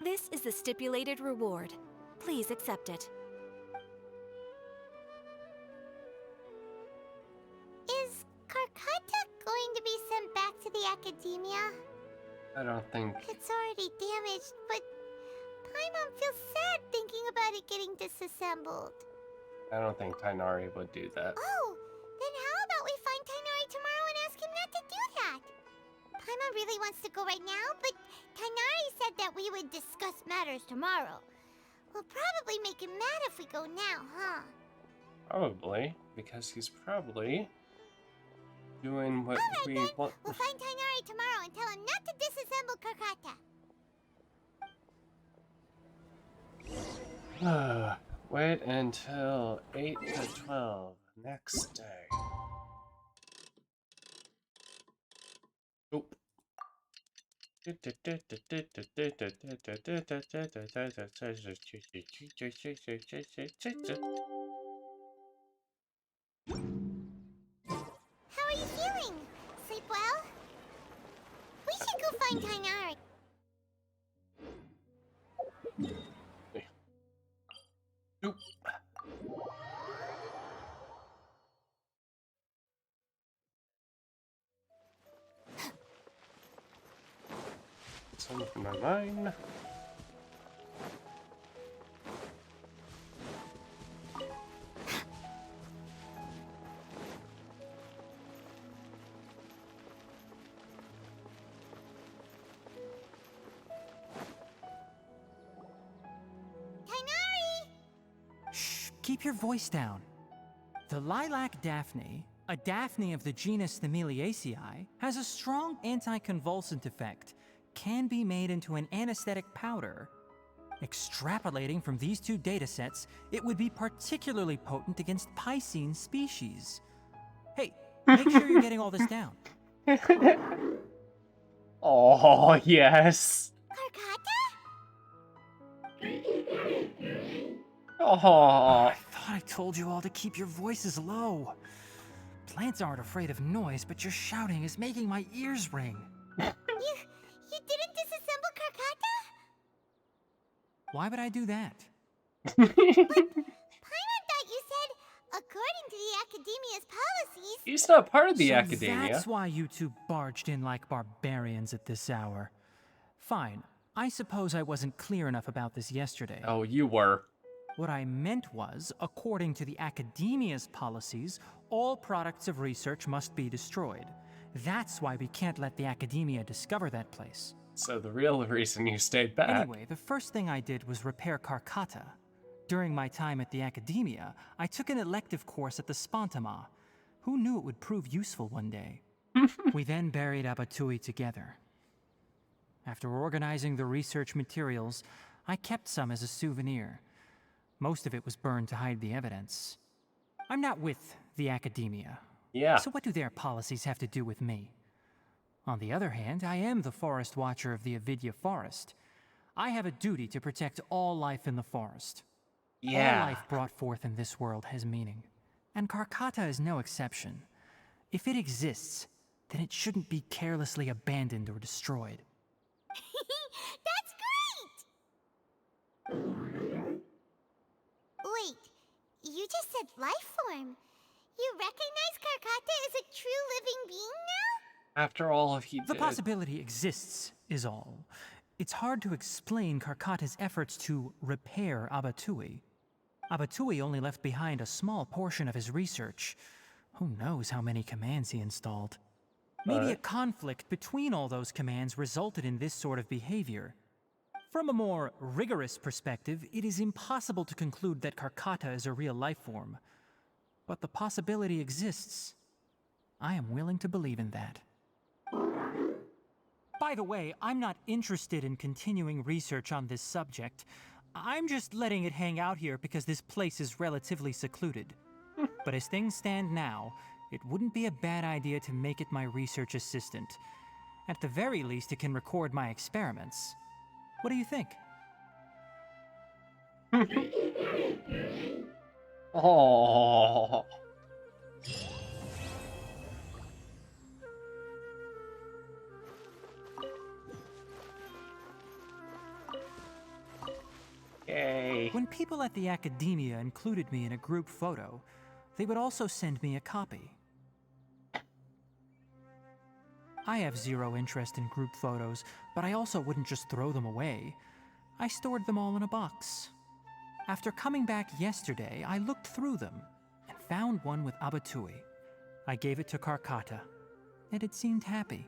This is the stipulated reward. Please accept it. Is Karkata going to be sent back to the Academia? I don't think... It's already damaged, but Paimon feels sad thinking about it getting disassembled. I don't think Tighnari would do that. Oh, then how about we find Tighnari tomorrow and ask him not to do that? Paimon really wants to go right now, but Tighnari said that we would discuss matters tomorrow. We'll probably make him mad if we go now, huh? Probably, because he's probably doing what we want. We'll find Tighnari tomorrow and tell him not to disassemble Karkata. Wait until 8 to 12 next day. Oop. How are you feeling? Sleep well? We should go find Tighnari. Oop. Something in my mind. Keep your voice down. The lilac daphne, a daphne of the genus Thameliaceae, has a strong anticonvulsant effect, can be made into an anesthetic powder. Extrapolating from these two datasets, it would be particularly potent against Piscine species. Hey, make sure you're getting all this down. Oh, yes. Oh. I thought I told you all to keep your voices low. Plants aren't afraid of noise, but your shouting is making my ears ring. You didn't disassemble Karkata? Why would I do that? Paimon thought you said, according to the Academia's policies... He's not part of the So Academia. That's why you two barged in like barbarians at this hour. Fine. I suppose I wasn't clear enough about this yesterday. Oh, you were. What I meant was, according to the Academia's policies, all products of research must be destroyed. That's why we can't let the Academia discover that place. So the real reason you stayed back. Anyway, the first thing I did was repair Karkata. During my time at the Academia, I took an elective course at the Spontama. Who knew it would prove useful one day? We then buried Abatui together. After organizing the research materials, I kept some as a souvenir. Most of it was burned to hide the evidence. I'm not with the academia. Yeah. So what do their policies have to do with me? On the other hand, I am the Forest Watcher of the Avidya Forest. I have a duty to protect all life in the forest. Yeah. All life brought forth in this world has meaning, and Karkata is no exception. If it exists, then it shouldn't be carelessly abandoned or destroyed. That's great! Wait, you just said life form. You recognize Karkata as a true living being now? After all he The did. possibility exists, is all. It's hard to explain Karkata's efforts to repair Abatui. Abatui only left behind a small portion of his research. Who knows how many commands he installed? Maybe a conflict between all those commands resulted in this sort of behavior. From a more rigorous perspective, it is impossible to conclude that Karkata is a real life form. But the possibility exists. I am willing to believe in that. By the way, I'm not interested in continuing research on this subject. I'm just letting it hang out here because this place is relatively secluded. But as things stand now, it wouldn't be a bad idea to make it my research assistant. At the very least, it can record my experiments. What do you think? Oh. Yay. When people at the academia included me in a group photo, they would also send me a copy. I have zero interest in group photos, but I also wouldn't just throw them away. I stored them all in a box. After coming back yesterday, I looked through them and found one with Abatui. I gave it to Karkata, and it seemed happy.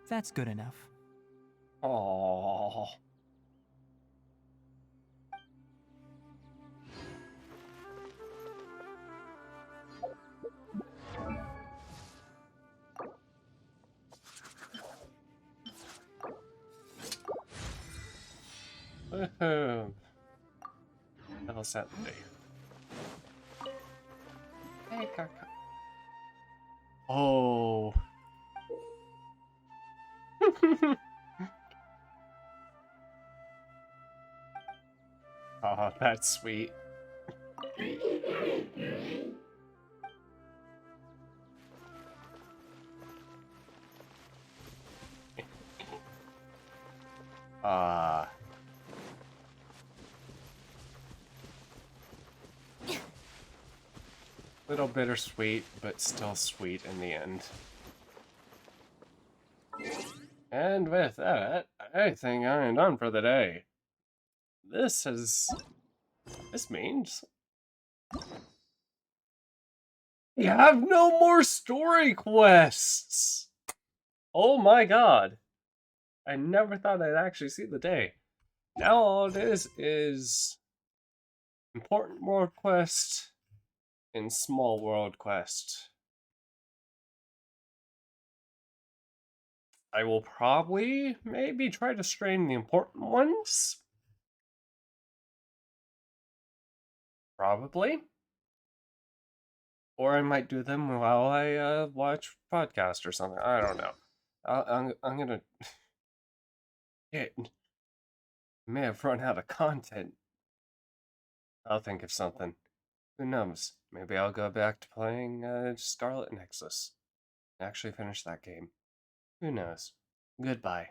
That's good enough. Oh. Woohoo. Level 70. Hey, Karkata. Oh. Oh, that's sweet. Little bittersweet, but still sweet in the end. And with that, I think I am done for the day. This means we have no more story quests! Oh my god. I never thought I'd actually see the day. Now all it is important world quest and small world quest. I will probably maybe try to strain the important ones. Probably. Or I might do them while I watch podcast or something. I don't know. I'm gonna... It may have run out of content. I'll think of something. Who knows? Maybe I'll go back to playing Scarlet Nexus. Actually finish that game. Who knows? Goodbye.